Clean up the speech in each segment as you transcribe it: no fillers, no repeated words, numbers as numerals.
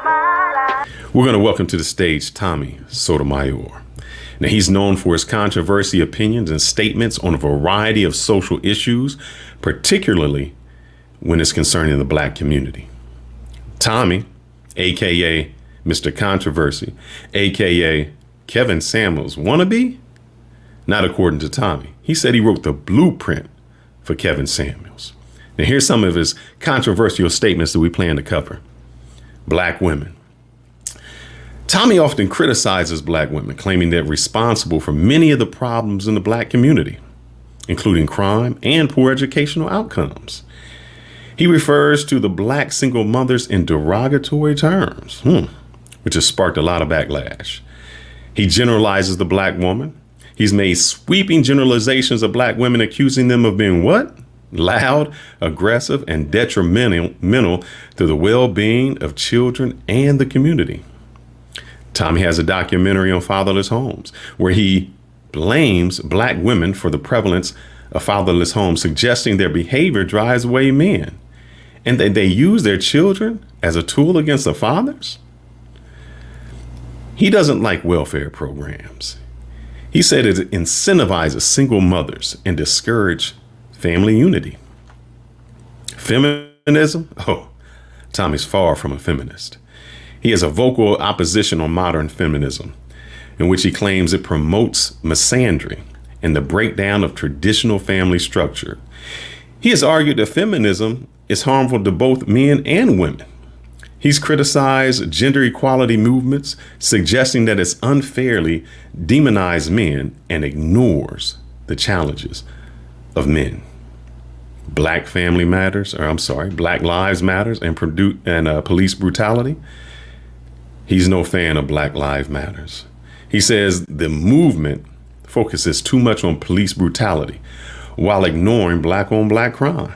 We're going to welcome to the stage Tommy Sotomayor. Now, he's known for his controversial opinions and statements on a variety of social issues, particularly when it's concerning the black community. Tommy, aka Mr. Controversy, aka Kevin Samuels wannabe? Not according to Tommy. He said he wrote the blueprint for Kevin Samuels. Now, here's some of his controversial statements that we plan to cover. Black women. Tommy often criticizes black women, claiming they're responsible for many of the problems in the black community, including crime and poor educational outcomes. He refers to the black single mothers in derogatory terms, which has sparked a lot of backlash. He generalizes the black woman. He's made sweeping generalizations of black women, accusing them of being what? Loud, aggressive, and detrimental to the well-being of children and the community. Tommy has a documentary on fatherless homes where he blames black women for the prevalence of fatherless homes, suggesting their behavior drives away men and that they use their children as a tool against the fathers. He doesn't like welfare programs. He said it incentivizes single mothers and discourages family unity. Feminism? Oh, Tommy's far from a feminist. He has a vocal opposition on modern feminism, in which he claims it promotes misandry and the breakdown of traditional family structure. He has argued that feminism is harmful to both men and women. He's criticized gender equality movements, suggesting that it's unfairly demonized men and ignores the challenges of men. Black Lives Matters and police brutality. He's no fan of Black Lives Matters. He says the movement focuses too much on police brutality while ignoring black on black crime,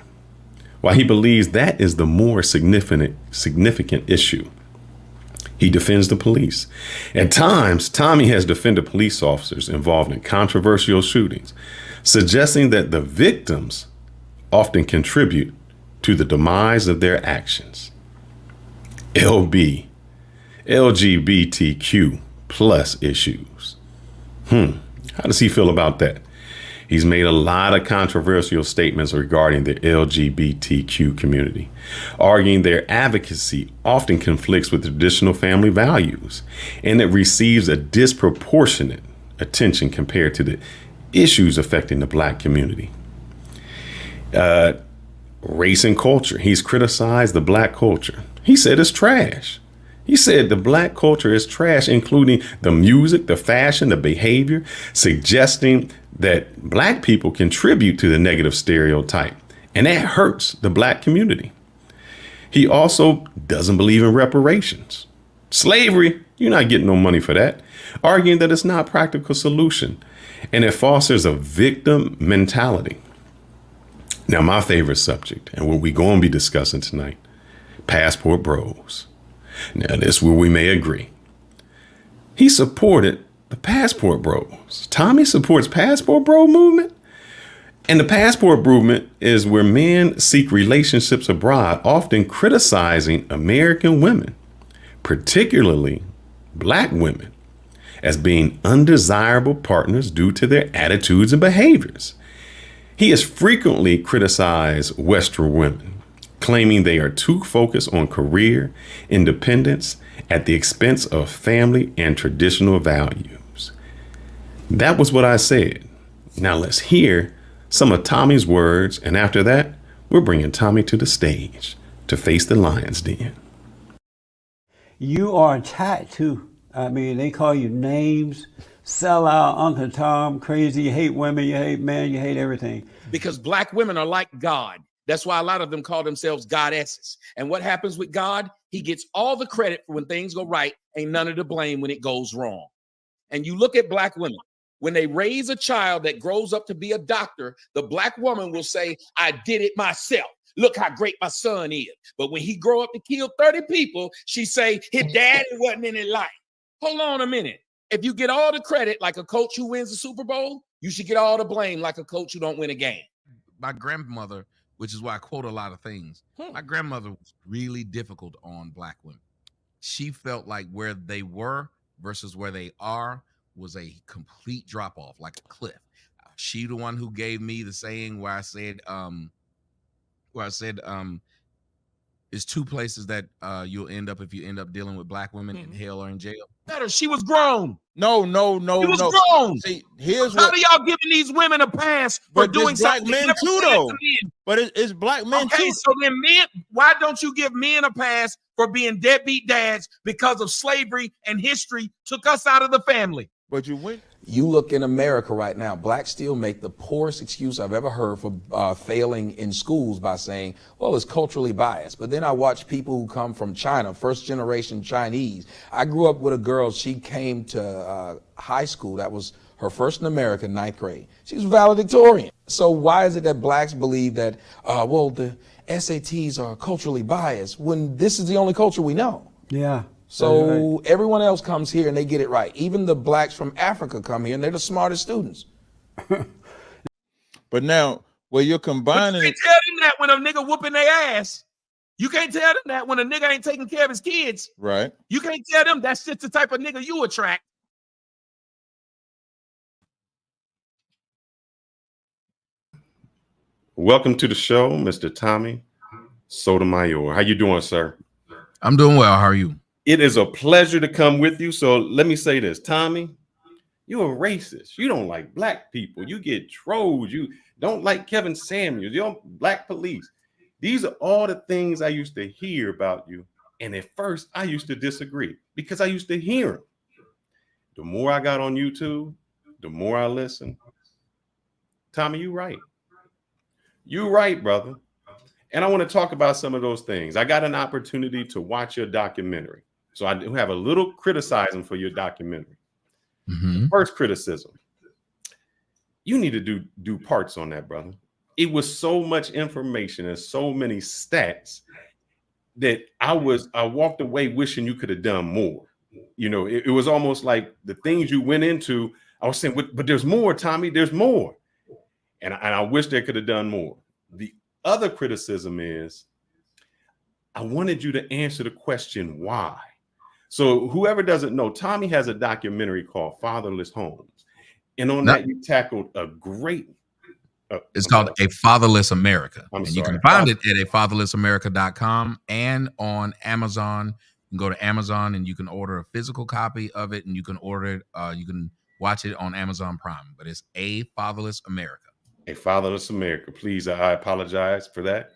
while he believes that is the more significant issue. He defends the police. At times, Tommy has defended police officers involved in controversial shootings, suggesting that the victims often contribute to the demise of their actions. LGBTQ plus issues. How does he feel about that? He's made a lot of controversial statements regarding the LGBTQ community, arguing their advocacy often conflicts with traditional family values, and it receives a disproportionate attention compared to the issues affecting the black community. Race and culture. He's criticized the black culture. He said it's trash. He said the black culture is trash, including the music, the fashion, the behavior, suggesting that black people contribute to the negative stereotype, and that hurts the black community. He also doesn't believe in reparations. Slavery, you're not getting no money for that, arguing that it's not a practical solution, and it fosters a victim mentality. Now, my favorite subject, and what we're going to be discussing tonight, passport bros. Now, this is where we may agree. He supported the passport bros. Tommy supports passport bro movement. And the passport movement is where men seek relationships abroad, often criticizing American women, particularly black women, as being undesirable partners due to their attitudes and behaviors. He has frequently criticized Western women, claiming they are too focused on career independence at the expense of family and traditional values. That was what I said. Now let's hear some of Tommy's words, and after that, we're bringing Tommy to the stage to face the lion's den. You are attacked too. I mean, they call you names, sellout, Uncle Tom, crazy, you hate women, you hate men, you hate everything. Because black women are like God. That's why a lot of them call themselves goddesses. And what happens with God? He gets all the credit for when things go right, ain't none of the blame when it goes wrong. And you look at black women, when they raise a child that grows up to be a doctor, the black woman will say, I did it myself. Look how great my son is. But when he grow up to kill 30 people, she say, his daddy wasn't in his life. Hold on a minute. If you get all the credit like a coach who wins the Super Bowl, you should get all the blame like a coach who don't win a game. My grandmother, which is why I quote a lot of things. My grandmother was really difficult on black women. she felt like where they were versus where they are was a complete drop off, like a cliff. She the one who gave me the saying where I said, it's two places that you'll end up if you end up dealing with black women in hell or in jail. Better, she was grown. No. She was grown. See, here's How what. do y'all giving these women a pass for But doing there's black something? men Never too, said though. to men. But it's black men Okay, too. so then men, why don't you give men a pass for being deadbeat dads because of slavery and history took us out of the family? But you went. You look in America right now, blacks still make the poorest excuse I've ever heard for failing in schools by saying, well, it's culturally biased. But then I watch people who come from China, first generation Chinese. I grew up with a girl, she came to high school, that was her first in America, 9th grade. She was valedictorian. So why is it that blacks believe that, well, the SATs are culturally biased when this is the only culture we know? Yeah. So everyone else comes here and they get it right. Even the blacks from Africa come here and they're the smartest students. But now, where you're But you combining can't it, tell them that when a nigga whooping their ass. You can't tell them that when a nigga ain't taking care of his kids. right? You can't tell them that's just the type of nigga you attract. Welcome to the show, Mr. Tommy Sotomayor. How you doing, sir? I'm doing well. How are you? It is a pleasure to come with you. So let me say this, Tommy, you're a racist. You don't like black people. You get trolls. You don't like Kevin Samuels. You don't black police. These are all the things I used to hear about you. And at first, I used to disagree because I used to hear them. The more I got on YouTube, the more I listened. Tommy, you right. You right, brother. And I want to talk about some of those things. I got an opportunity to watch your documentary. So I do have a little criticizing for your documentary. First criticism. You need to do parts on that, brother. It was so much information and so many stats that I walked away wishing you could have done more. You know, it was almost like the things you went into, I was saying, but there's more, Tommy, there's more. And I wish they could have done more. The other criticism is I wanted you to answer the question, why? So whoever doesn't know, Tommy has a documentary called Fatherless Homes. And on that, you tackled a great... It's called A Fatherless America. I'm and sorry. You can find it at afatherlessamerica.com and on Amazon. You can go to Amazon and you can order a physical copy of it, and you can order it. You can watch it on Amazon Prime. But it's A Fatherless America. A Fatherless America. Please, I apologize for that.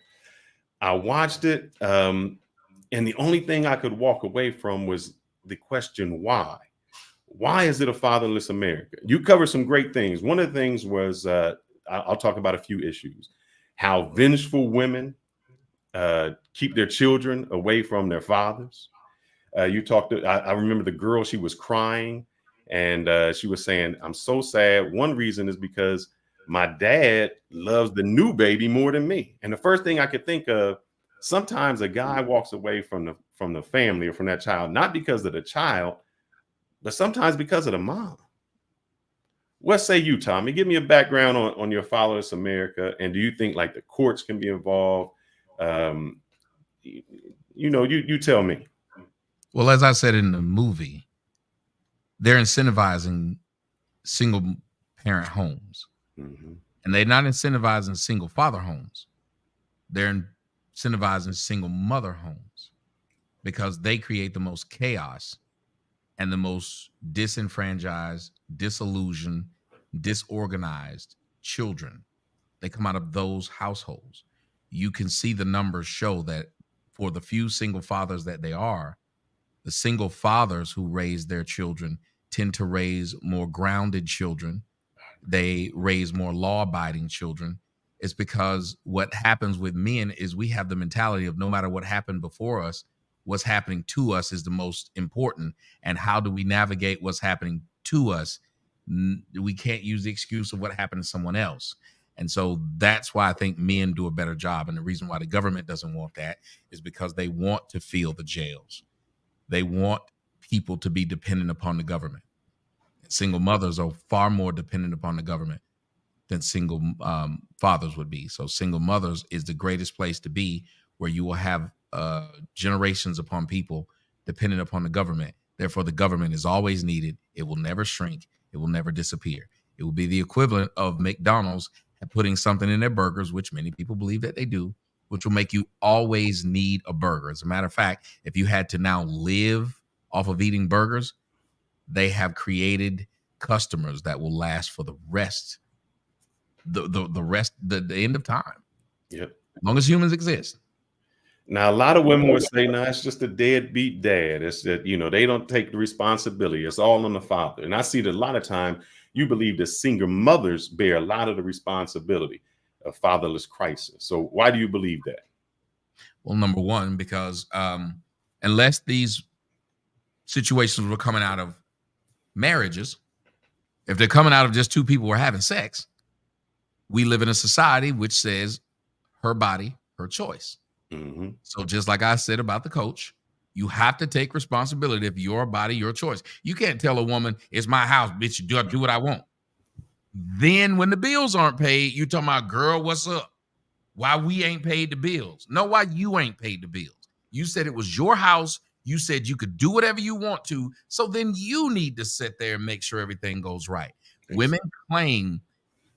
I watched it, and the only thing I could walk away from was the question, why? Why is it a fatherless America? You covered some great things. One of the things was, I'll talk about a few issues. How vengeful women keep their children away from their fathers. You talked, I remember the girl, she was crying, and she was saying, I'm so sad. One reason is because my dad loves the new baby more than me. And the first thing I could think of, sometimes a guy walks away from the family or from that child, not because of the child, but sometimes because of the mom. What say you, Tommy? Give me a background on your Fatherless America. And do you think like the courts can be involved? You tell me. Well, as I said in the movie, they're incentivizing single parent homes. And they're not incentivizing single father homes. They're incentivizing single mother homes because they create the most chaos and the most disenfranchised, disillusioned, disorganized children. They come out of those households. You can see the numbers show that for the few single fathers that they are, the single fathers who raise their children tend to raise more grounded children. They raise more law-abiding children. It's because what happens with men is we have the mentality of no matter what happened before us, what's happening to us is the most important. And how do we navigate what's happening to us? We can't use the excuse of what happened to someone else. And so that's why I think men do a better job. And the reason why the government doesn't want that is because they want to fill the jails. They want people to be dependent upon the government. Single mothers are far more dependent upon the government than single fathers would be. So single mothers is the greatest place to be, where you will have generations upon people dependent upon the government. Therefore, the government is always needed. It will never shrink. It will never disappear. It will be the equivalent of McDonald's putting something in their burgers, which many people believe that they do, which will make you always need a burger. As a matter of fact, if you had to now live off of eating burgers, they have created customers that will last for the rest, the end of time. Yep. As long as humans exist. Now, a lot of women would say, no, it's just a deadbeat dad. It's that, they don't take the responsibility. It's all on the father. And I see that a lot of time you believe that single mothers bear a lot of the responsibility of fatherless crisis. So why do you believe that? Well, number one, because unless these situations were coming out of marriages, if they're coming out of just two people who are having sex, we live in a society which says her body, her choice. Mm-hmm. So just like I said about the coach, you have to take responsibility of your body, your choice. You can't tell a woman, it's my house, bitch, you do what I want. Then when the bills aren't paid, you talking about, girl, what's up? Why we ain't paid the bills? No, why you ain't paid the bills? You said it was your house. You said you could do whatever you want to. So then you need to sit there and make sure everything goes right. Exactly. Women claim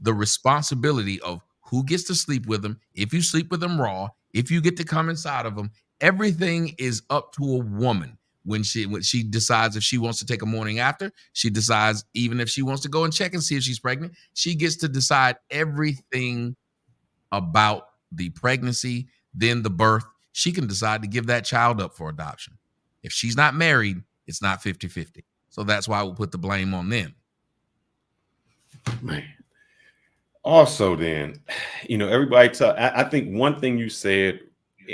the responsibility of who gets to sleep with them, if you sleep with them raw, if you get to come inside of them. Everything is up to a woman when she decides if she wants to take a morning after. She decides even if she wants to go and check and see if she's pregnant. She gets to decide everything about the pregnancy, then the birth. She can decide to give that child up for adoption. If she's not married, it's not 50-50. So that's why we'll put the blame on them. Man. Also, then, everybody I think one thing you said,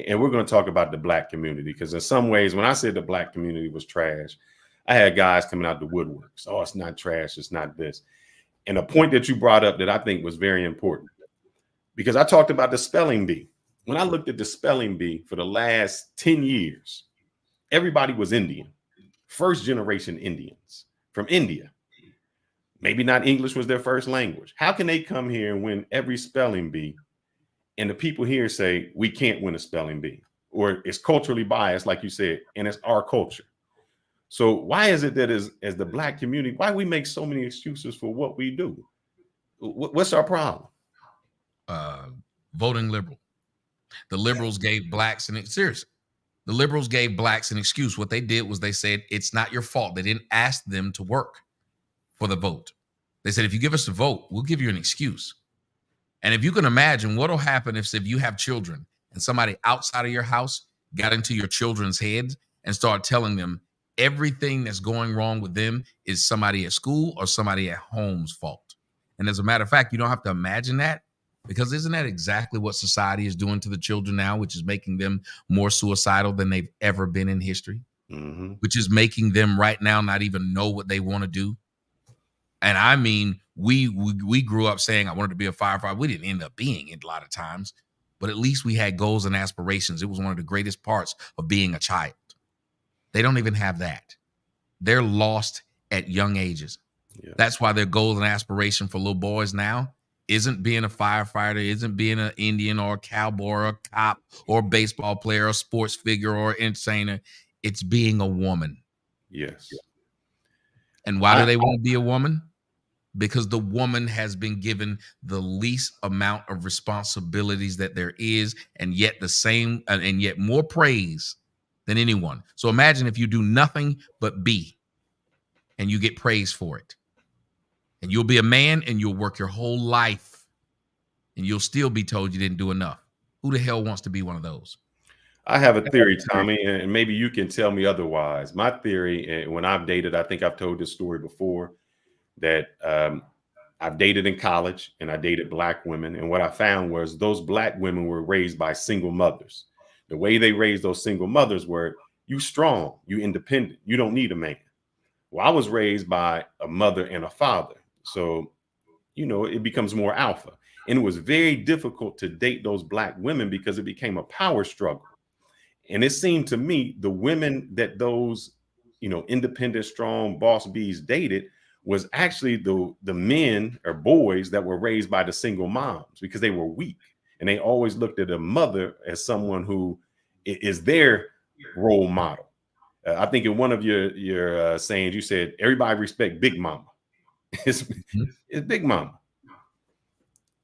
and we're going to talk about the Black community, because in some ways, when I said the Black community was trash, I had guys coming out the woodworks. Oh, it's not trash. It's not this. And a point that you brought up that I think was very important, because I talked about the spelling bee. When I looked at the spelling bee for the last 10 years, everybody was Indian, first generation Indians from India. Maybe not English was their first language. How can they come here and win every spelling bee? And the people here say, we can't win a spelling bee, or it's culturally biased, like you said, and it's our culture. So why is it that as the Black community, why we make so many excuses for what we do? What's our problem? Voting liberal. The liberals gave blacks the liberals gave blacks an excuse. What they did was they said, it's not your fault. They didn't ask them to work for the vote. They said, if you give us a vote, we'll give you an excuse. And if you can imagine what will happen if you have children and somebody outside of your house got into your children's heads and started telling them everything that's going wrong with them is somebody at school or somebody at home's fault. And as a matter of fact, you don't have to imagine that, because isn't that exactly what society is doing to the children now, which is making them more suicidal than they've ever been in history, mm-hmm. which is making them right now not even know what they want to do. And I mean, we grew up saying, I wanted to be a firefighter. We didn't end up being it a lot of times, but at least we had goals and aspirations. It was one of the greatest parts of being a child. They don't even have that. They're lost at young ages. Yeah. That's why their goals and aspiration for little boys now isn't being a firefighter, isn't being an Indian or a cowboy or a cop or a baseball player or a sports figure or entertainer. It's being a woman. Yes. And why do they want to be a woman? Because the woman has been given the least amount of responsibilities that there is, and yet the same, and yet more praise than anyone. So imagine if you do nothing but be, and you get praise for it. And you'll be a man and you'll work your whole life and you'll still be told you didn't do enough. Who the hell wants to be one of those? I have a theory, Tommy, and maybe you can tell me otherwise. My theory, when I've dated, I think I've told this story before, that I've dated in college and I dated Black women. And what I found was those Black women were raised by single mothers. The way they raised those single mothers were, you strong, you independent, you don't need a man. Well, I was raised by a mother and a father. So, it becomes more alpha. And it was very difficult to date those Black women because it became a power struggle. And it seemed to me the women that those, independent, strong boss bees dated was actually the men or boys that were raised by the single moms, because they were weak. And they always looked at a mother as someone who is their role model. I think in one of your sayings, you said everybody respect Big Mama. It's Big Mama.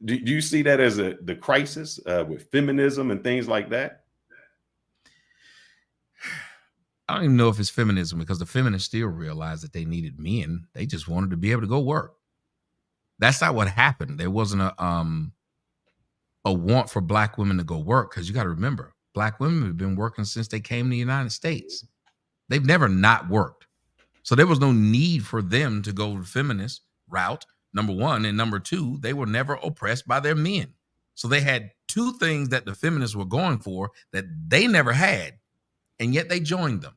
Do you see that as the crisis with feminism and things like that? I don't even know if it's feminism, because the feminists still realized that they needed men. They just wanted to be able to go work. That's not what happened. There wasn't a want for Black women to go work, because you got to remember, Black women have been working since they came to the United States. They've never not worked. So there was no need for them to go the feminist route, number one. And number two, they were never oppressed by their men. So they had two things that the feminists were going for that they never had, and yet they joined them.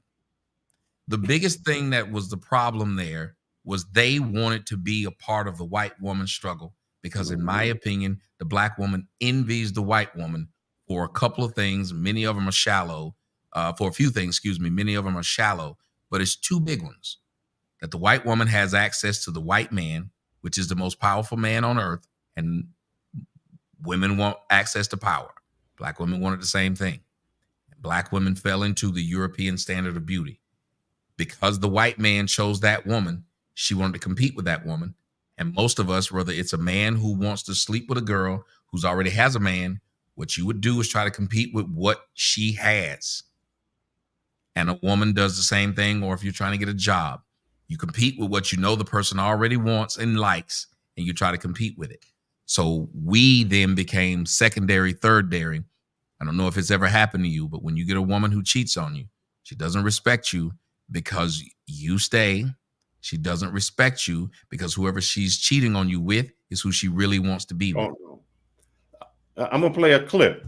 The biggest thing that was the problem there was they wanted to be a part of the white woman struggle, because in my opinion, the Black woman envies the white woman for a couple of things. Many of them are shallow. For a few things, excuse me, many of them are shallow, but it's two big ones. That the white woman has access to the white man, which is the most powerful man on earth, and women want access to power. Black women wanted the same thing. Black women fell into the European standard of beauty. Because the white man chose that woman, she wanted to compete with that woman. And most of us, whether it's a man who wants to sleep with a girl who's already has a man, what you would do is try to compete with what she has. And a woman does the same thing. Or if you're trying to get a job, you compete with what you know the person already wants and likes, and you try to compete with it. So we then became secondary, thirdary. I don't know if it's ever happened to you, but when you get a woman who cheats on you, she doesn't respect you because you stay. She doesn't respect you because whoever she's cheating on you with is who she really wants to be with. I'm going to play a clip.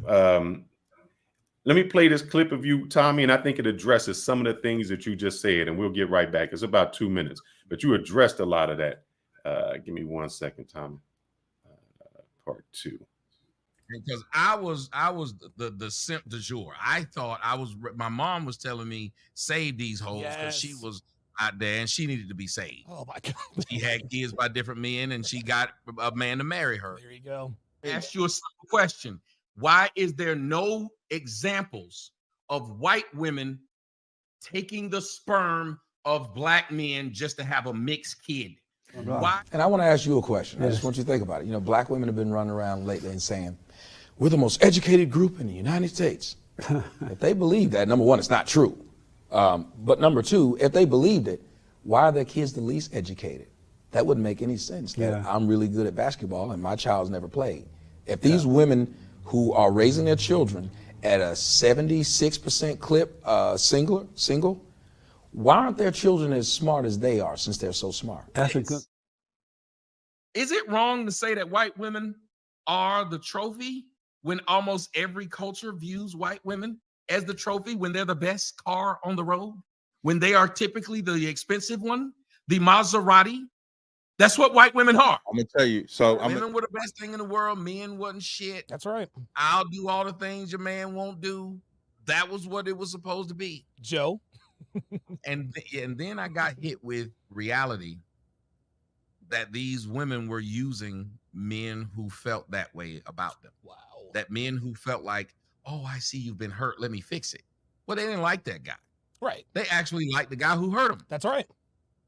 Let me play this clip of you, Tommy, and I think it addresses some of the things that you just said, and we'll get right back. It's about 2 minutes, but you addressed a lot of that. Give me 1 second, Tommy. Part 2. Because I was the simp du jour. I thought my mom was telling me, save these hoes, because she was out there and she needed to be saved. Oh my God. She had kids by different men and she got a man to marry her. There you go. Ask you a simple question. Why is there no examples of white women taking the sperm of Black men just to have a mixed kid? Why? And I want to ask you a question. I just want you to think about it. You know, Black women have been running around lately and saying, we're the most educated group in the United States. If they believe that, number one, it's not true. But number two, if they believed it, why are their kids the least educated? That wouldn't make any sense. That I'm really good at basketball and my child's never played. If these women who are raising their children at a 76% clip, single, why aren't their children as smart as they are, since they're so smart? That's a good. Is it wrong to say that white women are the trophy when almost every culture views white women as the trophy, when they're the best car on the road, when they are typically the expensive one, the Maserati? That's what white women are. I'm gonna tell you. So women were the best thing in the world. Men wasn't shit. That's right. I'll do all the things your man won't do. That was what it was supposed to be. Joe. And then I got hit with reality that these women were using men who felt that way about them. Wow. That men who felt like, oh, I see you've been hurt, let me fix it. Well, they didn't like that guy. Right. They actually liked the guy who hurt them. That's right.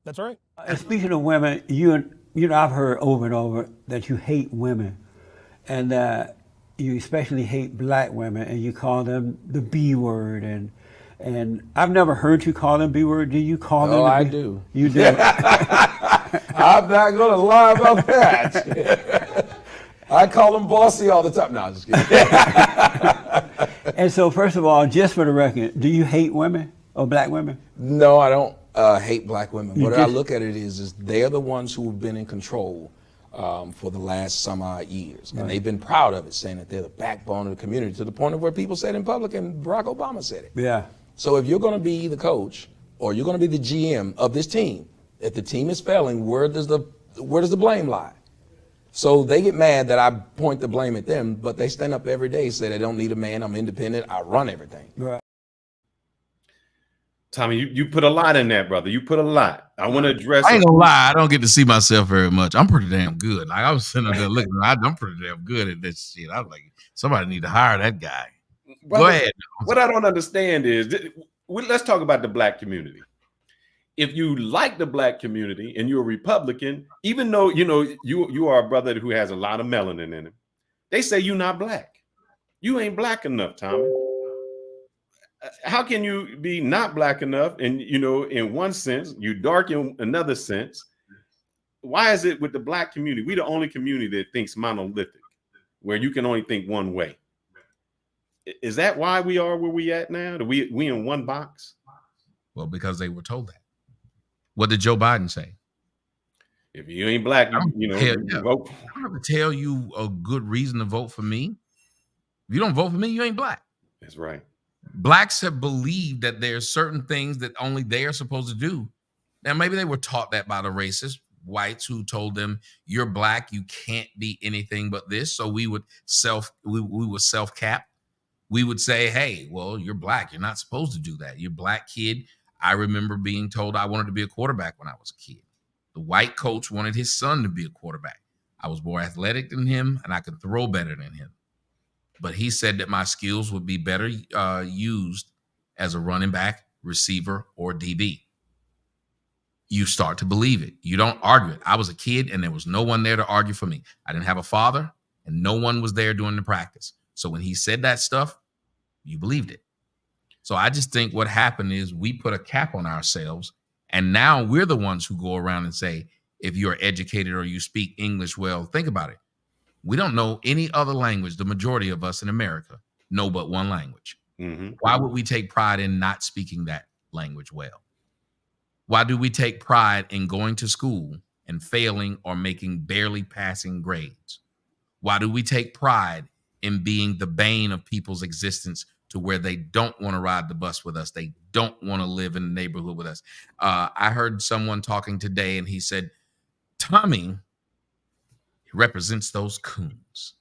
That's right. Speaking of women, you know, I've heard over and over that you hate women, and that you especially hate Black women, and you call them the B word, and I've never heard you call them B word. Do you call them? Oh, I do. You do. I'm not gonna lie about that. I call them bossy all the time. No, I'm just kidding. And so, first of all, just for the record, do you hate women or Black women? No, I don't hate Black women. What I look at it is they're the ones who have been in control for the last some odd years. And they've been proud of it, saying that they're the backbone of the community, to the point of where people said in public, and Barack Obama said it. Yeah. So if you're going to be the coach, or you're going to be the GM of this team, if the team is failing, where does the blame lie? So they get mad that I point the blame at them, but they stand up every day, say they don't need a man, I'm independent, I run everything. Right. Tommy, you put a lot in that, brother. You put a lot. I want to address. I ain't gonna lie, I don't get to see myself very much. I'm pretty damn good. Like, I was sitting there looking, I'm pretty damn good at this shit. I was like, somebody need to hire that guy. Brother, go ahead. What I don't understand is, let's talk about the black community. If you like the black community and you're a Republican, even though you are a brother who has a lot of melanin in him, they say you're not black. You ain't black enough, Tommy. How can you be not black enough? And in one sense, you dark in another sense. Why is it with the black community? We the only community that thinks monolithic, where you can only think one way. Is that why we are where we at now? Do we in one box? Well, because they were told that. What did Joe Biden say? If you ain't black, I don't vote. I don't have to tell you a good reason to vote for me. If you don't vote for me, you ain't black. That's right. Blacks have believed that there's certain things that only they are supposed to do. Now, maybe they were taught that by the racist whites who told them, you're black, you can't be anything but this. So we would self-cap. We would say, hey, well, you're black. You're not supposed to do that. You're a black kid. I remember being told I wanted to be a quarterback when I was a kid. The white coach wanted his son to be a quarterback. I was more athletic than him, and I could throw better than him. But he said that my skills would be better used as a running back, receiver, or DB. You start to believe it. You don't argue it. I was a kid, and there was no one there to argue for me. I didn't have a father, and no one was there doing the practice. So when he said that stuff, you believed it. So I just think what happened is we put a cap on ourselves, and now we're the ones who go around and say, if you're educated or you speak English well, think about it. We don't know any other language. The majority of us in America know but one language. Mm-hmm. Why would we take pride in not speaking that language well? Why do we take pride in going to school and failing or making barely passing grades? Why do we take pride in being the bane of people's existence to where they don't want to ride the bus with us? They don't want to live in the neighborhood with us. I heard someone talking today, and he said, Tommy represents those coons.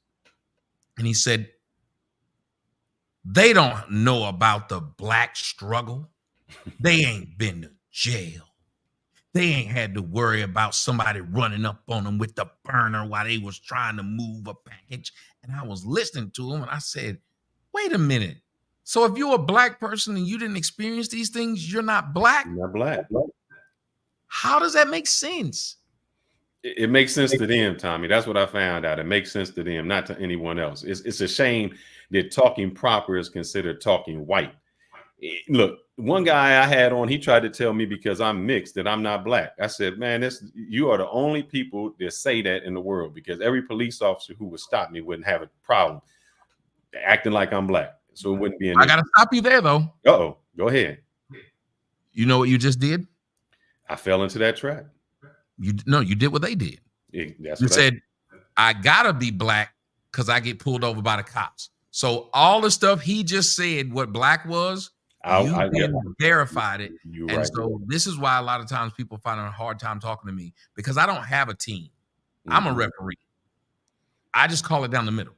And he said, they don't know about the black struggle. They ain't been to jail. They ain't had to worry about somebody running up on them with the burner while they was trying to move a package. And I was listening to him, and I said, wait a minute. So if you're a black person and you didn't experience these things, you're not black? You're not black. How does that make sense? It makes sense to them, Tommy. That's what I found out. It makes sense to them, not to anyone else. It's a shame that talking proper is considered talking white. Look, one guy I had on, he tried to tell me because I'm mixed that I'm not black. I said, man, you are the only people that say that in the world, because every police officer who would stop me wouldn't have a problem acting like I'm black. So it wouldn't be an issue. I got to stop you there, though. Uh-oh. Go ahead. You know what you just did? I fell into that trap. You did what they did. That's you what said, I gotta be black because I get pulled over by the cops. So all the stuff he just said, what black was, you verified it. You're and right. So this is why a lot of times people find a hard time talking to me, because I don't have a team. I'm a referee. I just call it down the middle.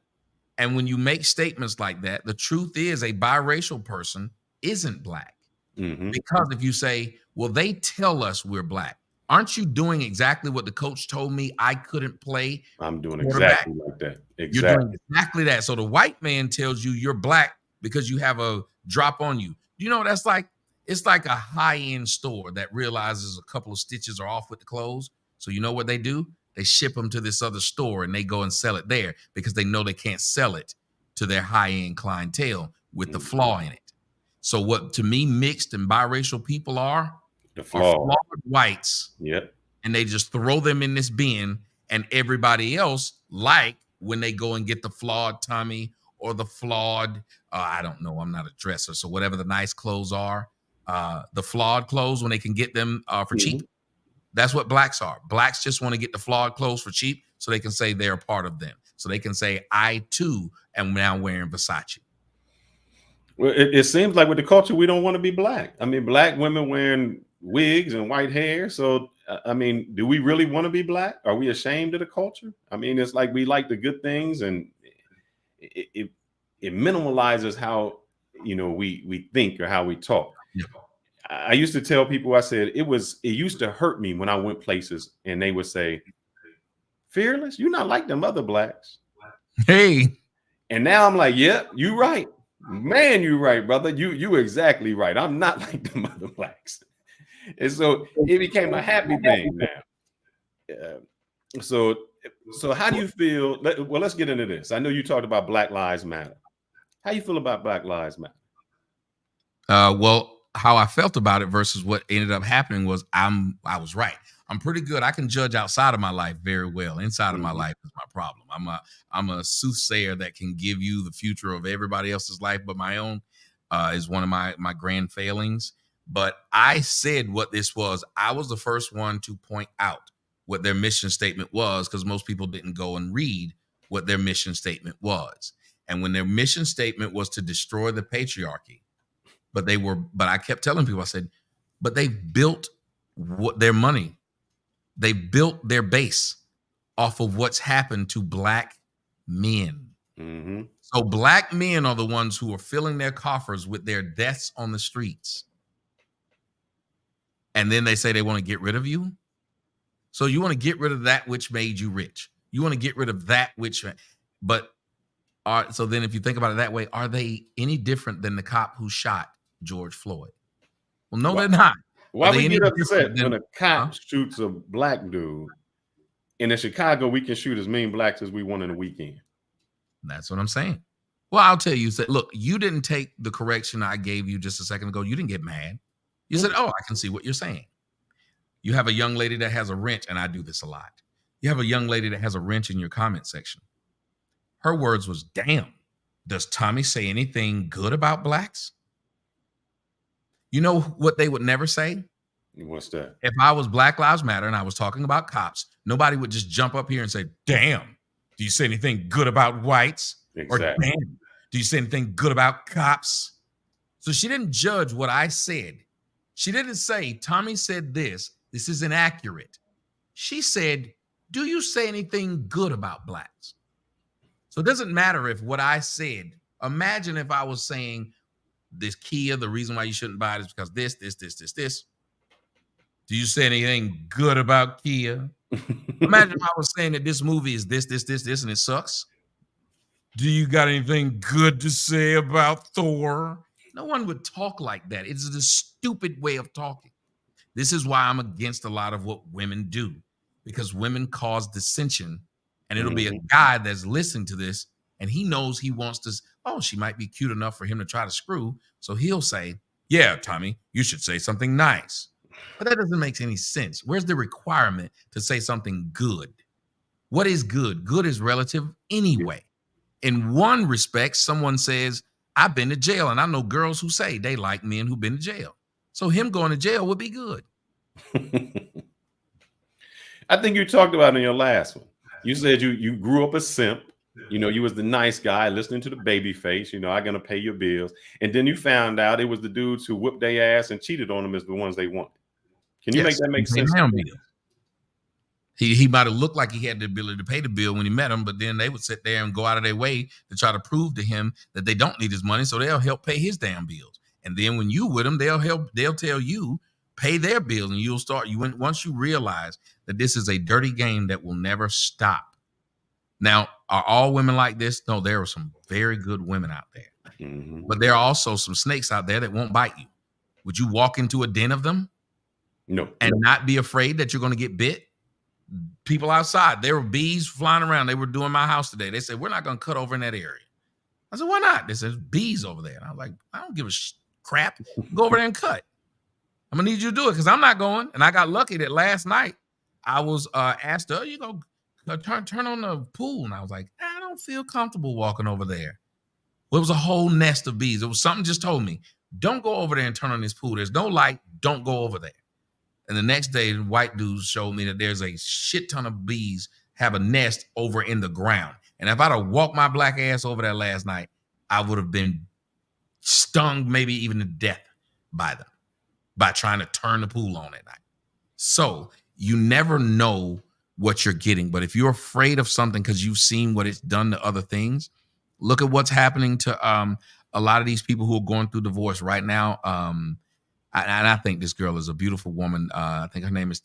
And when you make statements like that, the truth is a biracial person isn't black. Mm-hmm. Because if you say, well, they tell us we're black. Aren't you doing exactly what the coach told me I couldn't play? I'm doing exactly like that. Exactly. You're doing exactly that. So the white man tells you you're black because you have a drop on you. You know, that's like, it's like a high-end store that realizes a couple of stitches are off with the clothes. So you know what they do? They ship them to this other store and they go and sell it there because they know they can't sell it to their high-end clientele with the flaw in it. So what to me mixed and biracial people are flawed whites. Yep. And they just throw them in this bin, and everybody else, like when they go and get the flawed Tommy or the flawed, I don't know, I'm not a dresser. So whatever the nice clothes are, the flawed clothes when they can get them for cheap. That's what blacks are. Blacks just want to get the flawed clothes for cheap so they can say they're a part of them. So they can say, I too am now wearing Versace. Well, it seems like with the culture, we don't want to be black. I mean, black women wearing wigs and white hair. So, I mean, do we really want to be black? Are we ashamed of the culture? I mean, it's like we like the good things, and it minimalizes how, we think or how we talk. Yeah. I used to tell people, I said, it used to hurt me when I went places and they would say, Fearless, you're not like them other blacks. Hey. And now I'm like, yep, you're right. Man, you're right, brother. You exactly right. I'm not like the other blacks. And so it became a happy thing now. So how do you feel? Well, let's get into this. I know you talked about Black Lives Matter. How you feel about Black Lives Matter? Well, how I felt about it versus what ended up happening was I was right. I'm pretty good. I can judge outside of my life very well. Inside of my life is my problem. I'm a soothsayer that can give you the future of everybody else's life, but my own is one of my grand failings. But I said what this was. I was the first one to point out what their mission statement was, because most people didn't go and read what their mission statement was. And when their mission statement was to destroy the patriarchy, but I kept telling people, I said, but they built their money. They built their base off of what's happened to black men. Mm-hmm. So black men are the ones who are filling their coffers with their deaths on the streets. And then they say they want to get rid of you. So you want to get rid of that which made you rich. You want to get rid of that which, so then if you think about it that way, are they any different than the cop who shot George Floyd? Well, no, they're not. Why we get upset when a cop shoots a black dude? And in Chicago, we can shoot as many blacks as we want in a weekend. That's what I'm saying. Well, I'll tell you, look, you didn't take the correction I gave you just a second ago. You didn't get mad. You said, oh, I can see what you're saying. You have a young lady that has a wrench, and I do this a lot. You have a young lady that has a wrench in your comment section. Her words was, damn, does Tommy say anything good about blacks? You know what they would never say? What's that? If I was Black Lives Matter and I was talking about cops, nobody would just jump up here and say, damn, do you say anything good about whites? Exactly. Or damn, do you say anything good about cops? So she didn't judge what I said. She didn't say, Tommy said this is inaccurate. She said, do you say anything good about blacks? So it doesn't matter if what I said, imagine if I was saying this Kia, the reason why you shouldn't buy it is because this. Do you say anything good about Kia? Imagine if I was saying that this movie is this, and it sucks. Do you got anything good to say about Thor? No one would talk like that. It's the stupid way of talking. This is why I'm against a lot of what women do, because women cause dissension, and it'll be a guy that's listening to this, and he knows he wants to, she might be cute enough for him to try to screw. So he'll say, yeah, Tommy, you should say something nice. But that doesn't make any sense. Where's the requirement to say something good? What is good? Good is relative anyway. In one respect, someone says, I've been to jail, and I know girls who say they like men who've been to jail. So him going to jail would be good. I think you talked about it in your last one. You said you grew up a simp. You know, you was the nice guy listening to the baby face. You know, I'm going to pay your bills. And then you found out it was the dudes who whipped their ass and cheated on them as the ones they wanted. Can you make that make sense? He might have looked like he had the ability to pay the bill when he met him, but then they would sit there and go out of their way to try to prove to him that they don't need his money, so they'll help pay his damn bills. And then when you with them, they'll tell you pay their bills, and once you realize that this is a dirty game that will never stop. Now, are all women like this? No, there are some very good women out there, but there are also some snakes out there that won't bite you. Would you walk into a den of them? No. And not be afraid that you're going to get bit? People outside, there were bees flying around. They were doing my house today. They said, we're not going to cut over in that area. I said, why not? They said, bees over there. And I was like, I don't give a crap. Go over there and cut. I'm going to need you to do it because I'm not going. And I got lucky that last night I was asked, you go turn on the pool. And I was like, I don't feel comfortable walking over there. Well, it was a whole nest of bees. It was something just told me, don't go over there and turn on this pool. There's no light. Don't go over there. And the next day, the white dudes showed me that there's a shit ton of bees have a nest over in the ground. And if I'd have walked my black ass over there last night, I would have been stung maybe even to death by them, by trying to turn the pool on at night. So you never know what you're getting. But if you're afraid of something because you've seen what it's done to other things, look at what's happening to a lot of these people who are going through divorce right now. And I think this girl is a beautiful woman. I think her name is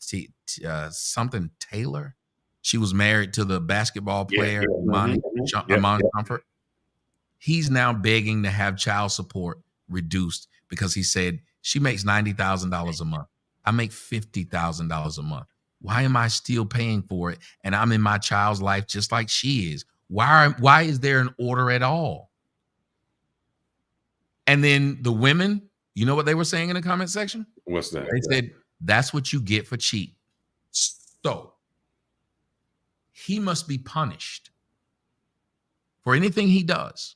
something Taylor. She was married to the basketball player, Amon Comfort. He's now begging to have child support reduced because he said she makes $90,000 a month. I make $50,000 a month. Why am I still paying for it? And I'm in my child's life just like she is. Why is there an order at all? And then the women, you know what they were saying in the comment section? What's that? They said, that's what you get for cheating. So he must be punished for anything he does.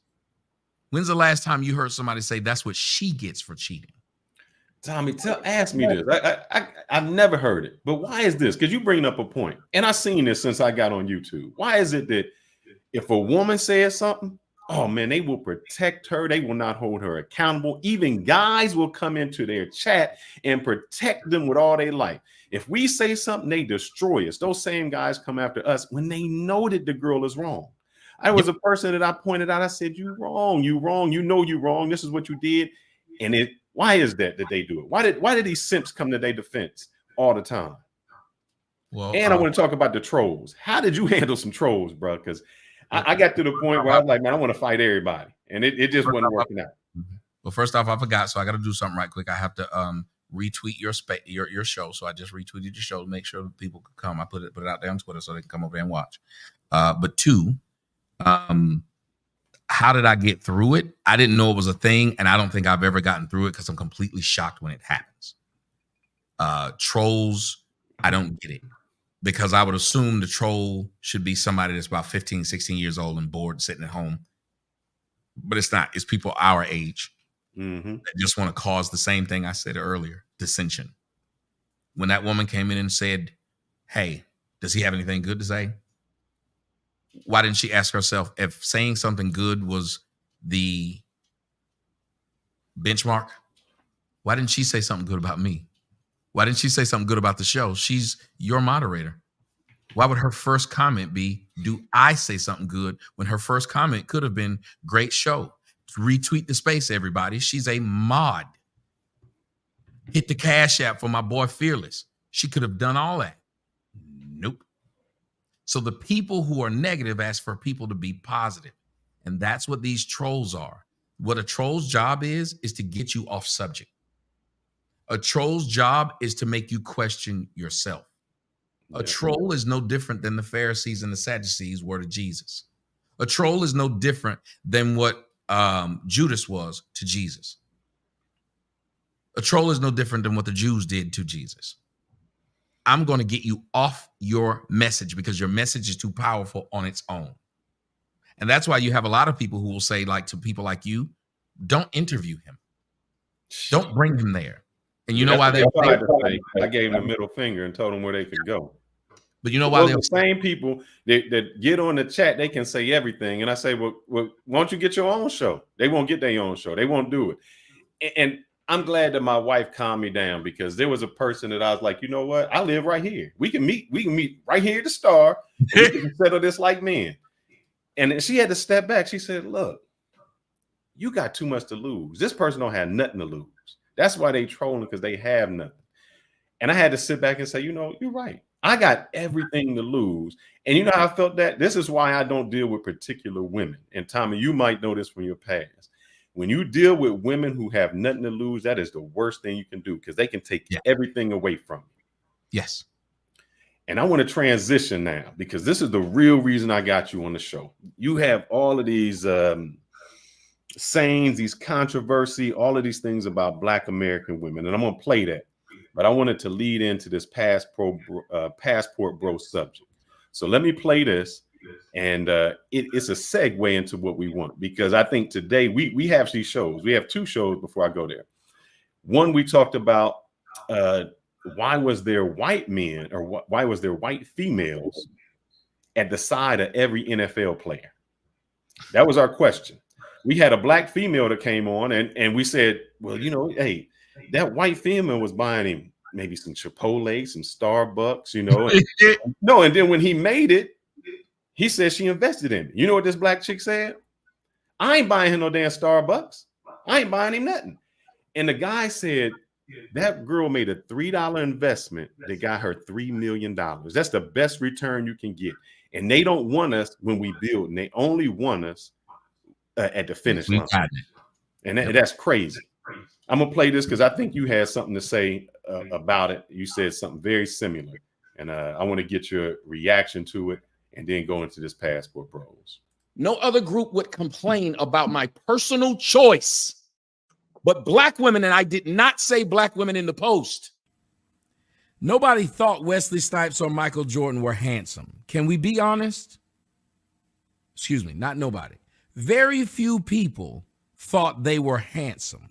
When's the last time you heard somebody say that's what she gets for cheating? Tommy, ask me this. I've never heard it, but why is this? Because you bring up a point, and I've seen this since I got on YouTube. Why is it that if a woman says something, oh man, they will protect her. They will not hold her accountable. Even guys will come into their chat and protect them with all their life. If we say something, they destroy us. Those same guys come after us when they know that the girl is wrong. I was a person that I pointed out. I said, you wrong. You know you wrong. This is what you did. And why is that they do it? Why did these simps come to their defense all the time? Well, and I want to talk about the trolls. How did you handle some trolls, bro? Because I got to the point where I was like, man, I want to fight everybody. And it just wasn't working out. Well, first off, I forgot. So I got to do something right quick. I have to retweet your show. So I just retweeted your show to make sure that people could come. I put it out there on Twitter so they can come over there and watch. But two, how did I get through it? I didn't know it was a thing, and I don't think I've ever gotten through it because I'm completely shocked when it happens. Trolls, I don't get it because I would assume the troll should be somebody that's about 15, 16 years old and bored sitting at home. But it's not. It's people our age that just want to cause the same thing I said earlier, dissension. When that woman came in and said, hey, does he have anything good to say? Why didn't she ask herself if saying something good was the benchmark? Why didn't she say something good about me? Why didn't she say something good about the show? She's your moderator. Why would her first comment be, do I say something good, when her first comment could have been, great show. Retweet the space, everybody. She's a mod. Hit the Cash App for my boy Fearless. She could have done all that. Nope. So the people who are negative ask for people to be positive. And that's what these trolls are. What a troll's job is to get you off subject. A troll's job is to make you question yourself. A troll is no different than the Pharisees and the Sadducees were to Jesus. A troll is no different than what Judas was to Jesus. A troll is no different than what the Jews did to Jesus. I'm going to get you off your message because your message is too powerful on its own. And that's why you have a lot of people who will say, like, to people like you, don't interview him. Don't bring him there. And you know why they I gave them a middle finger and told them where they could go. But you know why the same people that get on the chat, they can say everything. And I say, well, why don't you get your own show? They won't get their own show. They won't do it. And I'm glad that my wife calmed me down because there was a person that I was like, you know what? I live right here. We can meet right here at the Star. We can settle this like men. And she had to step back. She said, look, you got too much to lose. This person don't have nothing to lose. That's why they trolling, because they have nothing. And I had to sit back and say, you know, you're right. I got everything to lose. And you know how I felt that? This is why I don't deal with particular women. And Tommy, you might know this from your past. When you deal with women who have nothing to lose, that is the worst thing you can do because they can take everything away from you. Yes. And I want to transition now because this is the real reason I got you on the show. You have all of these sayings, these controversy, all of these things about Black American women. And I'm going to play that. But I wanted to lead into this passport bro subject. So let me play this. And it's a segue into what we want, because I think today we have these shows. We have two shows before I go there. One, we talked about why was there white men or why was there white females at the side of every NFL player? That was our question. We had a Black female that came on and we said, well, you know, hey, that white female was buying him maybe some Chipotle, some Starbucks, you know. And then when he made it, he said she invested in it. You know what this Black chick said? I ain't buying him no damn Starbucks. I ain't buying him nothing. And the guy said that girl made a $3 investment that got her $3 million. That's the best return you can get. And they don't want us when we build, and they only want us at the finish We've line. gotten it. And that's crazy. I'm going to play this because I think you had something to say about it. You said something very similar. And I want to get your reaction to it and then go into this Passport Bros. No other group would complain about my personal choice but black women, and I did not say black women in the post. Nobody thought Wesley Snipes or Michael Jordan were handsome. Can we be honest? Excuse me, not nobody. Very few people thought they were handsome.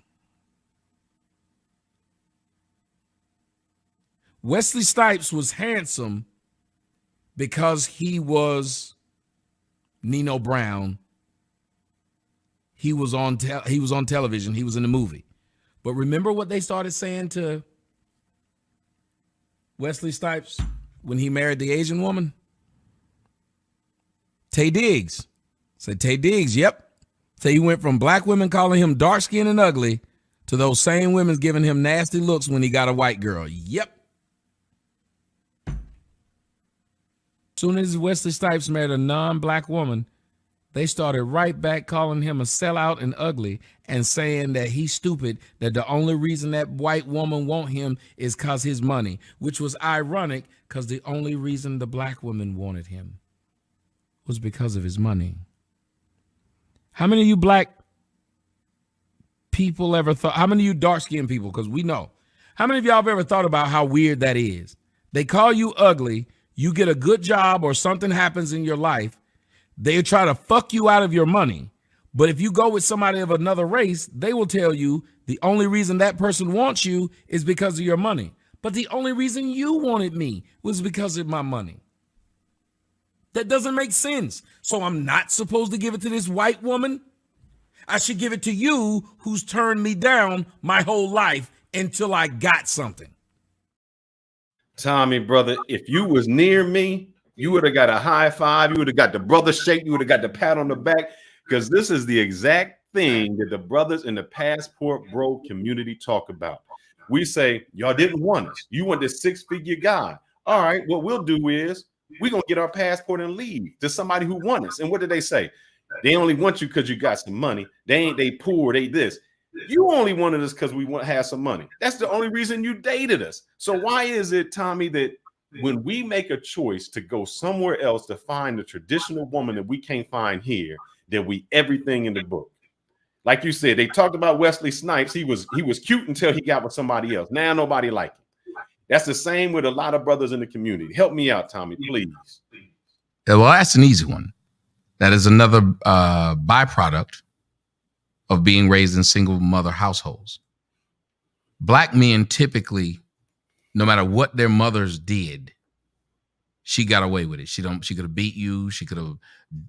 Wesley Snipes was handsome because he was Nino Brown. He was on television. He was in the movie. But remember what they started saying to Wesley Snipes when he married the Asian woman? Tay Diggs. Said Tay Diggs, yep. So he went from black women calling him dark skinned and ugly to those same women giving him nasty looks when he got a white girl. Yep. Soon as Wesley Snipes married a non-black woman, they started right back calling him a sellout and ugly and saying that he's stupid, that the only reason that white woman want him is because his money, which was ironic because the only reason the black woman wanted him was because of his money. How many of you black people ever thought, how many of you dark-skinned people, because we know, how many of y'all have ever thought about how weird that is? They call you ugly, you get a good job or something happens in your life, they try to fuck you out of your money. But if you go with somebody of another race, they will tell you the only reason that person wants you is because of your money. But the only reason you wanted me was because of my money. That doesn't make sense. So I'm not supposed to give it to this white woman. I should give it to you who's turned me down my whole life until I got something. Tommy, brother, if you was near me, you would have got a high five. You would have got the brother shake. You would have got the pat on the back, because this is the exact thing that the brothers in the Passport Bro community talk about. We say, y'all didn't want us. You want this 6-figure guy. All right, what we'll do is we're going to get our passport and leave to somebody who wants us. And what did they say? They only want you because you got some money. They poor, they this. You only wanted us because we have some money. That's the only reason you dated us. So why is it, Tommy, that when we make a choice to go somewhere else to find the traditional woman that we can't find here, that we everything in the book? Like you said, they talked about Wesley Snipes. He was cute until he got with somebody else. Now nobody liked him. That's the same with a lot of brothers in the community. Help me out, Tommy, please. Yeah, well, that's an easy one. That is another byproduct of being raised in single mother households. Black men typically, no matter what their mothers did, she got away with it. She could have beat you. She could have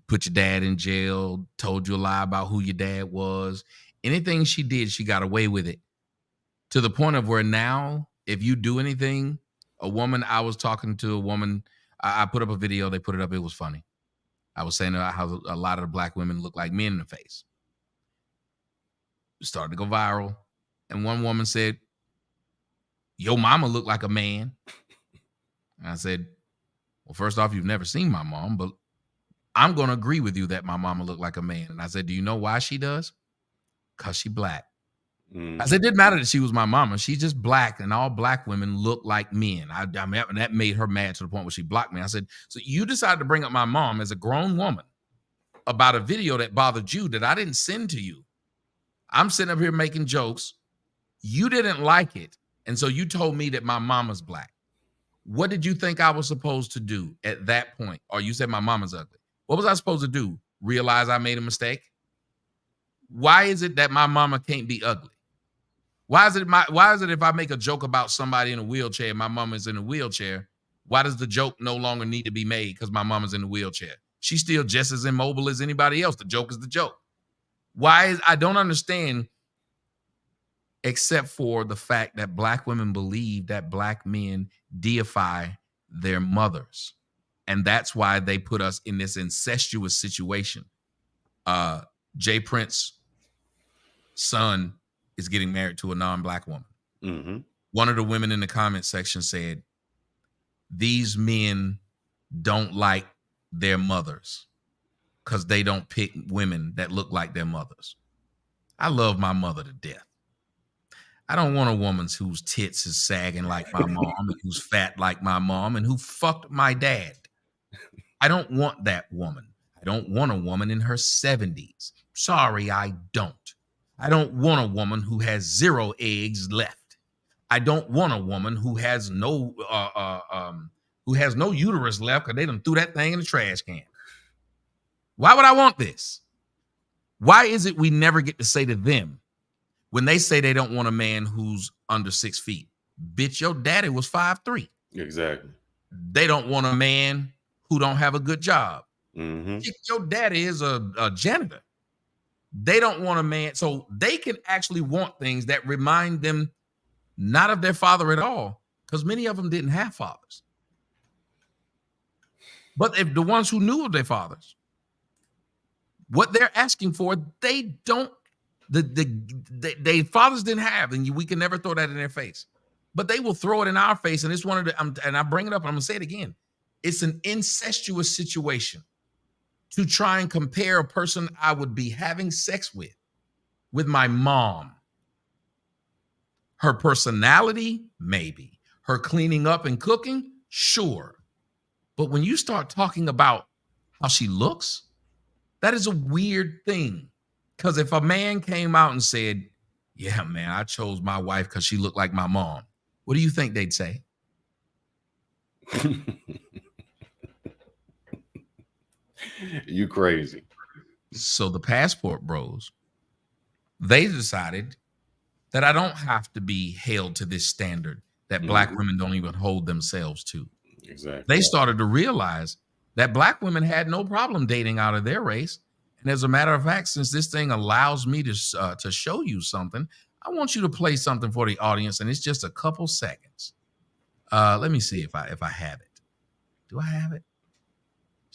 put your dad in jail, told you a lie about who your dad was. Anything she did, she got away with it, to the point of where now, if you do anything, I was talking to a woman, I put up a video, they put it up, it was funny. I was saying how a lot of the black women look like men in the face. It started to go viral. And one woman said, your mama looked like a man. And I said, well, first off, you've never seen my mom, but I'm going to agree with you that my mama looked like a man. And I said, do you know why she does? Because she black. I said, it didn't matter that she was my mama. She's just black, and all black women look like men. I mean, that made her mad to the point where she blocked me. I said, so you decided to bring up my mom as a grown woman about a video that bothered you that I didn't send to you. I'm sitting up here making jokes. You didn't like it. And so you told me that my mama's black. What did you think I was supposed to do at that point? Or you said my mama's ugly. What was I supposed to do? Realize I made a mistake? Why is it that my mama can't be ugly? Why is it if I make a joke about somebody in a wheelchair, my mama's in a wheelchair, why does the joke no longer need to be made because my mama's in a wheelchair? She's still just as immobile as anybody else. The joke is the joke. I don't understand, except for the fact that black women believe that black men deify their mothers. And that's why they put us in this incestuous situation. Jay Prince's son is getting married to a non-black woman. Mm-hmm. One of the women in the comment section said, these men don't like their mothers. because they don't pick women that look like their mothers. I love my mother to death. I don't want a woman whose tits is sagging like my mom and who's fat like my mom and who fucked my dad. I don't want that woman. I don't want a woman in her 70s. Sorry, I don't. I don't want a woman who has 0 eggs left. I don't want a woman who has no uterus left because they done threw that thing in the trash can. Why would I want this? Why is it we never get to say to them when they say they don't want a man who's under 6 feet? Bitch, your daddy was 5'3". Exactly. They don't want a man who don't have a good job. Mm-hmm. Your daddy is a janitor. They don't want a man. So they can actually want things that remind them not of their father at all, because many of them didn't have fathers. But if the ones who knew of their fathers, what they're asking for, they don't, they fathers didn't have, and we can never throw that in their face. But they will throw it in our face, and it's one of the, and I bring it up, and I'm gonna say it again. It's an incestuous situation to try and compare a person I would be having sex with my mom. Her personality, maybe. Her cleaning up and cooking, sure. But when you start talking about how she looks, that is a weird thing. Because if a man came out and said, yeah, man, I chose my wife because she looked like my mom, what do you think they'd say? You crazy. So the passport bros, they decided that I don't have to be held to this standard that black women don't even hold themselves to. Exactly. They started to realize that black women had no problem dating out of their race. And as a matter of fact, since this thing allows me to show you something, I want you to play something for the audience, and it's just a couple seconds. Let me see if I have it. Do I have it?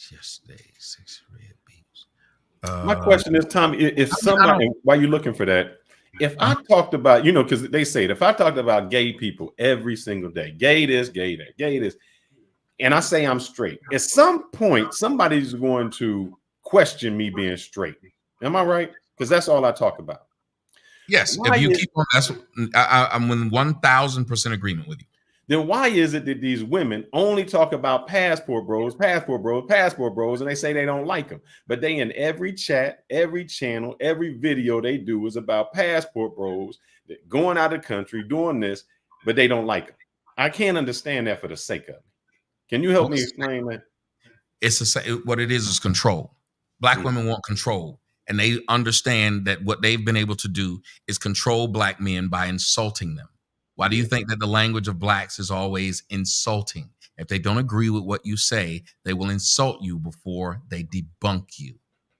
Yesterday, 6 red beetles. My question is, Tommy, if somebody, while you're looking for that, if I talked about, because they say it, if I talked about gay people every single day, gay this, gay that, gay this, and I say I'm straight, at some point, somebody's going to question me being straight. Am I right? Because that's all I talk about. Yes. If you keep on, I'm in 1,000% agreement with you. Then why is it that these women only talk about passport bros, and they say they don't like them? But they in every chat, every channel, every video they do is about passport bros going out of the country, doing this, but they don't like them. I can't understand that for the sake of it. Can you help me explain that? What it is control. Black women want control, and they understand that what they've been able to do is control black men by insulting them. Why do you think that the language of blacks is always insulting? If they don't agree with what you say, they will insult you before they debunk you.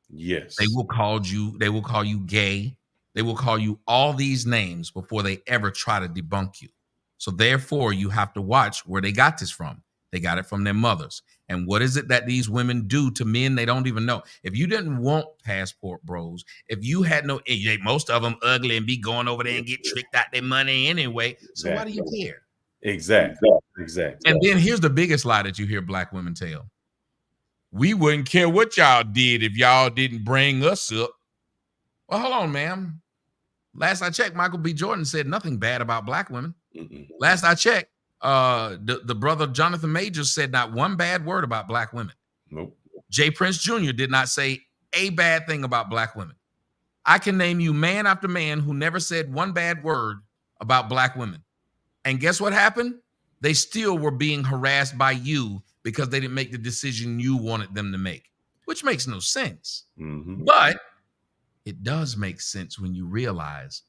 Yes. They will call you gay. They will call you all these names before they ever try to debunk you. So therefore, you have to watch where they got this from. They got it from their mothers. And what is it that these women do to men they don't even know? If you didn't want passport bros, if you had most of them ugly and be going over there and get tricked out their money anyway, so why do you care? Exactly. And then here's the biggest lie that you hear black women tell. We wouldn't care what y'all did if y'all didn't bring us up. Well, hold on, ma'am. Last I checked, Michael B. Jordan said nothing bad about black women. Last I checked, the brother Jonathan Majors said not one bad word about black women. Nope. Jay Prince Jr. did not say a bad thing about black women. I can name you man after man who never said one bad word about black women. And guess what happened? They still were being harassed by you because they didn't make the decision you wanted them to make, which makes no sense. But it does make sense when you realize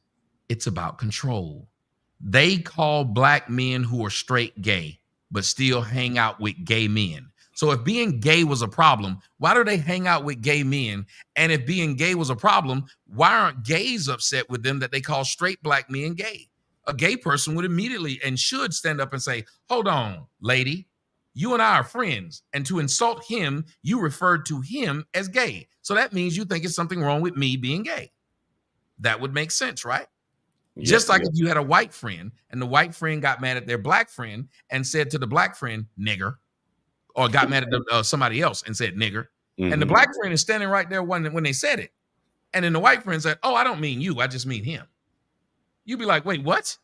it's about control. They call black men who are straight gay, but still hang out with gay men. So if being gay was a problem, why do they hang out with gay men? And if being gay was a problem, why aren't gays upset with them that they call straight black men gay? A gay person would immediately and should stand up and say, hold on, lady, you and I are friends. And to insult him, you referred to him as gay. So that means you think it's something wrong with me being gay. That would make sense, right? Just like if you had a white friend and the white friend got mad at their black friend and said to the black friend, nigger, or got mad at somebody else and said nigger, And the black friend is standing right there when they said it. And then the white friend said, oh, I don't mean you. I just mean him. You'd be like, wait, what?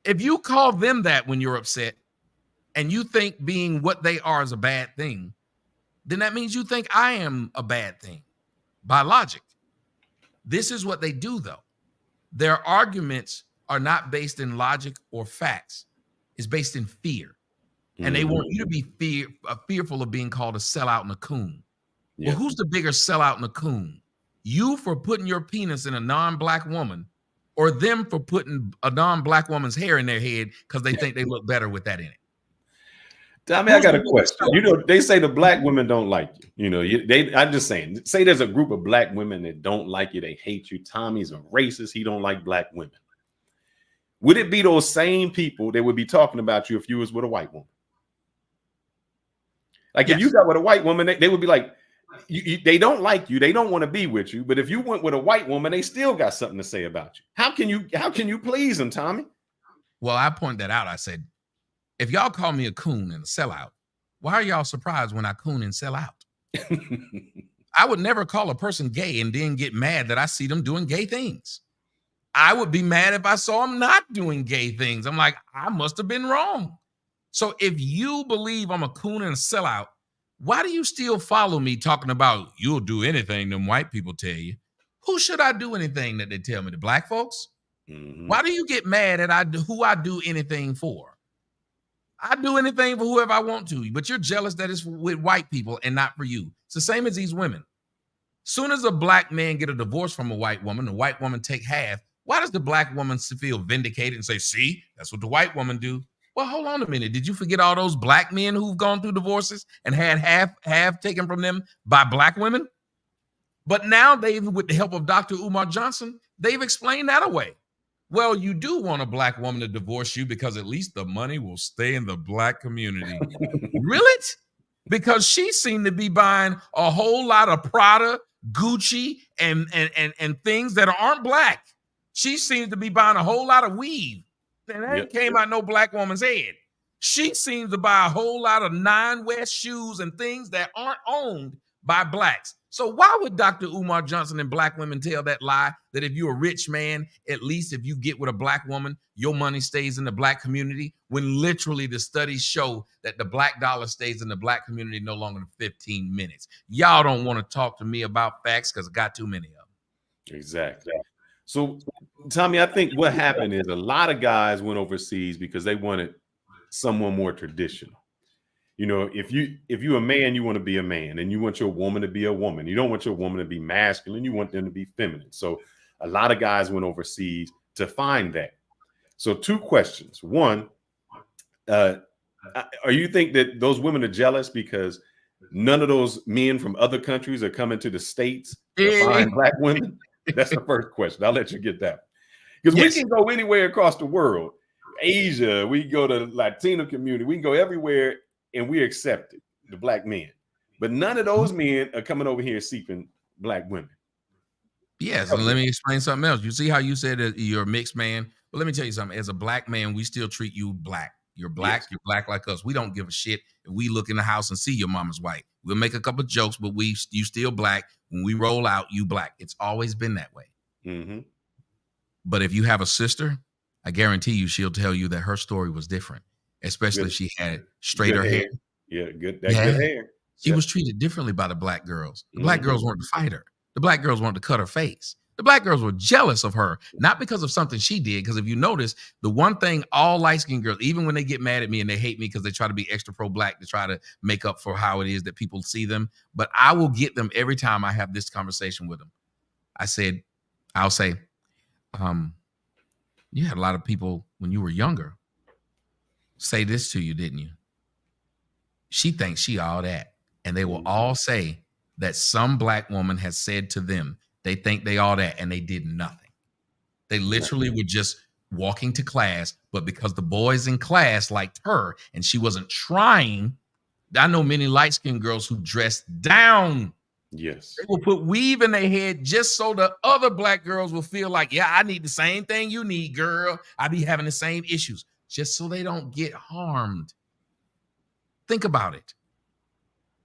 If you call them that when you're upset and you think being what they are is a bad thing, then that means you think I am a bad thing by logic. This is what they do, though. Their arguments are not based in logic or facts. It's based in fear. And they want you to be fearful of being called a sellout and a coon. Yeah. Well, who's the bigger sellout and a coon? You for putting your penis in a non-black woman, or them for putting a non-black woman's hair in their head because they think they look better with that in it? Tommy, I got a question. You know, they say the black women don't like you. You know, I'm just saying, say there's a group of black women that don't like you. They hate you. Tommy's a racist. He don't like black women. Would it be those same people that would be talking about you if you was with a white woman? Like if you got with a white woman, they would be like, they don't like you. They don't want to be with you. But if you went with a white woman, they still got something to say about you. How can you please them, Tommy? Well, I point that out. I said, if y'all call me a coon and a sellout, why are y'all surprised when I coon and sell out? I would never call a person gay and then get mad that I see them doing gay things. I would be mad if I saw them not doing gay things. I'm like, I must have been wrong. So if you believe I'm a coon and a sellout, why do you still follow me talking about you'll do anything them white people tell you? Who should I do anything that they tell me? The black folks? Why do you get mad at who I do anything for? I do anything for whoever I want to, but you're jealous that it's with white people and not for you. It's the same as these women. Soon as a black man get a divorce from a white woman, the white woman take half. Why does the black woman feel vindicated and say, see, that's what the white woman do? Well, hold on a minute. Did you forget all those black men who've gone through divorces and had half taken from them by black women? But now they've, with the help of Dr. Umar Johnson, they've explained that away. Well, you do want a black woman to divorce you because at least the money will stay in the black community. Really? Because she seemed to be buying a whole lot of Prada, Gucci, and things that aren't black. She seems to be buying a whole lot of weave. And that came out no black woman's head. She seems to buy a whole lot of Nine West shoes and things that aren't owned by blacks. So why would Dr. Umar Johnson and black women tell that lie that if you're a rich man, at least if you get with a black woman, your money stays in the black community, when literally the studies show that the black dollar stays in the black community no longer than 15 minutes. Y'all don't want to talk to me about facts because I got too many of them. Exactly. So, Tommy, I think what happened is a lot of guys went overseas because they wanted someone more traditional. You know, if you're a man, you want to be a man, and you want your woman to be a woman. You don't want your woman to be masculine. You want them to be feminine. So a lot of guys went overseas to find that. So 2 questions. One, are you think that those women are jealous because none of those men from other countries are coming to the States to find black women? That's the first question. I'll let you get that. Because we can go anywhere across the world. Asia, we go to Latino community. We can go everywhere. And we're accepted, the black men. But none of those men are coming over here seeking black women. Yes, and let me explain something else. You see how you said that you're a mixed man? Well, let me tell you something. As a black man, we still treat you black. You're black. You're black like us. We don't give a shit if we look in the house and see your mama's white. We'll make a couple of jokes, but you still black. When we roll out, you black. It's always been that way. But if you have a sister, I guarantee you she'll tell you that her story was different. Especially if she had straighter hair. Yeah, good hair. She was treated differently by the black girls. The black girls wanted to fight her. The black girls wanted to cut her face. The black girls were jealous of her, not because of something she did. Because if you notice, the one thing all light-skinned girls, even when they get mad at me and they hate me because they try to be extra pro-black to try to make up for how it is that people see them, but I will get them every time I have this conversation with them. I'll say, you had a lot of people when you were younger say this to you, didn't you? She thinks she all that. And they will all say that some black woman has said to them, they think they all that, and they did nothing. They literally were just walking to class, but because the boys in class liked her and she wasn't trying, I know many light-skinned girls who dressed down. Yes. They will put weave in their head just so the other black girls will feel like, yeah, I need the same thing you need, girl. I be having the same issues. Just so they don't get harmed. Think about it.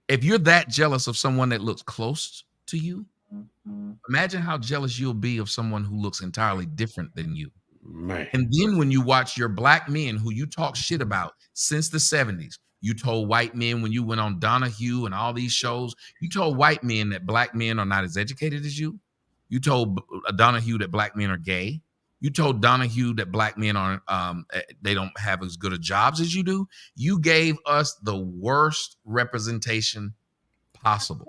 if you're that jealous of someone that looks close to you, imagine how jealous you'll be of someone who looks entirely different than you. Man. And then when you watch your black men who you talk shit about since the 70s, you told white men when you went on Donahue and all these shows, you told white men that black men are not as educated as you. You told Donahue that black men are gay. You told Donahue that black men aren't, they don't have as good of jobs as you do. You gave us the worst representation possible.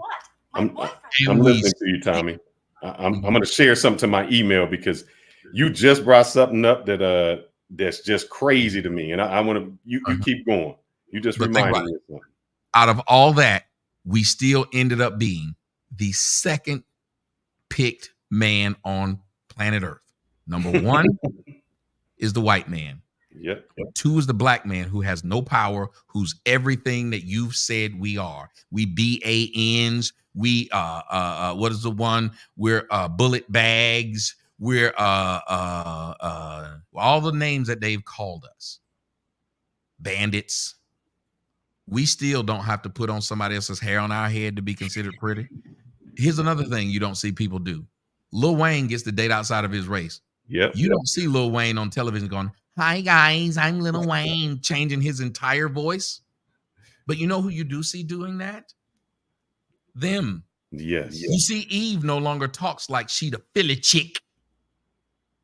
I'm listening to you, Tommy. I'm going to share something to my email because you just brought something up that that's just crazy to me, and I want to you keep going. You just reminded me of something. Out of all that, we still ended up being the second picked man on planet Earth. Number one is the white man. Yep. Two is the black man who has no power, who's everything that you've said we are. We BANs. We what is the one? We're bullet bags. We're all the names that they've called us. Bandits. We still don't have to put on somebody else's hair on our head to be considered pretty. Here's another thing you don't see people do. Lil Wayne gets to date outside of his race. Yep. You don't see Lil Wayne on television going, "Hi guys, I'm Lil Wayne," changing his entire voice. But you know who you do see doing that? Them. Yes. You see Eve no longer talks like she the Philly chick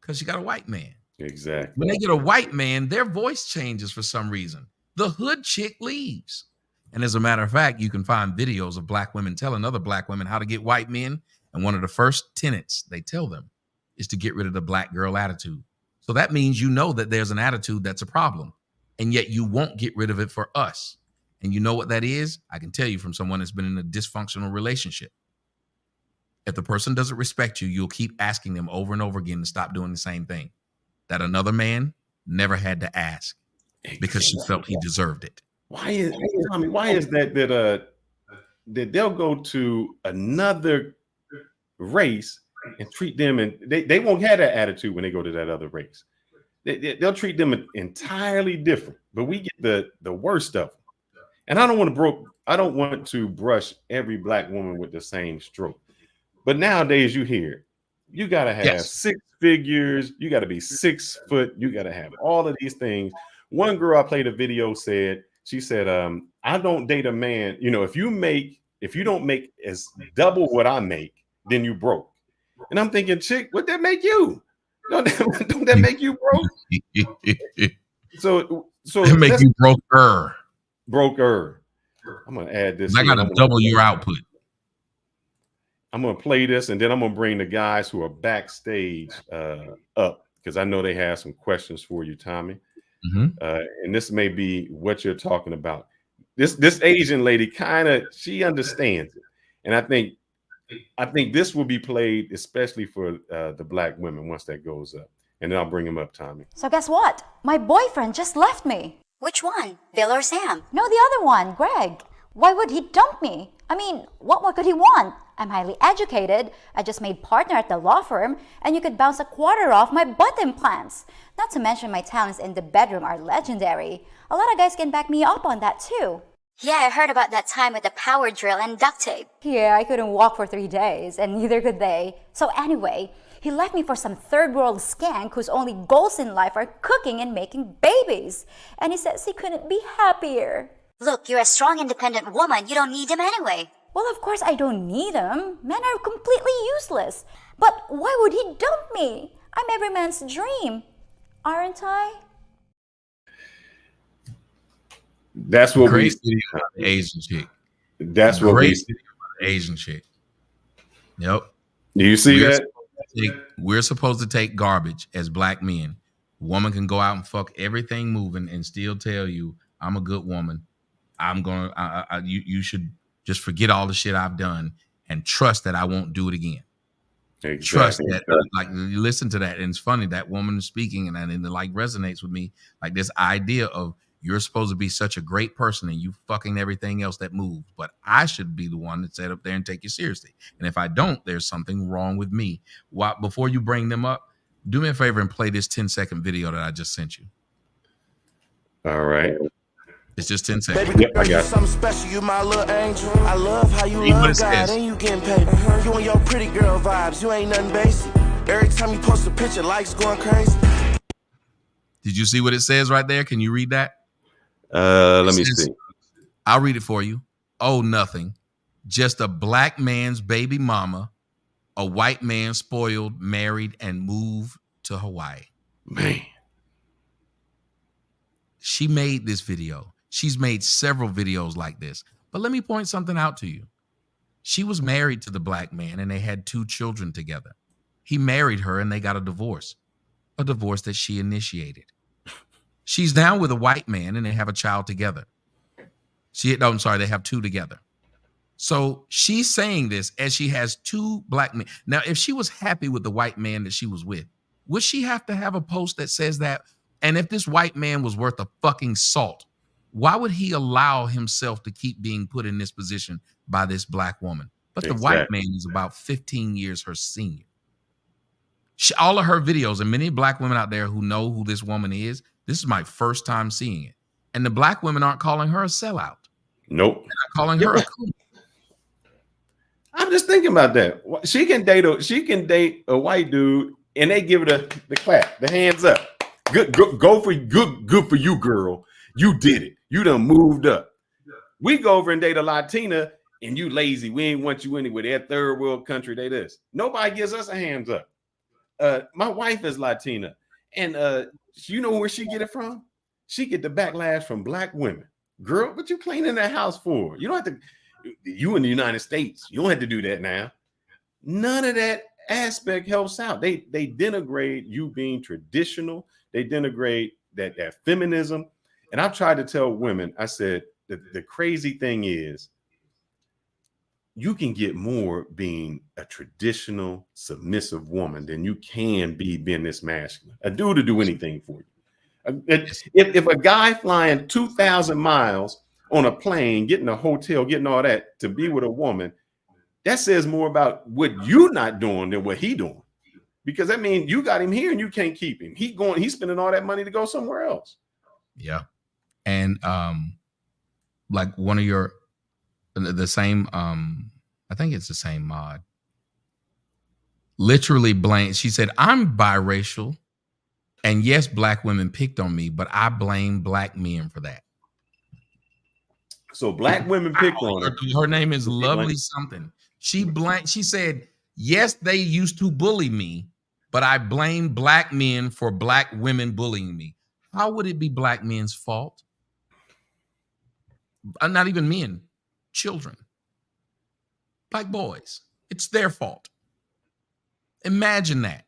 because she got a white man. Exactly. When they get a white man, their voice changes for some reason. The hood chick leaves. And as a matter of fact, you can find videos of black women telling other black women how to get white men. And one of the first tenets they tell them is to get rid of the black girl attitude. So that means you know that there's an attitude that's a problem, and yet you won't get rid of it for us. And you know what that is? I can tell you from someone that's been in a dysfunctional relationship. If the person doesn't respect you, you'll keep asking them over and over again to stop doing the same thing. That another man never had to ask because she felt he deserved it. Why is that they'll go to another race and treat them, and they won't have that attitude when they go to that other race. They'll treat them entirely different, but we get the worst of them. And I don't want to brush every black woman with the same stroke. But nowadays you hear you got to have 6 figures, you got to be 6 foot, you got to have all of these things. One girl I played a video she said, I don't date a man. You know, if you don't make as double what I make, then you broke. And I'm thinking, chick, what that make you? Don't that make you broke? So it make you broker. I'm gonna add this. I gotta double your output. I'm gonna play this, and then I'm gonna bring the guys who are backstage up because I know they have some questions for you, Tommy. And this may be what you're talking about. This Asian lady she understands it, and I think this will be played especially for the black women once that goes up. And then I'll bring him up, Tommy. So guess what? My boyfriend just left me. Which one? Bill or Sam? No, the other one, Greg. Why would he dump me? I mean, what more could he want? I'm highly educated. I just made partner at the law firm, and you could bounce a quarter off my butt implants. Not to mention my talents in the bedroom are legendary. A lot of guys can back me up on that too. Yeah, I heard about that time with the power drill and duct tape. Yeah, I couldn't walk for 3 days, and neither could they. So anyway, he left me for some third world skank whose only goals in life are cooking and making babies. And he says he couldn't be happier. Look, you're a strong, independent woman. You don't need him anyway. Well, of course I don't need him. Men are completely useless. But why would he dump me? I'm every man's dream, aren't I? That's what Great video about the Asian chick. That's what Great video about the Asian chick. Yep. Do you see that? We're supposed to take garbage as black men. A woman can go out and fuck everything moving and still tell you, I'm a good woman. You should just forget all the shit I've done and trust that I won't do it again. Exactly. Trust that, like, you listen to that, and it's funny, that woman is speaking, and it like resonates with me. Like this idea of you're supposed to be such a great person and you fucking everything else that moves, but I should be the one that set up there and take you seriously. And if I don't, there's something wrong with me. Before you bring them up, do me a favor and play this 10-second video that I just sent you. All right. It's just 10 seconds. Baby Yep, girl, I you got it. something special, you my little angel. I love how you Read what love it God says. and you getting paid. You and your pretty girl vibes, you ain't nothing basic. Every time you post a picture, likes going crazy. Did you see what it says right there? Can you read that? Let me says- see. I'll read it for you. Oh, nothing. Just a black man's baby mama, a white man spoiled, married, and moved to Hawaii. Man. She made this video. She's made several videos like this. But let me point something out to you. She was married to the black man and they had 2 children together. He married her and they got a divorce that she initiated. She's now with a white man and they have a child together. They have 2 together. So she's saying this as she has 2 black men. Now, if she was happy with the white man that she was with, would she have to have a post that says that? And if this white man was worth a fucking salt, why would he allow himself to keep being put in this position by this black woman? But the white man is about 15 years her senior. All of her videos, and many black women out there who know who this woman is, this is my first time seeing it. And the black women aren't calling her a sellout. Nope. They're not calling her a coon. I'm just thinking about that. She can date a white dude, and they give her the clap, the hands up. Good for you, girl. You did it. You done moved up. We go over and date a Latina, and you lazy. We ain't want you anywhere. They're third world country. They this. Nobody gives us a hands up. My wife is Latina, and you know where she get it from? She get the backlash from black women. Girl, what you cleaning that house for? You don't have to. You in the United States, you don't have to do that now. None of that aspect helps out. They denigrate you being traditional. They denigrate that feminism. And I've tried to tell women, I said, the crazy thing is you can get more being a traditional, submissive woman than you can being this masculine. A dude to do anything for you. If a guy flying 2,000 miles on a plane, getting a hotel, getting all that to be with a woman, that says more about what you're not doing than what he doing. Because that means you got him here and you can't keep him. He's spending all that money to go somewhere else. Yeah. And like one of your the same I think it's the same mod. Literally blamed. She said, I'm biracial. And yes, black women picked on me, but I blame black men for that. So black women picked on her. Her name is Lovely something. She said, yes, they used to bully me, but I blame black men for black women bullying me. How would it be black men's fault? Not even men, children, black boys. It's their fault. Imagine that.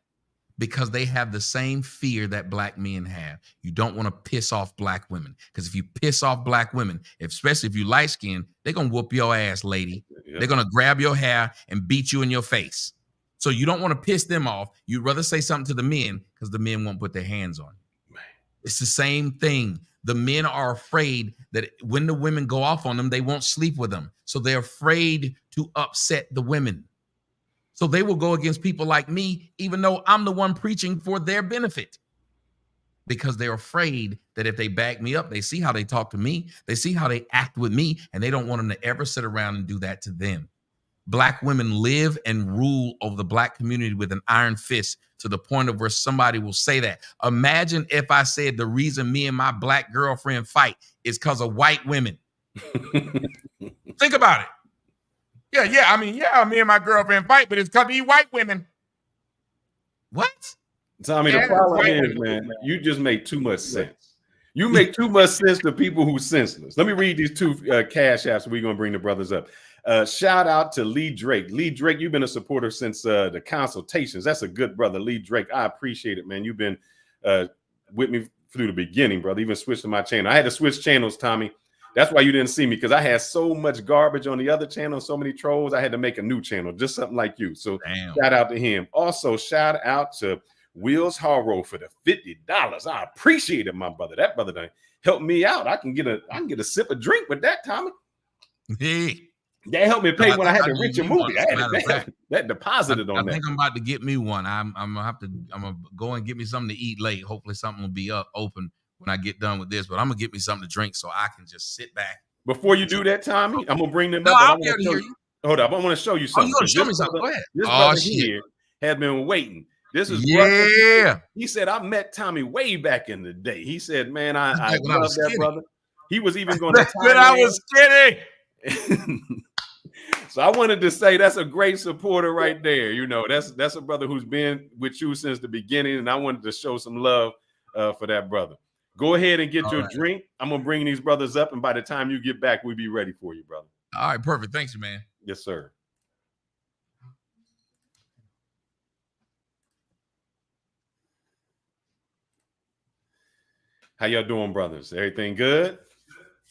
Because they have the same fear that black men have. You don't want to piss off black women. Because if you piss off black women, especially if you light skinned, they're going to whoop your ass, lady. Yeah. They're going to grab your hair and beat you in your face. So you don't want to piss them off. You'd rather say something to the men because the men won't put their hands on you. It's the same thing. The men are afraid that when the women go off on them, they won't sleep with them. So they're afraid to upset the women. So they will go against people like me, even though I'm the one preaching for their benefit. Because they're afraid that if they back me up, they see how they talk to me, they see how they act with me, and they don't want them to ever sit around and do that to them. Black women live and rule over the black community with an iron fist to the point of where somebody will say that. Imagine if I said the reason me and my black girlfriend fight is because of white women. Think about it. Yeah, me and my girlfriend fight, but it's because of these white women. What? Tommy, the problem is, man, you just make too much sense. You make too much sense to people who senseless. Let me read these 2 cash apps. We're going to bring the brothers up. Shout out to Lee Drake. Lee Drake, you've been a supporter since the consultations. That's a good brother, Lee Drake. I appreciate it, man. You've been with me through the beginning, brother. Even switched to my channel. I had to switch channels, Tommy. That's why you didn't see me, because I had so much garbage on the other channel, so many trolls. I had to make a new channel, just something like you. So Shout out to him. Also, shout out to Wills Harrow for the $50. I appreciate it, my brother. That brother done helped me out. I can get a sip of drink with that, Tommy. Hey. That helped me pay when I had to rent your movie. I had that deposited on that. I think I'm about to get me one. I'm gonna go and get me something to eat late. Hopefully something will be open when I get done with this, but I'm gonna get me something to drink so I can just sit back. Before you do that, Tommy, I'm gonna bring them No, up. But I I'll be able want to to show hear you. you. Hold up, I want to show you Oh, something. you gonna 'Cause show me something? Go ahead. This Oh, brother shit. here has been waiting. This is brother. Yeah. He said, I met Tommy way back in the day. He said, man, I back when I love was that skinny. brother. He was even going to When I was skinny. So I wanted to say that's a great supporter right there. You know, that's a brother who's been with you since the beginning, and I wanted to show some love for that brother. Go ahead and get All your right. drink. I'm gonna bring these brothers up, and by the time you get back, we'll be ready for you, brother. All right, perfect. Thanks, man. Yes, sir. How y'all doing, brothers? Everything good?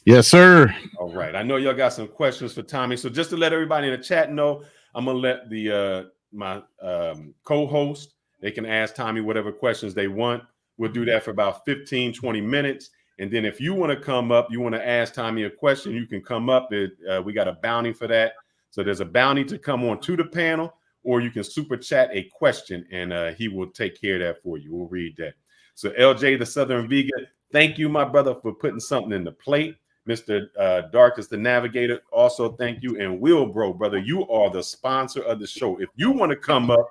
Yes, sir. All right. I know y'all got some questions for Tommy. So just to let everybody in the chat know, I'm gonna let the my co-host, they can ask Tommy whatever questions they want. We'll do that for about 15, 20 minutes. And then if you want to come up, you want to ask Tommy a question, you can come up. We got a bounty for that. So there's a bounty to come on to the panel, or you can super chat a question and he will take care of that for you. We'll read that. So LJ, the Southern Vegan, thank you, my brother, for putting something in the plate. Mr. Darkest the Navigator, also thank you. And Will, bro, brother, you are the sponsor of the show. If you want to come up,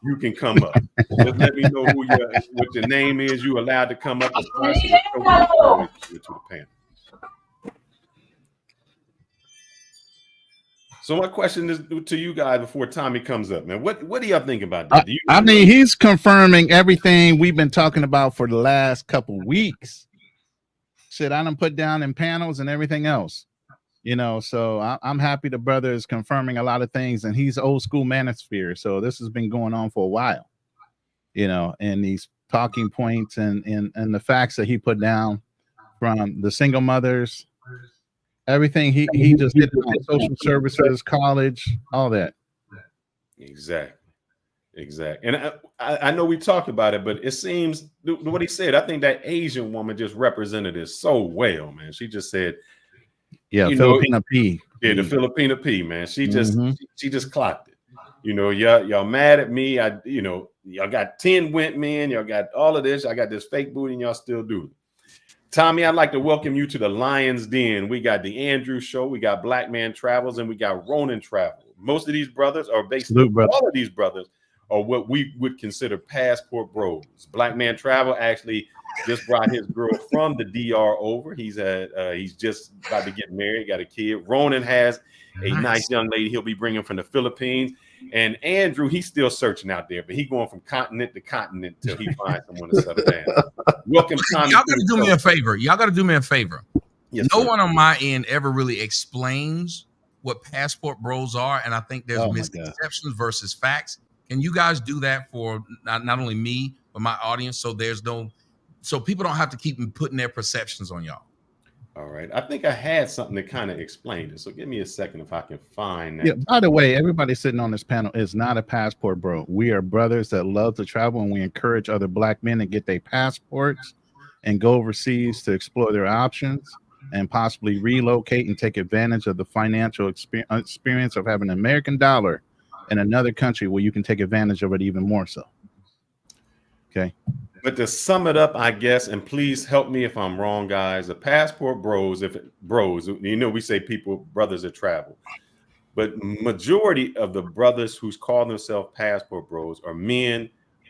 you can come up. Just let me know what your name is. You allowed to come up and sponsor the show to the panel. So my question is to you guys before Tommy comes up, man. What do y'all think about that? I mean, he's confirming everything we've been talking about for the last couple weeks. Shit, I done put down in panels and everything else, you know. So I'm happy the brother is confirming a lot of things, and he's old school manosphere. So this has been going on for a while, you know, and these talking points and the facts that he put down from the single mothers, everything he just did on social services, college, all that. Exactly. And I know we talked about it, but it seems what he said, I think that Asian woman just represented it so well, man. She just said, yeah, Filipina P. Yeah, the Filipina P, man. She just clocked it. You know, y'all mad at me. Y'all got 10 went men, y'all got all of this, I got this fake booty, and y'all still do it. Tommy, I'd like to welcome you to the Lion's Den. We got the Andrew Show, we got Black Man Travels, and we got Ronin Travel. Most of these brothers are basically all of these brothers are what we would consider passport bros. Black Man Travel actually just brought his girl from the DR over. He's just about to get married, got a kid. Ronin has a nice young lady he'll be bringing from the Philippines. And Andrew, he's still searching out there, but he's going from continent to continent till he finds someone to settle down. Welcome, Tommy. Y'all got to do me a favor. Y'all got to do me a favor. Yes, no sir. one on my end ever really explains what passport bros are, and I think there's misconceptions versus facts. Can you guys do that for not only me but my audience, so people don't have to keep putting their perceptions on y'all? All right. I think I had something to kind of explain it. So give me a second if I can find that. Yeah, by the way, everybody sitting on this panel is not a passport bro. We are brothers that love to travel, and we encourage other Black men to get their passports and go overseas to explore their options and possibly relocate and take advantage of the financial experience of having an American dollar in another country where you can take advantage of it even more so. Okay. But to sum it up, I guess, and please help me if I'm wrong, guys. The passport bros, we say brothers that travel, but majority of the brothers who's called themselves passport bros are men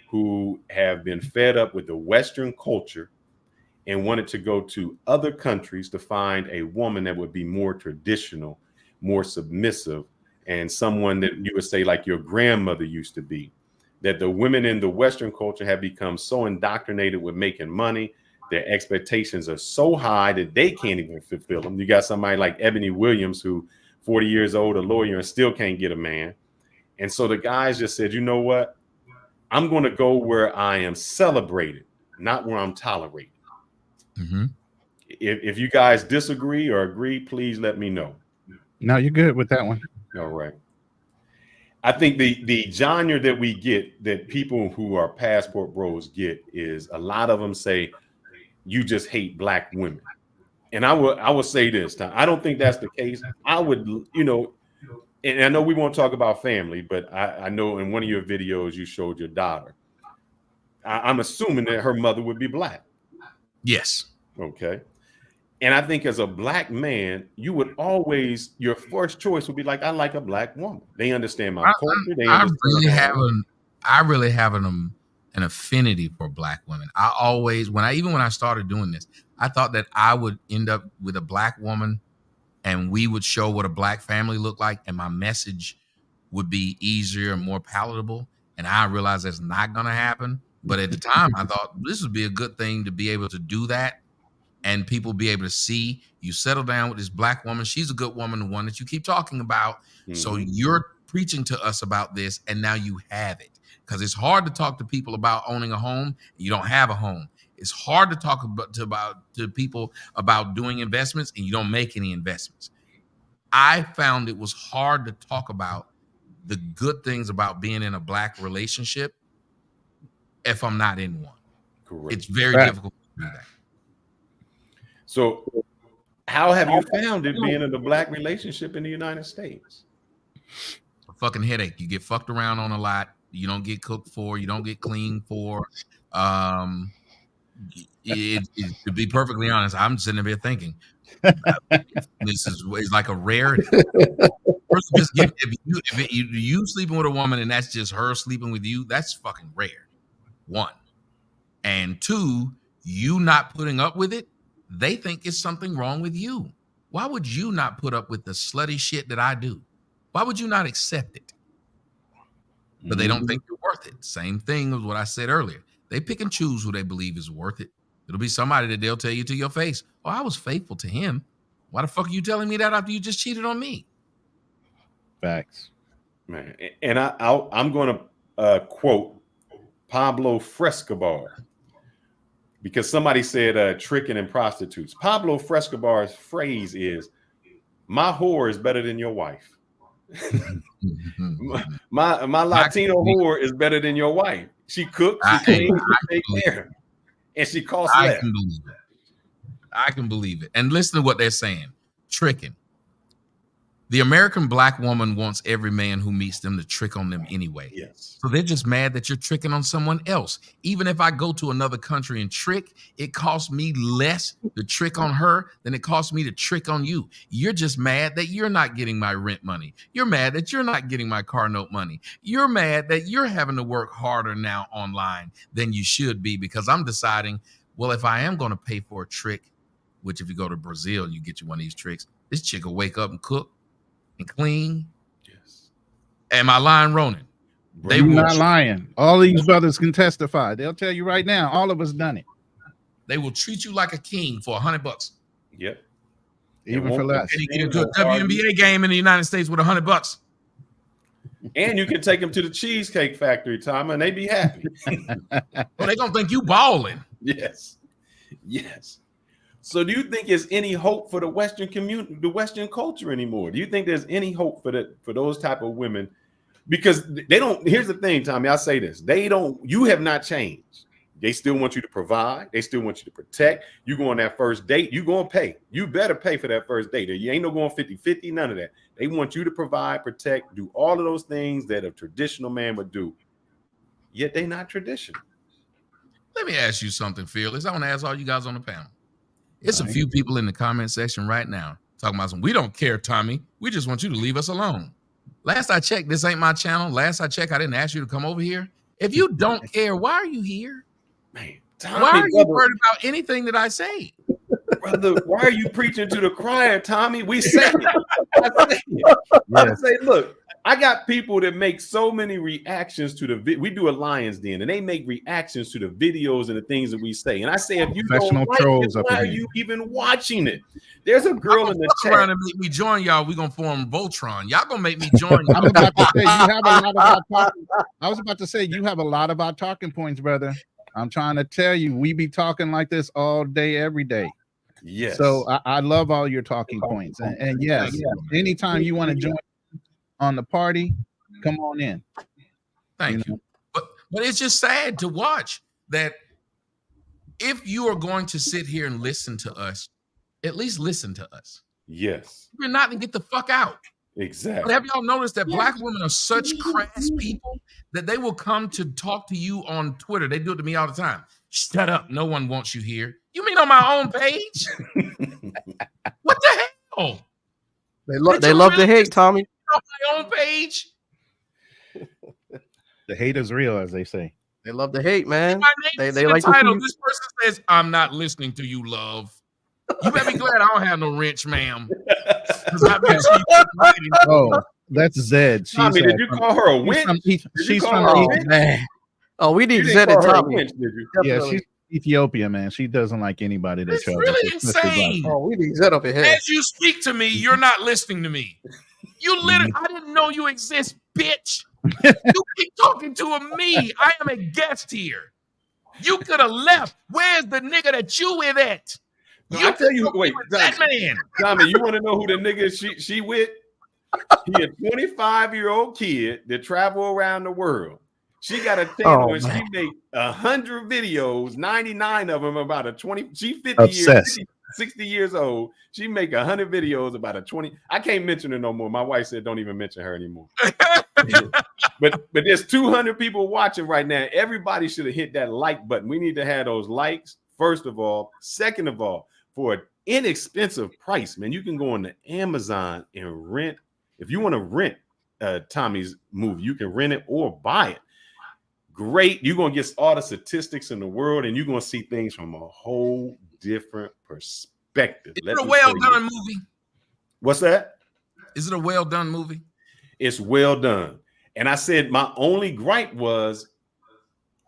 who have been fed up with the Western culture and wanted to go to other countries to find a woman that would be more traditional, more submissive, and someone that you would say like your grandmother used to be. That the women in the Western culture have become so indoctrinated with making money, their expectations are so high that they can't even fulfill them. You got somebody like Ebony Williams, who 40 years old, a lawyer, and still can't get a man. And so the guys just said, you know what? I'm going to go where I am celebrated, not where I'm tolerated. Mm-hmm. If you guys disagree or agree, please let me know. No, you're good with that one. All right. I think the genre that we get, that people who are passport bros get, is a lot of them say, you just hate Black women. And I will say this, I don't think that's the case. I would, and I know we won't talk about family, but I know in one of your videos you showed your daughter. I'm assuming that her mother would be Black. Yes. Okay. And I think as a black man, you would always, your first choice would be like, I like a black woman. They understand my culture. They I understand really how I have work. I really have an affinity for black women. I always, when I started doing this, I thought that I would end up with a black woman and we would show what a black family looked like and my message would be easier and more palatable. And I realized that's not going to happen. But at the time, I thought this would be a good thing to be able to do that and people be able to see you settle down with this black woman. She's a good woman, the one that you keep talking about. So you're preaching to us about this, and now you have it. Because it's hard to talk to people about owning a home. You don't have a home. It's hard to talk to people about doing investments, and you don't make any investments. I found it was hard to talk about the good things about being in a black relationship if I'm not in one. Correct. It's very difficult to do that. So how have you found it being in a black relationship in the United States? A fucking headache. You get fucked around on a lot. You don't get cooked for. You don't get cleaned for. To be perfectly honest, I'm sitting there thinking this is like a rarity. First, just if you sleeping with a woman and that's just her sleeping with you, that's fucking rare. One, and two, you not putting up with it. They think it's something wrong with you. Why would you not put up with the slutty shit that I do? Why would you not accept it? But they don't think you're worth it. Same thing as what I said earlier. They pick and choose who they believe is worth it. It'll be somebody that they'll tell you to your face, oh, I was faithful to him. Why the fuck are you telling me that after you just cheated on me? Facts. Man, and I'm going to quote Pablo Frescobar, because somebody said tricking and prostitutes. Pablo Frescobar's phrase is, my whore is better than your wife. my Latino whore is better than your wife. She cooks, she cleans, she takes care, and she costs less. Can believe it. I can believe it. And listen to what they're saying. Tricking. The American black woman wants every man who meets them to trick on them anyway. Yes. So they're just mad that you're tricking on someone else. Even if I go to another country and trick, it costs me less to trick on her than it costs me to trick on you. You're just mad that you're not getting my rent money. You're mad that you're not getting my car note money. You're mad that you're having to work harder now online than you should be, because I'm deciding, well, if I am going to pay for a trick, which if you go to Brazil, you get you one of these tricks, this chick will wake up and cook and clean. Yes. Am I lying, Ronan? They're not lying. All these brothers can testify. They'll tell you right now, all of us done it. They will treat you like a king for $100. Yep. Even for less. And you get into a WNBA game in the United States with $100. And you can take them to the Cheesecake Factory, Tom, and they be happy. Well, they gonna think you balling. Yes. Yes. So do you think there's any hope for the Western community, the Western culture anymore? Do you think there's any hope for those type of women? Because they don't, here's the thing, Tommy, I'll say this. You have not changed. They still want you to provide. They still want you to protect. You go on that first date, you going to pay. You better pay for that first date. You ain't no going 50-50, none of that. They want you to provide, protect, do all of those things that a traditional man would do. Yet they not traditional. Let me ask you something, Fearless. I want to ask all you guys on the panel. It's a few people in the comment section right now talking about some, we don't care, Tommy. We just want you to leave us alone. Last I checked, this ain't my channel. Last I checked, I didn't ask you to come over here. If you don't care, why are you here? Man, Tommy, why are you worried about anything that I say? Brother, why are you preaching to the choir, Tommy? We say it. I say, look, I got people that make so many reactions to we do a Lions Den, and they make reactions to the videos and the things that we say. And I say, if you don't like it, why are you even watching it? There's a girl in the chat. Around and make me join y'all. We're gonna form Voltron. Y'all gonna make me join. I was about to say you have a lot of our talking. I was about to say you have a lot of our talking points, brother. I'm trying to tell you, we be talking like this all day, every day. Yes. So I love all your talking points. And yes, anytime you want to join on the party, come on in. Thank you. But it's just sad to watch that. If you are going to sit here and listen to us, at least listen to us. Yes. If you're not, then get the fuck out. Exactly. But have y'all noticed that black women are such crass people that they will come to talk to you on Twitter? They do it to me all the time. Shut up. No one wants you here. You mean on my own page? What the hell? They Did you love to really hate, just Tommy. on my own page? The hate is real, as they say. They love to hate, man. My name They is in the like to see title. you. This person says, "I'm not listening to you, love." You better be glad I don't have no wrench, ma'am. 'Cause I bet you- Oh, that's Zed. She's, Tommy, did you call her a she's winch? from, Did you she's call from her a Oh winch? man. Oh, we You need didn't Zed call and her a Tommy. winch, did you? Yeah, Definitely. she's Ethiopia, man. She doesn't like anybody that It's travels. really especially black. insane. Oh, we need Zed up in here. As you speak to me, you're not listening to me. You literally, I didn't know you exist, bitch. You keep talking to me. I am a guest here. You could have left. Where's the nigga that you with at? No, You I tell you, could wait, be with that man. Tommy, you want to know who the nigga she with? He a 25-year-old kid that travel around the world. She got a channel Oh, and man. she made 100 videos, 99 of them about a 20. She 50 Obsessed. years, 60 years old. She make 100 videos about a 20. I can't mention her no more. My wife said don't even mention her anymore. but there's 200 people watching right now. Everybody should have hit that like button. We need to have those likes, first of all. Second of all, for an inexpensive price, man, you can go on to Amazon and rent. If you want to rent Tommy's movie, you can rent it or buy it. Great. You're going to get all the statistics in the world and you're going to see things from a whole different perspective. Is it a well done movie? What's that? Is it a well done movie? It's well done. And I said my only gripe was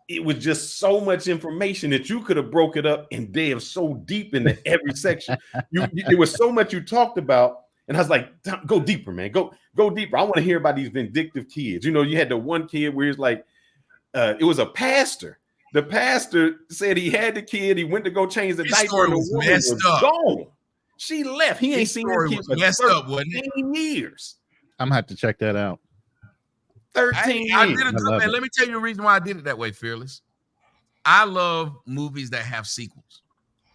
it was just so much information that you could have broke it up and delved so deep into every section. There was so much you talked about. And I was like, go deeper, man. Go deeper. I want to hear about these vindictive kids. You know, you had the one kid where it's like, it was a pastor. The pastor said he had the kid. He went to go change the His diaper. story And the was woman messed was up. gone. She left. He ain't His seen story his kid was for messed up, wasn't it? 13 years. I'm gonna have to check that out. 13 I years. did a good love man. it. Let me tell you the reason why I did it that way, Fearless. I love movies that have sequels.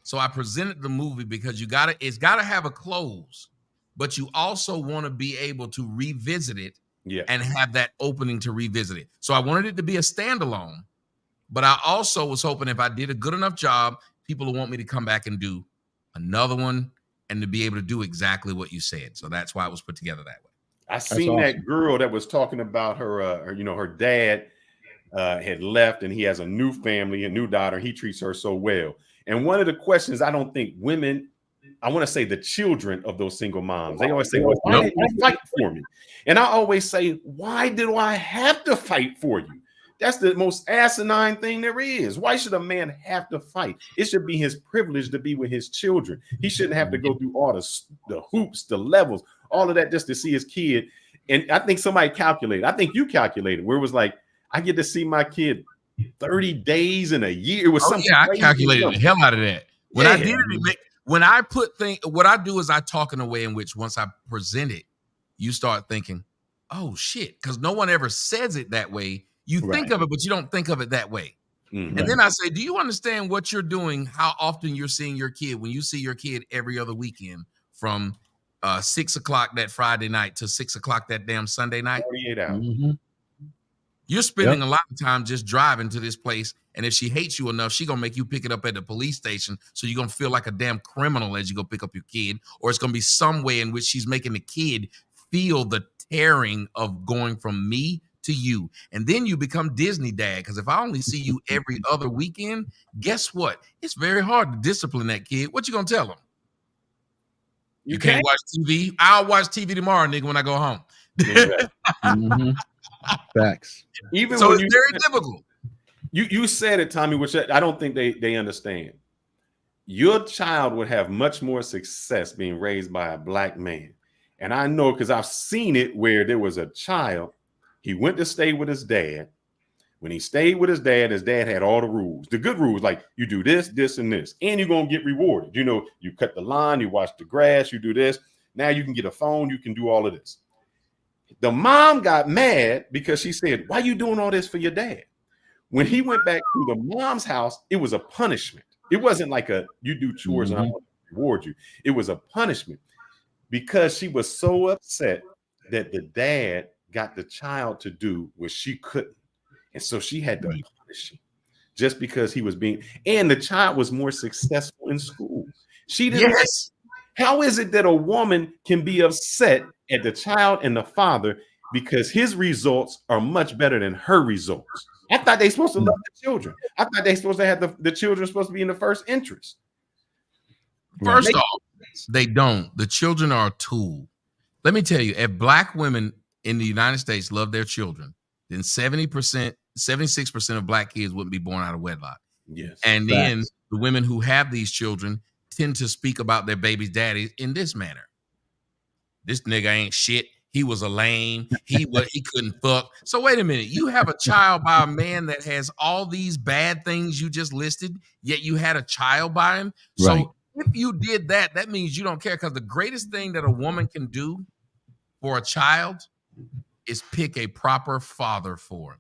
So I presented the movie because it's gotta have a close, but you also want to be able to revisit it and have that opening to revisit it. So I wanted it to be a standalone, but I also was hoping if I did a good enough job, people will want me to come back and do another one and to be able to do exactly what you said. So that's why it was put together that way. I seen that girl that was talking about her dad had left and he has a new family, a new daughter. He treats her so well. And one of the questions I don't think women, I want to say the children of those single moms, they always say, well, why didn't you fight for me? And I always say, why do I have to fight for you? That's the most asinine thing there is. Why should a man have to fight? It should be his privilege to be with his children. He shouldn't have to go through all the hoops, the levels, all of that just to see his kid. And I think somebody calculated. I think you calculated where it was like, I get to see my kid 30 days in a year. It was something. Yeah, I calculated the hell out of that. When I did it, when I put things, what I do is I talk in a way in which once I present it, you start thinking, oh shit, because no one ever says it that way. You think of it, but you don't think of it that way. And then I say, do you understand what you're doing? How often you're seeing your kid when you see your kid every other weekend from 6 o'clock that Friday night to 6 o'clock that damn Sunday night? 48 hours. You're spending a lot of time just driving to this place. And if she hates you enough, she's going to make you pick it up at the police station. So you're going to feel like a damn criminal as you go pick up your kid. Or it's going to be some way in which she's making the kid feel the tearing of going from me to you. And then you become Disney dad. Because if I only see you every other weekend, guess what? It's very hard to discipline that kid. What you going to tell him? You can't watch TV. I'll watch TV tomorrow, nigga, when I go home. Facts. Even so when it's very difficult. You said it, Tommy, which I don't think they understand. Your child would have much more success being raised by a black man. And I know because I've seen it where there was a child, he went to stay with his dad. When he stayed with his dad had all the rules, the good rules, like you do this, this, and this, and you're going to get rewarded. You know, you cut the lawn, you watch the grass, you do this. Now you can get a phone, you can do all of this. The mom got mad because she said, why are you doing all this for your dad? When he went back to the mom's house, it was a punishment. It wasn't like you do chores and I want to reward you. It was a punishment because she was so upset that the dad got the child to do what she couldn't. And so she had to punish him. just because he was being, and the child was more successful in school. She didn't. Yes. How is it that a woman can be upset at the child and the father because his results are much better than her results? I thought they supposed to love the children. I thought they supposed to have the children supposed to be in the first interest. First off, they don't. The children are a tool. Let me tell you, if black women in the United States love their children, then 70%, 76% of black kids wouldn't be born out of wedlock. Yes. And then the women who have these children tend to speak about their baby's daddy in this manner. This nigga ain't shit. He was a lame. He couldn't fuck. So wait a minute. You have a child by a man that has all these bad things you just listed, yet you had a child by him. So if you did that, that means you don't care, because the greatest thing that a woman can do for a child is pick a proper father for him.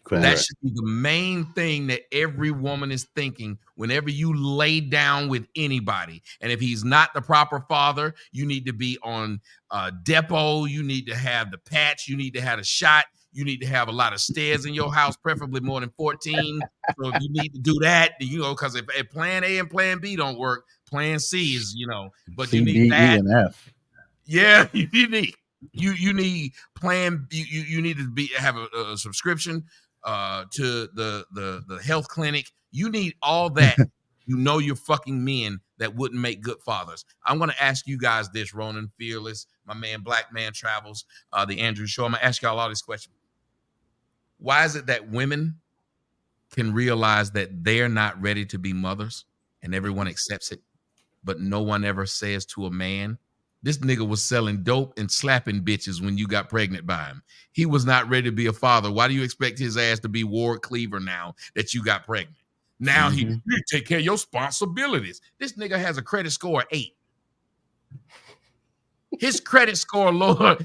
Correct. That should be the main thing that every woman is thinking whenever you lay down with anybody. And if he's not the proper father, you need to be on depot. You need to have the patch. You need to have a shot. You need to have a lot of stairs in your house, preferably more than 14. So if you need to do that, because if plan A and plan B don't work, plan C is, but C, you need D, that. E, and F. Yeah, you need plan. You need to have a subscription to the health clinic. You need all that. You're fucking men that wouldn't make good fathers. I'm going to ask you guys this, Ronan Fearless, my man, Black Man Travels, the Andrew Show. I'm going to ask y'all all these questions. Why is it that women can realize that they're not ready to be mothers and everyone accepts it, but no one ever says to a man, this nigga was selling dope and slapping bitches when you got pregnant by him. He was not ready to be a father. Why do you expect his ass to be Ward Cleaver now that you got pregnant? Now you take care of your responsibilities. This nigga has a credit score of 8. His credit score lower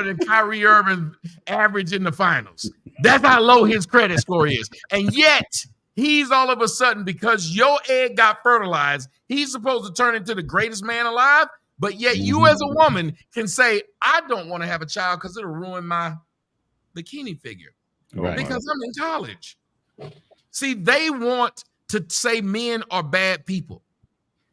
than Kyrie Irving's average in the finals. That's how low his credit score is. And yet, he's all of a sudden, because your egg got fertilized, he's supposed to turn into the greatest man alive. But yet you as a woman can say, I don't want to have a child because it'll ruin my bikini figure. Right. Because I'm in college. See, they want to say men are bad people.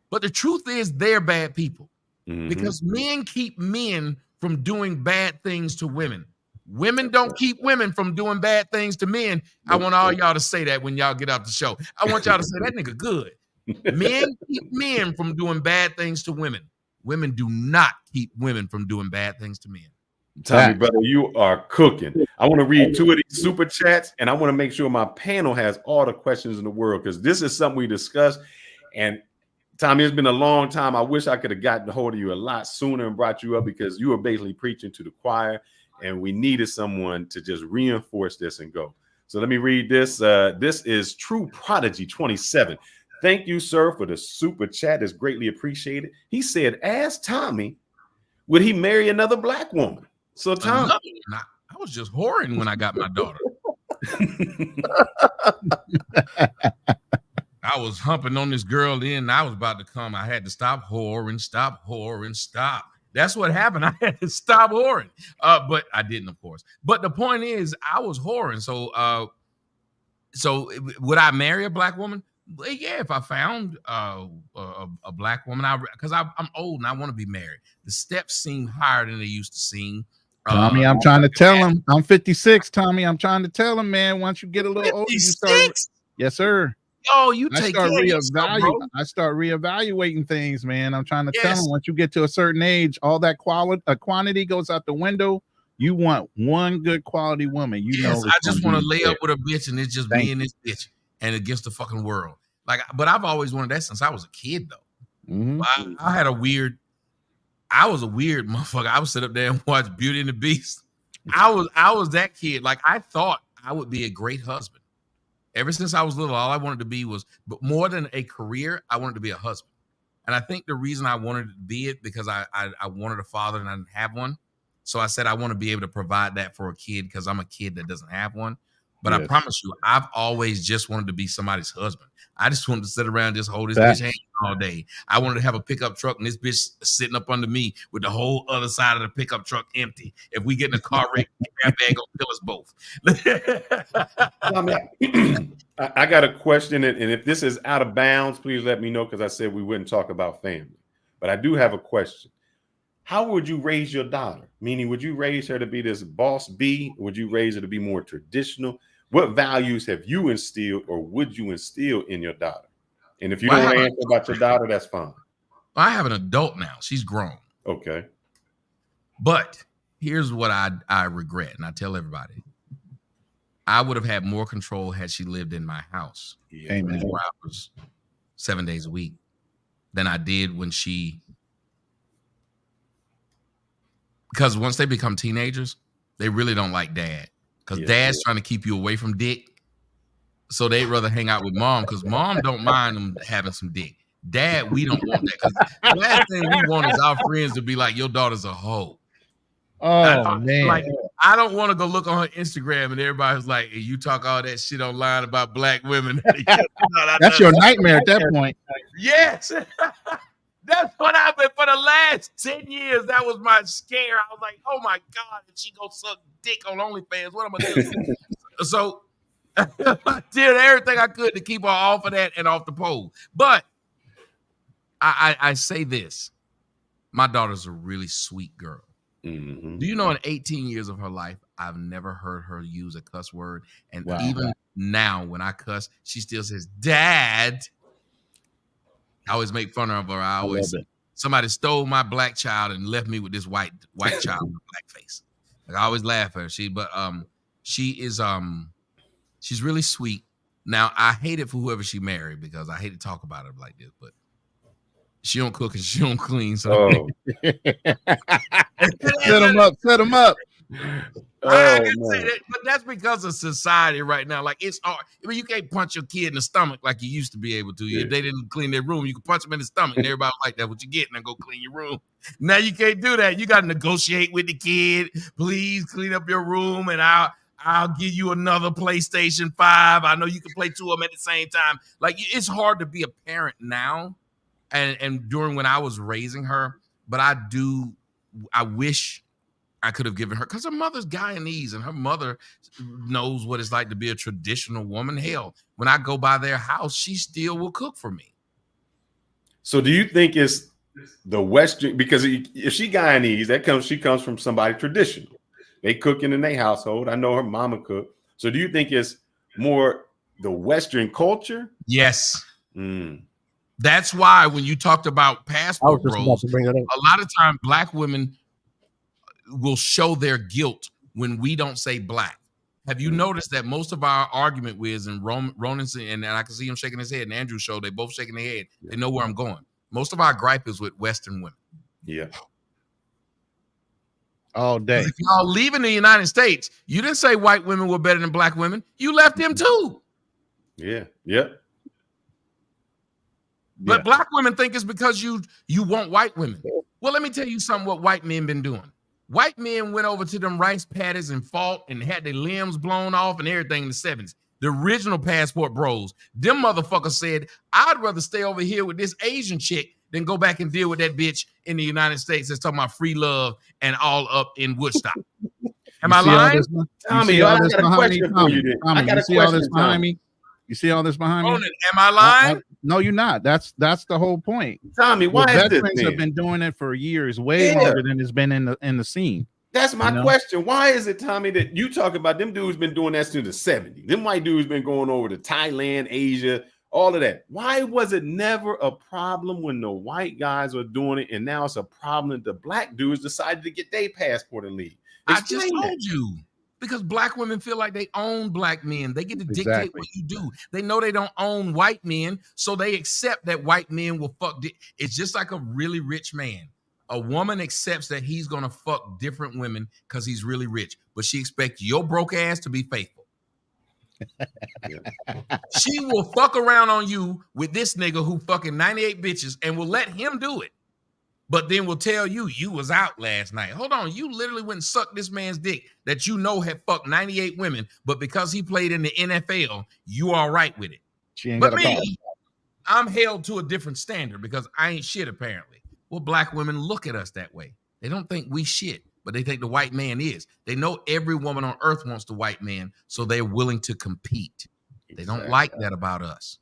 But the truth is they're bad people. Because men keep men from doing bad things to women. Women don't keep women from doing bad things to men. I want all y'all to say that when y'all get off the show. I want y'all to say that nigga good. Men keep men from doing bad things to women. Women do not keep women from doing bad things to men. Tommy, brother, you are cooking. I want to read 2 of these super chats, and I want to make sure my panel has all the questions in the world, because this is something we discussed. And Tommy, it's been a long time. I wish I could have gotten a hold of you a lot sooner and brought you up, because you were basically preaching to the choir, and we needed someone to just reinforce this and go. So let me read this. This is True Prodigy 27. Thank you, sir, for the super chat. It's greatly appreciated. He said, ask Tommy, would he marry another black woman? So Tommy, I was just whoring when I got my daughter. I was humping on this girl, then I was about to come. I had to stop whoring. That's what happened. I had to stop whoring. But I didn't, of course. But the point is, I was whoring. So would I marry a black woman? Yeah, if I found a black woman, because I'm old and I want to be married. The steps seem higher than they used to seem. Tommy, I'm trying to tell him. I'm 56, Tommy. I'm trying to tell him, man. Once you get a little older, you start. Yes, sir. Oh, you take care of yourself, bro. I start reevaluating things, man. I'm trying to tell him, once you get to a certain age, all that quantity goes out the window. You want one good quality woman. I just want to lay up with a bitch, and it's just me and this bitch and against the fucking world. But I've always wanted that since I was a kid, though. I was a weird motherfucker. I would sit up there and watch Beauty and the Beast. I was that kid. I thought I would be a great husband. Ever since I was little, all I wanted to be was, but more than a career, I wanted to be a husband. And I think the reason I wanted to be it, because I wanted a father and I didn't have one. So I said I want to be able to provide that for a kid, because I'm a kid that doesn't have one. But I Yes. promise you, I've always just wanted to be somebody's husband. I just wanted to sit around and just hold this Facts. bitch hand all day. I wanted to have a pickup truck and this bitch sitting up under me with the whole other side of the pickup truck empty. If we get in a car wreck, that bag gonna kill us both. I got a question, and if this is out of bounds, please let me know, because I said we wouldn't talk about family. But I do have a question. How would you raise your daughter? Meaning, would you raise her to be this boss bee? Would you raise her to be more traditional? What values have you instilled, or would you instill in your daughter? And if you don't want to answer about your daughter, that's fine. I have an adult now. She's grown. Okay. But here's what I regret, and I tell everybody. I would have had more control had she lived in my house. Amen. 24 hours, 7 days a week, than I did when she. Because once they become teenagers, they really don't like dad. Because dad's trying to keep you away from dick. So they'd rather hang out with mom, because mom don't mind them having some dick. Dad, we don't want that. Because the last thing we want is our friends to be like, your daughter's a hoe. Oh, man. Like, I don't want to go look on her Instagram and everybody's like, hey, you talk all that shit online about black women. That's your nightmare at that point. Yes. That's what I've been for the last 10 years. That was my scare. I was like, oh my God, if she go suck dick on OnlyFans, what am I going to do? So I did everything I could to keep her off of that and off the pole. But I say this. My daughter's a really sweet girl. Mm-hmm. Do you know in 18 years of her life, I've never heard her use a cuss word. And even now when I cuss, she still says, Dad. I always make fun of her. I always say, somebody stole my black child and left me with this white child with a black face. Like, I always laugh at her. She's really sweet. Now, I hate it for whoever she married, because I hate to talk about her like this, but she don't cook and she don't clean. So Set them up. I can say that, but that's because of society right now. Like, it's hard. I mean, you can't punch your kid in the stomach like you used to be able to. If they didn't clean their room, you could punch them in the stomach, and everybody was like, that's what you get, and go clean your room. Now you can't do that. You got to negotiate with the kid. Please clean up your room, and I'll give you another PlayStation 5. I know you can play two of them at the same time. Like, it's hard to be a parent now, and during when I was raising her. But I wish I could have given her, because her mother's Guyanese and her mother knows what it's like to be a traditional woman. Hell, when I go by their house, she still will cook for me. So do you think it's the Western, because if she Guyanese, she comes from somebody traditional. They cooking in their household. I know her mama cooked. So do you think it's more the Western culture? Yes. That's why when you talked about passport roles, a lot of time black women will show their guilt when we don't say black. Have you noticed that most of our argument with, and Ronan, and I can see him shaking his head, and Andrew's show, they both shaking their head. They know where I'm going. Most of our gripe is with Western women. Yeah. All day. If y'all leaving the United States, you didn't say white women were better than black women. You left them too. Yeah. Yep. But black women think it's because you want white women. Well, let me tell you something what white men been doing. White men went over to them rice paddies and fought and had their limbs blown off and everything in the 70s. The original passport bros, them motherfuckers said, I'd rather stay over here with this Asian chick than go back and deal with that bitch in the United States that's talking about free love and all up in Woodstock. Am I lying? Tommy, I got a question for you. You see all this behind me? You see all this behind me? Ronan, am I lying? No, you're not. That's the whole point. Tommy, why is this? Veterans have been doing it for years, way longer than it's been in the scene. That's my question. Why is it, Tommy, that you talk about them dudes been doing that since the 70s? Them white dudes been going over to Thailand, Asia, all of that. Why was it never a problem when the white guys were doing it, and now it's a problem that the black dudes decided to get their passport and leave? Explain I just told you. Because black women feel like they own black men. They get to dictate what you do. They know they don't own white men, so they accept that white men will fuck. It's just like a really rich man. A woman accepts that he's going to fuck different women because he's really rich, but she expects your broke ass to be faithful. She will fuck around on you with this nigga who fucking 98 bitches and will let him do it. but then will tell you was out last night. Hold on, you literally went and sucked this man's dick that you know had fucked 98 women, but because he played in the NFL, you all right with it. She ain't But got a problem. me, I'm held to a different standard because I ain't shit apparently. Well, black women look at us that way. They don't think we shit, but they think the white man is. They know every woman on earth wants the white man, so they're willing to compete. They don't like that about us.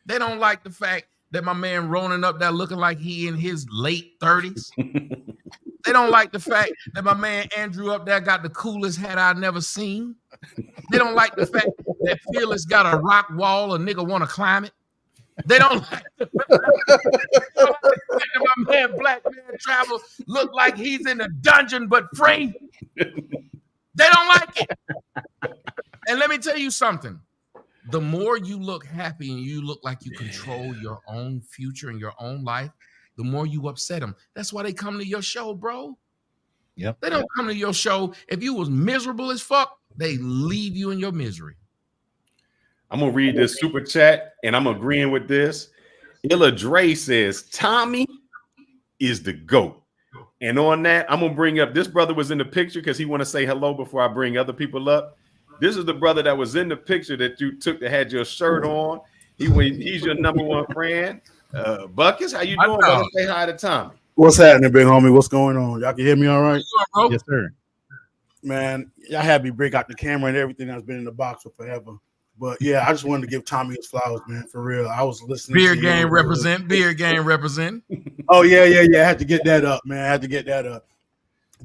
They don't like the fact that my man rolling up there looking like he in his late 30s. They don't like the fact that my man Andrew up there got the coolest hat I've never seen. They don't like the fact that Phyllis got a rock wall, a nigga want to climb it. They don't like the fact that my man Black Man Travel look like he's in a dungeon but free. They don't like it. And let me tell you something. The more you look happy and you look like you control your own future and your own life, the more you upset them. That's why they come to your show, bro. Yep. They don't come to your show. If you was miserable as fuck, they leave you in your misery. I'm going to read this super chat, and I'm agreeing with this. Illa Dre says, Tommy is the GOAT. And on that, I'm going to bring up, this brother was in the picture because he want to say hello before I bring other people up. This is the brother that was in the picture that you took that had your shirt on. He's your number one friend. Buckets, how you doing, brother? Say hi to Tommy. What's happening, big homie? What's going on? Y'all can hear me all right? Yes, sir. Man, y'all had me break out the camera and everything that's been in the box for forever. But yeah, I just wanted to give Tommy his flowers, man, for real. I was listening. Beer game represent. Beer game represent. Oh, yeah. I had to get that up, man.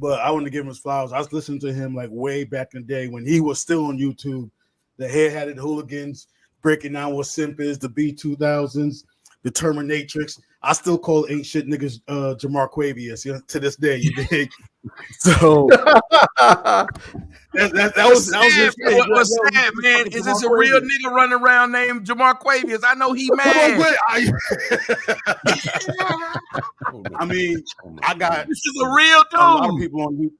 But I wanted to give him his flowers. I was listening to him like way back in the day when he was still on YouTube. The Head-Hatted Hooligans, breaking down what simp is, the B2000s, the Terminatrix. I still call ain't shit niggas Jamarquavius, you know, to this day. You dig? So that was his thing. What's sad, man? Is this a real nigga running around named Jamarquavius? I know he mad. I mean, I got this is a real dude. A lot of people on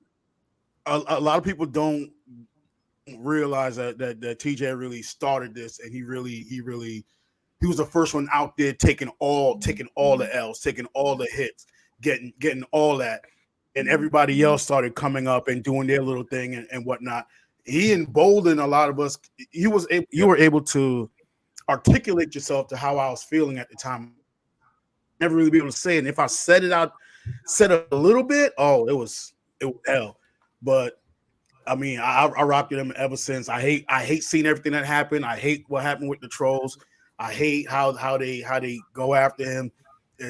a lot of people don't realize that TJ really started this, and he was the first one out there taking all the L's, taking all the hits, getting all that. And everybody else started coming up and doing their little thing and whatnot. He emboldened a lot of us. You were able to articulate yourself to how I was feeling at the time. Never really be able to say it. And if I said it a little bit, it was hell. But I mean, I rocked with him ever since. I hate seeing everything that happened. I hate what happened with the trolls. I hate how they go after him.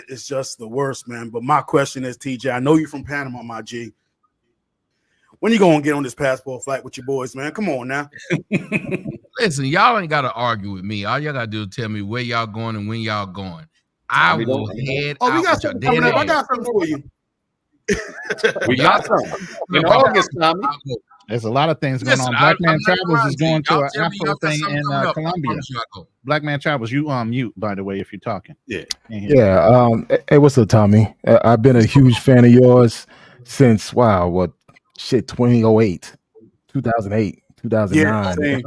It's just the worst, man. But my question is, TJ, I know you're from Panama, my G. When you gonna get on this passport flight with your boys, man? Come on now. Listen, y'all ain't gotta argue with me. All y'all gotta do is tell me where y'all going and when y'all going. I will head out. We got something coming up. I got something for you. We got something in August, Tommy. There's a lot of things going on. Black Man Travels is going to an Afro thing in Colombia. Black Man Travels, you on mute, by the way, if you're talking. Yeah. Hey, what's up, Tommy? I've been a huge fan of yours since 2008, 2008, 2009.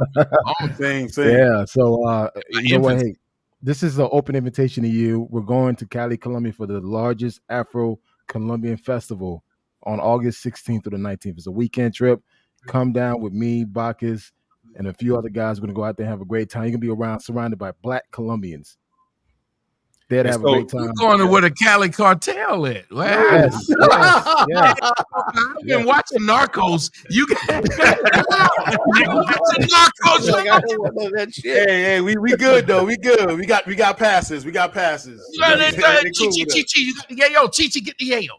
Same. Yeah. So you know what? Hey, this is an open invitation to you. We're going to Cali, Colombia for the largest Afro-Colombian festival on August 16th through the 19th. It's a weekend trip. Come down with me, Bacchus, and a few other guys. We're going to go out there and have a great time. You're going to be surrounded by Black Colombians. They'd have a great time. You're going to where the Cali cartel at. Wow. Yes. I've been watching Narcos. You got watching Narcos. Hey, we good though. We good. We got passes. Chi-Chi, you got the yayo. Chi-Chi, get the yayo.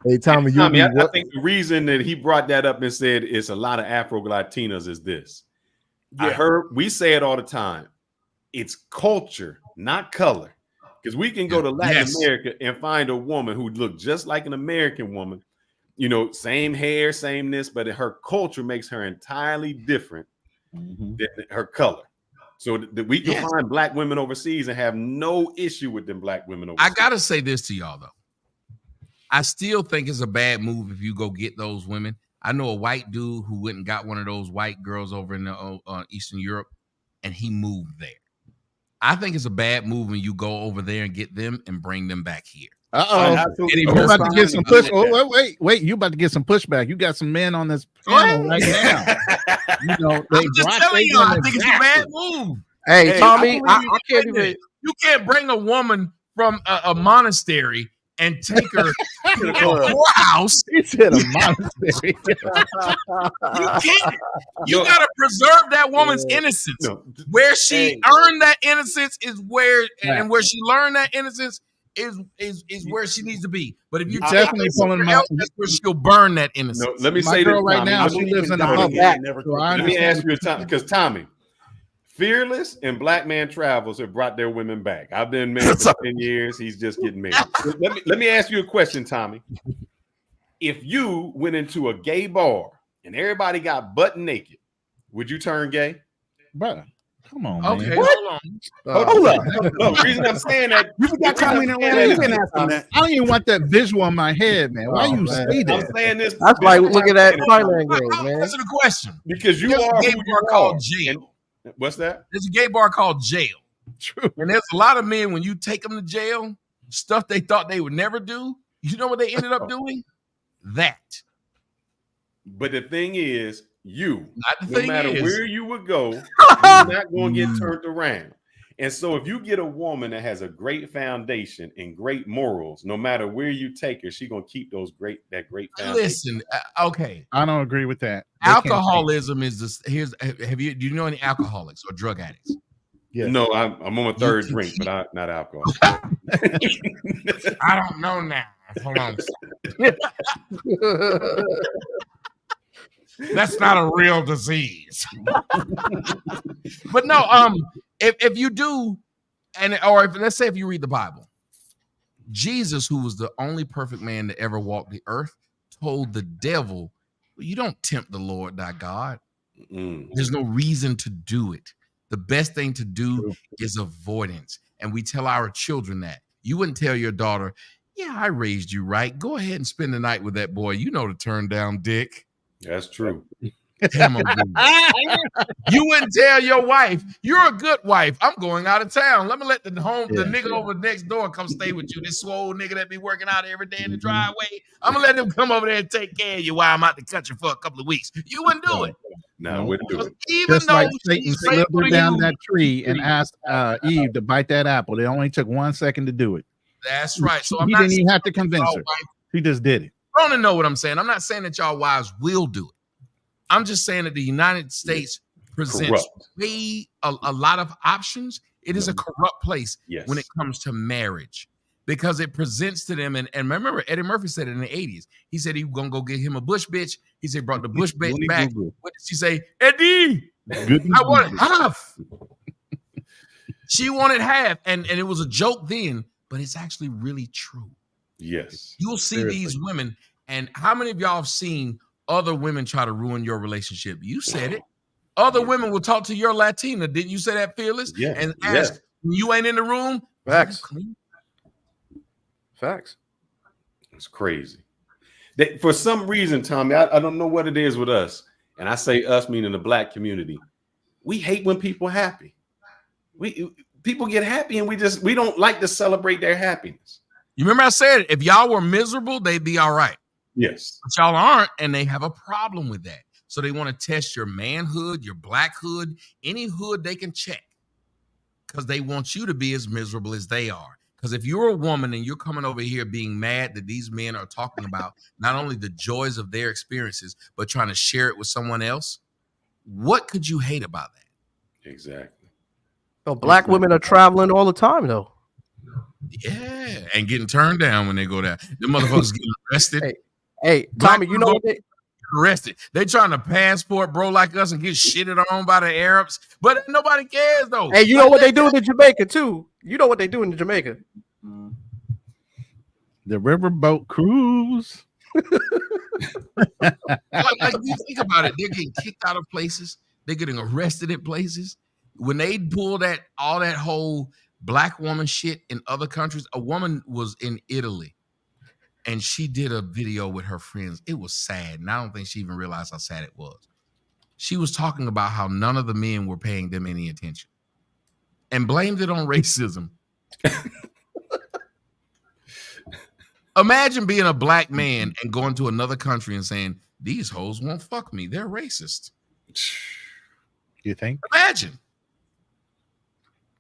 Hey, Tommy, I think the reason that he brought that up and said it's a lot of Afro Latinas is this. I heard we say it all the time. It's culture, not color. Because we can go to Latin America and find a woman who looked just like an American woman, you know, same hair, same this, but her culture makes her entirely different than her color. So that we can find Black women overseas and have no issue with them Black women overseas. I gotta say this to y'all though. I still think it's a bad move if you go get those women. I know a white dude who went and got one of those white girls over in Eastern Europe, and he moved there. I think it's a bad move when you go over there and get them and bring them back here. Absolutely. You about to get some push. Oh, wait! You about to get some pushback. You got some men on this panel right now. You know, I'm just telling you, I think it's a bad move. Hey, Tommy, I can't even. You can't bring a woman from a monastery and take her to a whorehouse. He said a monastery. You can't. You got to preserve that woman's innocence. No. Where she earned that innocence is where, and where she learned that innocence is where she needs to be. But if you definitely pulling my, that's where she'll burn that innocence. No, let me my say girl this, right Tommy. now. She lives in a bubble. Let me ask you a time, because Tommy, Fearless and Black Man Travels have brought their women back. I've been married for 10 years. He's just getting married. Let me ask you a question, Tommy. If you went into a gay bar and everybody got butt naked, would you turn gay? Brother, come on, Okay, man. hold on. Hold up. No, the reason I'm saying that, You got Tommy in Atlanta. You can ask him that. I don't even want that visual in my head, man. Why you say I'm that? saying this. That's like looking at Thailand girls, I'll man. answer the question. Because you There's are a gay who bar you called are. jail. And what's that? There's a gay bar called jail. True. And there's a lot of men, when you take them to jail, stuff they thought they would never do, you know what they ended up doing? That. But the thing is, no thing matter is- where you would go, you're not going to get turned around. And so if you get a woman that has a great foundation and great morals, no matter where you take her, she's going to keep that great foundation. Listen, okay. I don't agree with that. They can't Alcoholism is this. Do you know any alcoholics or drug addicts? Yes. No, I'm on my third drink, but not alcohol. I don't know now. Hold on. That's not a real disease. But no, if you do, let's say if you read the Bible, Jesus, who was the only perfect man to ever walk the earth, told the devil, "You don't tempt the Lord thy God." There's no reason to do it. The best thing to do is avoidance. And we tell our children that. You wouldn't tell your daughter, "Yeah, I raised you right. Go ahead and spend the night with that boy. You know to turn down dick." That's true. You wouldn't tell your wife, "You're a good wife. I'm going out of town. Let me let the nigga over next door come stay with you. This swole nigga that be working out every day in the driveway. I'm gonna let him come over there and take care of you while I'm out the country for a couple of weeks." You wouldn't do it. No, I wouldn't do it. Even Just though like Satan she's faithful slithered to down you, that tree and asked Eve to bite that apple. They only took 1 second to do it. that's right. So He didn't even have to convince her. He just did it. I want to know what I'm saying. I'm not saying that y'all wives will do it. I'm just saying that the United States presents a lot of options. It is a corrupt place when it comes to marriage, because it presents to them. And remember, Eddie Murphy said it in the 80s. He said he was going to go get him a Bush bitch. He said, brought the Bush bitch back. What did she say? "Eddie, I wanted half." She wanted half. And it was a joke then, but it's actually really true. Yes. You'll see these women. And how many of y'all have seen other women try to ruin your relationship? You said it. Other women will talk to your Latina. Didn't you say that, Fearless? Yeah. And ask, when you ain't in the room? Facts. Facts. It's crazy. For some reason, Tommy, I don't know what it is with us. And I say us meaning the Black community. We hate when people are happy. People get happy and we don't like to celebrate their happiness. You remember I said, if y'all were miserable, they'd be all right. Yes. But y'all aren't, and they have a problem with that. So they want to test your manhood, your Black hood, any hood they can check, because they want you to be as miserable as they are. Because if you're a woman and you're coming over here being mad that these men are talking about not only the joys of their experiences, but trying to share it with someone else, what could you hate about that? Exactly. Well, Black women are traveling all the time, though. Yeah, and getting turned down when they go down. The motherfuckers getting arrested. Hey, Tommy, you know what they arrested? They trying to passport bro like us and get shitted on by the Arabs, but nobody cares though. Hey, you know what they do in Jamaica too? You know what they do in Jamaica? The riverboat cruise. like you think about it, they're getting kicked out of places. They're getting arrested at places. When they pull all that whole Black woman shit in other countries, a woman was in Italy and she did a video with her friends. It was sad. And I don't think she even realized how sad it was. She was talking about how none of the men were paying them any attention. and blamed it on racism. Imagine being a black man and going to another country and saying, these hoes won't fuck me. They're racist. You think? Imagine.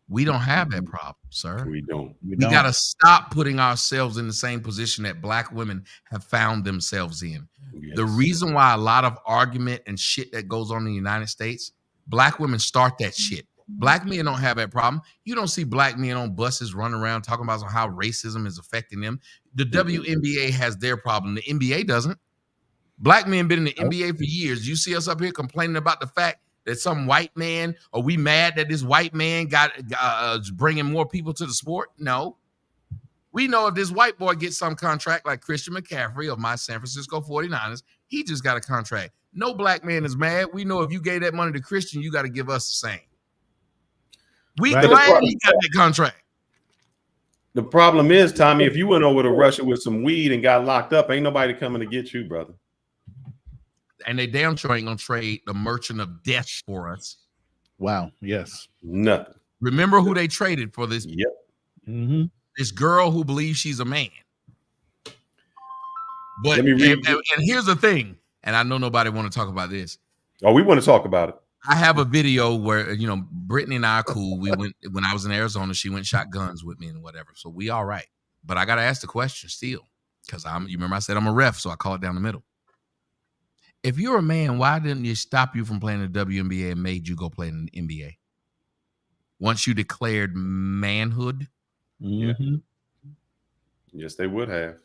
We don't have that problem, sir. We don't. We got to stop putting ourselves in the same position that black women have found themselves in. Yes. The reason why a lot of argument and shit that goes on in the United States, black women start that shit. Black men don't have that problem. You don't see black men on buses running around talking about how racism is affecting them. The WNBA has their problem. The NBA doesn't. Black men been in the NBA for years. You see us up here complaining about the fact that some white man, are we mad that this white man got bringing more people to the sport? No. We know if this white boy gets some contract like Christian McCaffrey of my San Francisco 49ers, he just got a contract. No black man is mad. We know if you gave that money to Christian, you got to give us the same. We glad he got that contract. The problem is, Tommy, if you went over to Russia with some weed and got locked up, ain't nobody coming to get you, brother. And they damn sure ain't gonna trade the merchant of death for us. Wow. Yes. Nothing. Remember who they traded for this? Yep. Mm-hmm. This girl who believes she's a man. But and here's the thing, and I know nobody want to talk about this. Oh, we want to talk about it. I have a video where, Brittany and I are cool. We went, when I was in Arizona, she went and shot guns with me and whatever. So we all right. But I got to ask the question still, because you remember I said I'm a ref, so I call it down the middle. If you're a man, why didn't you stop you from playing the WNBA and made you go play in the NBA? Once you declared manhood? Mm-hmm. Yes, they would have.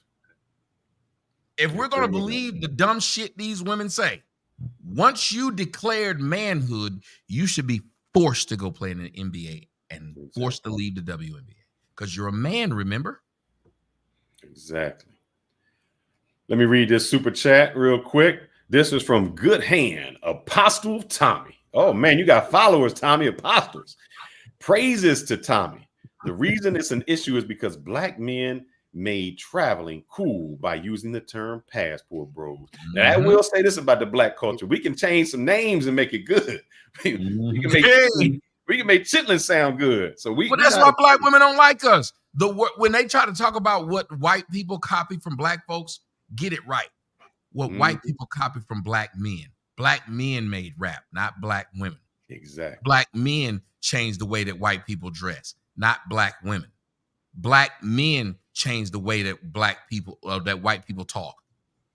If we're going to believe the dumb shit these women say, once you declared manhood, you should be forced to go play in the NBA and forced to leave the WNBA because you're a man, remember? Exactly. Let me read this super chat real quick. This is from Good Hand, Apostle Tommy. Oh, man, you got followers, Tommy, apostles. Praises to Tommy. The reason it's an issue is because black men made traveling cool by using the term passport bros. Now, I will say this about the black culture. We can change some names and make it good. We can make chitlin sound good. But that's why black women don't like us. When they try to talk about what white people copy from black folks, get it right. What white people copy from black men made rap, not black women. Exactly. Black men changed the way that white people dress, not black women. Black men change the way that that white people talk.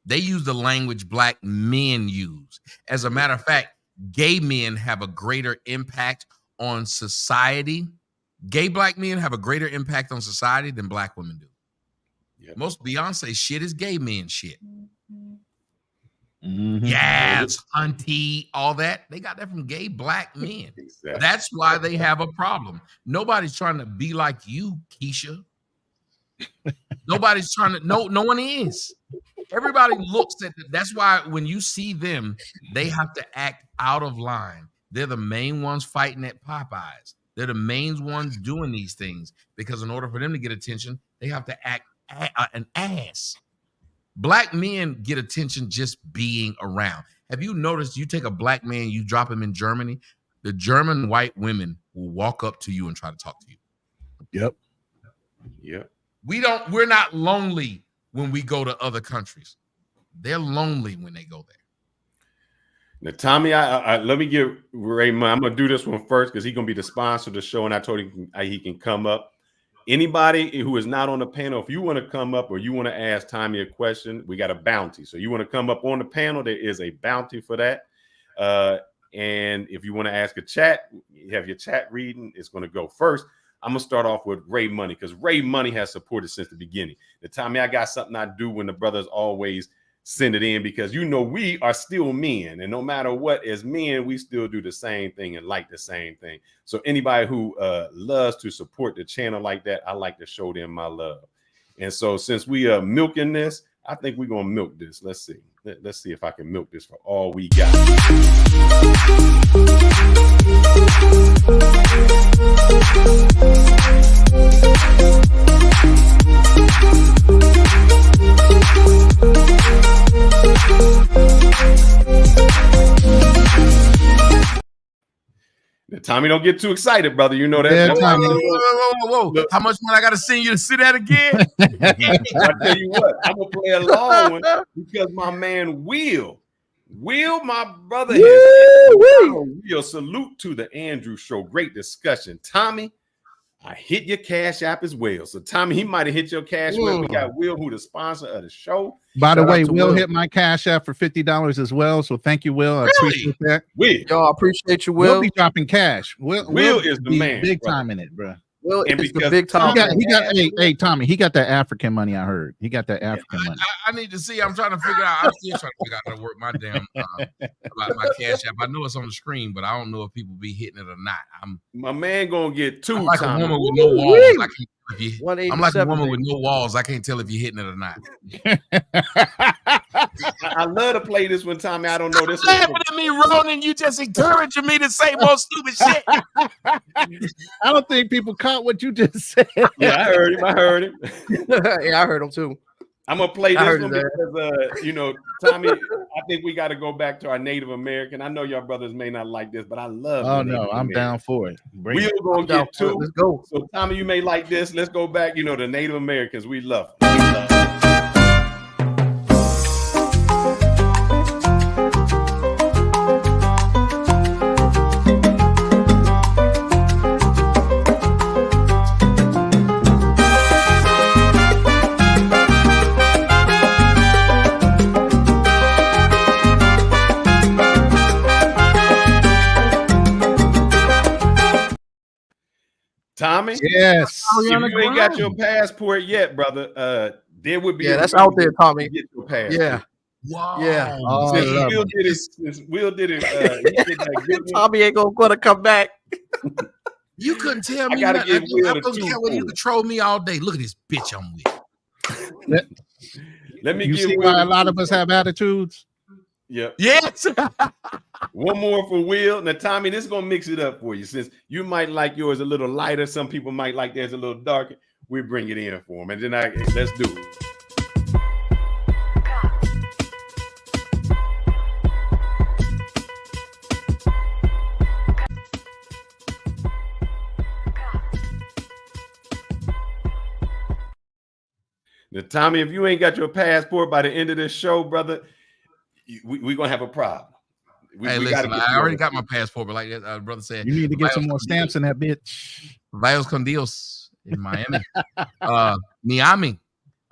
They use the language black men use. As a matter of fact, gay men have a greater impact on society. Gay black men have a greater impact on society than black women do. Yep. Most Beyonce shit is gay men shit. Mm-hmm. Yes, hunty, all that. They got that from gay black men. Exactly. That's why they have a problem. Nobody's trying to be like you, Keisha. Nobody's trying to, no one is. Everybody looks at that's why when you see them, they have to act out of line. They're the main ones fighting at Popeyes. They're the main ones doing these things because in order for them to get attention, they have to act an ass. Black men get attention just being around. Have you noticed you take a black man, you drop him in Germany, the German white women will walk up to you and try to talk to you. Yep. Yep. We're not lonely when we go to other countries. They're lonely when they go there. Now, Tommy, I let me give Raymond. I'm gonna do this one first because he's gonna be the sponsor of the show, and I told him he can come up. Anybody who is not on the panel, if you want to come up or you want to ask Tommy a question, we got a bounty. So you want to come up on the panel, there is a bounty for that. And if you want to ask a chat, you have your chat reading, it's going to go first. I'm going to start off with Ray Money because Ray Money has supported since the beginning. The Tommy, I got something I do when the brothers always send it in because, we are still men. And no matter what, as men, we still do the same thing and like the same thing. So anybody who loves to support the channel like that, I like to show them my love. And so since we are milking this, I think we're going to milk this. Let's see. Let's see if I can milk this for all we got. Now, Tommy, don't get too excited, brother. You know that. Yeah, that's Tommy. Whoa. Look. How much money I got to send you to see that again? I tell you what, I'm gonna play a long one because my man Will, my brother, Will. Salute to the Andrew Show. Great discussion, Tommy. I hit your Cash App as well. So Tommy, he might have hit your Cash App. We got Will, who the sponsor of the show. By the way, Will hit my Cash App for $50 as well. So thank you, Will. I appreciate that. Y'all appreciate you, We'll Will. be dropping cash. Will is the man, big brother. time in it, bro. Will And is the because big time. He got hey Tommy, he got that African money. I heard he got that African money. I need to see. I'm trying to figure out. I'm still trying to figure out how to work my damn my Cash App. I know it's on the screen, but I don't know if people be hitting it or not. My man gonna get two. I'm like Tommy. a woman with no walls. I can't tell if you, I'm like a 187, woman with no walls. I can't tell if you're hitting it or not. I love to play this one, Tommy. I don't know this. Laughing at me, Ronan. You just encouraging me to say more stupid shit. I don't think people caught what you just said. Yeah, I heard him. Yeah, I heard him too. I'm gonna play I this heard one because Tommy, I think we got to go back to our Native American. I know your brothers may not like this, but I love. Oh no, I'm down for it. We're gonna get two. Let's go. So Tommy, you may like this. Let's go back. The Native Americans, we love them. We love them. Tommy, yes. If you ain't got your passport yet, brother, there would be. Yeah, that's out there, Tommy. Get your passport. Yeah. Wow. Yeah. Oh, Since Will did it. He did that good one. Tommy ain't gonna come back. You couldn't tell me. I gotta give Will I the don't two care whether you points. control me all day. Look at this bitch I'm with. Let me You give see Will why a the lot two of us points. have attitudes? Yep. Yes. One more for Will. Now, Tommy, this is gonna mix it up for you. Since you might like yours a little lighter, some people might like theirs a little darker. We bring it in for him, and then let's do it. Now, Tommy, if you ain't got your passport by the end of this show, brother, we're gonna have a problem. Hey, listen, I already got my passport, but like that brother said, You need to get some more stamps in that bitch. Valles con Dios in Miami. Miami.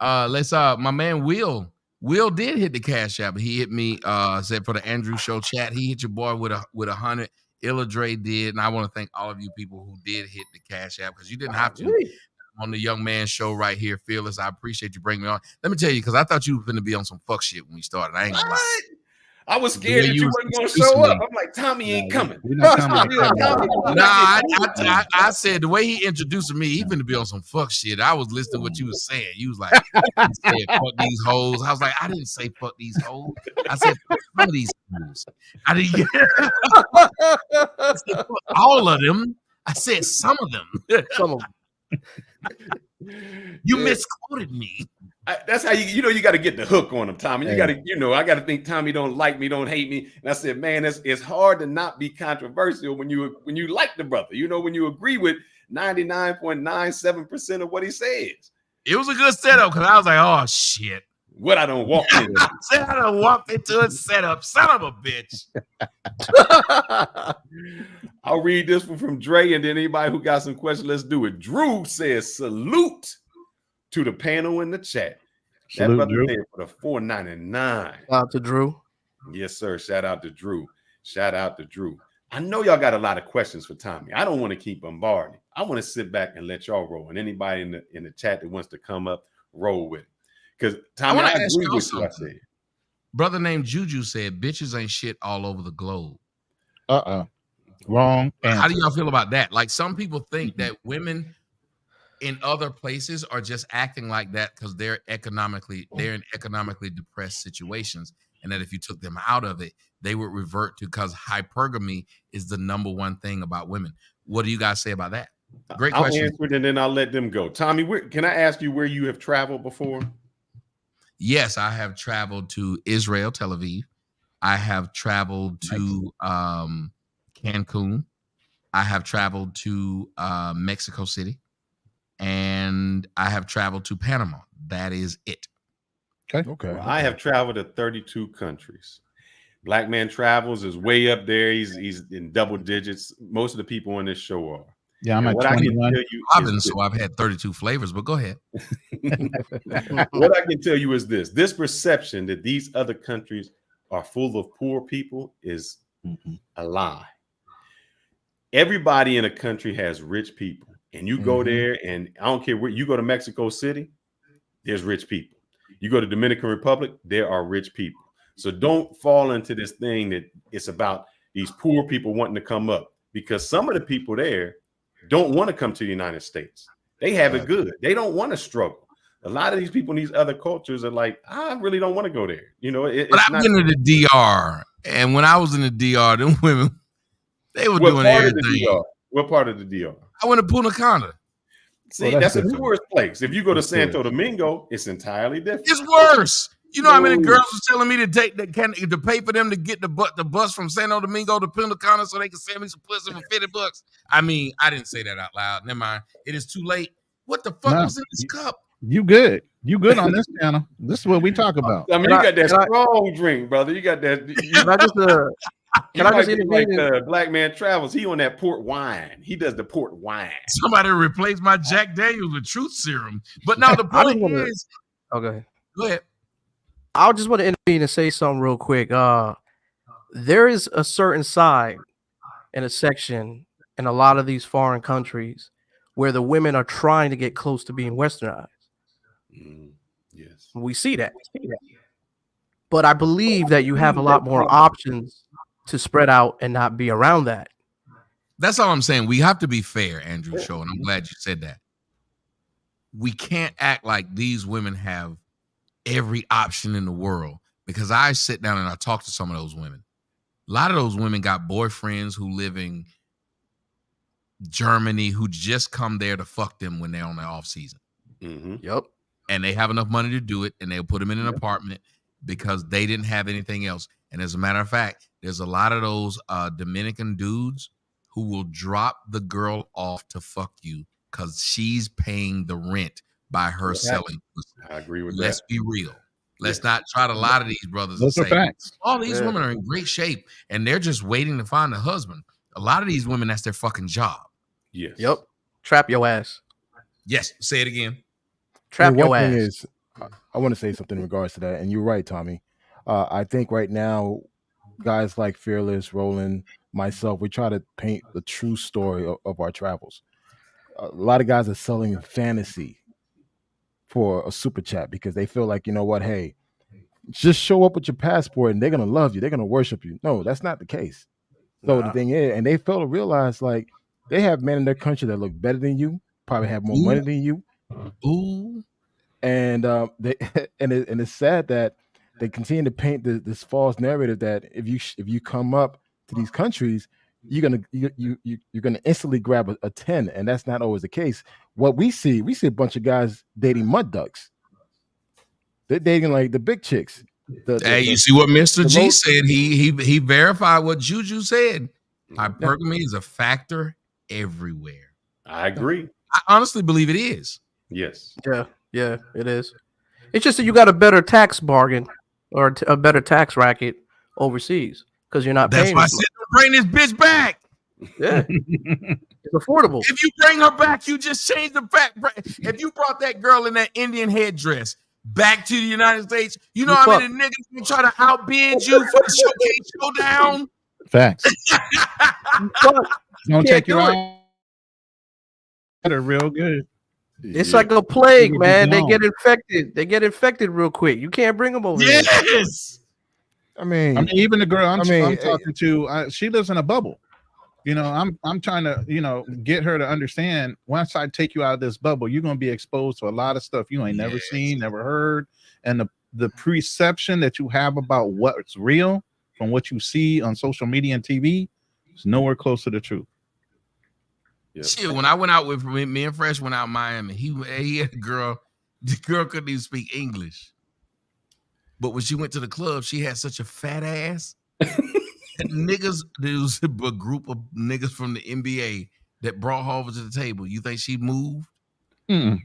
Let's my man Will. Will did hit the Cash App. He hit me, said for the Andrew Show chat. He hit your boy with 100. Illa Dre did, and I want to thank all of you people who did hit the Cash App because you didn't have to. On the Young Man Show right here, Fearless. I appreciate you bringing me on. Let me tell you, because I thought you were going to be on some fuck shit when we started. I ain't gonna lie. I was scared that you wasn't going to show up. I'm like, Tommy ain't coming. I said the way he introduced me, he finna be on some fuck shit. I was listening to what you was saying. You was like, you said, fuck these hoes. I was like, I didn't say fuck these hoes. I said, fuck some of these hoes. I didn't I said, fuck all of them. I said some of them. Some of them. You misquoted me. That's how you got to get the hook on him, Tommy. You got to, I got to think Tommy don't like me, don't hate me. And I said, man, it's hard to not be controversial when you like the brother. When you agree with 99.97% of what he says. It was a good setup because I was like, oh shit. What I don't walk into. I said I don't walk into a setup. Son of a bitch. I'll read this one from Dre, and then anybody who got some questions, let's do it. Drew says, salute to the panel in the chat. Salute, that brother Drew. there for the $4.99. Shout out to Drew. Yes, sir. Shout out to Drew. Shout out to Drew. I know y'all got a lot of questions for Tommy. I don't want to keep bombarding. I want to sit back and let y'all roll. And anybody in the chat that wants to come up, roll with it. Because Tommy, I agree with you. I said. Brother named Juju said, bitches ain't shit all over the globe. Wrong answer. How do y'all feel about that? Like some people think that women in other places are just acting like that because they're in economically depressed situations, and that if you took them out of it, they would revert to, because hypergamy is the number one thing about women. What do you guys say about that? Great question. I'll answer it and then I'll let them go. Tommy, can I ask you where you have traveled before? Yes, I have traveled to Israel, Tel Aviv. I have traveled to Cancun. I have traveled to Mexico City, and I have traveled to Panama. That is it. Okay. Well, I have traveled to 32 countries. Black Man Travels is way up there. He's in double digits. Most of the people on this show are. Yeah, I'm And at what I can 21. tell you Robin, is so I've had 32 flavors, but go ahead. what I can tell you is this perception that these other countries are full of poor people is a lie. Everybody in a country has rich people, and you go there, and I don't care where you go to Mexico City, there's rich people. You go to Dominican Republic, there are rich people. So don't fall into this thing that it's about these poor people wanting to come up, because some of the people there don't want to come to the United States. They have it good. They don't want to struggle. A lot of these people in these other cultures are like, I really don't want to go there. You know, But I've been to the DR, and when I was in the DR, them women, they were doing everything. What part of the DR? I went to Punta Cana. See, that's a tourist place. If you go to Santo Domingo, it's entirely different. It's worse. You know how many girls was telling me to take that to pay for them to get the bus from Santo Domingo to Punta Cana so they can send me some pussy for $50. I mean, I didn't say that out loud. Never mind. It is too late. What the fuck was in this cup? You good? You good on this channel? This is what we talk about. I mean, you got that strong drink, brother. You got that. Can I just intervene? Like Black Man Travels, he on that port wine. He does the port wine. Somebody replaced my Jack Daniels with truth serum. But now the point is, okay, go ahead. I just want to intervene and say something real quick. There is a certain side and a section in a lot of these foreign countries where the women are trying to get close to being westernized. Yes, we see that. But I believe that you have a lot more options to spread out and not be around that. That's all I'm saying. We have to be fair, Andrew Show, and I'm glad you said that. We can't act like these women have every option in the world, because I sit down and I talk to some of those women. A lot of those women got boyfriends who live in Germany who just come there to fuck them when they're on their off season. Yep. And they have enough money to do it, and they'll put them in an apartment because they didn't have anything else. And as a matter of fact, there's a lot of those Dominican dudes who will drop the girl off to fuck you because she's paying the rent by her selling pussy. I agree with that. Let's be real. Let's not try to lie to these brothers Those and are say, facts. all these women are in great shape and they're just waiting to find a husband. A lot of these women, that's their fucking job. Yes. Yep. Trap your ass. Yes. Say it again. Trap your one ass. thing is, I want to say something in regards to that, and you're right, Tommy. I think right now, guys like Fearless, Roland, myself, we try to paint the true story of our travels. A lot of guys are selling fantasy for a super chat because they feel like, you know what, hey, just show up with your passport and they're gonna love you, they're gonna worship you. No, that's not the case. So the thing is, and they fail to realize, like, they have men in their country that look better than you, probably have more money than you. Ooh. And they and it's sad that they continue to paint this false narrative that if you come up to these countries, you're gonna instantly grab a 10, and that's not always the case. What we see a bunch of guys dating mud ducks. They're dating like the big chicks. You see what Mr. G said? He verified what Juju said. Hypergamy is a factor everywhere. I agree. I honestly believe it is. Yes. Yeah, it is. It's just that you got a better tax bargain or a better tax racket overseas because you're not That's paying. why I said, don't bring this bitch back. Yeah, it's affordable. If you bring her back, you just change the fact. If you brought that girl in that Indian headdress back to the United States, you know how many niggas can try to outbid you for the showcase showdown? Facts. Don't take your do own. They're real good. It's like a plague, man. They get infected. They get infected real quick. You can't bring them over here. Yes. I mean, even the girl I'm talking to, she lives in a bubble. You know, I'm trying to, get her to understand, once I take you out of this bubble, you're going to be exposed to a lot of stuff you ain't never seen, never heard. And the perception that you have about what's real from what you see on social media and TV is nowhere close to the truth. Yep. Shit, when I went out with me and Fresh went out in Miami, he had a girl. The girl couldn't even speak English. But when she went to the club, she had such a fat ass. niggas, there was a group of niggas from the NBA that brought her over to the table. You think she moved? Mm-mm.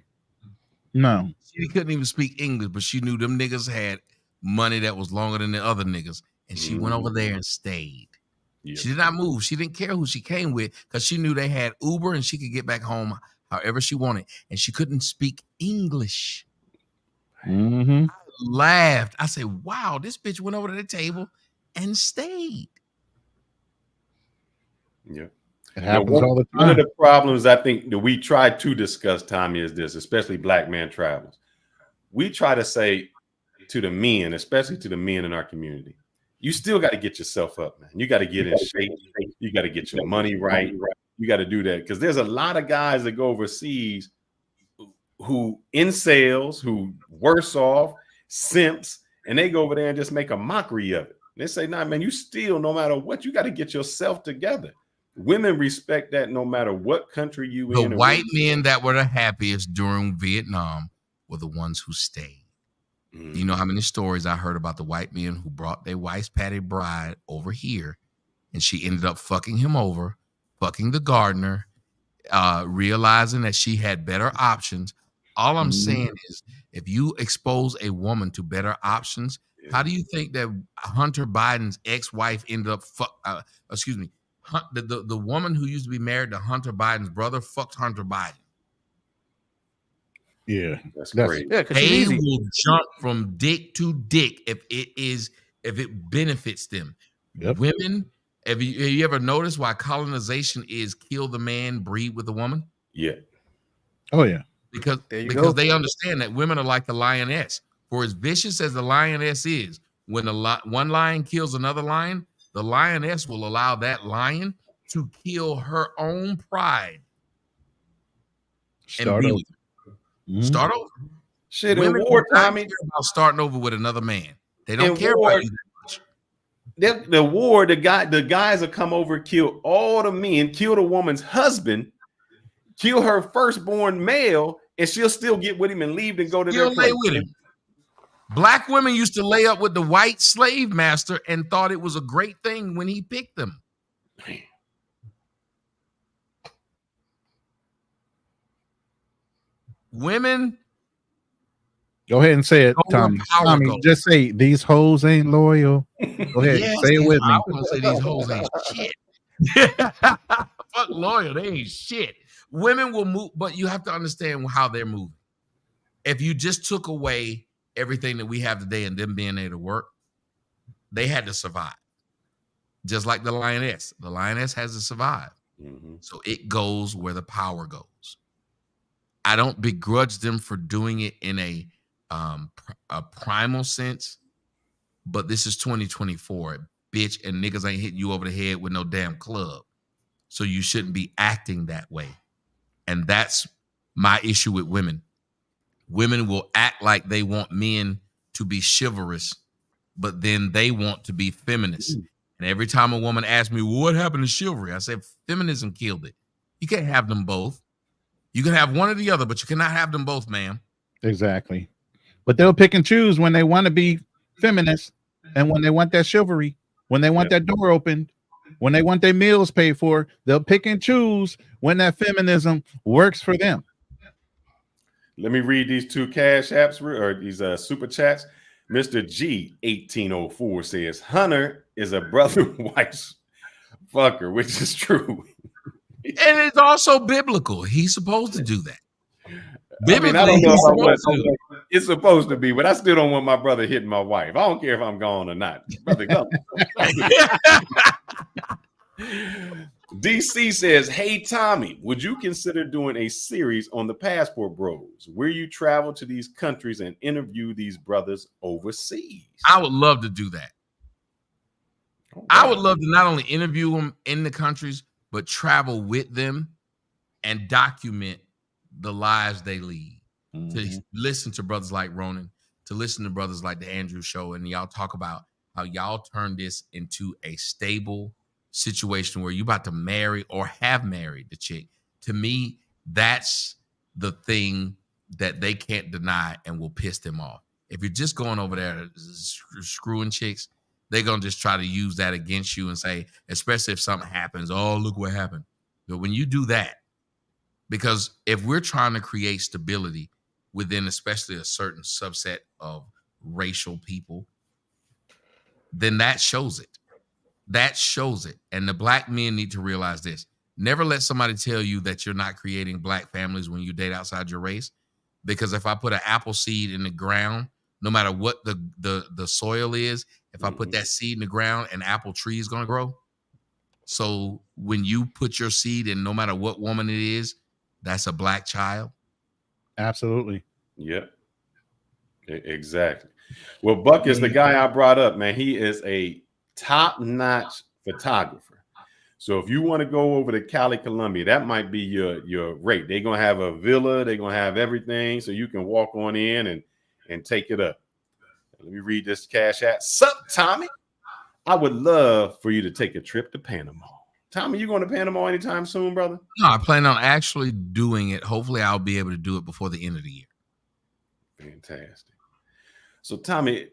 No. She couldn't even speak English, but she knew them niggas had money that was longer than the other niggas. And she went over there and stayed. Yeah. She did not move. She didn't care who she came with because she knew they had Uber and she could get back home however she wanted. And she couldn't speak English. Mm-hmm. I laughed. I said, wow, this bitch went over to the table and stayed. Yeah. It happens all the time. One of the problems I think that we try to discuss, Tommy, is this, especially Black Man Travels. We try to say to the men, especially to the men in our community, you still got to get yourself up, man. You got to get in shape. You got to get your money right. You got to do that because there's a lot of guys that go overseas who incels, who worse off, simps, and they go over there and just make a mockery of it. They say, nah, man, you still, no matter what, you got to get yourself together. Women respect that no matter what country you in. The white men that were the happiest during Vietnam were the ones who stayed. Mm. You know how many stories I heard about the white men who brought their wife's patty bride over here, and she ended up fucking him over, fucking the gardener, realizing that she had better options. All I'm saying is, if you expose a woman to better options, how do you think that Hunter Biden's ex-wife ended up the woman who used to be married to Hunter Biden's brother fucked Hunter Biden? Yeah, that's crazy. Yeah, they will jump from dick to dick if it benefits them. Yep. Women, have you ever noticed why colonization is kill the man, breed with the woman? Yeah. Oh yeah. Because they understand that women are like the lioness. For as vicious as the lioness is, when one lion kills another lion, the lioness will allow that lion to kill her own pride. Start over. Start over. Shit, women in war, Tommy, care about starting over with another man. They don't care about you that much. The war, the guys will come over, kill all the men, kill the woman's husband, kill her firstborn male, and she'll still get with him and leave and go to their place. With him. Black women used to lay up with the white slave master and thought it was a great thing when he picked them. Women. Go ahead and say it, Tommy. Tommy, just say these hoes ain't loyal. Go ahead, say it with me. I want to say these hoes ain't shit. Fuck loyal, they ain't shit. Women will move, but you have to understand how they're moving. If you just took away everything that we have today and them being able to work, they had to survive. Just like the lioness. The lioness has to survive. Mm-hmm. So it goes where the power goes. I don't begrudge them for doing it in a primal sense, but this is 2024, bitch, and niggas ain't hitting you over the head with no damn club. So you shouldn't be acting that way. And that's my issue with women. Women will act like they want men to be chivalrous, but then they want to be feminist. And every time a woman asks me, well, what happened to chivalry? I said, feminism killed it. You can't have them both. You can have one or the other, but you cannot have them both, ma'am. Exactly. But they'll pick and choose when they want to be feminist and when they want that chivalry, when they want that door opened, when they want their meals paid for. They'll pick and choose when that feminism works for them. Let me read these two cash apps or these super chats. Mr. G 1804 says Hunter is a brother wife fucker, which is true. And it's also biblical. He's supposed to do that. Biblically, I don't know if it's supposed to be, but I still don't want my brother hitting my wife. I don't care if I'm gone or not. Brother, go. DC says, hey, Tommy, would you consider doing a series on the Passport Bros where you travel to these countries and interview these brothers overseas? I would love to do that. Oh, wow. I would love to not only interview them in the countries, but travel with them and document the lives they lead. Mm-hmm. To listen to brothers like Ronan, to listen to brothers like the Andrew Show, and y'all talk about how y'all turn this into a stable situation where you're about to marry or have married the chick. To me, that's the thing that they can't deny and will piss them off. If you're just going over there screwing chicks, they're going to just try to use that against you and say, especially if something happens, oh, look what happened. But when you do that, because if we're trying to create stability within especially a certain subset of racial people, then that shows it. That shows it. And the black men need to realize this. Never let somebody tell you that you're not creating black families when you date outside your race. Because if I put an apple seed in the ground, no matter what the soil is, if I put that seed in the ground, an apple tree is going to grow. So when you put your seed in, no matter what woman it is, that's a black child. Absolutely. Yep. Exactly. Well, Buck is the guy I brought up, man. He is a top-notch photographer. So if you want to go over to Cali, Colombia, that might be your rate. They're going to have a villa. They're going to have everything. So you can walk on in and take it up. Let me read this cash app. Sup, Tommy? I would love for you to take a trip to Panama. Tommy, you going to Panama anytime soon, brother? No, I plan on actually doing it. Hopefully I'll be able to do it before the end of the year. Fantastic. So Tommy,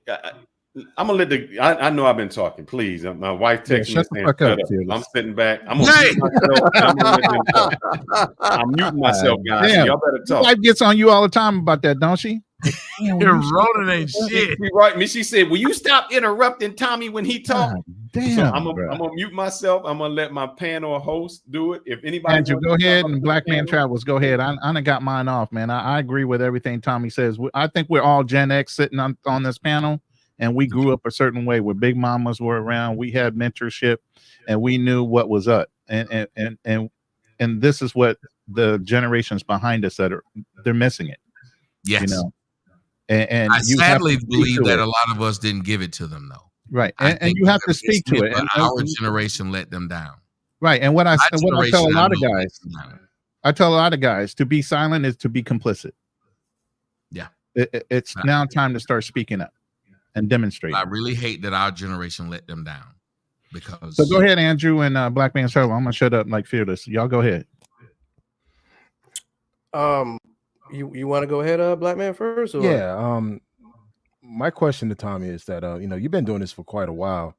I'm gonna let I know I've been talking. Please, my wife texted me saying, "Shut up." I'm sitting back. I'm gonna mute myself. I'm muting myself, guys. Damn. Y'all better talk. Your wife gets on you all the time about that, don't she? Ronan ain't shit. She write me. She said, "Will you stop interrupting Tommy when he talks?" Damn. So I'm gonna mute myself. I'm gonna let my panel host do it. If anybody, Andrew, go ahead, and Black Man Travels, go ahead. I done got mine off, man. I agree with everything Tommy says. I think we're all Gen X sitting on this panel, and we grew up a certain way where big mamas were around. We had mentorship, and we knew what was up. And this is what the generations behind us they're missing it. Yes. You know. And I sadly believe that a lot of us didn't give it to them, though. Right, and you have to speak to it. And our generation let them down. Right, and what I tell a lot of guys, to be silent is to be complicit. Yeah, it's now time to start speaking up and demonstrating. I really hate that our generation let them down. Because so go ahead, Andrew and Black Man Travel. I'm gonna shut up like Fearless. Y'all go ahead. You want to go ahead, Black Man, first? Or? Yeah. My question to Tommy is that you've been doing this for quite a while,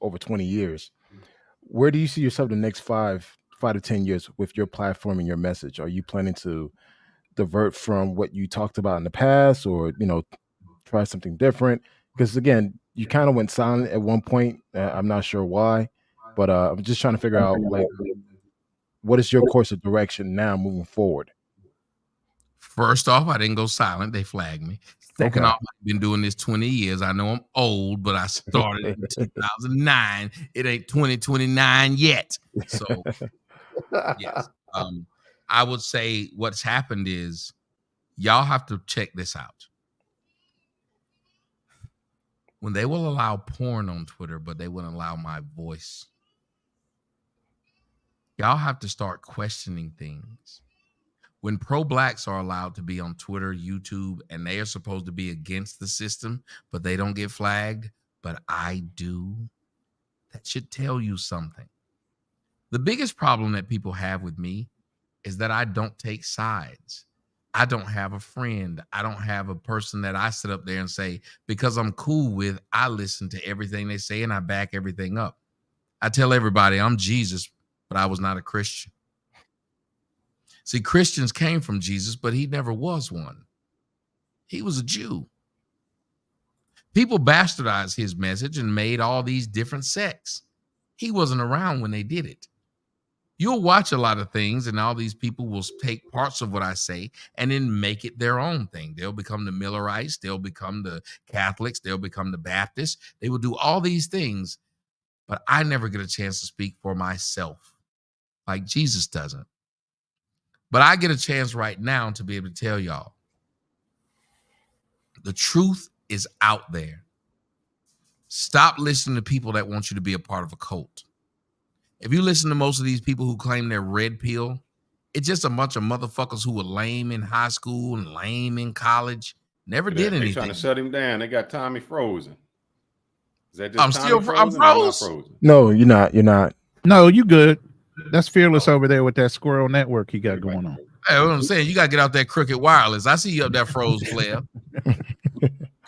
over 20 years. Where do you see yourself the next 5 to 10 years with your platform and your message? Are you planning to divert from what you talked about in the past, or try something different? Because again, you kind of went silent at one point. I'm not sure why, but I'm just trying to figure out what is your course of direction now moving forward. First off, I didn't go silent. They flagged me. Second off, I've been doing this 20 years. I know I'm old, but I started in 2009. It ain't 2029 yet. So, yes. I would say what's happened is y'all have to check this out. When they will allow porn on Twitter, but they wouldn't allow my voice, y'all have to start questioning things. When pro-blacks are allowed to be on Twitter, YouTube, and they are supposed to be against the system, but they don't get flagged, but I do, that should tell you something. The biggest problem that people have with me is that I don't take sides. I don't have a friend. I don't have a person that I sit up there and say, because I'm cool with, I listen to everything they say and I back everything up. I tell everybody I'm Jesus, but I was not a Christian. See, Christians came from Jesus, but he never was one. He was a Jew. People bastardized his message and made all these different sects. He wasn't around when they did it. You'll watch a lot of things, and all these people will take parts of what I say and then make it their own thing. They'll become the Millerites. They'll become the Catholics. They'll become the Baptists. They will do all these things, but I never get a chance to speak for myself like Jesus doesn't. But I get a chance right now to be able to tell y'all the truth is out there. Stop listening to people that want you to be a part of a cult. If you listen to most of these people who claim they're red pill, it's just a bunch of motherfuckers who were lame in high school and lame in college. Never did anything. They're trying to shut him down. They got Tommy frozen. Is that just I'm still frozen? I'm not frozen. No, you're not. You're not. No, you good. That's Fearless over there with that squirrel network he got going on. Hey, what I'm saying, you got to get out that crooked wireless. I see you up there, froze player.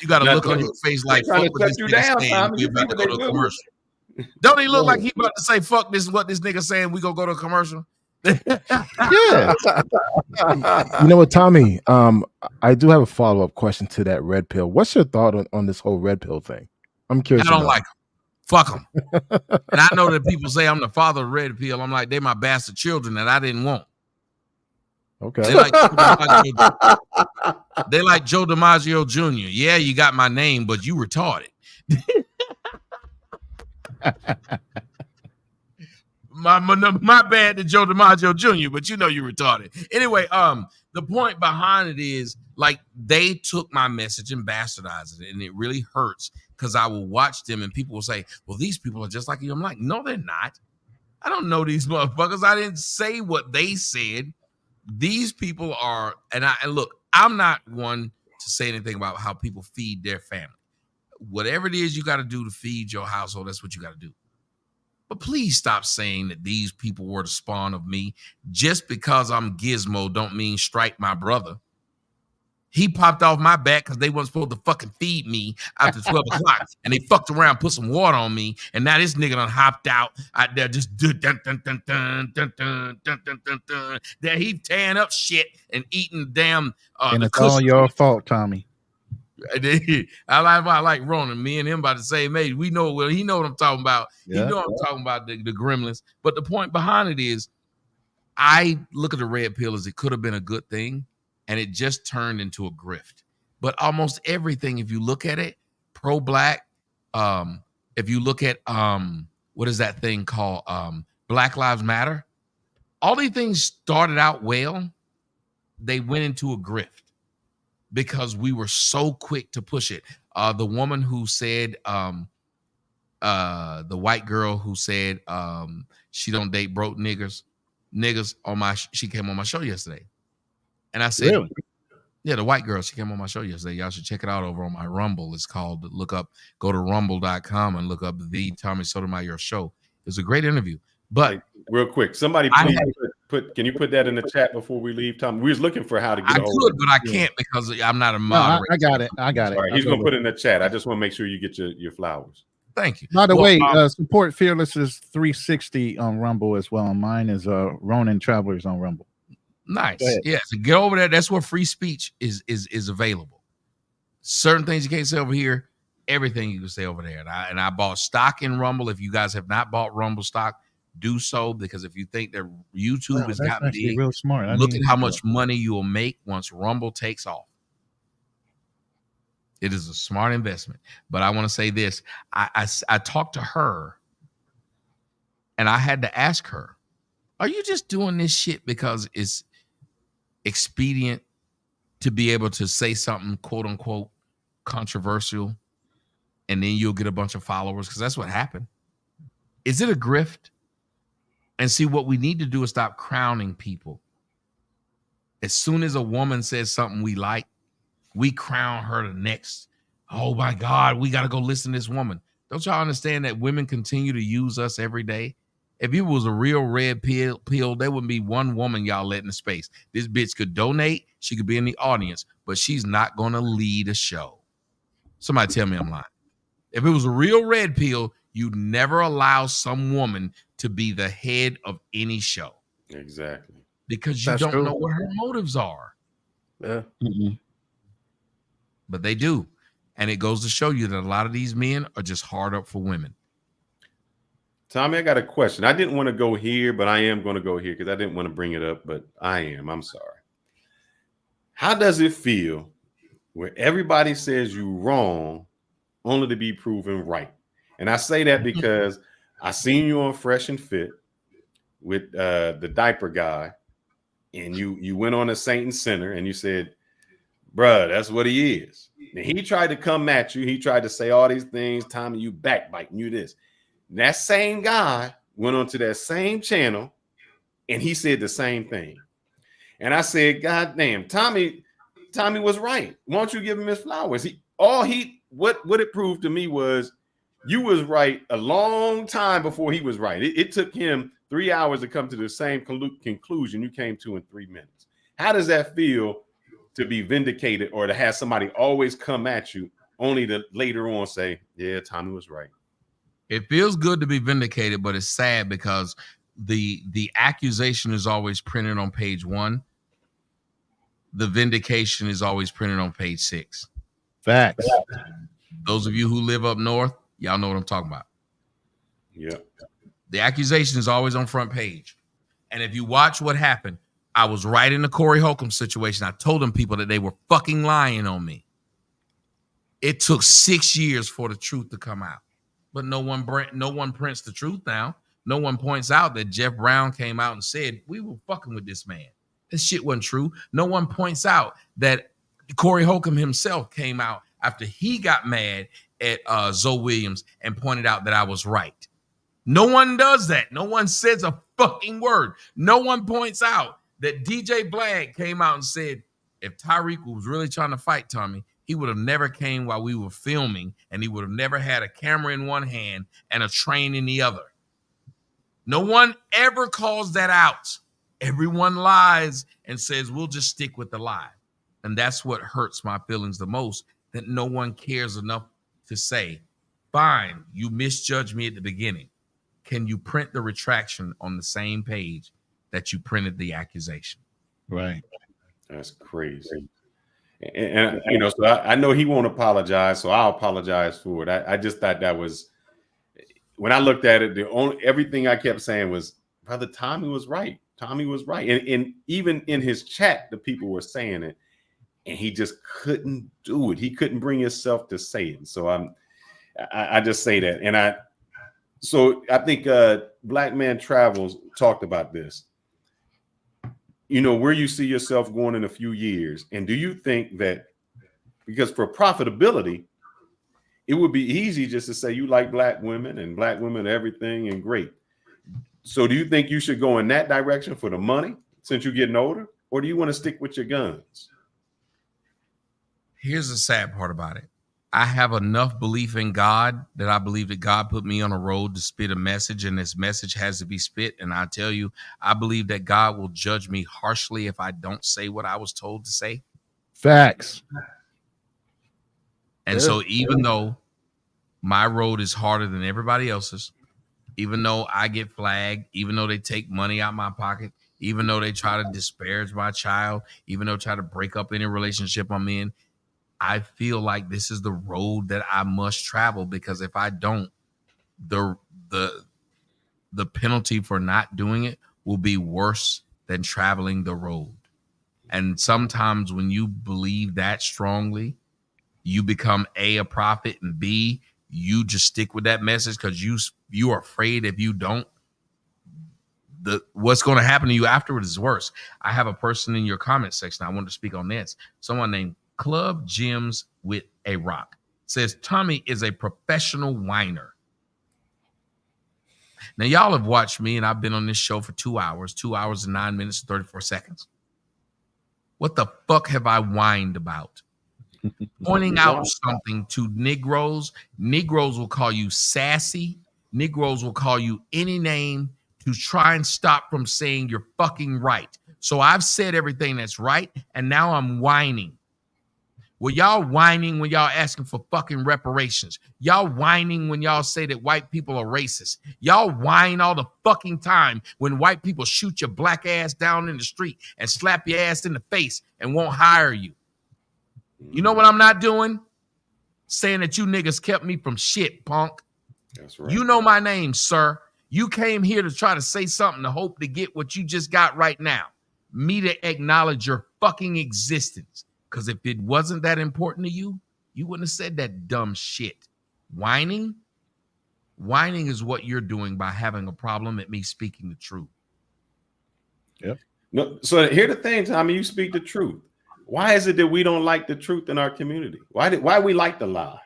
You got a Not look on to- your face They're like, trying fuck to what shut this you nigga down, saying. Tommy. We You see about to what go they to a do? commercial. Don't he look like he about to say, fuck this, what this nigga saying, we gonna go to a commercial? Yeah. You know what, Tommy? I do have a follow-up question to that red pill. What's your thought on this whole red pill thing? I'm curious. I don't like them. Fuck them. And I know that people say I'm the father of red pill. I'm like, they my bastard children that I didn't want. Okay. They like Joe DiMaggio Jr. Yeah, you got my name, but you retarded. my bad to Joe DiMaggio Jr., but you know you retarded. Anyway, the point behind it is like they took my message and bastardized it, and it really hurts because I will watch them and people will say, well, these people are just like you. I'm like, no, they're not. I don't know these motherfuckers. I didn't say what they said. These people are, and look, I'm not one to say anything about how people feed their family. Whatever it is you got to do to feed your household, that's what you got to do. But please stop saying that these people were the spawn of me. Just because I'm Gizmo don't mean strike my brother. He popped off my back because they weren't supposed to fucking feed me after 12 o'clock. And they fucked around, put some water on me. And now this nigga done hopped out there just dun dun dun dun dun dun dun dun dun dun. There he tearing up shit and eating damn And the it's all cushion. your fault, Tommy. I like Ronan. Me and him about the same age. We know, well, he know what I'm talking about. Yeah. He know I'm talking about the gremlins. But the point behind it is, I look at the red pill as it could have been a good thing, and it just turned into a grift. But almost everything, if you look at it, pro-black, if you look at what is that thing called? Black Lives Matter. All these things started out well. They went into a grift because we were so quick to push it. The woman who said, the white girl who said she don't date broke niggas on she came on my show yesterday. And I said, Really? Yeah, the white girl, she came on my show yesterday. Y'all should check it out over on my Rumble. It's called, go to rumble.com and look up the Tommy Sotomayor show. It's a great interview. But real quick, somebody please can you put that in the chat before we leave, Tom? We was looking for how to get I could, but I can't because I'm not a moderator. I got it. I got it. All right, he's gonna put it in the chat. I just want to make sure you get your flowers. Thank you. By the way, support Fearless's 360 on Rumble as well. And mine is Ronin Travelers on Rumble. Nice. Yeah, so get over there. That's where free speech is available. Certain things you can't say over here, everything you can say over there. And I bought stock in Rumble. If you guys have not bought Rumble stock, do so, because if you think that YouTube has gotten big, real smart. look at how much money you will make once Rumble takes off. It is a smart investment. But I want to say this. I talked to her and I had to ask her, are you just doing this shit because it's expedient to be able to say something quote unquote controversial and then you'll get a bunch of followers? Because that's what happened. Is it a grift? And see, what we need to do is stop crowning people. As soon as a woman says something we like, we crown her the next. Oh my God, we got to go listen to this woman. Don't y'all understand that women continue to use us every day? If it was a real red pill, there wouldn't be one woman y'all let in the space. This bitch could donate. She could be in the audience, but she's not going to lead a show. Somebody tell me I'm lying. If it was a real red pill, you'd never allow some woman to be the head of any show. Exactly. Because you don't know what her motives are. Yeah. But they do. And it goes to show you that a lot of these men are just hard up for women. Tommy, I got a question. I didn't want to go here, but I am going to go here because I didn't want to bring it up, but I am. I'm sorry. How does it feel where everybody says you're wrong only to be proven right? And I say that because I seen you on Fresh and Fit with the diaper guy, and you went on a Saint and Sinner and you said, bruh, that's what he is. And he tried to come at you. He tried to say all these things, Tommy, you backbiting, you this. That same guy went onto that same channel and he said the same thing. And I said, God damn, Tommy was right. Why don't you give him his flowers? What it proved to me was you was right a long time before he was right. It took him 3 hours to come to the same conclusion you came to in 3 minutes. How does that feel to be vindicated or to have somebody always come at you only to later on say, yeah, Tommy was right. It feels good to be vindicated, but it's sad because the accusation is always printed on page 1. The vindication is always printed on page 6. Facts. Those of you who live up north, y'all know what I'm talking about. Yeah. The accusation is always on front page. And if you watch what happened, I was right in the Corey Holcomb situation. I told them people that they were fucking lying on me. It took 6 years for the truth to come out. But no one prints the truth now. No one points out that Jeff Brown came out and said, we were fucking with this man. This shit wasn't true. No one points out that Corey Holcomb himself came out after he got mad at Zoe Williams and pointed out that I was right. No one does that. No one says a fucking word. No one points out that DJ Blag came out and said, if Tyreek was really trying to fight Tommy, he would have never came while we were filming, and he would have never had a camera in one hand and a train in the other. No one ever calls that out. Everyone lies and says, we'll just stick with the lie. And that's what hurts my feelings the most, that no one cares enough to say, fine, you misjudged me at the beginning. Can you print the retraction on the same page that you printed the accusation? Right. That's crazy. And you know, so I know he won't apologize, so I'll apologize for it. I just thought that was, when I looked at it, everything I kept saying was, brother, Tommy was right. Tommy was right. And even in his chat, the people were saying it, and he just couldn't do it. He couldn't bring himself to say it. So I just say that. And I think Black Man Travels talked about this. You know, where you see yourself going in a few years. And do you think that, because for profitability, it would be easy just to say you like black women and black women everything and great. So do you think you should go in that direction for the money since you're getting older? Or do you want to stick with your guns? Here's the sad part about it. I have enough belief in God that I believe that God put me on a road to spit a message, and this message has to be spit. And I tell you, I believe that God will judge me harshly if I don't say what I was told to say. Facts. And so even though my road is harder than everybody else's, even though I get flagged, even though they take money out my pocket, even though they try to disparage my child, even though they try to break up any relationship I'm in, I feel like this is the road that I must travel, because if I don't, the penalty for not doing it will be worse than traveling the road. And sometimes when you believe that strongly, you become a prophet, and B, you just stick with that message because you are afraid if you don't, what's going to happen to you afterwards is worse. I have a person in your comment section. I wanted to speak on this. Someone named Club Gems with a Rock says Tommy is a professional whiner. Now, y'all have watched me, and I've been on this show for 2 hours and 9 minutes and 34 seconds. What the fuck have I whined about? Pointing out something to Negroes. Negroes will call you sassy. Negroes will call you any name to try and stop from saying you're fucking right. So I've said everything that's right, and now I'm whining. Well, y'all whining when y'all asking for fucking reparations. Y'all whining when y'all say that white people are racist. Y'all whine all the fucking time when white people shoot your black ass down in the street and slap your ass in the face and won't hire you. You know what I'm not doing? Saying that you niggas kept me from shit, punk. That's right. You know my name, sir. You came here to try to say something to hope to get what you just got right now. Me to acknowledge your fucking existence. Because if it wasn't that important to you, you wouldn't have said that dumb shit. Whining is what you're doing by having a problem at me speaking the truth. Yep. No, so here's the thing, Tommy, you speak the truth. Why is it that we don't like the truth in our community? Why we like the lie?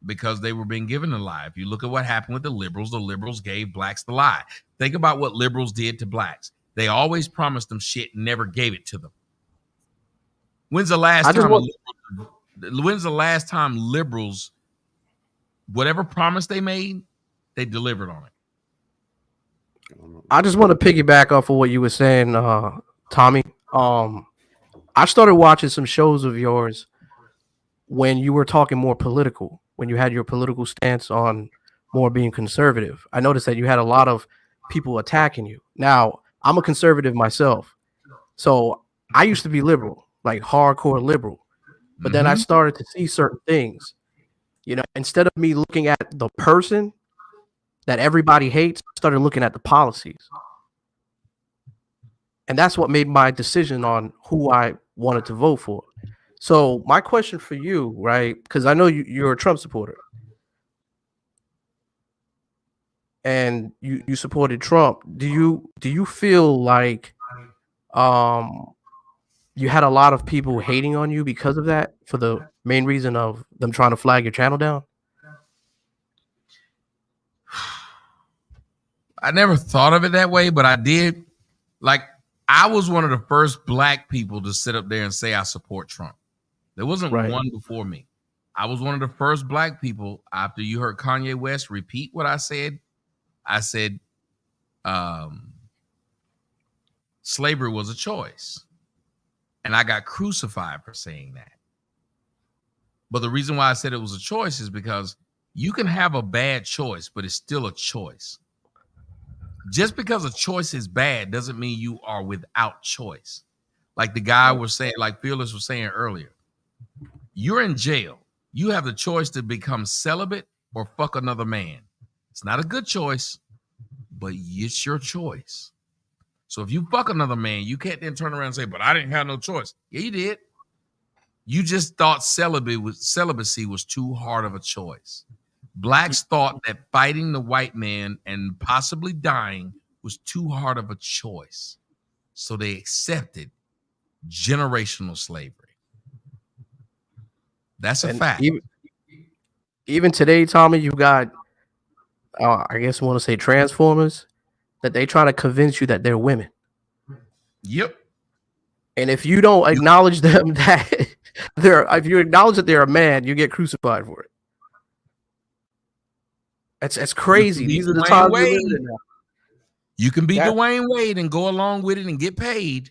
Because they were being given a lie. If you look at what happened with the liberals gave blacks the lie. Think about what liberals did to blacks. They always promised them shit and never gave it to them. When's the last time liberals, whatever promise they made, they delivered on it? I just want to piggyback off of what you were saying, Tommy. I started watching some shows of yours when you were talking more political, when you had your political stance on more being conservative, I noticed that you had a lot of people attacking you. Now, I'm a conservative myself. So I used to be liberal, like hardcore liberal. But then I started to see certain things. Instead of me looking at the person that everybody hates, I started looking at the policies. And that's what made my decision on who I wanted to vote for. So my question for you, right? Because I know you're a Trump supporter, and you supported Trump. Do you feel like you had a lot of people hating on you because of that, for the main reason of them trying to flag your channel down? I never thought of it that way, but I did. Like, I was one of the first black people to sit up there and say I support Trump. There wasn't one before me. I was one of the first black people. After you heard Kanye West repeat what I said slavery was a choice. And I got crucified for saying that. But the reason why I said it was a choice is because you can have a bad choice, but it's still a choice. Just because a choice is bad doesn't mean you are without choice. Like the guy was saying, like Fearless was saying earlier, you're in jail. You have the choice to become celibate or fuck another man. It's not a good choice, but it's your choice. So if you fuck another man, you can't then turn around and say, but I didn't have no choice. Yeah, you did. You just thought celibacy was too hard of a choice. Blacks thought that fighting the white man and possibly dying was too hard of a choice. So they accepted generational slavery. That's a fact. Even today, Tommy, you got, I guess I want to say transformers, that they try to convince you that they're women. Yep. And if you don't acknowledge them that if you acknowledge that they're a man, you get crucified for it. That's crazy. These are the times we live in now. You can be Dwayne Wade and go along with it and get paid.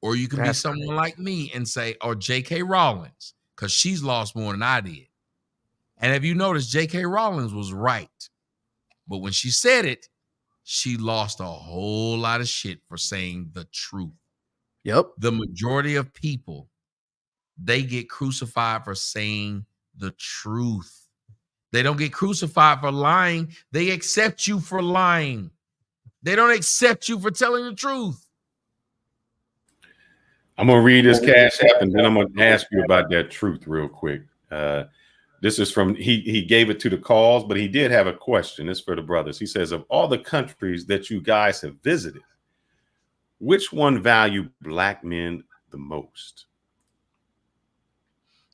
Or you can be someone like me and say, or J.K. Rowling, because she's lost more than I did. And have you noticed J.K. Rowling was right? But when she said it, she lost a whole lot of shit for saying the truth. Yep. The majority of people, they get crucified for saying the truth. They don't get crucified for lying. They accept you for lying. They don't accept you for telling the truth. I'm going to read this Cash App, and then I'm going to ask you about that truth real quick. This is from, he gave it to the cause, but he did have a question. It's for the brothers. He says, of all the countries that you guys have visited, which one value black men the most?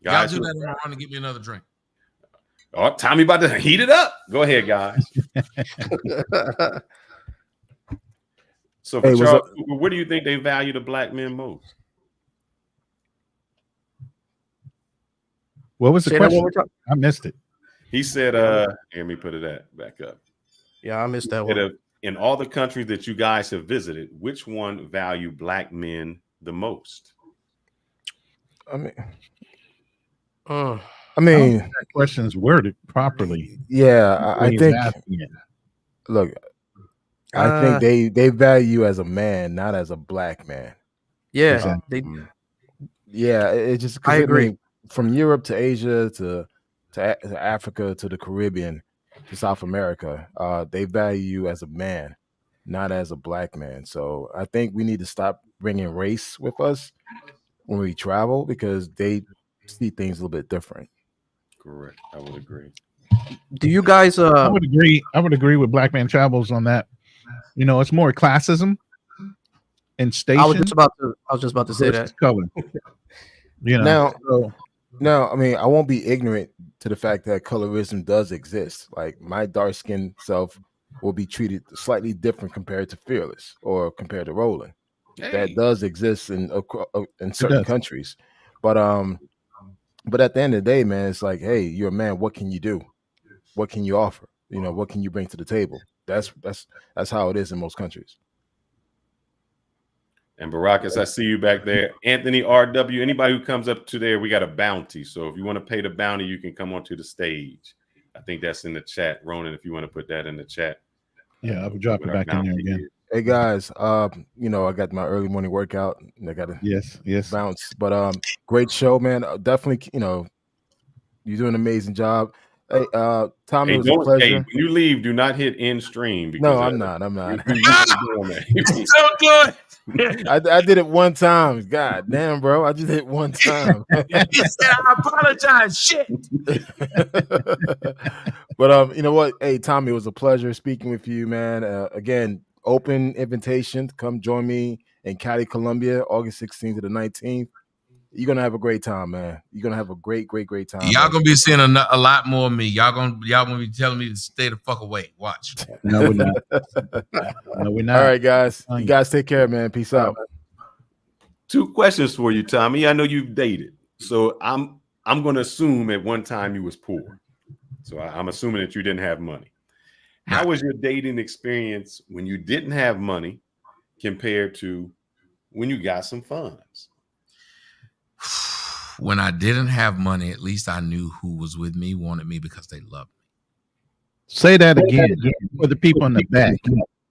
Guys, y'all do that in around to get me another drink. Oh, Tommy about to heat it up. Go ahead, guys. So for Charles, what do you think they value the black men most? What was the question? I missed it. He said, let me put it back up. Yeah, I missed that one. In all the countries that you guys have visited, which one value black men the most? I mean, that question's worded properly. Yeah, I think. Look, I think they value as a man, not as a black man. Yeah, yeah. It just. I agree. I mean, from Europe to Asia to Africa to the Caribbean to South America, they value you as a man, not as a black man. So I think we need to stop bringing race with us when we travel, because they see things a little bit different. Correct. I would agree. Do you guys? I would agree. I would agree with Black Man Travels on that. You know, it's more classism and station. I was just about to say that. Color. You know. Now, I mean, I won't be ignorant to the fact that colorism does exist. Like, my dark-skinned self will be treated slightly different compared to Fearless or compared to Roland. Hey. That does exist in certain countries, but at the end of the day, man, it's like, hey, you're a man. What can you do? What can you offer? You know, what can you bring to the table? That's how it is in most countries. And Baracus, I see you back there. Anthony RW, anybody who comes up to there, we got a bounty. So if you want to pay the bounty, you can come onto the stage. I think that's in the chat. Ronan, if you want to put that in the chat. Yeah, I'll drop it back in there again. Is. Hey guys, you know, I got my early morning workout and I got to yes bounce. But great show, man. Definitely, you know, you do an amazing job. Hey, Tommy, it was a pleasure. Hey, when you leave, do not hit end stream. Because, no, I'm not. It's so good. I did it one time. God damn, bro. I just hit one time. He said, I apologize. Shit. But you know what? Hey, Tommy, it was a pleasure speaking with you, man. Again, open invitation to come join me in Cali, Colombia, August 16th to the 19th. You're gonna have a great time, man. You're gonna have a great time. Y'all gonna be seeing a lot more of me. Y'all gonna be telling me to stay the fuck away. Watch. No, we're not. No, we're not. All right, guys. You guys take care, man. Peace out. 2 questions for you, Tommy. I know you've dated, so I'm gonna assume at one time you was poor. So I'm assuming that you didn't have money. How was your dating experience when you didn't have money compared to when you got some funds? When I didn't have money, at least I knew who was with me, wanted me because they loved me. Say that again for the people in the back.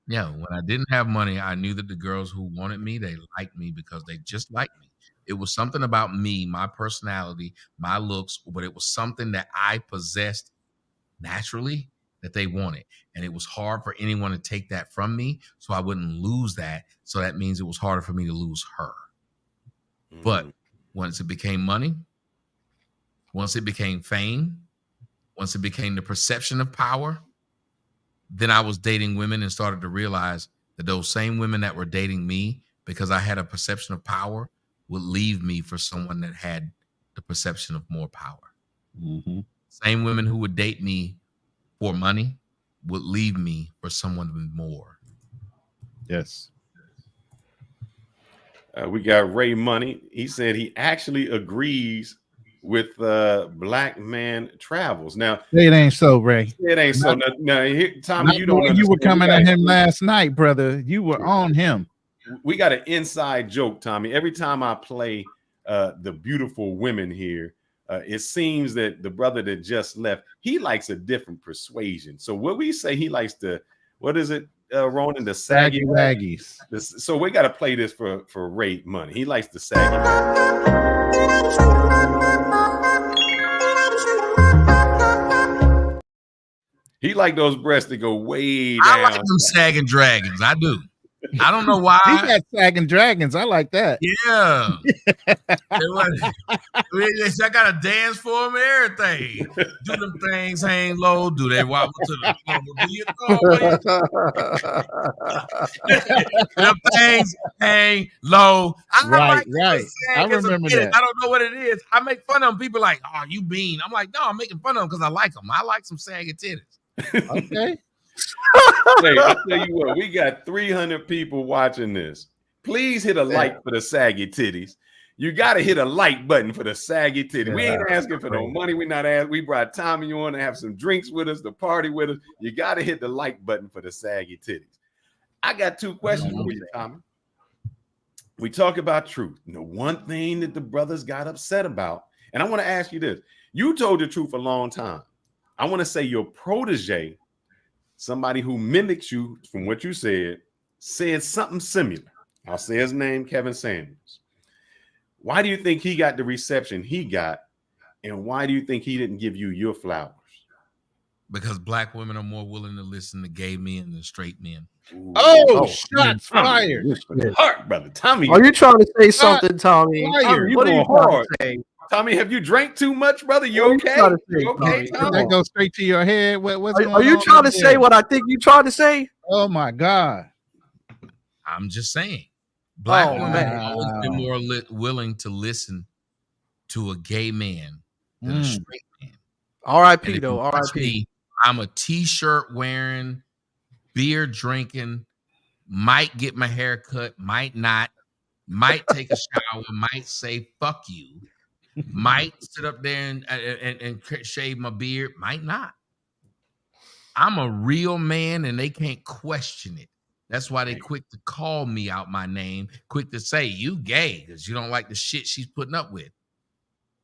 Yeah, when I didn't have money, I knew that the girls who wanted me, they liked me because they just liked me. It was something about me, my personality, my looks, but it was something that I possessed naturally that they wanted. And it was hard for anyone to take that from me, so I wouldn't lose that. So that means it was harder for me to lose her. But once it became money, once it became fame, once it became the perception of power, then I was dating women and started to realize that those same women that were dating me because I had a perception of power would leave me for someone that had the perception of more power. Mm-hmm. Same women who would date me for money would leave me for someone with more. Yes. We got Ray Money. He said he actually agrees with Black Man Travels. Now, it ain't so, Ray. It ain't so. Now Tommy, you don't understand. You were coming at him last night, brother. You were on him. We got an inside joke, Tommy. Every time I play the beautiful women here, it seems that the brother that just left, he likes a different persuasion. So what we say, he likes the, what is it, Ronan, the saggy waggies. So we got to play this for Ray Money. He likes the saggy. He like those breasts that go way down. I like them sagging dragons. I do. I don't know why. He got sagging dragons. I like that. Yeah. I got to dance for them and everything. Do them things hang low? Do they wobble to the them things hang low. Right. I remember that. I don't know what it is. I make fun of them. People like, oh, you bean. I'm like, no, I'm making fun of them because I like them. I like some saggy titties. Okay. Hey, I'll tell you what, we got 300 people watching this. Please hit a like for the saggy titties. You got to hit a like button for the saggy titties. We ain't asking for no money. We're not asking. We brought Tommy on to have some drinks with us, to party with us. You got to hit the like button for the saggy titties. I got 2 questions for you, Tommy. We talk about truth. And the one thing that the brothers got upset about, and I want to ask you this. You told the truth a long time. I want to say your protege, somebody who mimics you from what you said something similar. I'll say his name, Kevin Samuels. Why do you think he got the reception he got? And why do you think he didn't give you your flowers? Because Black women are more willing to listen to gay men than straight men. Oh, shots fired. Heart, brother. Tommy. Are you trying to say something, Tommy? What are you trying to say? Tommy, have you drank too much, brother? You okay? You okay, Tommy? Did that go straight to your head? Are you trying to say what I think you trying to say? Oh my God. I'm just saying. Black women have always been more willing to listen to a gay man than a straight man. R.I.P. though. R.I.P. I'm a t-shirt wearing, beer drinking, might get my hair cut, might not, might take a shower, might say fuck you, might sit up there and shave my beard, might not. I'm a real man and they can't question it. That's why they quick to call me out my name, quick to say you gay because you don't like the shit she's putting up with.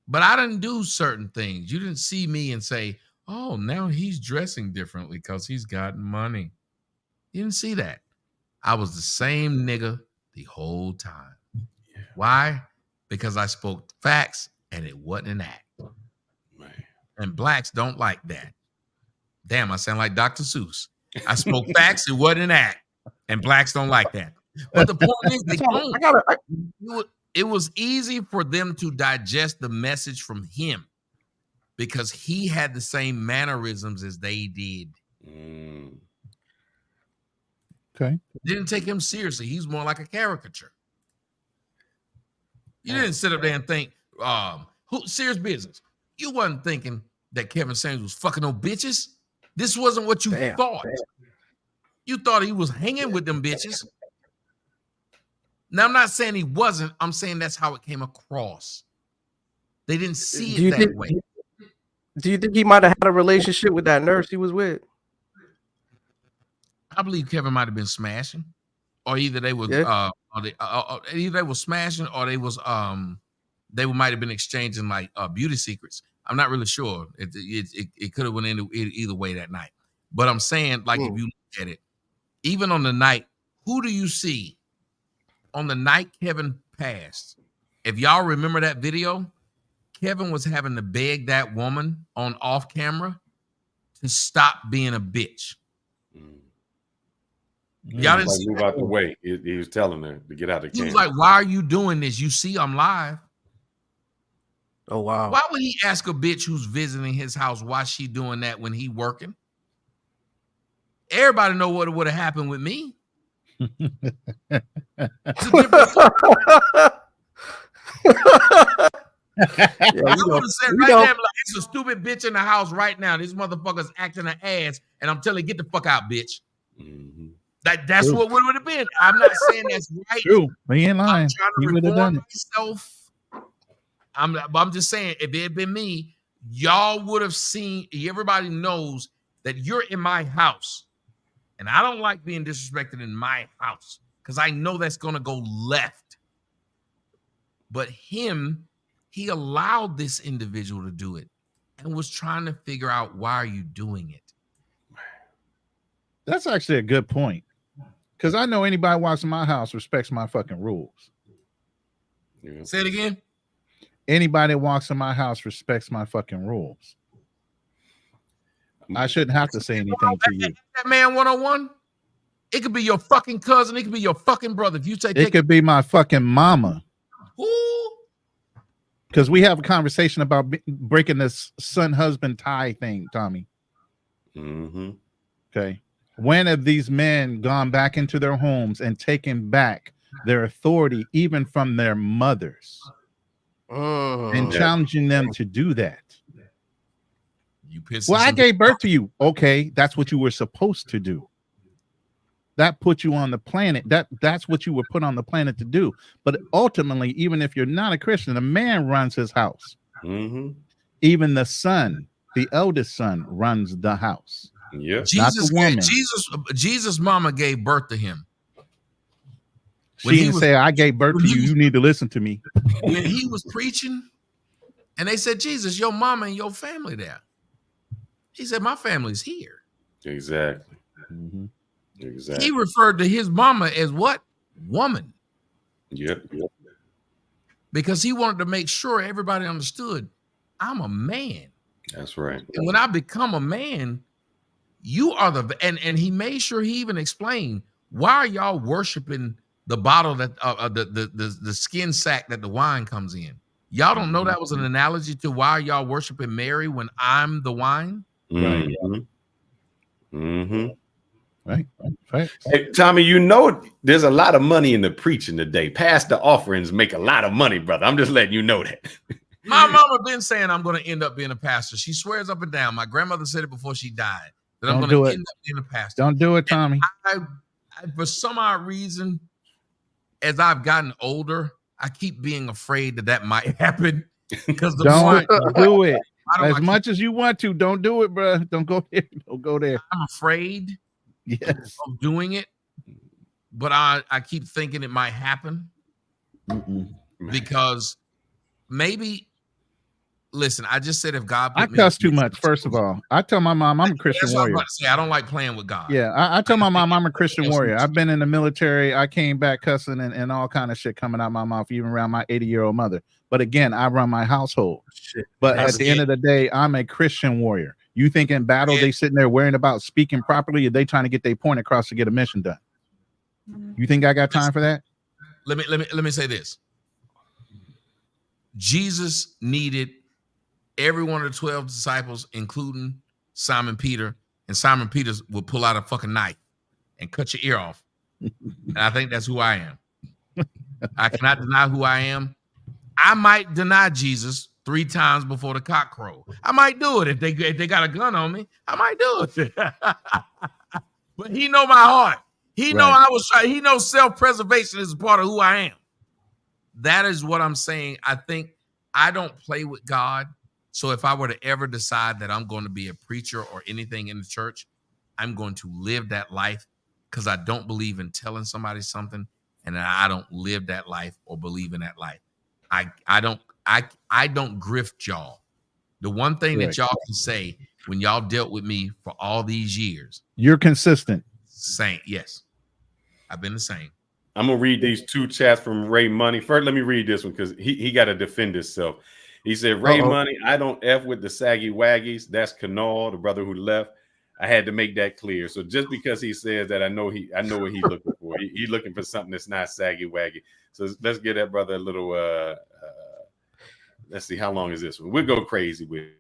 But I didn't do certain things. You didn't see me and say, oh, now he's dressing differently because he's got money. You didn't see that. I was the same nigga the whole time. Yeah. Why? Because I spoke facts and it wasn't an act. Man. And blacks don't like that. Damn, I sound like Dr. Seuss. I spoke facts, it wasn't an act. And blacks don't like that. But the point is, they don't. It was easy for them to digest the message from him because he had the same mannerisms as they did. Okay. Didn't take him seriously. He's more like a caricature. You didn't sit up there and think, serious business. You wasn't thinking that Kevin Samuels was fucking no bitches. This wasn't what you thought. You thought he was hanging with them bitches. Now, I'm not saying he wasn't. I'm saying that's how it came across. They didn't see it that way. Do you think he might have had a relationship with that nurse he was with? I believe Kevin might have been smashing, or either they was either they were smashing, or they was they might have been exchanging like beauty secrets. I'm not really sure. It could have went into either way that night. But I'm saying, like, if you look at it, even on the night, who do you see? On the night Kevin passed, if y'all remember that video, Kevin was having to beg that woman on off camera to stop being a bitch. Y'all didn't see move out the way. He was telling her to get out of the camera. He was like, why are you doing this? You see I'm live. Oh, wow. Why would he ask a bitch who's visiting his house why she doing that when he working? Everybody know what would have happened with me. Yeah, I'm gonna say right now, like, it's a stupid bitch in the house right now. This motherfucker's acting an ass, and I'm telling you, get the fuck out, bitch. Mm-hmm. That's True. what would have been. I'm not saying that's right. True. He ain't lying. I'm trying to reform myself. I'm just saying, if it had been me, y'all would have seen. Everybody knows that you're in my house, and I don't like being disrespected in my house because I know that's gonna go left. But he allowed this individual to do it and was trying to figure out, why are you doing it? That's actually a good point. Because I know anybody walks in my house respects my fucking rules. Yeah. Say it again. Anybody that walks in my house respects my fucking rules. I shouldn't have to say anything to you. That man 101, it could be your fucking cousin. It could be your fucking brother. If you say it could be my fucking mama. Who? Because we have a conversation about breaking this son-husband tie thing, Tommy. Mm-hmm. Okay. When have these men gone back into their homes and taken back their authority, even from their mothers, and challenging them to do that? Well, I gave birth to you. Okay, that's what you were supposed to do. That put you on the planet. That's what you were put on the planet to do. But ultimately, even if you're not a Christian, a man runs his house. Mm-hmm. Even the son, the eldest son, runs the house. Yeah, Jesus' mama gave birth to him. She didn't say, "I gave birth to you. You need to listen to me." When he was preaching, and they said, "Jesus, your mama and your family there." He said, "My family's here." Exactly. Mm-hmm. Exactly. He referred to his mama as what? Woman. Yep. Because he wanted to make sure everybody understood, I'm a man. That's right. And when I become a man, you are and he made sure he even explained, why are y'all worshiping the bottle that the skin sack that the wine comes in? Y'all don't know that was an analogy to why y'all worshiping Mary when I'm the wine? Right. Mm-hmm. Right. Hey, Tommy, you know there's a lot of money in the preaching today. Pastor offerings make a lot of money, brother. I'm just letting you know that. My mama been saying I'm going to end up being a pastor. She swears up and down. My grandmother said it before she died, that I'm going to end up being a pastor. Don't do it, Tommy. I, for some odd reason, as I've gotten older, I keep being afraid that might happen. Because don't do it. As much as you want to, don't do it, bro. Don't go there. Don't go there. I'm afraid. Yes. Of doing it but I keep thinking it might happen because maybe. Listen, I just said if God put I me cuss in too much. First of all, I tell my mom I'm a Christian that's what I was warrior. about to say. I don't like playing with God. Yeah, I tell my mom I'm a Christian warrior. I've been in the military. I came back cussing and all kind of shit coming out my mouth, even around my 80-year-old mother. But again, I run my household. Shit. But That's at the end of the day, I'm a Christian warrior. You think in battle they sitting there worrying about speaking properly, or they trying to get their point across to get a mission done? You think I got time for that? Let me say this. Jesus needed every one of the 12 disciples, including Simon Peter, and Simon Peter will pull out a fucking knife and cut your ear off. And I think that's who I am. I cannot deny who I am. I might deny Jesus 3 times before the cock crow. I might do it if they got a gun on me. I might do it. But he know my heart. He know I was trying. He knows self-preservation is a part of who I am. That is what I'm saying. I think I don't play with God. So if I were to ever decide that I'm going to be a preacher or anything in the church, I'm going to live that life because I don't believe in telling somebody something and I don't live that life or believe in that life. I don't grift y'all. The one thing that y'all can say when y'all dealt with me for all these years, you're consistent. Same, yes. I've been the same. I'm gonna read these 2 chats from Ray Money. First, let me read this one because he got to defend himself. He said, Ray Money, I don't F with the saggy waggies. That's Canal, the brother who left. I had to make that clear. So just because he says that, I know what he's looking for. He's looking for something that's not saggy waggy. So let's give that brother a little let's see, how long is this one? We'll go crazy with it.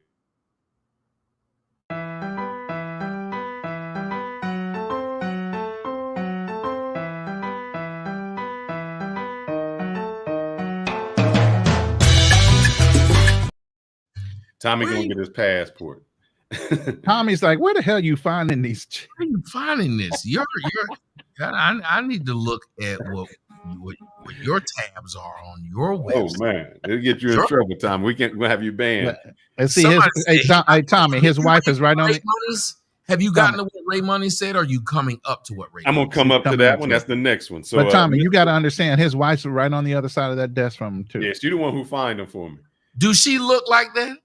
Tommy gonna get his passport. Tommy's like, where the hell you finding these? Where are you finding this? I need to look at what your tabs are on your website. Oh man, it'll get you in trouble, Tommy. We'll have you banned. And see, Tommy, his wife is right on it. Have you gotten to what Ray Money said? Or are you coming up to what Ray? I'm gonna come up to that one. That's the next one. So, but Tommy, you got to understand, his wife's right on the other side of that desk from him too. Yes, you're the one who find them for me. Do she look like that?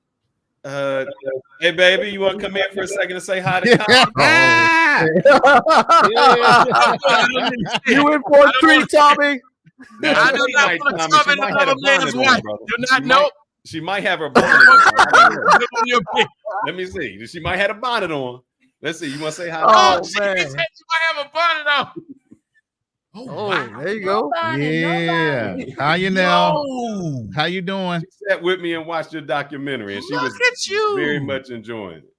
Hey baby, you want to come in for a second and say hi to Tommy? You in for 3, Tommy? I do not want to come in another man's wife. Do not know. She might have her bonnet on. Let me see. She might have a bonnet on. Let's see. You want to say hi? Oh, she might have a bonnet on. Oh, wow. There you go. Yeah. How you now? How you doing? She sat with me and watched your documentary, and she was very much enjoying it.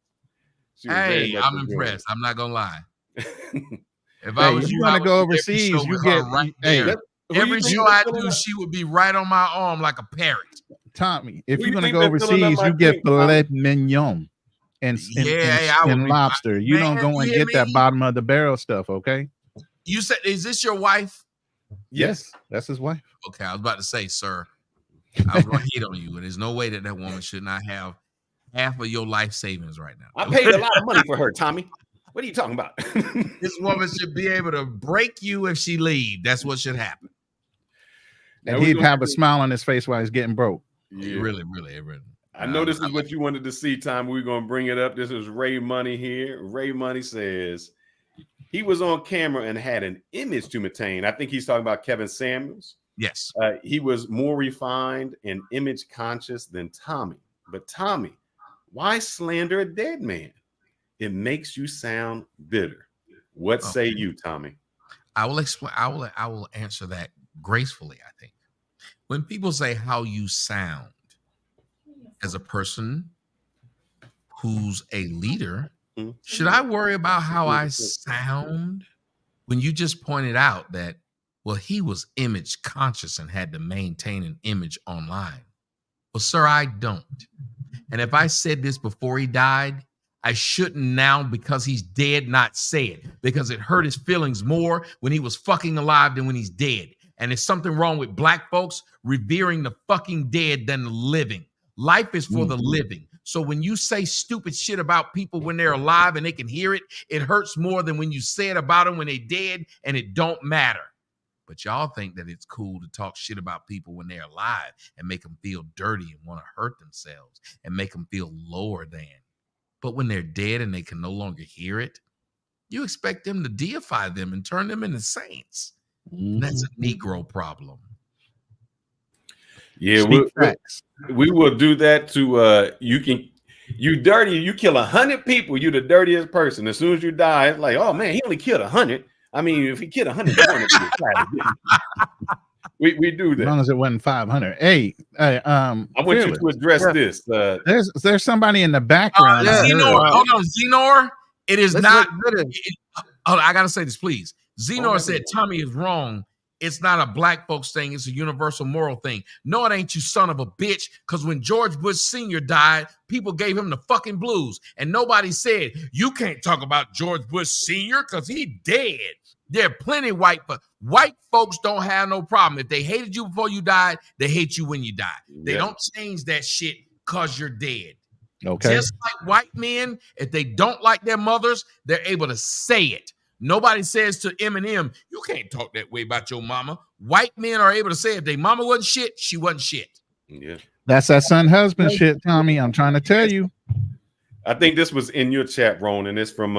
Hey, I'm impressed. I'm not gonna lie. If I was you, want to go overseas, you get right there. Every show I do, she would be right on my arm like a parrot. Tommy, if you're gonna go overseas, you get filet mignon and lobster. You don't go and get that bottom of the barrel stuff, okay? You said, is this your wife? Yes, that's his wife. Okay, I was about to say, sir, I was going to hit on you, and there's no way that woman should not have half of your life savings right now. I paid a lot of money for her, Tommy. What are you talking about? This woman should be able to break you if she leaves. That's what should happen. And he'd have a smile on his face while he's getting broke. Yeah. Really. I know this is what you wanted to see, Tommy. We're going to bring it up. This is Ray Money here. Ray Money says, he was on camera and had an image to maintain. I think he's talking about Kevin Samuels. Yes. He was more refined and image conscious than Tommy. But Tommy, why slander a dead man? It makes you sound bitter. What say you, Tommy? I will explain. I will answer that gracefully, I think. When people say how you sound as a person who's a leader, should I worry about how I sound? When you just pointed out that, well, he was image conscious and had to maintain an image online. Well, sir, I don't. And if I said this before he died, I shouldn't now, because he's dead, not say it, because it hurt his feelings more when he was fucking alive than when he's dead. And there's something wrong with black folks revering the fucking dead than the living. Life is for the living. So when you say stupid shit about people when they're alive and they can hear it, it hurts more than when you say it about them when they're dead and it don't matter. But y'all think that it's cool to talk shit about people when they're alive and make them feel dirty and want to hurt themselves and make them feel lower than. But when they're dead and they can no longer hear it, you expect them to deify them and turn them into saints. And that's a Negro problem. Yeah, we will do that to you dirty, you kill 100 people, you the dirtiest person. As soon as you die, it's like, oh man, he only killed 100. I mean, if he killed 100, we do that. As long as it wasn't 500. Hey, I want you to address this. There's somebody in the background. Zenor, hold on, Zenor. It is not. I gotta say this, please. Zenor said Tommy is wrong. It's not a black folks thing. It's a universal moral thing. No, it ain't, you son of a bitch. Because when George Bush Sr. died, people gave him the fucking blues. And nobody said, you can't talk about George Bush Sr. because he dead. There are plenty of white folks don't have no problem. If they hated you before you died, they hate you when you die. They don't change that shit because you're dead. Okay. Just like white men, if they don't like their mothers, they're able to say it. Nobody says to Eminem, you can't talk that way about your mama. White men are able to say if their mama wasn't shit, she wasn't shit. Yeah. That's that son-husband shit, Tommy. I'm trying to tell you. I think this was in your chat, Ron, and it's from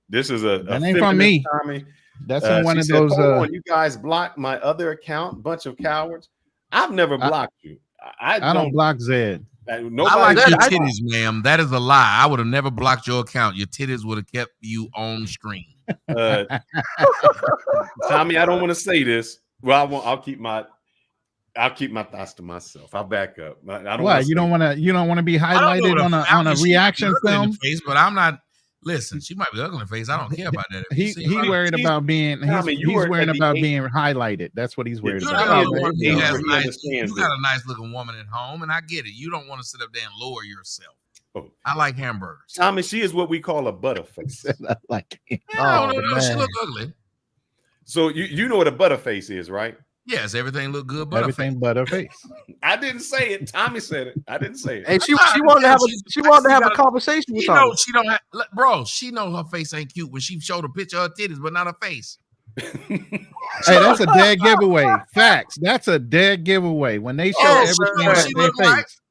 this is a that ain't from me. Tommy. That's in one of said, those you guys blocked my other account, bunch of cowards. I've never blocked you. I don't block Zed. I like your titties, ma'am. That is a lie. I would have never blocked your account. Your titties would have kept you on screen. Tommy, I don't want to say this. Well, I'll keep my thoughts to myself. I'll back up. I don't. You don't want to be highlighted on a reaction film. Face, but I'm not. Listen, she might be ugly in the face. I don't care about that. He's worried about being. He's worried about being highlighted. That's what he's worried about. You got a nice looking woman at home, and I get it. You don't want to sit up there and lower yourself. I like hamburgers. Tommy, she is what we call a butterface. I like it. No, she look ugly. So you know what a butterface is, right? Yes, everything look good. Everything butterface. I didn't say it. Tommy said it. I didn't say it. And she wanted to have a conversation with Tommy. She don't have, bro. She knows her face ain't cute when she showed a picture of her titties, but not her face. Hey, that's a dead giveaway. Facts. That's a dead giveaway when they show everything but their face.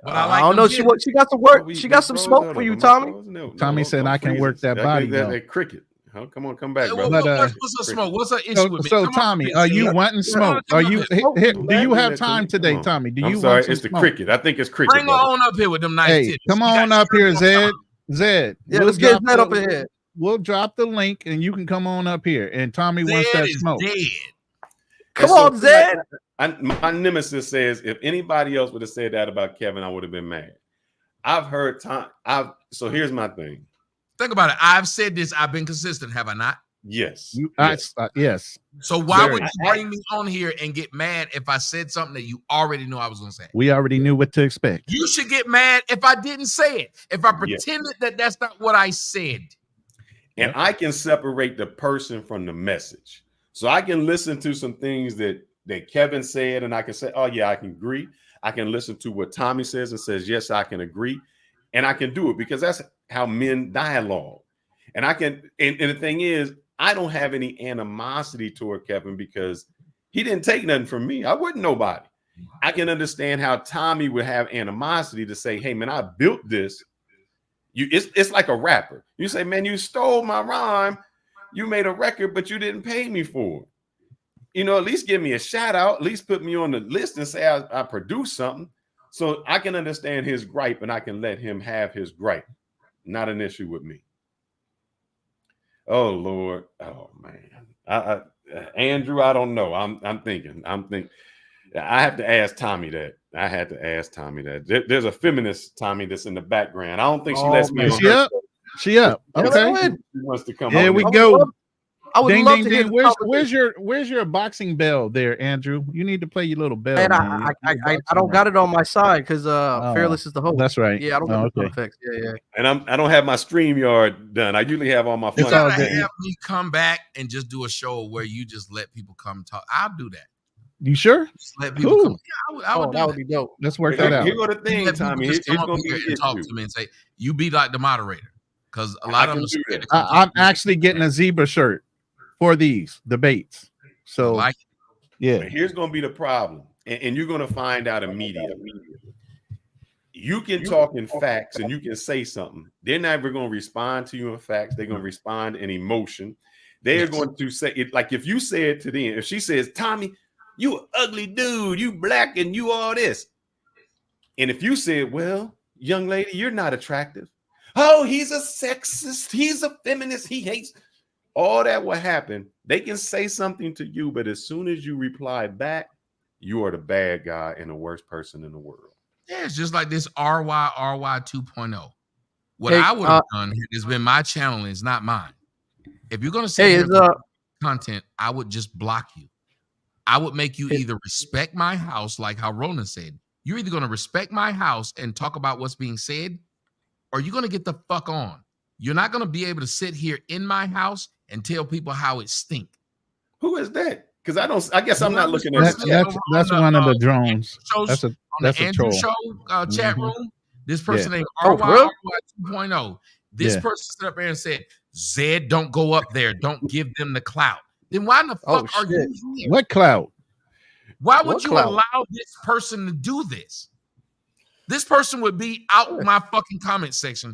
But I don't know. She got some work. She got some smoke for you, Tommy. Tommy said I can work that body. That cricket. Oh, come back, bro. What's the smoke? What's the issue with me? So Tommy, are you wanting smoke? Are you? Do you have time today, Tommy? Do you? I'm sorry, it's the cricket. I think it's cricket. Bring her on up here with them nice titties. Come on up here, Zed. Yeah, let's get Zed up in here. We'll drop the link and you can come on up here. And Tommy wants that smoke. Come on, Zed. My nemesis says if anybody else would have said that about Kevin, I would have been mad. I've heard Tom. So here's my thing. Think about it. I've said this. I've been consistent. Have I not? Yes. Yes. So why would you bring me on here and get mad if I said something that you already knew I was going to say? We already knew what to expect. You should get mad if I didn't say it. If I pretended that that's not what I said. And I can separate the person from the message. So I can listen to some things that Kevin said, and I can say, oh, yeah, I can agree. I can listen to what Tommy says and says, yes, I can agree. And I can do it because that's how men dialogue. And I can, and the thing is, I don't have any animosity toward Kevin because he didn't take nothing from me. I wasn't nobody. I can understand how Tommy would have animosity to say, hey, man, I built this. It's like a rapper. You say, man, you stole my rhyme. You made a record, but you didn't pay me for it. You know, at least give me a shout out, at least put me on the list and say I produced something. So I can understand his gripe and I can let him have his gripe. Not an issue with me. Oh, Lord. Oh, man. Andrew, I don't know. I'm thinking. I have to ask Tommy that. There's a feminist, Tommy, that's in the background. I don't think she lets me on. She up. Okay. She wants to come Here on. we go. I would love to hear. Where's your boxing bell there, Andrew? You need to play your little bell. Man, I don't got it on my side because Fearless is the host. That's right. Yeah, I don't got the effects. Yeah. And I don't have my StreamYard done. I usually have all my fun. You gotta have me come back and just do a show where you just let people come talk. I'll do that. You sure? Just let people come. Cool. Yeah, I would do that would be dope. Let's work Here, that out. here go the thing, Let people Tommy. just Here's come up gonna be here the and talk issue. to me and say, "You be like the moderator," because a I lot of can them are do scared that. to come talk I'm to me. actually getting a zebra shirt for these debates. So Like, yeah, But here's gonna be the problem, and you're gonna find out immediately. You can talk in facts and you can say something. They're never going to respond to you in facts. They're going to respond in emotion. They're Yes. going to say it like if you said to them, if she says, Tommy, you an ugly dude, you black and you all this. And if you said, well, young lady, you're not attractive. Oh, he's a sexist. He's a feminist. He hates. All that will happen. They can say something to you, but as soon as you reply back, you are the bad guy and the worst person in the world. yeah, it's just like this RY 2.0. What Hey, I would have done has been my channel, it's not mine. If you're gonna say Hey, is content, I would just block you. I would make you either respect my house, like how Rona said. You're either gonna respect my house and talk about what's being said, or you're gonna get the fuck on. You're not gonna be able to sit here in my house and tell people how it stink. Who is that? Because I guess I'm not looking at that's one of the drones. Shows That's on a the Andrew troll. Show chat room. This person named Oh, RY really? 2.0. This Yeah. person stood up there and said, Zed, don't go up there. Don't give them the clout. Then why in the fuck are you here? What cloud? Why would What you clout? allow this person to do this? This person would be out my fucking comment section.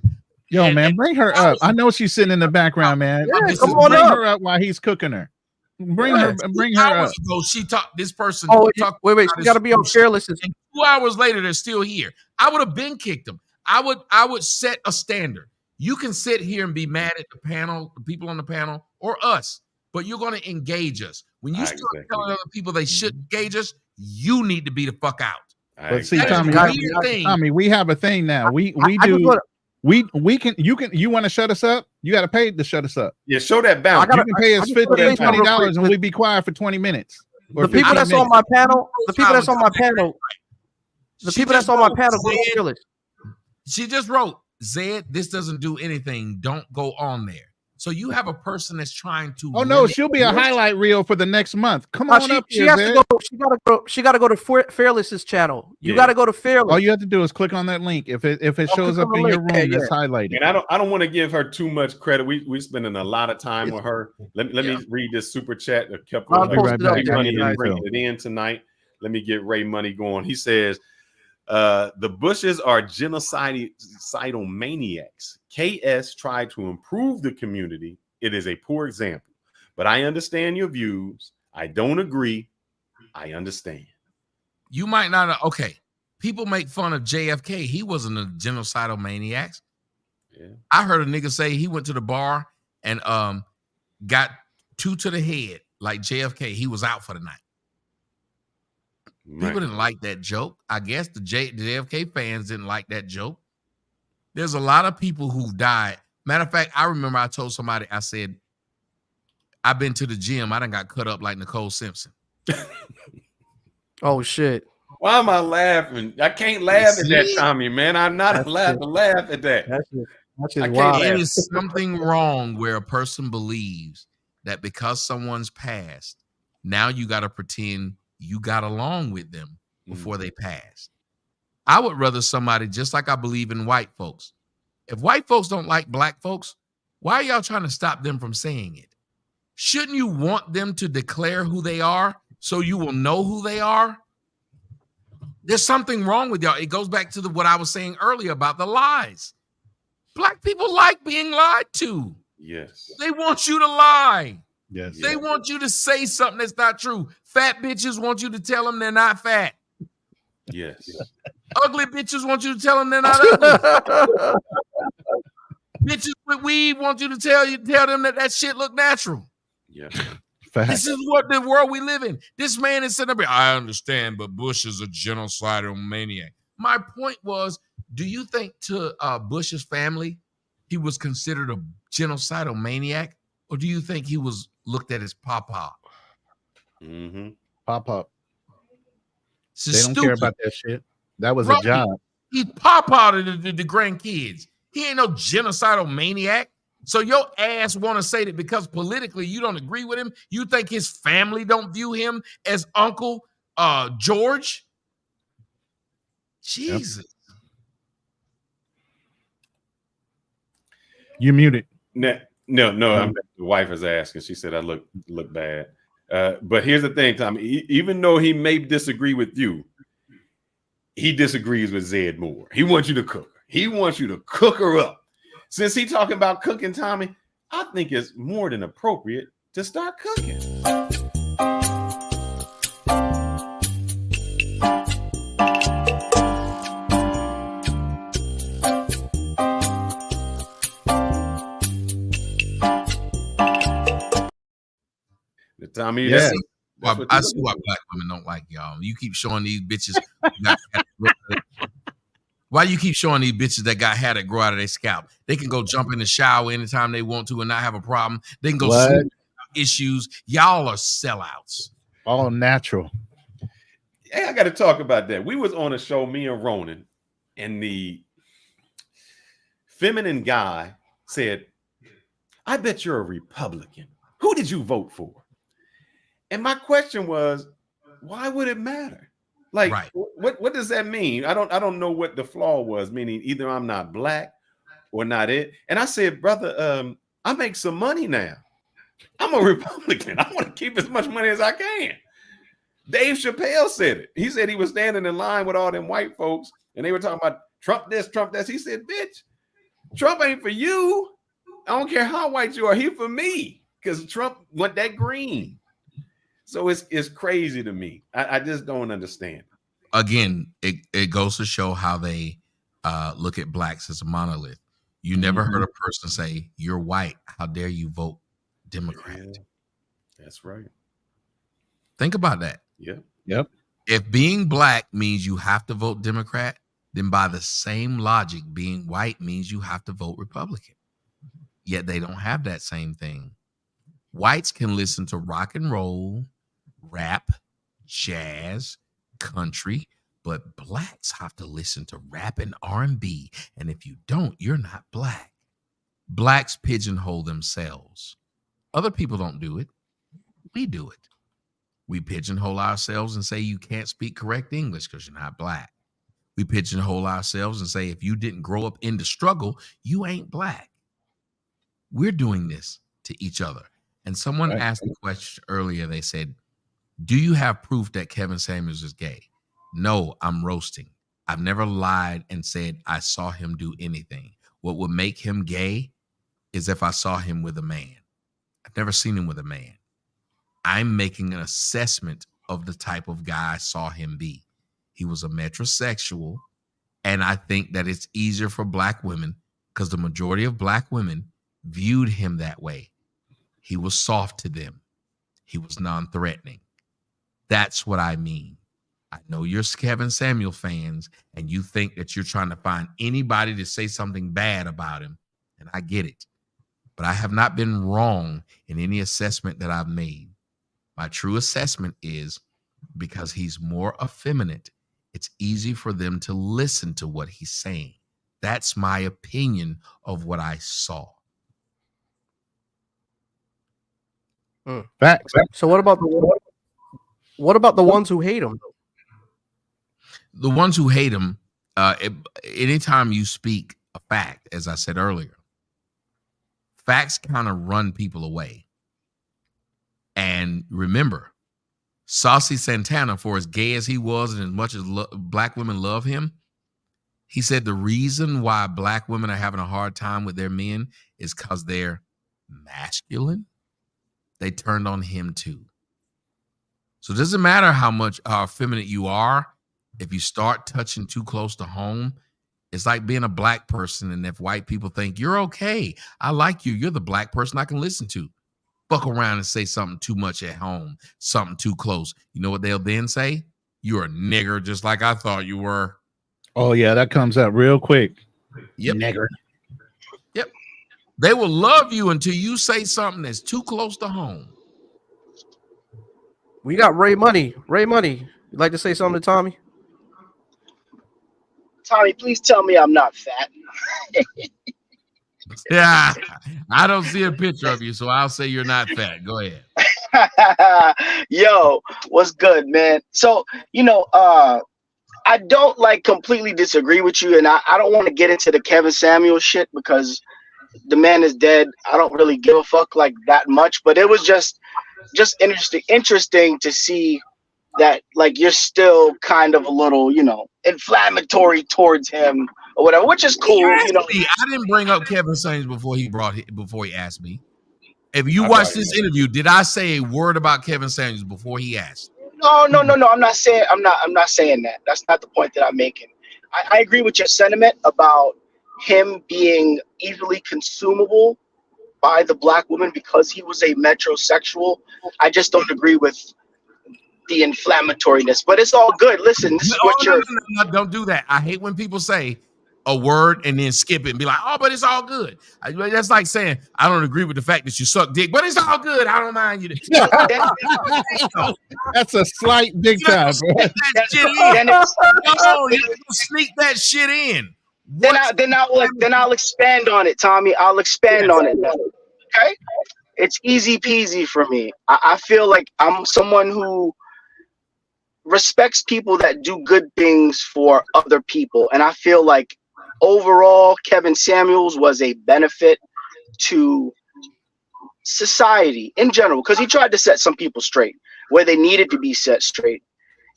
Yo, man, bring her up. I know she's sitting in the background, man. Yeah, come on bring up. her up while he's cooking her. Bring her up. Hours ago, she talked. This person. Oh, talked wait, about she his got to be on bullshit. Fearless. And 2 hours later, they're still here. I would have been kicked them. I would set a standard. You can sit here and be mad at the panel, the people on the panel, or us, but you're going to engage us. When you start telling other people they should engage us, you need to be the fuck out. But see, That is Tommy, a weird thing. Tommy, we have a thing now. We I do. just wanna- You want to shut us up? You got to pay to shut us up. Yeah, show that bounce. You can pay us I just wanna say something real $50 quick. and we be quiet for 20 minutes. The people that's on my panel, the people that's on my panel, go to Fearless. She just wrote, Zed, this doesn't do anything. Don't go on there. So you have a person that's trying to. Oh no, she'll be a highlight reel for the next month. Come on up She here, has Zed. to go. She got to go to Fearless's channel. You got to go to Fearless. All you have to do is click on that link. If it shows up in your room, it's highlighted. And I don't want to give her too much credit. We're spending a lot of time with her. Let me read this super chat. A couple of Ray Money is bringing it in tonight. Let me get Ray Money going. He says, the Bushes are genocidal maniacs. KS tried to improve the community. It is a poor example. But I understand your views. I don't agree. I understand. You might not. Okay. People make fun of JFK. He wasn't a genocidal maniac. Yeah. I heard a nigga say he went to the bar and got 2 to the head like JFK. He was out for the night. Right. People didn't like that joke. I guess the JFK fans didn't like that joke. There's a lot of people who've died. Matter of fact, I remember I told somebody, I said, I've been to the gym. I done got cut up like Nicole Simpson. Oh, shit. Why am I laughing? I can't laugh at that, Tommy, man. I'm not allowed to laugh at that. It is something wrong where a person believes that because someone's passed, now you got to pretend you got along with them before they passed. I would rather somebody, just like I believe in white folks. If white folks don't like black folks, why are y'all trying to stop them from saying it? Shouldn't you want them to declare who they are so you will know who they are? There's something wrong with y'all. It goes back to what I was saying earlier about the lies. Black people like being lied to. Yes. They want you to lie. Yes. They want you to say something that's not true. Fat bitches want you to tell them they're not fat. Yes. Ugly bitches want you to tell them they're not ugly. Bitches with weed want you to tell them that shit look natural. Yeah. This is what the world we live in. This man is sitting up here. I understand, but Bush is a genocidal maniac. My point was, do you think to Bush's family, he was considered a genocidal maniac? Or do you think he was looked at as papa? Mm-hmm. Pop. They don't care about that shit. That was a job. He papa to the grandkids. He ain't no genocidal maniac. So your ass want to say that because politically you don't agree with him, you think his family don't view him as uncle George. Jesus. You muted. No. The wife is asking. She said I look bad. But here's the thing, Tommy. Even though he may disagree with you, he disagrees with Zed Moore. He wants you to cook her. He wants you to cook her up. Since he's talking about cooking, Tommy, I think it's more than appropriate to start cooking. Tommy, yeah. I see why black women don't like y'all. You keep showing these bitches. Why do you keep showing these bitches that got hair that grow out of their scalp? They can go jump in the shower anytime they want to and not have a problem. They can go sleep issues. Y'all are sellouts. All natural. Hey, I got to talk about that. We was on a show, me and Ronan, and the feminine guy said, I bet you're a Republican. Who did you vote for? And my question was, why would it matter? Like, right. What does that mean? I don't know what the flaw was, meaning either I'm not black or not it. And I said, brother, I make some money now. I'm a Republican. I want to keep as much money as I can. Dave Chappelle said it. He said he was standing in line with all them white folks and they were talking about Trump this, Trump that. He said, bitch, Trump ain't for you. I don't care how white you are. He for me because Trump want that green. So it's crazy to me. I just don't understand. Again, it goes to show how they look at blacks as a monolith. You never heard a person say, you're white. How dare you vote Democrat? Yeah, that's right. Think about that. Yeah. Yep. If being black means you have to vote Democrat, then by the same logic, being white means you have to vote Republican. Yet they don't have that same thing. Whites can listen to rock and roll, rap, jazz, country, but blacks have to listen to rap and R&B. And if you don't, you're not black. Blacks pigeonhole themselves. Other people don't do it. We do it. We pigeonhole ourselves and say you can't speak correct English because you're not black. We pigeonhole ourselves and say if you didn't grow up in the struggle, you ain't black. We're doing this to each other. And someone asked a question earlier. They said, do you have proof that Kevin Samuels is gay? No, I'm roasting. I've never lied and said I saw him do anything. What would make him gay is if I saw him with a man. I've never seen him with a man. I'm making an assessment of the type of guy I saw him be. He was a metrosexual, and I think that it's easier for black women because the majority of black women viewed him that way. He was soft to them. He was non-threatening. That's what I mean. I know you're Kevin Samuel fans, and you think that you're trying to find anybody to say something bad about him, and I get it. But I have not been wrong in any assessment that I've made. My true assessment is because he's more effeminate, it's easy for them to listen to what he's saying. That's my opinion of what I saw. Facts. So what about the ones who hate him? The ones who hate him, anytime you speak a fact, as I said earlier, facts kind of run people away. And remember, Saucy Santana, for as gay as he was and as much as black women love him, he said the reason why black women are having a hard time with their men is because they're masculine. They turned on him too. So it doesn't matter how effeminate you are. If you start touching too close to home, it's like being a black person. And if white people think you're okay, I like you, you're the black person I can listen to. Fuck around and say something too much at home, something too close. You know what they'll then say? You're a nigger, just like I thought you were. Oh yeah, that comes up real quick. Yep. Nigger. Yep. They will love you until you say something that's too close to home. We got Ray Money. Ray Money. You'd like to say something to Tommy? Tommy, please tell me I'm not fat. Yeah, I don't see a picture of you, so I'll say you're not fat. Go ahead. Yo, what's good, man? So, I don't like completely disagree with you, and I don't want to get into the Kevin Samuels shit because the man is dead. I don't really give a fuck like that much, but it was just interesting to see that like you're still kind of a little, inflammatory towards him or whatever, which is He cool, asked me. I didn't bring up Kevin Samuels before he asked me. If you I watch thought this interview, did I say a word about Kevin Samuels before he asked? No. I'm not saying that. That's not the point that I'm making. I agree with your sentiment about him being easily consumable by the black woman because he was a metrosexual. I just don't agree with the inflammatoriness, but it's all good. Listen, this is what No, don't do that. I hate when people say a word and then skip it and be like, oh, but it's all good. That's like saying, I don't agree with the fact that you suck dick, but it's all good. I don't mind you. That's a slight big time. Bro. Sneak that shit in. Then I'll expand on it, Tommy. I'll expand on it. Okay? It's easy peasy for me. I feel like I'm someone who respects people that do good things for other people. And I feel like overall, Kevin Samuels was a benefit to society in general because he tried to set some people straight where they needed to be set straight.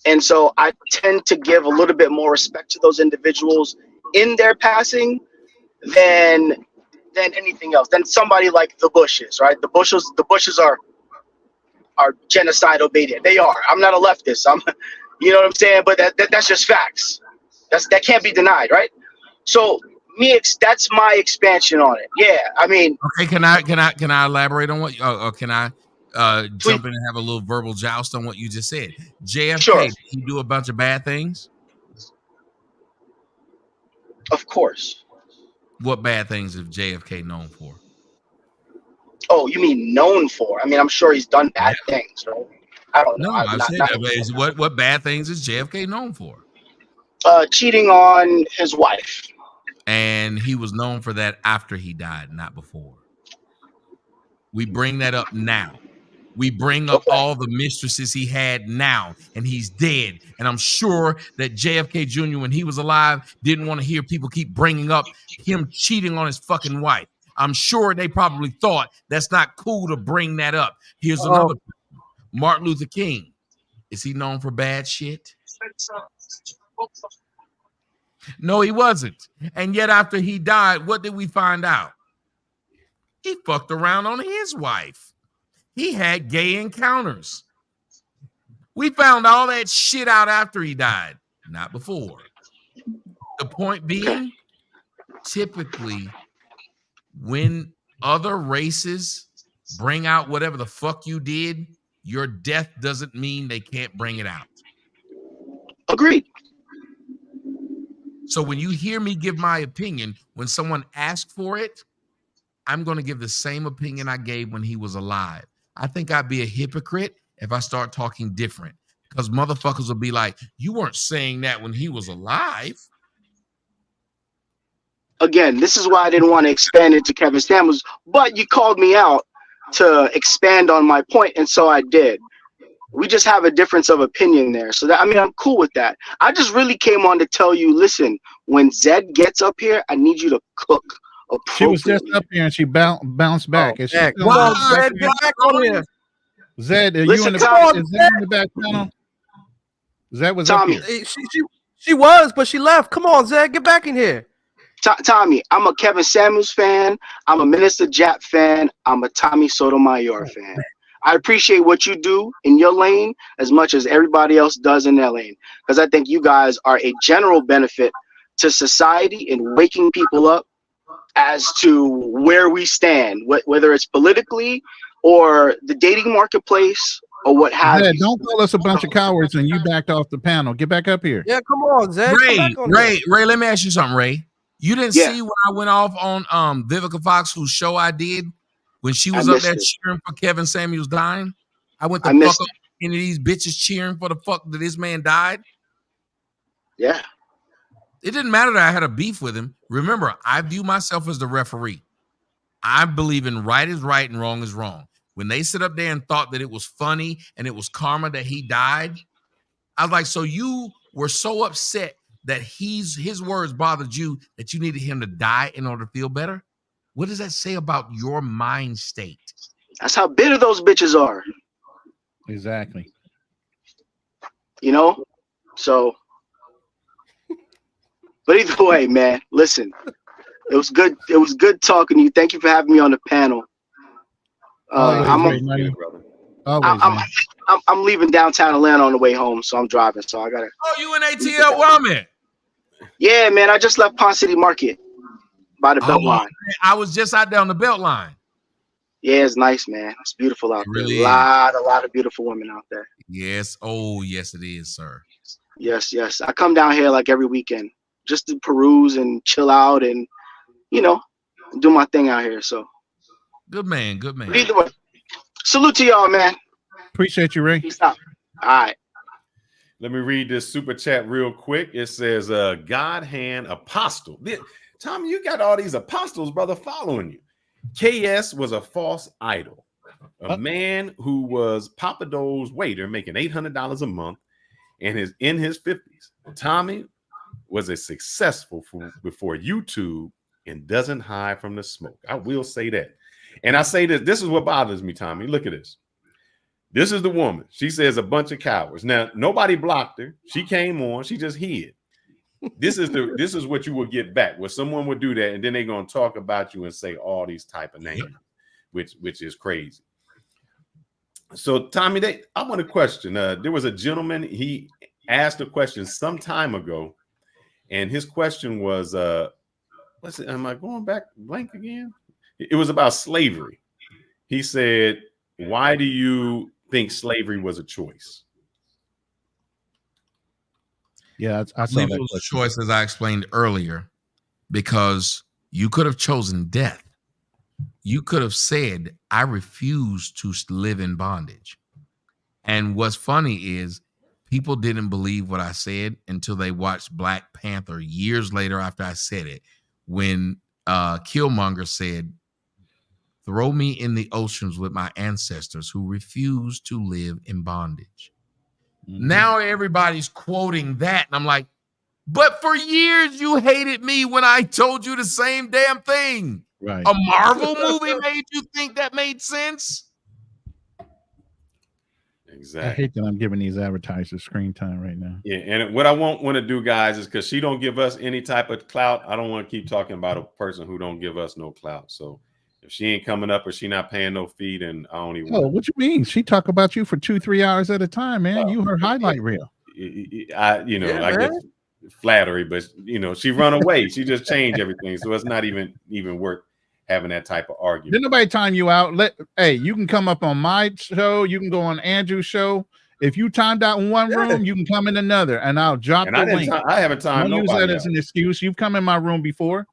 And so I tend to give a little bit more respect to those individuals in their passing than anything else. Than somebody like the Bushes, right? The Bushes are genocidal beta. They are. I'm not a leftist. You know what I'm saying? But that's just facts. That can't be denied, right? So that's my expansion on it. Yeah, I mean. Okay, can I elaborate on what? Or can I jump in and have a little verbal joust on what you just said? JFK, sure. Did he do a bunch of bad things? Of course. What bad things is JFK known for? Oh, you mean known for? I mean, I'm sure he's done bad things, right? I don't know. No, I said that. What bad things is JFK known for? Cheating on his wife. And he was known for that after he died, not before. We bring that up now. We bring up all the mistresses he had now, and he's dead. And I'm sure that JFK Jr., when he was alive, didn't want to hear people keep bringing up him cheating on his fucking wife. I'm sure they probably thought that's not cool to bring that up. Here's another person. Martin Luther King. Is he known for bad shit? No, he wasn't. And yet after he died, what did we find out? He fucked around on his wife. He had gay encounters. We found all that shit out after he died, not before. The point being, typically, when other races bring out whatever the fuck you did, your death doesn't mean they can't bring it out. Agreed. So when you hear me give my opinion, when someone asks for it, I'm going to give the same opinion I gave when he was alive. I think I'd be a hypocrite if I start talking different because motherfuckers will be like, you weren't saying that when he was alive. Again, this is why I didn't want to expand into Kevin Samuels, but you called me out to expand on my point, and so I did. We just have a difference of opinion there. So I'm cool with that. I just really came on to tell you, listen, when Zed gets up here, I need you to cook. She was just up here and she bounced back. Is she Zed, get back on here. Zed, are Listen, you in the Tommy, is Zed in the back channel? Zed was Tommy. up here. She was, but she left. Come on, Zed, get back in here. Tommy, I'm a Kevin Samuels fan. I'm a Minister Jap fan. I'm a Tommy Sotomayor fan. I appreciate what you do in your lane as much as everybody else does in their lane, because I think you guys are a general benefit to society in waking people up as to where we stand, whether it's politically or the dating marketplace or what have Zed, you. don't call us a bunch of cowards and you backed off the panel. Get back up here. Yeah, come on, Zed. Ray, let me ask you something, Ray. You didn't see when I went off on Vivica Fox, whose show I did when she was up there cheering for Kevin Samuels dying? I went to fuck up any of these bitches cheering for the fuck that this man died. Yeah. It didn't matter that I had a beef with him. Remember, I view myself as the referee. I believe in right is right and wrong is wrong. when they sit up there and thought that it was funny and it was karma that he died, I was like, so you were so upset that his words bothered you that you needed him to die in order to feel better? What does that say about your mind state? That's how bitter those bitches are. Exactly. You know? So, but either way, man, listen, it was good. It was good talking to you. Thank you for having me on the panel. Always, I'm leaving downtown Atlanta on the way home, so I'm driving. So I gotta. Oh, you in ATL? Where I'm at? Yeah, man, I just left Ponce City Market by the belt line. I was just out there on the belt line. Yeah, it's nice, man. It's beautiful out there. Really A lot of beautiful women out there. Yes. Oh, yes, it is, sir. Yes. I come down here like every weekend just to peruse and chill out and, you know, do my thing out here. So good man. But either way, salute to y'all, man. Appreciate you, Ray. Peace out. All right. Let me read this super chat real quick. It says, God hand apostle. Tommy, you got all these apostles, brother, following you. KS was a false idol, a man who was Papa Do's waiter making $800 a month and is in his 50s. Tommy was a successful before YouTube and doesn't hide from the smoke. I will say that. And I say this is what bothers me, Tommy. Look at this. This is the woman. She says a bunch of cowards. Now, nobody blocked her. She came on. She just hid. This is what you will get back, where someone would do that, and then they're gonna talk about you and say all these type of names, which is crazy. So, Tommy, I want to question. There was a gentleman, he asked a question some time ago, and his question was, am I going back blank again? It was about slavery. He said, why do you think slavery was a choice? Yeah, I believe it was a choice, as I explained earlier, because you could have chosen death. You could have said, I refuse to live in bondage. And what's funny is people didn't believe what I said until they watched Black Panther years later after I said it, when Killmonger said, throw me in the oceans with my ancestors who refused to live in bondage. Now everybody's quoting that. And I'm like, but for years you hated me when I told you the same damn thing. Right. A Marvel movie made you think that made sense? Exactly. I hate that I'm giving these advertisers screen time right now. Yeah, and what I won't want to do, guys, is because she don't give us any type of clout, I don't want to keep talking about a person who don't give us no clout. So if she ain't coming up or she not paying no fee, then I don't even. Oh, what you mean? She talk about you for 2-3 hours at a time, man. You her highlight reel. I guess flattery, but she run away. She just changed everything, so it's not even worth having that type of argument. Did nobody time you out? Hey, you can come up on my show. You can go on Andrew's show. If you timed out in one room, you can come in another, and I'll drop the link. I haven't timed. Don't use that as an excuse. You've come in my room before.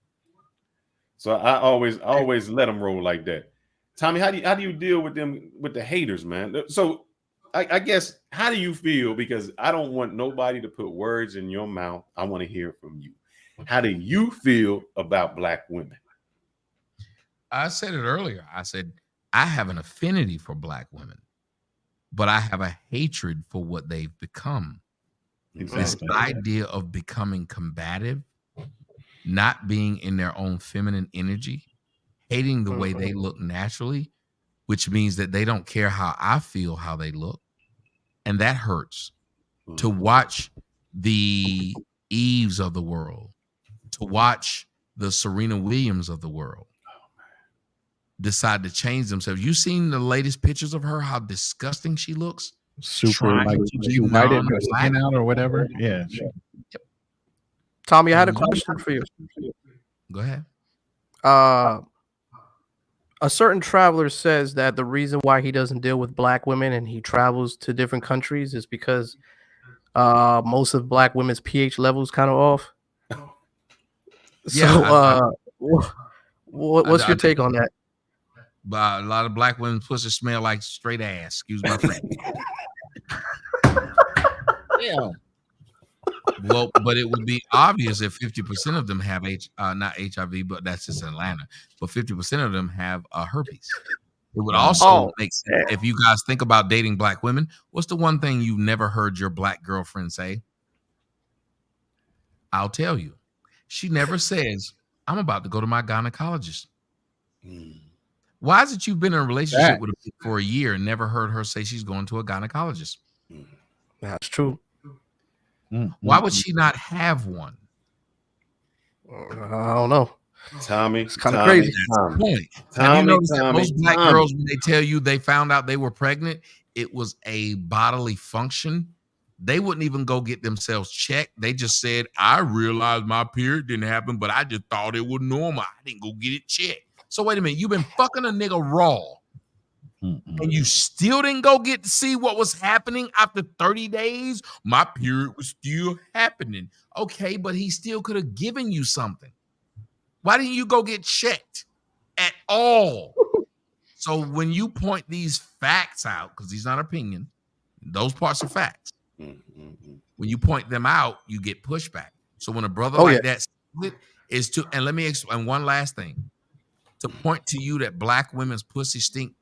So I always let them roll like that. Tommy, how do you deal with them, with the haters, man? So I guess, how do you feel? Because I don't want nobody to put words in your mouth. I want to hear from you. How do you feel about Black women? I said it earlier. I said, I have an affinity for Black women, but I have a hatred for what they've become. Exactly. This idea of becoming combative, not being in their own feminine energy, hating the way they look naturally, which means that they don't care how I feel, how they look. And that hurts. To watch the Eves of the world, to watch the Serena Williams of the world decide to change themselves. You seen the latest pictures of her, how disgusting she looks? Super, like she whited her skin out or whatever. Yeah. Tommy, I had a question for you. Go ahead. A certain traveler says that the reason why he doesn't deal with Black women and he travels to different countries is because most of Black women's pH levels kind of off. So, what's your take on that? But a lot of Black women's pussy smell like straight ass. Excuse my French. Yeah. Well, but it would be obvious if 50% of them have not HIV, but that's just Atlanta. But 50% of them have herpes. It would also Oh, make sense yeah. if you guys think about dating black women. What's the one thing you've never heard your black girlfriend say? I'll tell you. She never says, I'm about to go to my gynecologist. Why is it you've been in a relationship with her for a year and never heard her say she's going to a gynecologist? That's true. Why would she not have one? I don't know. Tommy, it's kind of crazy. That's the point. Have you noticed that most black girls, when they tell you they found out they were pregnant, it was a bodily function? They wouldn't even go get themselves checked. They just said, I realized my period didn't happen, but I just thought it was normal. I didn't go get it checked. So wait a minute, you've been fucking a nigga raw, and you still didn't go get to see what was happening after 30 days? My period was still happening. Okay, but he still could have given you something. Why didn't you go get checked at all? So when you point these facts out, because these are not opinion, those parts are facts. When you point them out, you get pushback. So when a brother that is to, and let me explain one last thing, to point to you that black women's pussy stink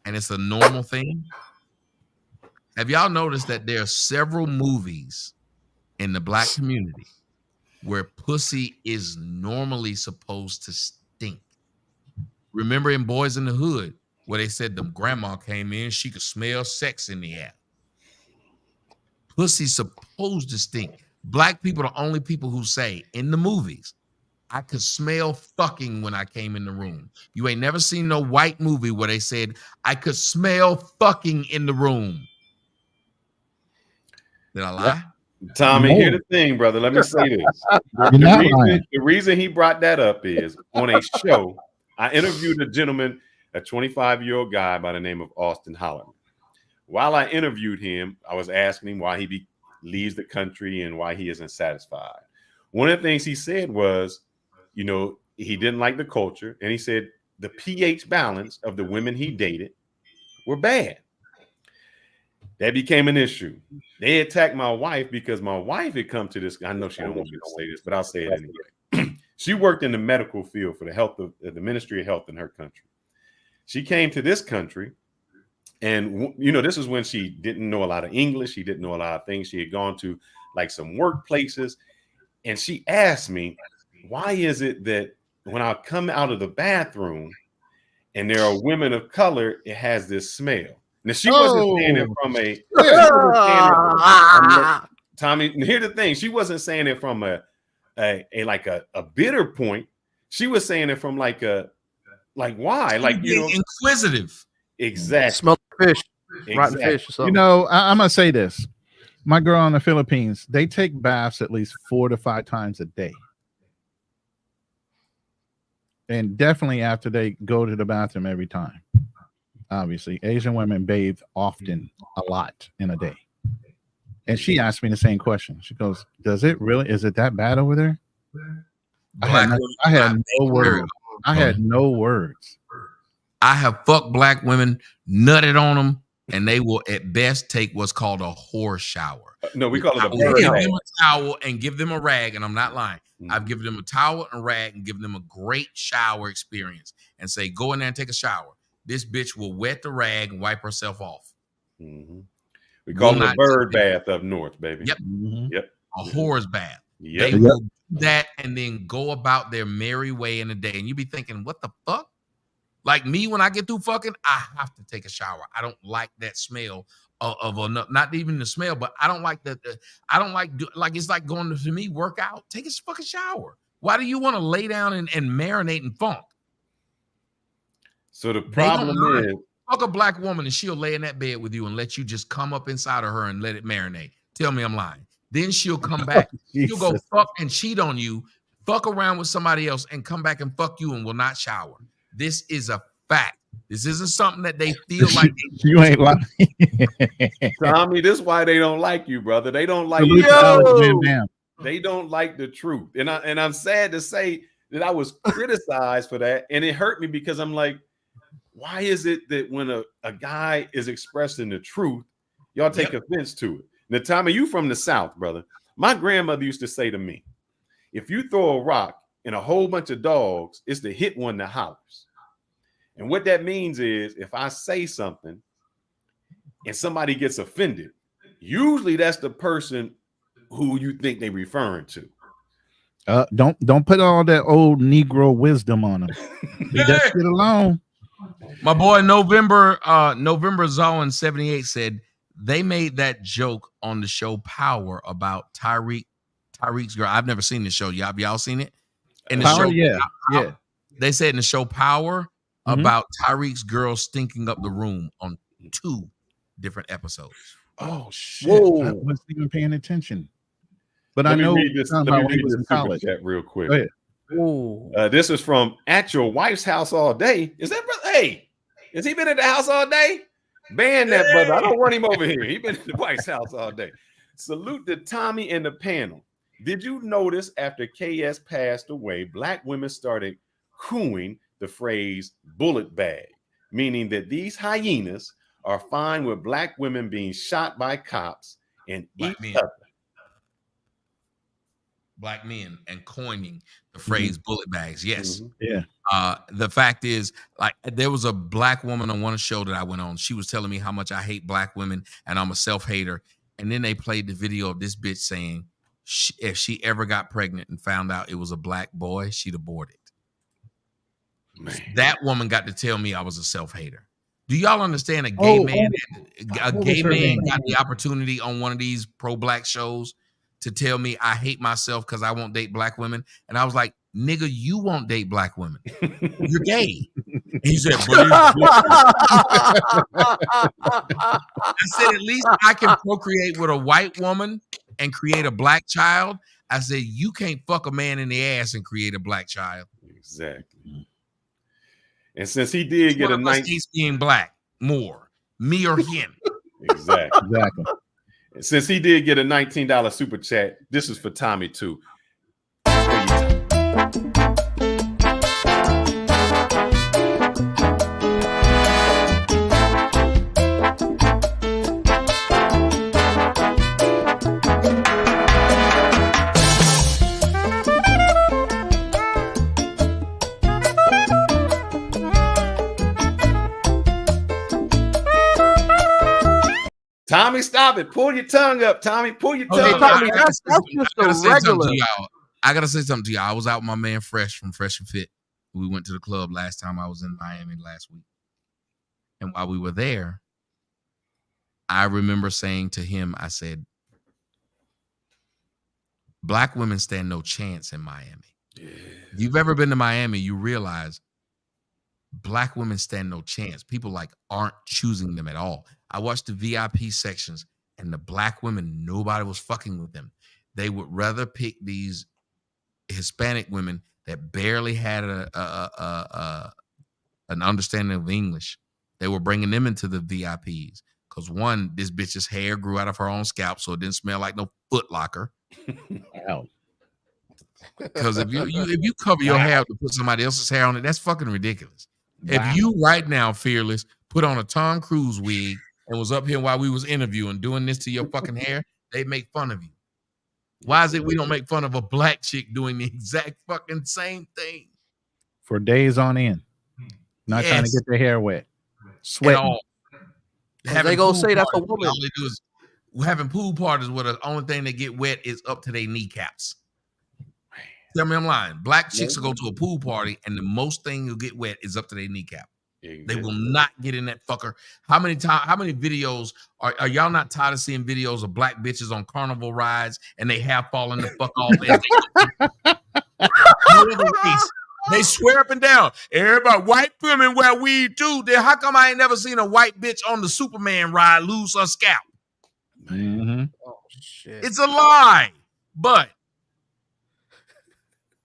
and it's a normal thing. Have y'all noticed that there are several movies in the black community where pussy is normally supposed to stink? Remember in Boys in the Hood, where they said the grandma came in, she could smell sex in the air. Pussy's supposed to stink. Black people are the only people who say in the movies, I could smell fucking when I came in the room. You ain't never seen no white movie where they said, I could smell fucking in the room. Did I lie? Tommy, here's the thing, brother. Let me say this. The reason he brought that up is on a show, I interviewed a gentleman, a 25-year-old guy by the name of Austin Hollerman. While I interviewed him, I was asking him why he leaves the country and why he isn't satisfied. One of the things he said was, you know, he didn't like the culture. And he said the pH balance of the women he dated were bad. That became an issue. They attacked my wife because my wife had come to this. I know she don't want me to say this, but I'll say it anyway. She worked in the medical field for the health of the Ministry of Health in her country. She came to this country, and you know, this is when she didn't know a lot of English. She didn't know a lot of things. She had gone to like some workplaces, and she asked me, why is it that when I come out of the bathroom and there are women of color, it has this smell? Now she wasn't saying it from Tommy. Here's the thing: she wasn't saying it from a bitter point. She was saying it from like why? Like, you know, inquisitive. Exactly. Smell fish, rotten fish or something. You know, I'm gonna say this. My girl in the Philippines, they take baths at least 4 to 5 times a day. And definitely after they go to the bathroom every time. Obviously, Asian women bathe often, a lot in a day. And she asked me the same question. She goes, is it that bad over there? I had no words. I had no words. I have fucked black women, nutted on them, and they will at best take what's called a whore shower. No, we call it a bird. Give them a towel and give them a rag, and I'm not lying. I've given them a towel and a rag and given them a great shower experience and say, go in there and take a shower. This bitch will wet the rag and wipe herself off. We call it a bird bath up north, baby. Yep. Yep. A whore's bath. Yep. They will do that and then go about their merry way in a day. And you be thinking, what the fuck? Like me, when I get through fucking, I have to take a shower. I don't like that smell of not even the smell, but I don't like that. I don't like it's like going to me work out. Take a fucking shower. Why do you want to lay down and marinate in funk? So the problem is, fuck a black woman and she'll lay in that bed with you and let you just come up inside of her and let it marinate. Tell me I'm lying. Then she'll come back. She'll go fuck and cheat on you, fuck around with somebody else and come back and fuck you and will not shower. This is a fact. This isn't something that they feel like. You ain't lying. Tommy, this is why they don't like you, brother. They don't like you. They don't like the truth. And I'm sad to say that I was criticized for that. And it hurt me because I'm like, why is it that when a guy is expressing the truth, y'all take offense to it? Now, Tommy, you from the South, brother. My grandmother used to say to me, if you throw a rock and a whole bunch of dogs, it's the hit one that hollers. And what that means is if I say something and somebody gets offended, usually that's the person who you think they're referring to. Don't put all that old Negro wisdom on them. Leave that shit alone. My boy November Zoe 78 said they made that joke on the show Power about Tyreek's girl. I've never seen the show. Y'all seen it? In the Power, show, yeah. They said in the show Power about Tyreek's girl stinking up the room on 2 different episodes. Oh shit! I wasn't even paying attention. But I know Let me read this super chat real quick. Go ahead. This is from At Your Wife's House All Day. Is that brother? Hey, has he been at the house all day? Ban that brother. I don't want him over here. He been at the Wife's house all day. Salute to Tommy and the panel. Did you notice after KS passed away, black women started cooing the phrase bullet bag, meaning that these hyenas are fine with black women being shot by cops and each other. Black men and coining the phrase bullet bags. Yes. Yeah. The fact is, like, there was a black woman on one show that I went on. She was telling me how much I hate black women and I'm a self-hater. And then they played the video of this bitch saying if she ever got pregnant and found out it was a black boy, she'd abort it. Man. That woman got to tell me I was a self-hater. Do y'all understand a gay man got the opportunity on one of these pro-black shows to tell me I hate myself because I won't date black women? And I was like, nigga, you won't date black women. You're gay. He said, I said, at least I can procreate with a white woman and create a black child. I said, you can't fuck a man in the ass and create a black child. Exactly. And since he did get a nice being black more, me or him. Exactly. And since he did get a $19 super chat, this is for Tommy too. Tommy, stop it. Pull your tongue up, Tommy. Pull your tongue up. Tommy, that's just a regular. I got to say something to y'all. I was out with my man Fresh from Fresh and Fit. We went to the club last time I was in Miami last week. And while we were there, I remember saying to him, I said, black women stand no chance in Miami. Yeah. If you've ever been to Miami, you realize black women stand no chance. People aren't choosing them at all. I watched the VIP sections and the black women, nobody was fucking with them. They would rather pick these Hispanic women that barely had an understanding of English. They were bringing them into the VIPs because one, this bitch's hair grew out of her own scalp, so it didn't smell like no Foot Locker. Wow. Because if you cover your hair to put somebody else's hair on it, that's fucking ridiculous. Wow. If you right now, Fearless, put on a Tom Cruise wig and was up here while we was interviewing doing this to your fucking hair, they make fun of you. Why is it we don't make fun of a black chick doing the exact fucking same thing for days on end? Not trying to get their hair wet, sweating. They gonna say that's a woman. All they do is having pool parties where the only thing they get wet is up to their kneecaps. Tell me I'm lying. Black chicks will go to a pool party and the most thing you'll get wet is up to their kneecap. They will not get in that fucker. How many videos are y'all not tired of seeing videos of black bitches on carnival rides and they have fallen the fuck off? They swear up and down. Everybody, white women wear weed too. Then how come I ain't never seen a white bitch on the Superman ride lose her scalp? Mm-hmm. Oh shit! It's a lie. But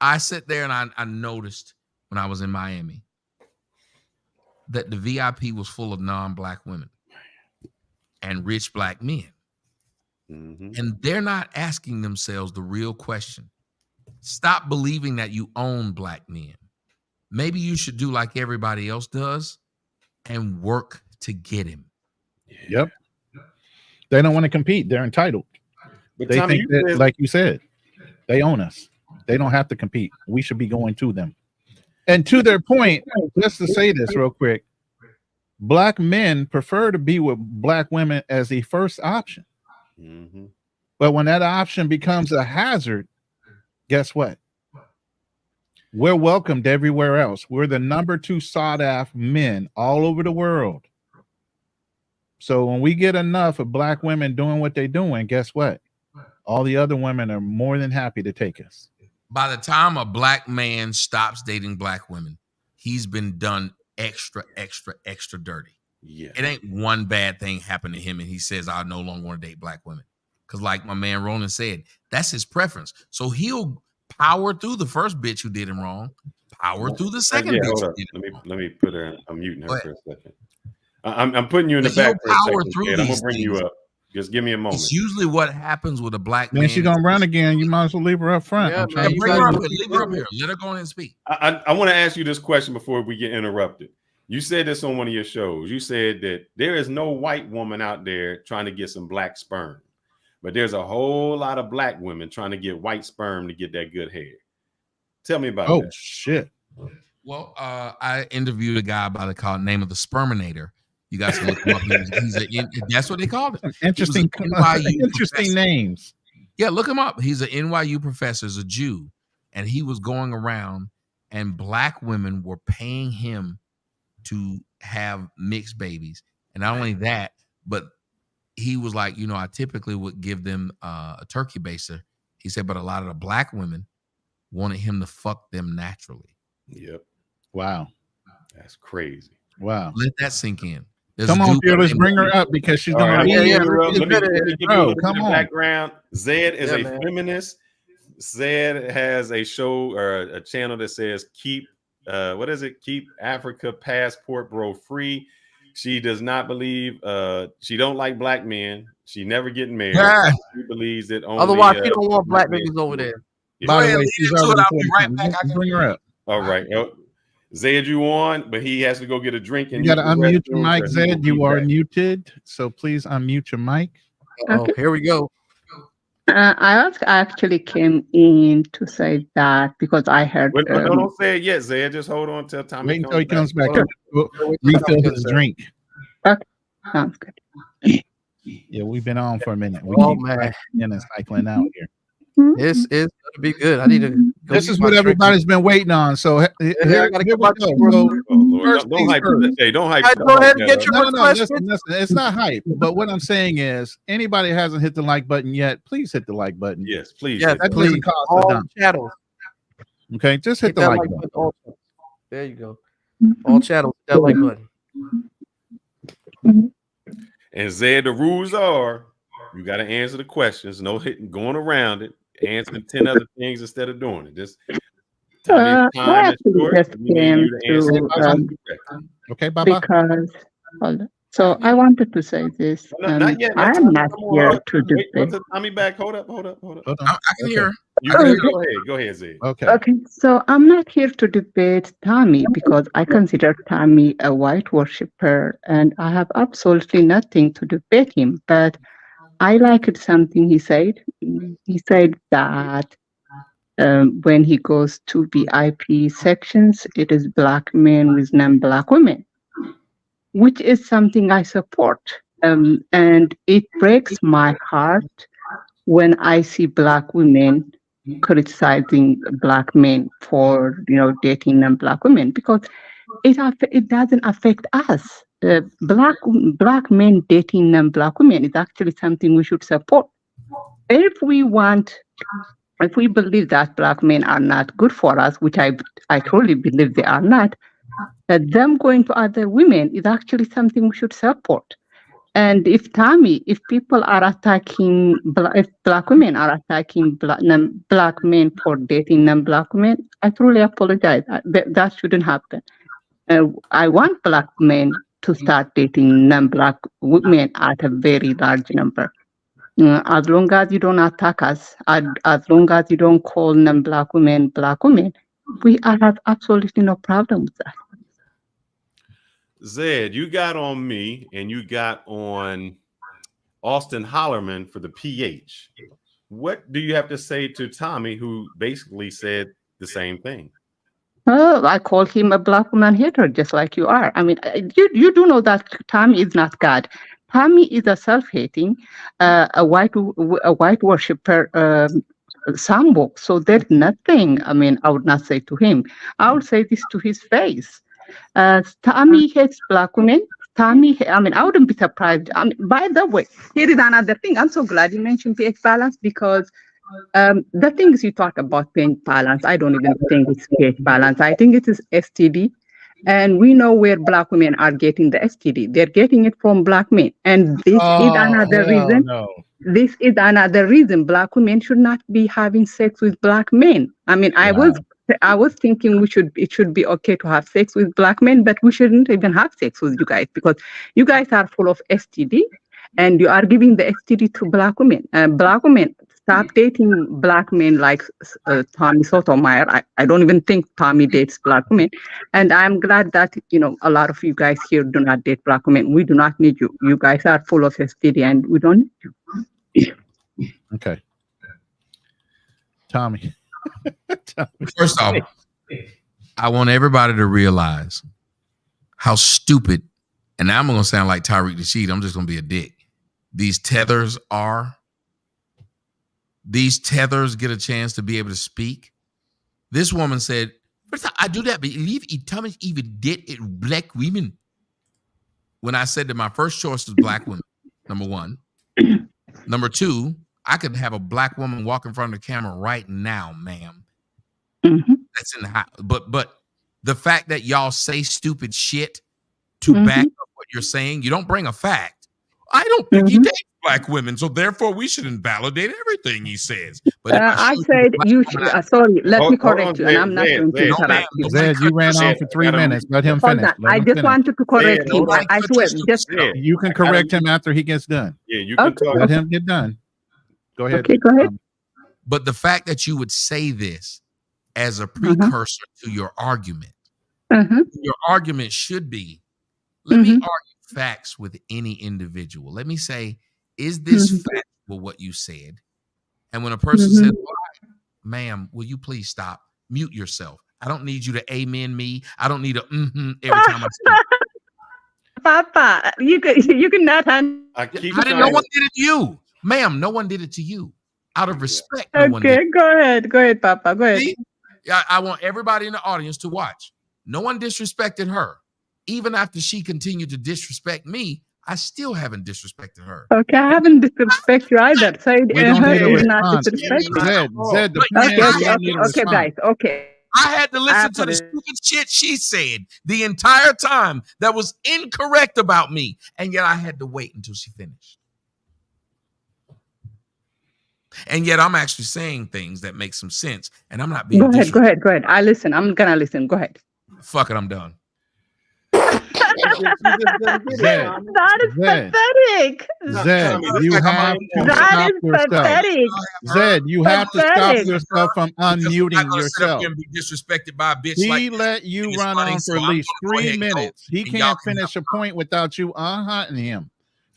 I sit there and I noticed when I was in Miami that the VIP was full of non-black women and rich black men. Mm-hmm. And they're not asking themselves the real question. Stop believing that you own black men. Maybe you should do like everybody else does and work to get him. Yep. They don't want to compete. They're entitled. But they Tommy, think that, like you said, they own us. They don't have to compete. We should be going to them. And to their point, just to say this real quick, black men prefer to be with black women as the first option. Mm-hmm. But when that option becomes a hazard, guess what? We're welcomed everywhere else. We're the number 2 sought after men all over the world. So when we get enough of black women doing what they're doing, guess what? All the other women are more than happy to take us. By the time a black man stops dating black women, he's been done extra dirty. Yeah. It ain't one bad thing happened to him and he says, I no longer want to date black women. Because like my man Roland said, that's his preference. So he'll power through the first bitch who did him wrong, power through the second bitch. Hold up. Let me put her. I'm muting her for a second. I'm putting you in the But he'll back for a power second. through Ed. I'm gonna these bring you things. up. Just give me a moment. It's usually what happens with a black man. Then she's gonna run again. You might as well leave her up front. Yeah, I'm trying to Bring tell her up you. here. Leave her up here. Let her go in and speak. I want to ask you this question before we get interrupted. You said this on one of your shows. You said that there is no white woman out there trying to get some black sperm, but there's a whole lot of black women trying to get white sperm to get that good hair. Tell me about that. Oh shit. Well, I interviewed a guy by the name of the Sperminator. You guys can look him up. That's what they called it. Interesting professor. names. Yeah, look him up. He's an NYU professor, he's a Jew, and he was going around and black women were paying him to have mixed babies. And not only that, but he was like, I typically would give them a turkey baster. He said, but a lot of the black women wanted him to fuck them naturally. Yep. Wow. That's crazy. Wow. Let that sink in. Come on, fearless, bring her up because she's gonna. Let me give you a little come on. background. Zed is a feminist. Zed has a show or a channel that says keep Keep Africa Passport Bro Free. She does not believe she don't like black men. She never getting married. Yeah. She believes that only Otherwise, she don't want black niggas over there. By the way, she's already right back. I can bring her up. All right. Zed, you on, but he has to go get a drink. And you got to unmute your mic, Zed. You are muted, so please unmute your mic. Oh, here we go. I actually came in to say that because I heard. Don't say it yet, Zed. Just hold on till Tommy. Wait until he comes back. Refill his drink. Okay, sounds good. Yeah, we've been on for a minute. We Oh keep man, in and cycling out here. This is gonna be good. I need to. This is what everybody's been waiting on. So I gotta get my don't hype it. Hey, don't hype. Go ahead and get your no, listen, it's not hype. But what I'm saying is, anybody hasn't hit the like button yet, please hit the like button. Yes, please. Yes, that please. doesn't cost a All dime. channels. Okay, just hit the that like like button. button. There you go. All channels. Hit that like button. And Zed, the rules are you got to answer the questions. No hitting, going around it, answering 10 other things instead of doing it. Just time is short. Just came to okay, bye-bye. Because so I wanted to say this. Not yet. I am not here to debate. Tommy back. Hold up. I can hear. Go ahead, Zed. Okay, so I'm not here to debate Tommy because I consider Tommy a white worshiper and I have absolutely nothing to debate him. But I liked something he said. He said that when he goes to VIP sections, it is black men with non-black women, which is something I support. And it breaks my heart when I see black women criticizing black men for dating non-black women because it doesn't affect us. Black men dating non-black women is actually something we should support. If we believe that black men are not good for us, which I truly believe they are not, that them going to other women is actually something we should support. And if people are attacking, if black women are attacking black men for dating non-black women, I truly apologize. That shouldn't happen. I want black men to start dating non-black women at a very large number. As long as you don't attack us, as long as you don't call non-black women black women, I have absolutely no problem with that. Zed, you got on me and you got on Austin Hollerman for the PH. What do you have to say to Tommy, who basically said the same thing? I call him a black woman hater, just like you are. I mean, you do know that Tommy is not God. Tommy is a self-hating, a white worshiper, Sambo. So there's nothing. I mean, I would not say to him. I would say this to his face. Tommy hates black women. Tommy, I mean, I wouldn't be surprised. I mean, by the way, here is another thing. I'm so glad you mentioned pH balance because the things you talk about pH balance, I don't even think it's pH balance. I think it is STD. And we know where black women are getting the STD. They're getting it from black men. And this is another reason. No. This is another reason black women should not be having sex with black men. I mean, I was thinking it should be okay to have sex with black men, but we shouldn't even have sex with you guys because you guys are full of STD and you are giving the STD to black women. Black women, stop dating black men like Tommy Sotomayor. I don't even think Tommy dates black women. And I'm glad that, a lot of you guys here do not date black women. We do not need you. You guys are full of STD and we don't need you. Okay. Tommy. First off, I want everybody to realize how stupid, and now I'm going to sound like Tariq Nasheed. I'm just going to be a dick. These tethers are. These tethers get a chance to be able to speak. This woman said, first time I do that, believe it, Thomas even did it black women. When I said that my first choice was black women, number one. Number two, I could have a black woman walk in front of the camera right now, ma'am. Mm-hmm. That's in the house. But the fact that y'all say stupid shit to back up what you're saying, you don't bring a fact. I don't think he dates black women, so therefore we should invalidate everything he says. But I said you should. Sorry, let me correct you, and I'm not going to interrupt you. Zed, you ran on for 3 minutes. Let him finish. I just wanted to correct him. I swear. You can correct him after he gets done. Yeah, you can talk. Let him get done. Go ahead. Okay, go ahead. But the fact that you would say this as a precursor to your argument, your argument should be, let me argue facts with any individual. Let me say, is this factual what you said? And when a person says, well, ma'am, will you please stop? Mute yourself. I don't need you to amen me. I don't need a every time I speak. Papa, you cannot handle. No one did it to you. Ma'am, no one did it to you. Out of respect, no one did it. Go ahead, Papa. Go ahead. See? I want everybody in the audience to watch. No one disrespected her. Even after she continued to disrespect me, I still haven't disrespected her. Okay, I haven't disrespected you either. So her is not disrespected. Zed, the point is okay, guys. Okay. I had to listen to the stupid shit she said the entire time that was incorrect about me, and yet I had to wait until she finished. And yet I'm actually saying things that make some sense, and I'm not being. Go ahead. I listen. I'm gonna listen. Go ahead. Fuck it, I'm done. That is pathetic. Zed, you have to stop yourself. Zed, you have to stop yourself from unmuting yourself. And be disrespected by a bitch. He let you run on for at least 3 minutes. He can't finish a point without you hunting him.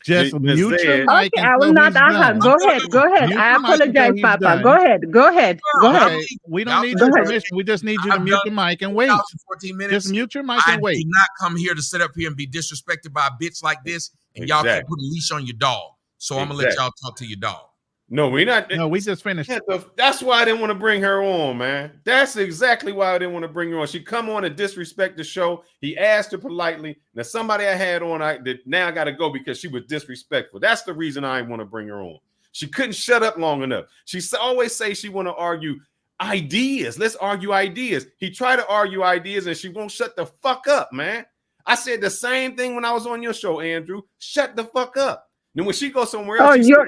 Just mute your mic. Okay, I will not. Go ahead. I apologize, Papa. Go ahead. Okay. We don't need your permission. We just need you to mute your mic and wait. 14 minutes. Just mute your mic and wait. I did not come here to sit up here and be disrespected by a bitch like this, and y'all can't put a leash on your dog. So I'm gonna let y'all talk to your dog. No, we're not. No, we just finished. That's why I didn't want to bring her on, man. That's exactly why I didn't want to bring her on. She come on and disrespect the show. He asked her politely. Now somebody I had on, I got to go because she was disrespectful. That's the reason I didn't want to bring her on. She couldn't shut up long enough. She always say she want to argue ideas. Let's argue ideas. He tried to argue ideas and she won't shut the fuck up, man. I said the same thing when I was on your show, Andrew. Shut the fuck up. Then when she goes somewhere else, your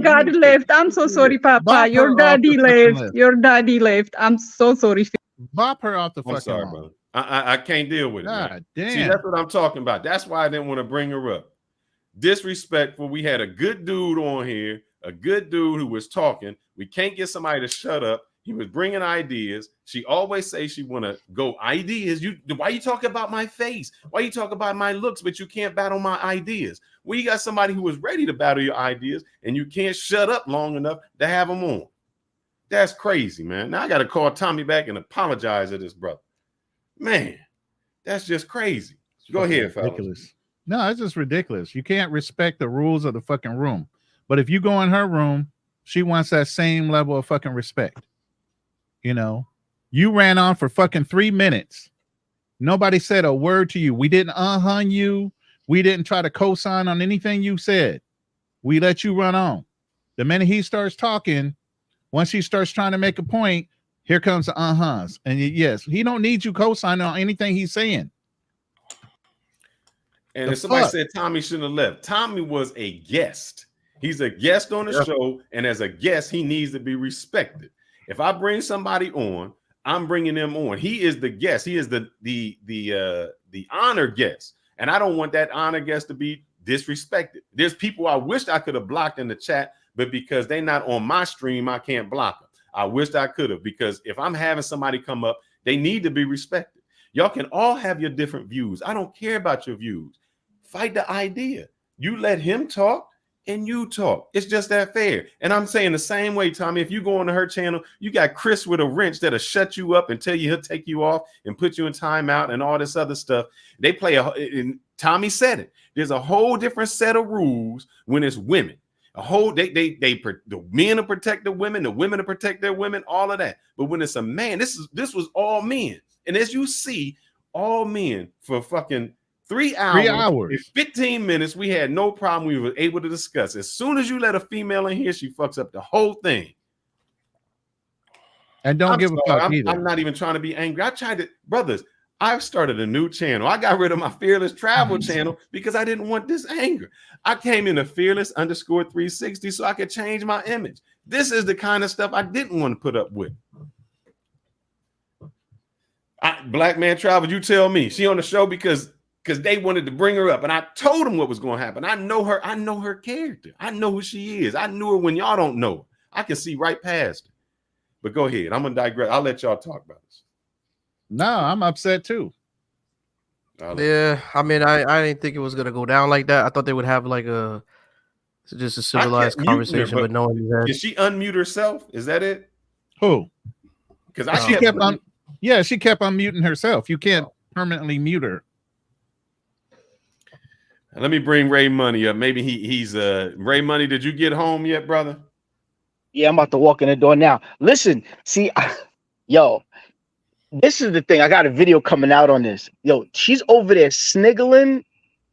daddy left. I'm so sorry, Papa. Your daddy left. Your daddy left. I'm so sorry. Bop her off the fucking. I'm sorry, brother. I can't deal with it. God damn. See, that's what I'm talking about. That's why I didn't want to bring her up. Disrespectful. We had a good dude on here, a good dude who was talking. We can't get somebody to shut up. He was bringing ideas. She always say she want to go ideas. Why you talk about my face? Why you talk about my looks, but you can't battle my ideas? Well, you got somebody who was ready to battle your ideas, and you can't shut up long enough to have them on. That's crazy, man. Now I got to call Tommy back and apologize to this brother. Man, that's just crazy. Go ahead, fellas. Ridiculous. No, it's just ridiculous. You can't respect the rules of the fucking room. But if you go in her room, she wants that same level of fucking respect. You know, you ran on for fucking 3 minutes. Nobody said a word to you. We didn't you. We didn't try to co-sign on anything you said. We let you run on. The minute he starts talking, once he starts trying to make a point, here comes the uh-huhs. And yes, he don't need you co-signing on anything he's saying. And if somebody said Tommy shouldn't have left, Tommy was a guest. He's a guest on the show, and as a guest, he needs to be respected. If I bring somebody on, I'm bringing them on. He is the guest. He is the honored guest, and I don't want that honored guest to be disrespected. There's people I wished I could have blocked in the chat, but because they're not on my stream, I can't block them. I wished I could have, because if I'm having somebody come up, they need to be respected. Y'all can all have your different views. I don't care about your views. Fight the idea. You let him talk and you talk. It's just that fair. And I'm saying the same way, Tommy, if you go on to her channel, you got Chris with a wrench that'll shut you up and tell you he'll take you off and put you in timeout and all this other stuff. They play and Tommy said it. There's a whole different set of rules when it's women. The men to protect the women to protect their women, all of that. But when it's a man, this was all men. And as you see, all men for fucking 3 hours. 3 hours. 15 minutes. We had no problem. We were able to discuss. As soon as you let a female in here, she fucks up the whole thing. And don't give a fuck either. I'm not even trying to be angry. Brothers, I've started a new channel. I got rid of my Fearless Travel channel because I didn't want this anger. I came into Fearless_360 so I could change my image. This is the kind of stuff I didn't want to put up with. Black Man Travel, you tell me. She on the show because they wanted to bring her up, and I told them what was going to happen. I know her character. I know who she is. I knew her when y'all don't know her. I can see right past her. But go ahead. I'm gonna digress. I'll let y'all talk about this. No, I'm upset too. Yeah, I mean, I didn't think it was gonna go down like that. I thought they would have like just a civilized conversation, but knowing that. Can she unmute herself? Is that it? Who? Because she kept on. Yeah, she kept unmuting herself. You can't permanently mute her. Let me bring Ray Money up. Maybe he's Ray Money. Did you get home yet, brother? Yeah, I'm about to walk in the door now. Listen, see, yo, this is the thing. I got a video coming out on this. Yo, she's over there sniggling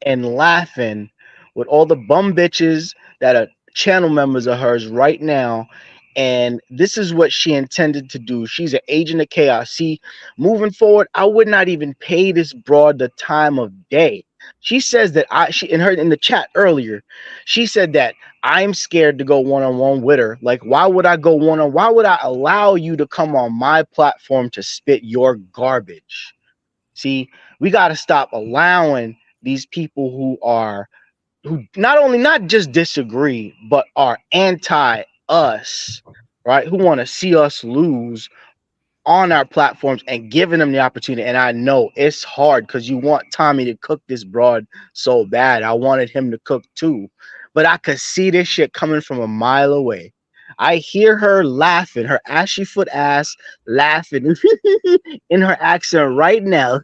and laughing with all the bum bitches that are channel members of hers right now. And this is what she intended to do. She's an agent of chaos. See, moving forward, I would not even pay this broad the time of day. She says that in the chat earlier, she said that I'm scared to go one-on-one with her. Like, why would I go one-on-one? Why would I allow you to come on my platform to spit your garbage? See, we got to stop allowing these people who not just disagree, but are anti-us, right? Who want to see us lose on our platforms and giving them the opportunity. And I know it's hard because you want Tommy to cook this broad so bad. I wanted him to cook too, but I could see this shit coming from a mile away. I hear her laughing, her ashy foot ass laughing in her accent right now.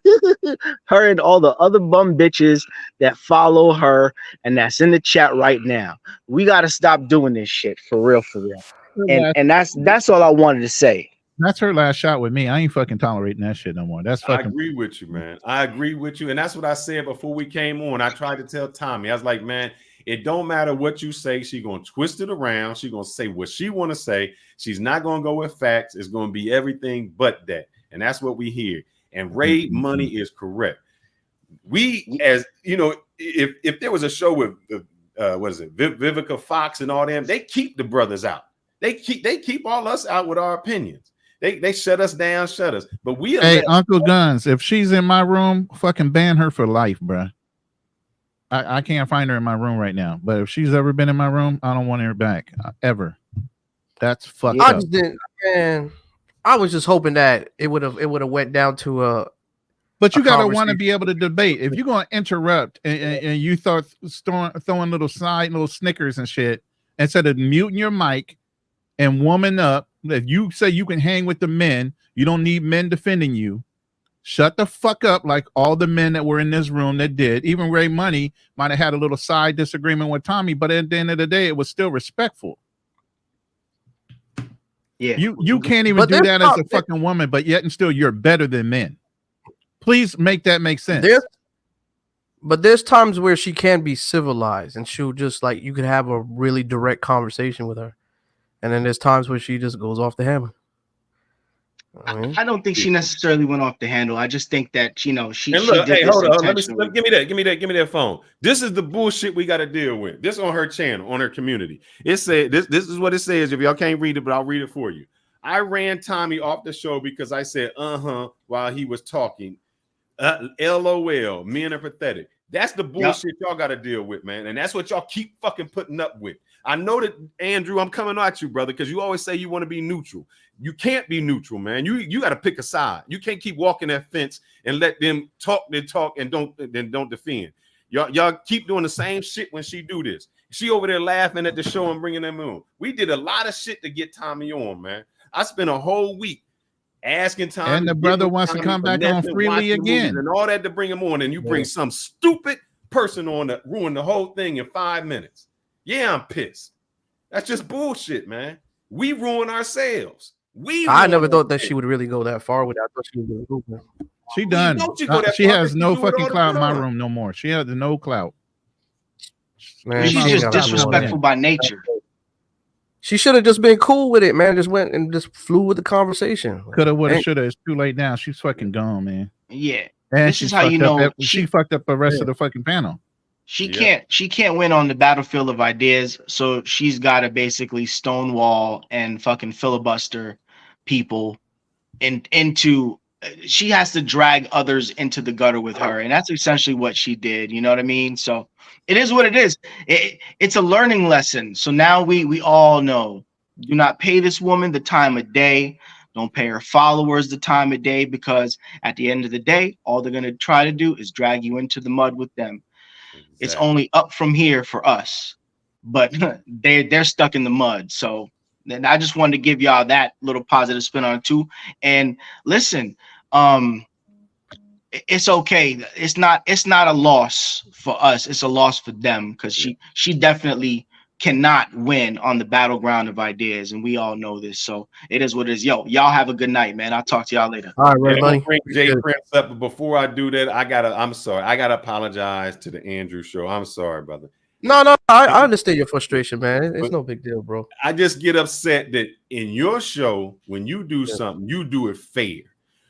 Her and all the other bum bitches that follow her and that's in the chat right now. We got to stop doing this shit for real, for real. And that's all I wanted to say. That's her last shot with me. I ain't fucking tolerating that shit no more. That's fucking. I agree with you, man. I agree with you. And that's what I said before we came on. I tried to tell Tommy. I was like, man, it don't matter what you say. She's going to twist it around. She's going to say what she want to say. She's not going to go with facts. It's going to be everything but that. And that's what we hear. And Ray Money is correct. We, as you know, if there was a show with what is it, Vivica Fox and all them, they keep the brothers out. They keep all us out with our opinions. They shut us down, shut us. But we Uncle Guns, if she's in my room, fucking ban her for life, bruh. I can't find her in my room right now. But if she's ever been in my room, I don't want her back ever. That's fucked up. Just didn't, man. I was just hoping that it would have went down to a. But you gotta want to be able to debate. If you're gonna interrupt and you start throwing little snickers and shit instead of muting your mic and warming up. If you say you can hang with the men, you don't need men defending you. Shut the fuck up, like all the men that were in this room that did. Even Ray Money might have had a little side disagreement with Tommy, but at the end of the day, it was still respectful. Yeah. You can't even do that as a fucking woman, but yet and still you're better than men. Please make that make sense. But there's times where she can be civilized and she'll just like, you could have a really direct conversation with her. And then there's times where she just goes off the hammer. I don't think she necessarily went off the handle. I just think that, you know, she And look, did hey, this hold on. intentionally. Give me that phone. This is the bullshit we got to deal with. This on her channel, on her community. It said this is what it says. If y'all can't read it, but I'll read it for you. I ran Tommy off the show because I said while he was talking. LOL, men are pathetic. That's the bullshit y'all got to deal with, man. And that's what y'all keep fucking putting up with. I know that, Andrew, I'm coming at you, brother, because you always say you want to be neutral. You can't be neutral, man. You got to pick a side. You can't keep walking that fence and let them talk and don't defend. Y'all keep doing the same shit when she do this. She over there laughing at the show and bringing them on. We did a lot of shit to get Tommy on, man. I spent a whole week asking Tommy, and the brother wants to come back on freely again and all that to bring him on, and you bring some stupid person on to ruin the whole thing in 5 minutes. Yeah, I'm pissed. That's just bullshit, man. We ruin ourselves. I never thought that she would really go that far with that. I thought she was going to go. She done. She has no fucking clout in my room no more. She has no clout. Man, she's just disrespectful by nature. She should have just been cool with it, man. Just went and just flew with the conversation. Coulda, woulda, shoulda. It's too late now. She's fucking gone, man. Yeah. And this is how you know she fucked up the rest of the fucking panel. She can't win on the battlefield of ideas, so she's got to basically stonewall and fucking filibuster people into. She has to drag others into the gutter with her, and that's essentially what she did. You know what I mean? So it is what it is. It's a learning lesson. So now we all know: do not pay this woman the time of day. Don't pay her followers the time of day, because at the end of the day, all they're gonna try to do is drag you into the mud with them. Exactly. It's only up from here for us, but they're stuck in the mud. So then I just wanted to give y'all that little positive spin on it too. And listen, it's okay. It's not a loss for us. It's a loss for them, because she definitely cannot win on the battleground of ideas, and we all know this. So it is what it is. Yo, y'all have a good night, man. I'll talk to y'all later. All right, right, buddy. Bring Jay Prince up, but before I do that, I'm sorry. I gotta apologize to the Andrew show. I'm sorry, brother. No, I understand your frustration, man. It's no big deal, bro. I just get upset that in your show, when you do something, you do it fair.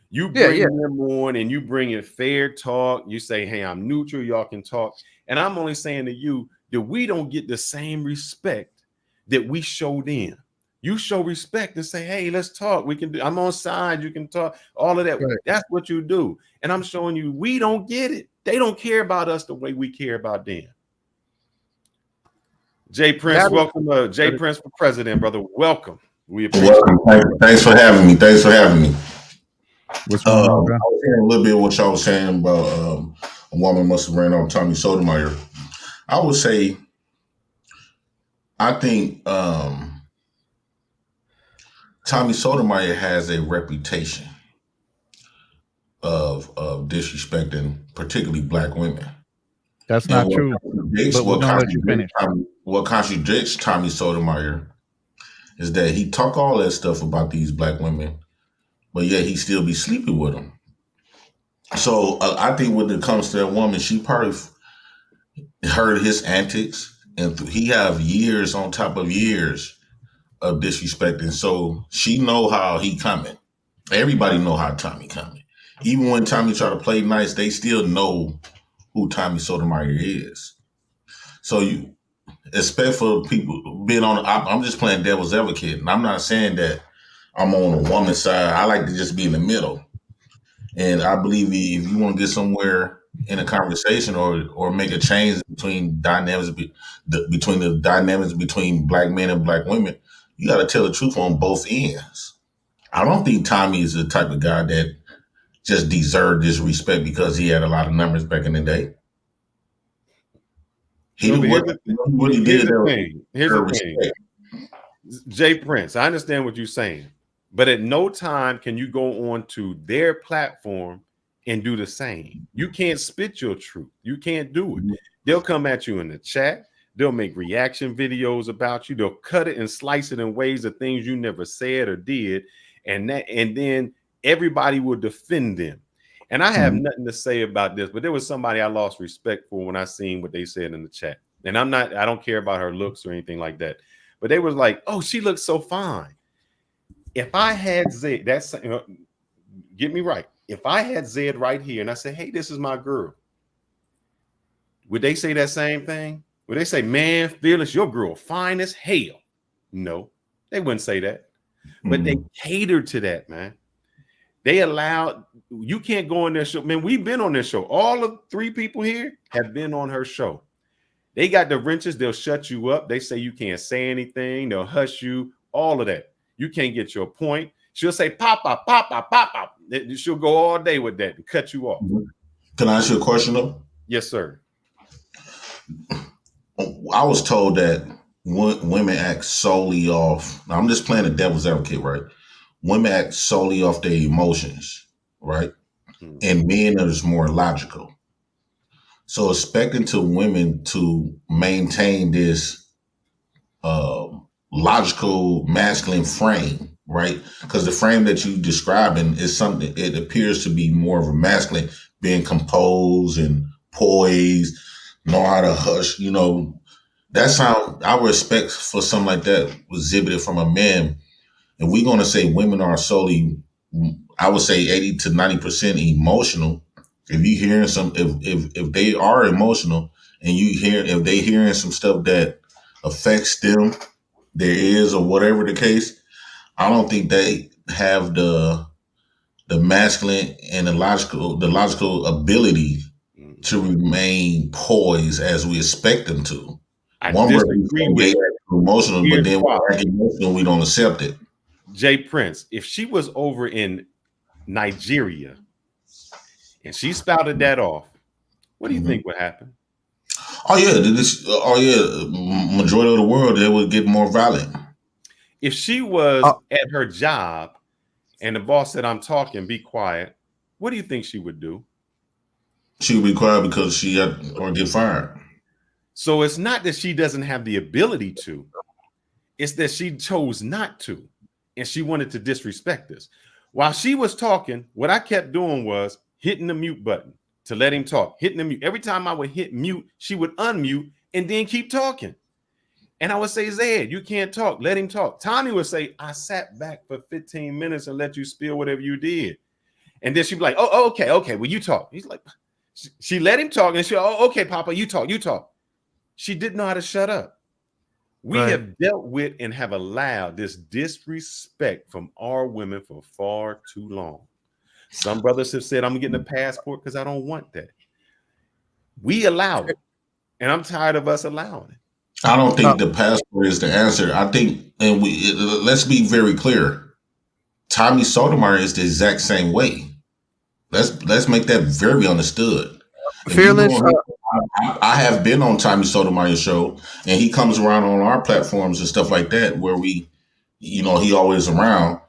You bring them on and you bring it fair talk. You say, hey, I'm neutral. Y'all can talk. And I'm only saying to you that we don't get the same respect that we show them. You show respect and say, hey, let's talk. We can do, I'm on side. You can talk, all of that. Right. That's what you do. And I'm showing you, we don't get it. They don't care about us the way we care about them. Jay Prince, welcome. Jay Prince for president, brother. Welcome. We appreciate it. Thanks for having me. What's going on, bro? I was hearing a little bit of what y'all was saying about a woman must have ran on Tommy Sotomayor. I would say, I think Tommy Sotomayor has a reputation of disrespecting particularly Black women. That's not true. What contradicts Tommy Sotomayor is that he talk all that stuff about these Black women, but yet he still be sleeping with them. So I think when it comes to that woman, she probably heard his antics, and he have years on top of years of disrespecting. So she know how he coming. Everybody know how Tommy coming. Even when Tommy try to play nice, they still know who Tommy Sotomayor is. So you expect for people being on, I'm just playing devil's advocate, and I'm not saying that I'm on the woman's side. I like to just be in the middle. And I believe if you want to get somewhere in a conversation or make a change between the dynamics between Black men and Black women, you got to tell the truth on both ends. I don't think Tommy is the type of guy that just deserved this respect because he had a lot of numbers back in the day. Here's the thing. Jay Prince, I understand what you're saying, but at no time can you go on to their platform and do the same. You can't spit your truth. You can't do it. They'll come at you in the chat. They'll make reaction videos about you. They'll cut it and slice it in ways of things you never said or did. And then everybody will defend them. And I have nothing to say about this, but there was somebody I lost respect for when I seen what they said in the chat. And I don't care about her looks or anything like that. But they was like, oh, she looks so fine. If I had Zed, that's, get me right. If I had Zed right here and I said, hey, this is my girl, would they say that same thing? Would they say, man, Fearless, your girl fine as hell? No, they wouldn't say that. But they catered to that, man. They allowed, you can't go on their show. Man, we've been on their show. All of 3 people here have been on her show. They got the wrenches. They'll shut you up. They say you can't say anything. They'll hush you, all of that. You can't get your point. She'll say, papa, papa, papa. She'll go all day with that and cut you off. Can I ask you a question, though? Yes, sir. I was told that women act solely off. Now, I'm just playing the devil's advocate, right? Women act solely off their emotions, right? And men are just more logical. So expecting to women to maintain this logical masculine frame, right? Because the frame that you describing is something, it appears to be more of a masculine, being composed and poised, know how to hush, you know. That's how our respect for something like that was exhibited from a man. And we're going to say women are solely, I would say 80 to 90% emotional. If you hearing some, if they are emotional and if they hearing some stuff that affects them, their ears or whatever the case, I don't think they have the masculine and the logical ability to remain poised as we expect them to. I disagree with emotional, but then when we're emotional, we don't accept it. Jay Prince, if she was over in Nigeria and she spouted that off, what do you think would happen? Oh yeah, majority of the world, they would get more violent. If she was at her job and the boss said, I'm talking, be quiet, what do you think she would do? She would be quiet because she had or get fired. So it's not that she doesn't have the ability to, it's that she chose not to. And she wanted to disrespect us. While she was talking, what I kept doing was hitting the mute button to let him talk, hitting the mute. Every time I would hit mute, she would unmute and then keep talking. And I would say, Zed, you can't talk. Let him talk. Tommy would say, I sat back for 15 minutes and let you spill whatever you did. And then she'd be like, oh, okay. Well, you talk. He's like, she let him talk. And she, oh, okay, Papa, you talk. She didn't know how to shut up. We have dealt with and have allowed this disrespect from our women for far too long. Some brothers have said, I'm getting a passport because I don't want that. We allow it. And I'm tired of us allowing it. I don't think the passport is the answer. I think, and let's be very clear. Tommy Sotomayor is the exact same way. Let's make that very understood. Fearless. I have been on Tommy Sotomayor's show, and he comes around on our platforms and stuff like that, where we, he always around.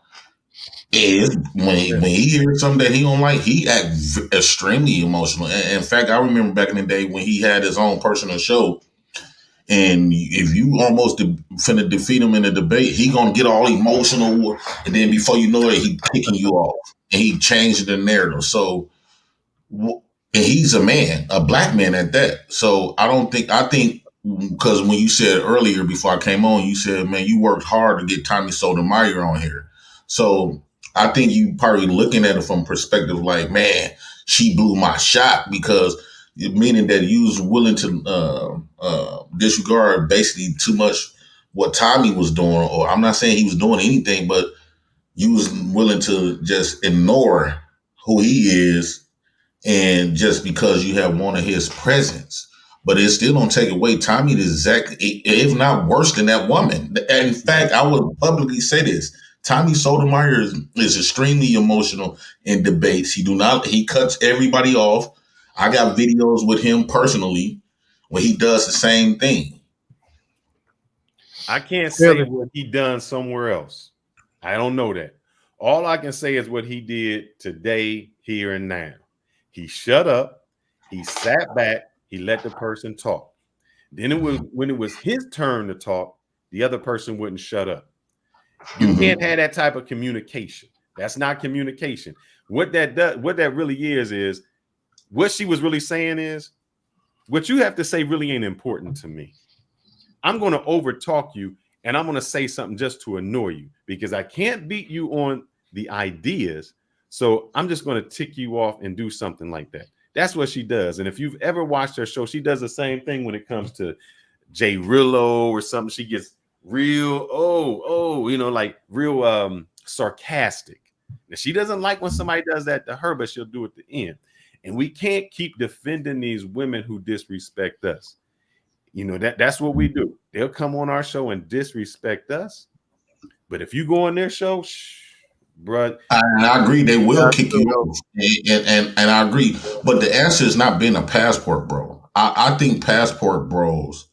And when he hears something that he don't like, he act extremely emotional. And in fact, I remember back in the day when he had his own personal show, and if you almost finna defeat him in a debate, he gonna get all emotional, and then before you know it, he kicking you off, and he changed the narrative. So. And he's a man, a black man at that. So I think because when you said earlier before I came on, you said, man, you worked hard to get Tommy Sotomayor on here. So I think you probably looking at it from perspective like, man, she blew my shot, because meaning that you was willing to disregard basically too much what Tommy was doing. Or I'm not saying he was doing anything, but you was willing to just ignore who he is. And just because you have wanted his presence, but it still don't take away Tommy is exactly, if not worse than that woman. And in fact, I would publicly say this: Tommy Sotomayor is extremely emotional in debates. He cuts everybody off. I got videos with him personally where he does the same thing. I can't say what he done somewhere else. I don't know that. All I can say is what he did today, here and now. He shut up. He sat back. He let the person talk. Then it was when it was his turn to talk, the other person wouldn't shut up. You can't have that type of communication. That's not communication. What that does, what that really is what she was really saying is, what you have to say really ain't important to me. I'm going to overtalk you, and I'm going to say something just to annoy you because I can't beat you on the ideas. So I'm just going to tick you off and do something like that. That's what she does. And if you've ever watched her show, she does the same thing when it comes to Jay Rillo or something. She gets real, like real sarcastic. Now, she doesn't like when somebody does that to her, but she'll do it at the end. And we can't keep defending these women who disrespect us. That's what we do. They'll come on our show and disrespect us. But if you go on their show, bruh. I agree. They will kick you off. And I agree. But the answer is not being a passport bro. I think passport bros,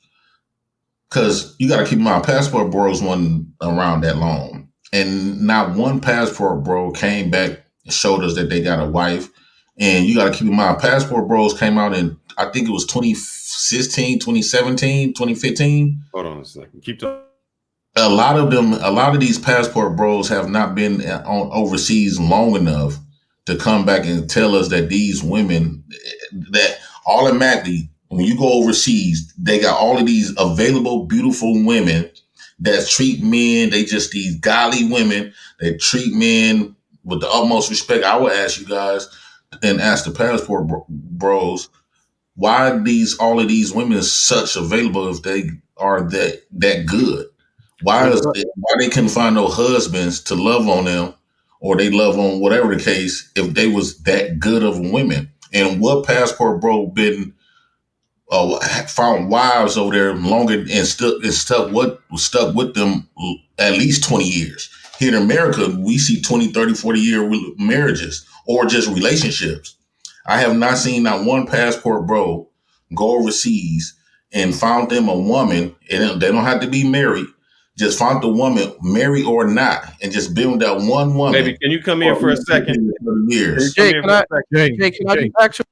because you got to keep in mind, passport bros wasn't around that long. And not one passport bro came back and showed us that they got a wife. And you got to keep in mind, passport bros came out in, I think it was 2016, 2017, 2015. Hold on a second. Keep talking. A lot of these passport bros have not been on overseas long enough to come back and tell us that these women, that automatically, when you go overseas, they got all of these available, beautiful women that treat men. They just these godly women that treat men with the utmost respect. I would ask you guys and ask the passport bros, why are all of these women such available if they are that good? Why they couldn't find no husbands to love on them, or they love on whatever the case, if they was that good of women? And what passport bro been found wives over there longer and stuck with them at least 20 years? Here in America, we see 20, 30, 40 year marriages or just relationships. I have not seen not one passport bro go overseas and found them a woman, and they don't have to be married. Just found the woman, married or not, and just build that one woman. Baby, can you come here for a second? Years. Jay, can I ask you a question?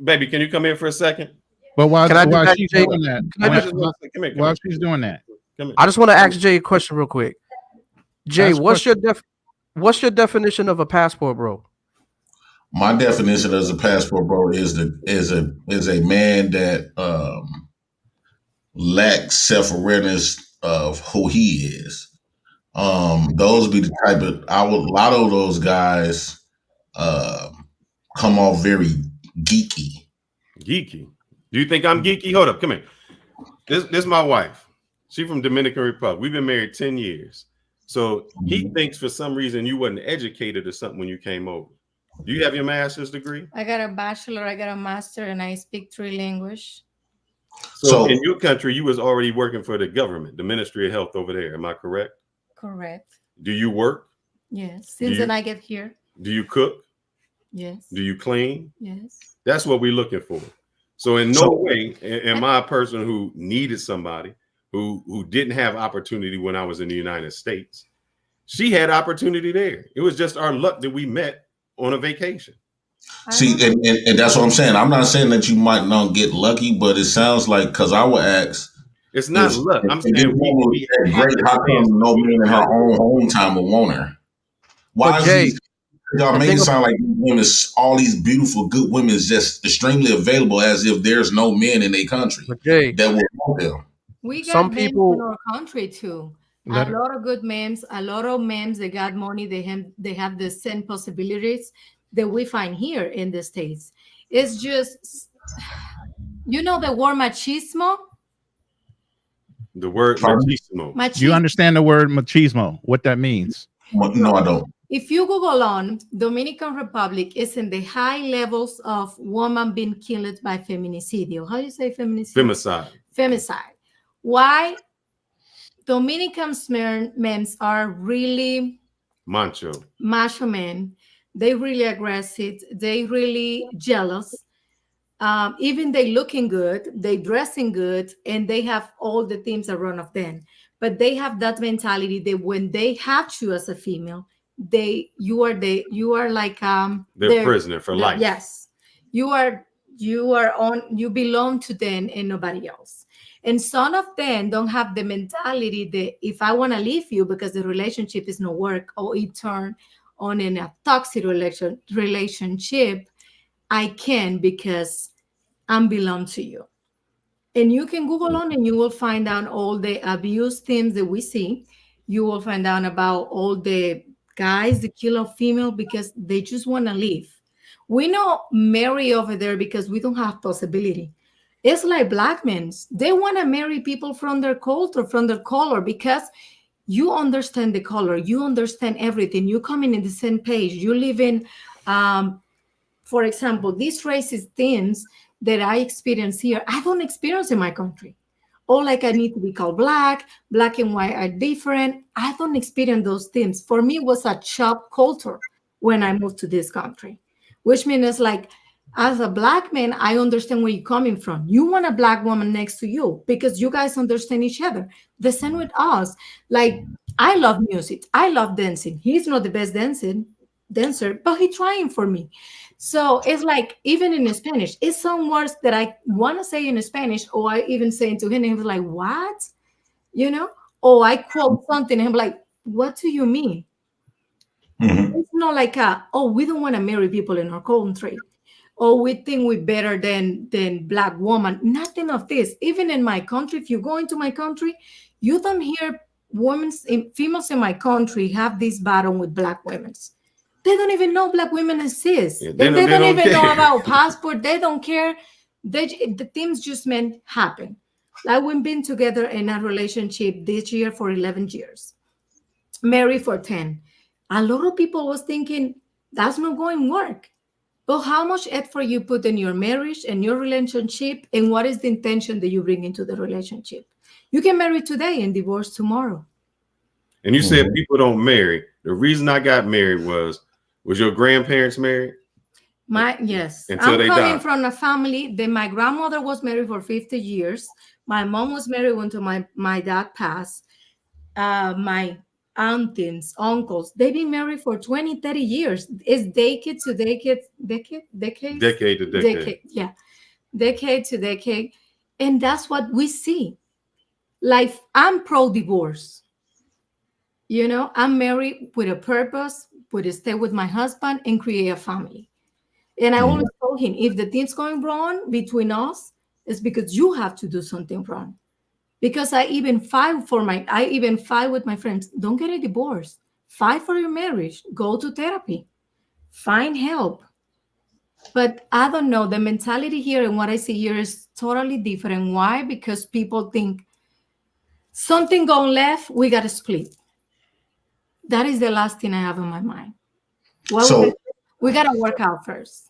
Baby, can you come here for a second? But while she's Jay, doing that, while she's doing that, I just want to ask Jay a question real quick. Jay, what's your definition of a passport bro? My definition as a passport bro is a man that lacks self-awareness of who he is. Those be the type of a lot of those guys come off very geeky. Geeky? Do you think I'm geeky? Hold up, come here. This is my wife. She's from Dominican Republic. We've been married 10 years. So he thinks for some reason you wasn't educated or something when you came over. Do you have your master's degree? I got a bachelor, I got a master, and I speak 3 languages. So in your country, you was already working for the government, the Ministry of Health over there. Am I correct? Correct. Do you work? Yes. Since then I get here. Do you cook? Yes. Do you clean? Yes. That's what we're looking for. So in no way am I a person who needed somebody who didn't have opportunity when I was in the United States. She had opportunity there. It was just our luck that we met on a vacation. See, and that's what I'm saying. I'm not saying that you might not get lucky, but it sounds like, because I would ask. It's not luck. I'm saying we great. How come no man in her own home time would want her? Why is y'all make it sound like women, all these beautiful, good women is just extremely available, as if there's no men in their country that would want them? We got some people in our country too. A lot of good memes, a lot of memes. They got money. They have the same possibilities that we find here in the States. It's just, the word machismo. The word machismo. You understand the word machismo? What that means? No, I don't. If you Google on, Dominican Republic is in the high levels of woman being killed by feminicidio. How do you say feminicidio? Femicide. Why? Dominican men are really macho men. They really aggressive. They really jealous. Even they looking good, they dressing good, and they have all the things around of them. But they have that mentality that when they have to as a female, you are like They're prisoner for life. Yes, you are you belong to them and nobody else. And some of them don't have the mentality that if I want to leave you because the relationship is no work or it turned on in a toxic relationship, I can because I belong to you. And you can Google on and you will find out all the abuse themes that we see. You will find out about all the guys that kill a female because they just want to leave. We know marry over there because we don't have possibility. It's like black men. They want to marry people from their culture, from their color, because you understand the color, you understand everything. You come in the same page. You live in, for example, these racist things that I experience here, I don't experience in my country. Or like I need to be called black and white are different. I don't experience those things. For me, it was a shock culture when I moved to this country, which means like, as a black man, I understand where you're coming from. You want a black woman next to you because you guys understand each other. The same with us. Like, I love music. I love dancing. He's not the best dancer, but he's trying for me. So it's like, even in Spanish, it's some words that I want to say in Spanish, or I even say it to him, and he was like, what? You know? Or I quote something, and I'm like, what do you mean? It's not like, we don't want to marry people in our country. Or we think we're better than black woman. Nothing of this. Even in my country, if you go into my country, you don't hear females in my country have this battle with black women. They don't even know black women exist. Yeah, they don't even know about passport. They don't care. The things just meant happen. Like, we've been together in a relationship this year for 11 years, married for 10. A lot of people was thinking that's not going to work. But how much effort you put in your marriage and your relationship, and what is the intention that you bring into the relationship? You can marry today and divorce tomorrow. And you said people don't marry. The reason I got married was your grandparents married? Yes. Until I'm they coming died. from a family that my grandmother was married for 50 years. My mom was married until my dad passed. My aunties, uncles, they've been married for 20, 30 years. It's decade to decade. Yeah. Decade to decade. And that's what we see. Like, I'm pro-divorce. You know, I'm married with a purpose, to stay with my husband and create a family. And I always told him, if the thing's going wrong between us, it's because you have to do something wrong. Because I even fight with my friends. Don't get a divorce. Fight for your marriage. Go to therapy. Find help. But I don't know. The mentality here and what I see here is totally different. Why? Because people think something going left, we got to split. That is the last thing I have in my mind. We got to work out first.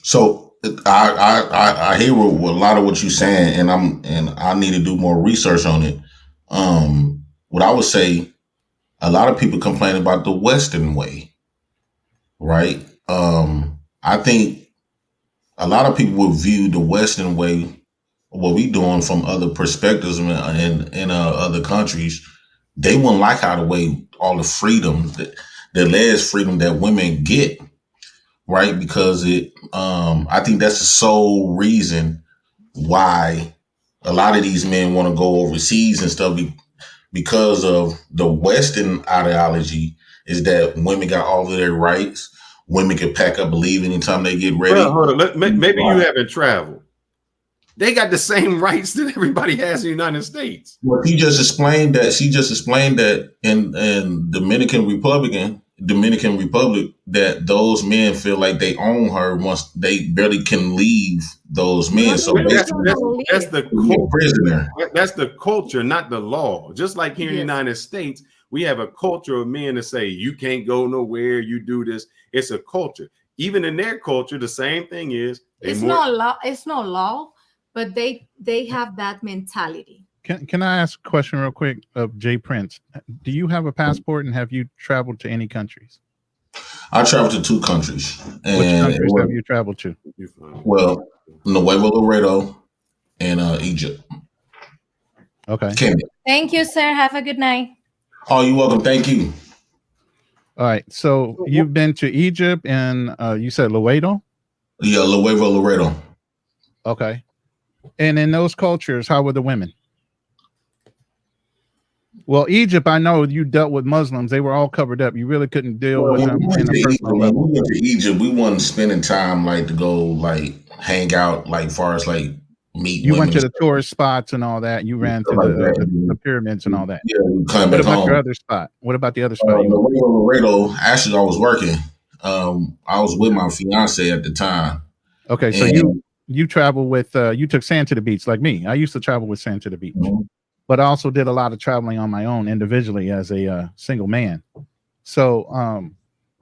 So I hear a lot of what you're saying, and I need to do more research on it. What I would say, a lot of people complain about the Western way, right? I think a lot of people would view the Western way, what we doing, from other perspectives in other countries. They wouldn't like how the way all the freedom, the less freedom that women get. Right, because I think that's the sole reason why a lot of these men want to go overseas and stuff, because of the Western ideology is that women got all of their rights. Women can pack up and leave anytime they get ready. Well, hold on. Maybe you haven't traveled. They got the same rights that everybody has in the United States. Well, she just explained that in Dominican Republic, that those men feel like they own her once they barely can leave those men. So that's the prisoner. That's the culture, not the law. Just like here in the United States, we have a culture of men that say you can't go nowhere, you do this. It's a culture. Even in their culture, the same thing is it's not law. It's not law, but they have that mentality. Can I ask a question real quick of Jay Prince? Do you have a passport, and have you traveled to any countries? I traveled to 2 countries. And which countries have you traveled to? Well, Nuevo Laredo and Egypt. Okay. Thank you, sir. Have a good night. Oh, you're welcome. Thank you. All right. So you've been to Egypt and you said Laredo? Yeah, Laredo. Okay. And in those cultures, how were the women? Well, Egypt, I know you dealt with Muslims. They were all covered up. You really couldn't deal with them in a personal level. We went to Egypt. We wasn't spending time like to go like hang out like far as like meet You women. went to the tourist spots and all that. You ran to the pyramids and all that. Yeah, we came what back about home. your other spot? What about the other spot? Laredo. Actually, I was working. I was with my fiance at the time. Okay, so you travel with you took sand to the beach like me. I used to travel with sand to the beach, but I also did a lot of traveling on my own individually as a single man. So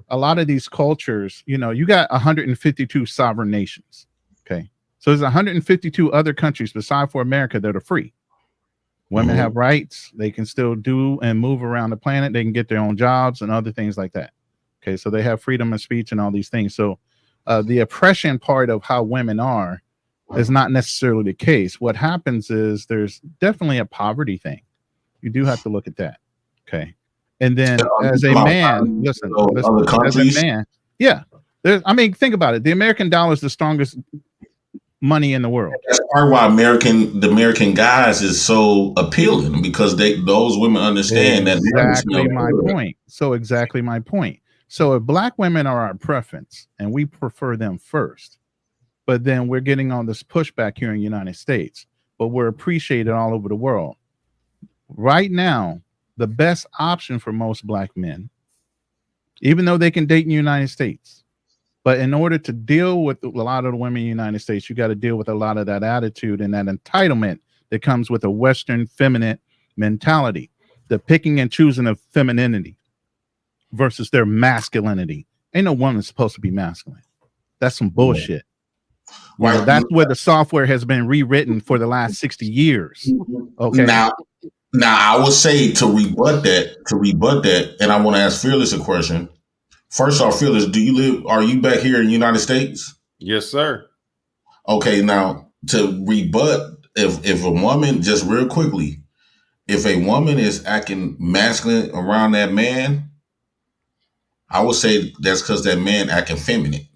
a lot of these cultures, you know, you got 152 sovereign nations. Okay, so there's 152 other countries beside for America that are free. Women have rights. They can still do and move around the planet. They can get their own jobs and other things like that. Okay, so they have freedom of speech and all these things. So the oppression part of how women are is not necessarily the case. What happens is there's definitely a poverty thing. You do have to look at that. Okay. And then as a man, listen, as a man, yeah. I mean, think about it. The American dollar is the strongest money in the world. That's part why the American guys is so appealing, because those women understand that. Exactly my point. So exactly my point. So if black women are our preference and we prefer them first, but then we're getting all this pushback here in the United States, but we're appreciated all over the world. Right now, the best option for most black men, even though they can date in the United States, but in order to deal with a lot of the women in the United States, you got to deal with a lot of that attitude and that entitlement that comes with a Western feminine mentality, the picking and choosing of femininity versus their masculinity. Ain't no woman supposed to be masculine. That's some bullshit. Right. You know, that's where the software has been rewritten for the last 60 years. Okay. Now I would say to rebut that, and I want to ask Fearless a question. First off, Fearless, are you back here in the United States? Yes, sir. Okay, now to rebut, if a woman, just real quickly, if a woman is acting masculine around that man, I would say that's because that man acting feminine.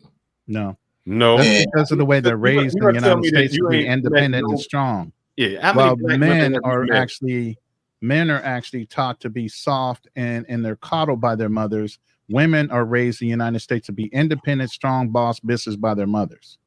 No. No. That's because of the way they're raised in the United States to be independent and strong. Yeah. While men are actually taught to be soft and they're coddled by their mothers. Women are raised in the United States to be independent, strong, boss bitches by their mothers.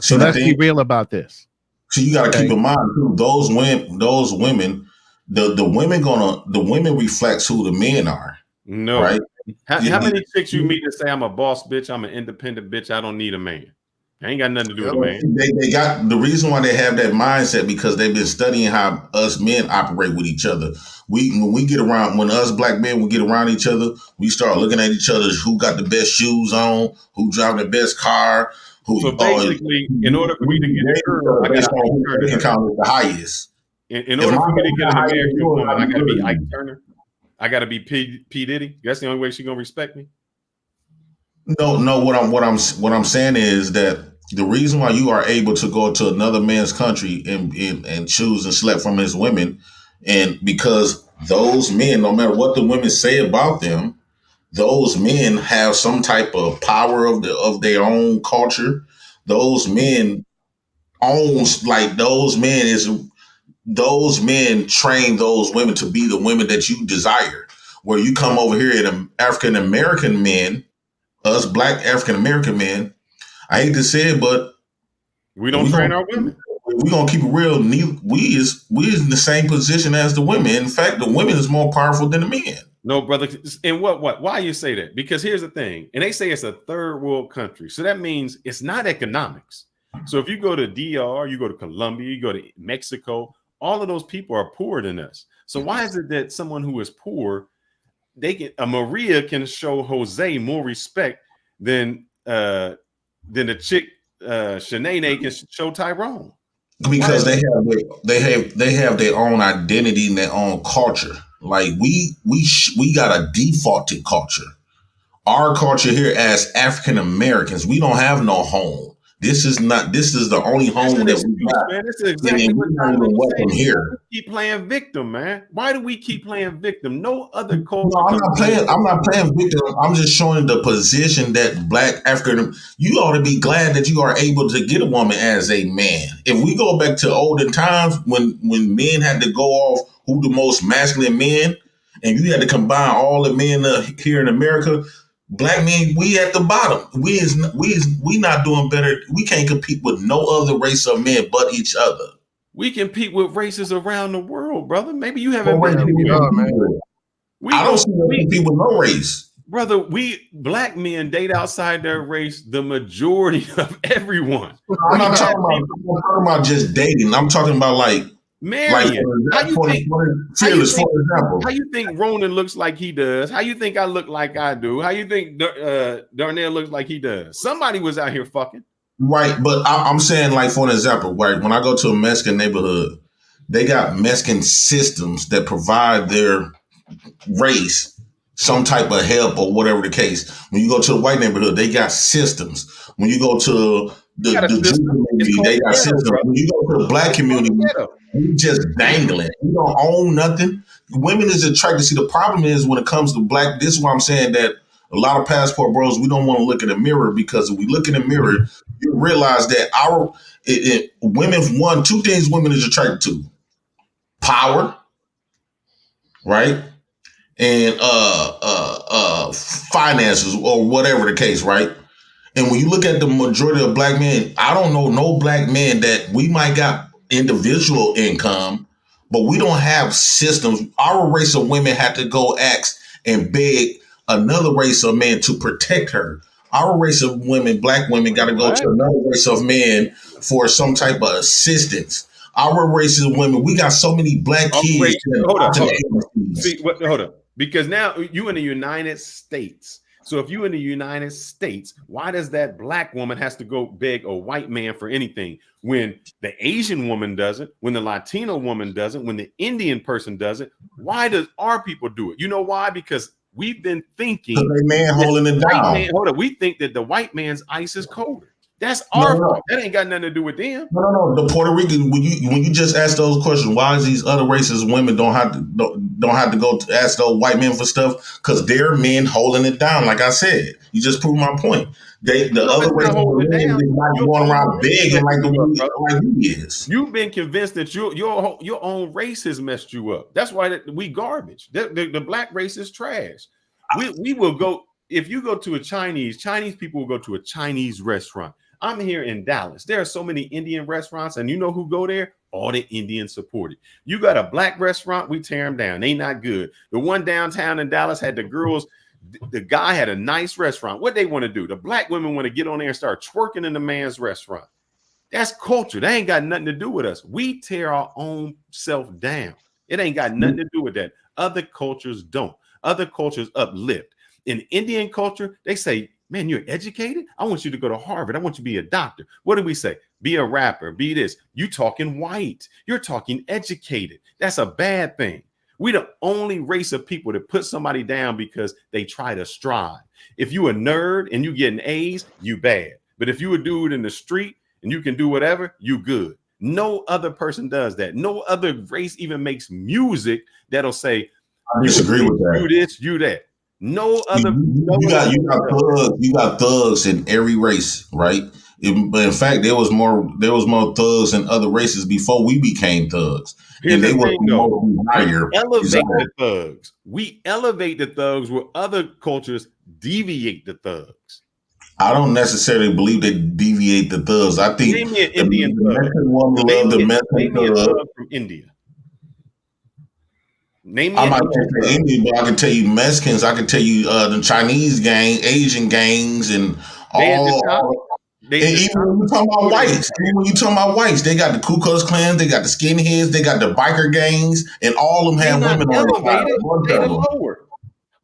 So let's be real about this. So you got to keep in mind too, those women, the women reflects who the men are. No. Right? How many chicks you meet that say I'm a boss bitch, I'm an independent bitch, I don't need a man? I ain't got nothing to do with a man. They got the reason why they have that mindset because they've been studying how us men operate with each other. When us black men get around each other, we start looking at each other, who got the best shoes on, who driving the best car. So basically, in order for me to get a girl, I got to be count the highest. In order for me to get an American woman, I got to be Ike Turner. I got to be P Diddy. That's the only way she's gonna respect me. No. What I'm saying is that the reason why you are able to go to another man's country and choose and select from his women, and because those men, no matter what the women say about them, those men have some type of power of their own culture. Those men those men train those women to be the women that you desire. Where you come over here and African American men, us black African American men, I hate to say it, but we don't train our women. We're gonna keep it real. We is in the same position as the women. In fact, the women is more powerful than the men. No, brother. And what? Why you say that? Because here's the thing. And they say it's a third world country. So that means it's not economics. So if you go to DR, you go to Colombia, you go to Mexico, all of those people are poorer than us. So why is it that someone who is poor, Maria can show Jose more respect than the chick Shanae can show Tyrone? Because they have their own identity and their own culture. Like we got a defaulted culture. Our culture here as African Americans, we don't have no home. This is the only home that we got. Man, this is exactly And what we're not Tommy even was welcome saying. here. We keep playing victim, man. Why do we keep playing victim? No other culture. No, I'm not playing victim. I'm just showing the position that Black African. You ought to be glad that you are able to get a woman as a man. If we go back to olden times when men had to go off who the most masculine men, and you had to combine all the men here in America, Black men, we at the bottom. We not doing better. We can't compete with no other race of men but each other. We compete with races around the world, brother. Maybe you What haven't race been do we here. compete with? I don't see no people with no race. Brother, we Black men date outside their race the majority of everyone. I'm not talking about just dating. I'm talking about like marrying. How you example. think Ronan looks like he does? How you think I look like I do? How you think Darnell looks like he does? Somebody was out here fucking. Right, but I'm saying, like, for an example, right, when I go to a Mexican neighborhood, they got Mexican systems that provide their race some type of help or whatever the case. When you go to the white neighborhood, they got systems. When you go to the Jewish community, they got systems. When you go to the Black community, you just dangling. You don't own nothing. Women is attracted. See, the problem is when it comes to Black, this is why I'm saying that a lot of passport bros, we don't want to look in the mirror, because if we look in the mirror, you realize that women, two things women is attracted to: power, right? And finances, or whatever the case, right? And when you look at the majority of Black men, I don't know no Black men that we might got individual income, but we don't have systems. Our race of women had to go ask and beg another race of men to protect her. Our race of women, Black women, got to go to another race of men for some type of assistance. Our race of women, we got so many Black kids. Hold up. Because now you in the United States. So if you in the United States, why does that Black woman has to go beg a white man for anything when the Asian woman doesn't, when the Latino woman doesn't, when the Indian person doesn't? Why does our people do it? You know why? Because we've been thinking the man holding it down. We think that the white man's ice is colder. That's our fault. That ain't got nothing to do with them. No. The Puerto Rican, when you just ask those questions, why is these other races women don't have to go to ask those white men for stuff? Because they're men holding it down. Like I said, you just proved my point. Other races women is not going around begging like he is. You've been convinced that your own race has messed you up. That's why we garbage. The Black race is trash. We will go, if you go to Chinese people will go to a Chinese restaurant. I'm here in Dallas. There are so many Indian restaurants, and you know who go there? All the Indians supported. You got a Black restaurant, we tear them down. They not good. The one downtown in Dallas had the girls. The guy had a nice restaurant. What they want to do? The Black women want to get on there and start twerking in the man's restaurant. That's culture. That ain't got nothing to do with us. We tear our own self down. It ain't got nothing to do with that. Other cultures don't. Other cultures uplift. In Indian culture, they say, man, you're educated? I want you to go to Harvard. I want you to be a doctor. What do we say? Be a rapper, be this. You talking white. You're talking educated. That's a bad thing. We the only race of people that put somebody down because they try to strive. If you a nerd and you getting A's, you bad. But if you a dude in the street and you can do whatever, you good. No other person does that. No other race even makes music that'll say, I disagree with that. You this, you that. No other. You got thugs in every race, right? In fact, there was more thugs in other races before we became thugs. And they were more higher. We elevate the thugs where other cultures deviate the thugs. I don't necessarily believe they deviate the thugs. I think name me an Indian Mexican woman love the Mexican thug from India. I might say Indian, but I can tell you Mexicans. I can tell you the Chinese gang, Asian gangs, and all. And even when you talking about whites, they got the Ku Klux Klan, they got the skinheads, they got the biker gangs, and all of them have women on the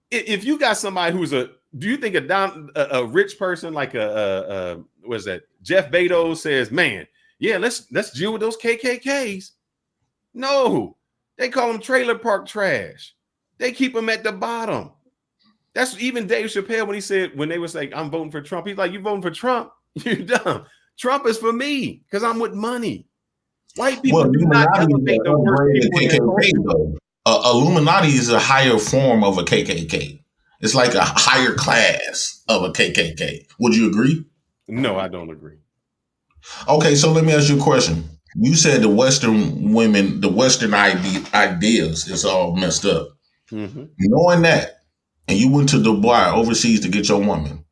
If you got somebody who's do you think a rich person like what's that? Jeff Bezos says, man, yeah, let's deal with those KKKs. No. They call them trailer park trash. They keep them at the bottom. That's even Dave Chappelle when he said, when they was like, I'm voting for Trump. He's like, you voting for Trump? You dumb. Trump is for me because I'm with money. White people Well, do not Illuminati elevate is the an worst upgrade of people in their KKK culture. though. Illuminati is a higher form of a KKK. It's like a higher class of a KKK. Would you agree? No, I don't agree. Okay, so let me ask you a question. You said the Western women, the Western ideas is all messed up. Mm-hmm. Knowing that, and you went to Dubai overseas to get your woman,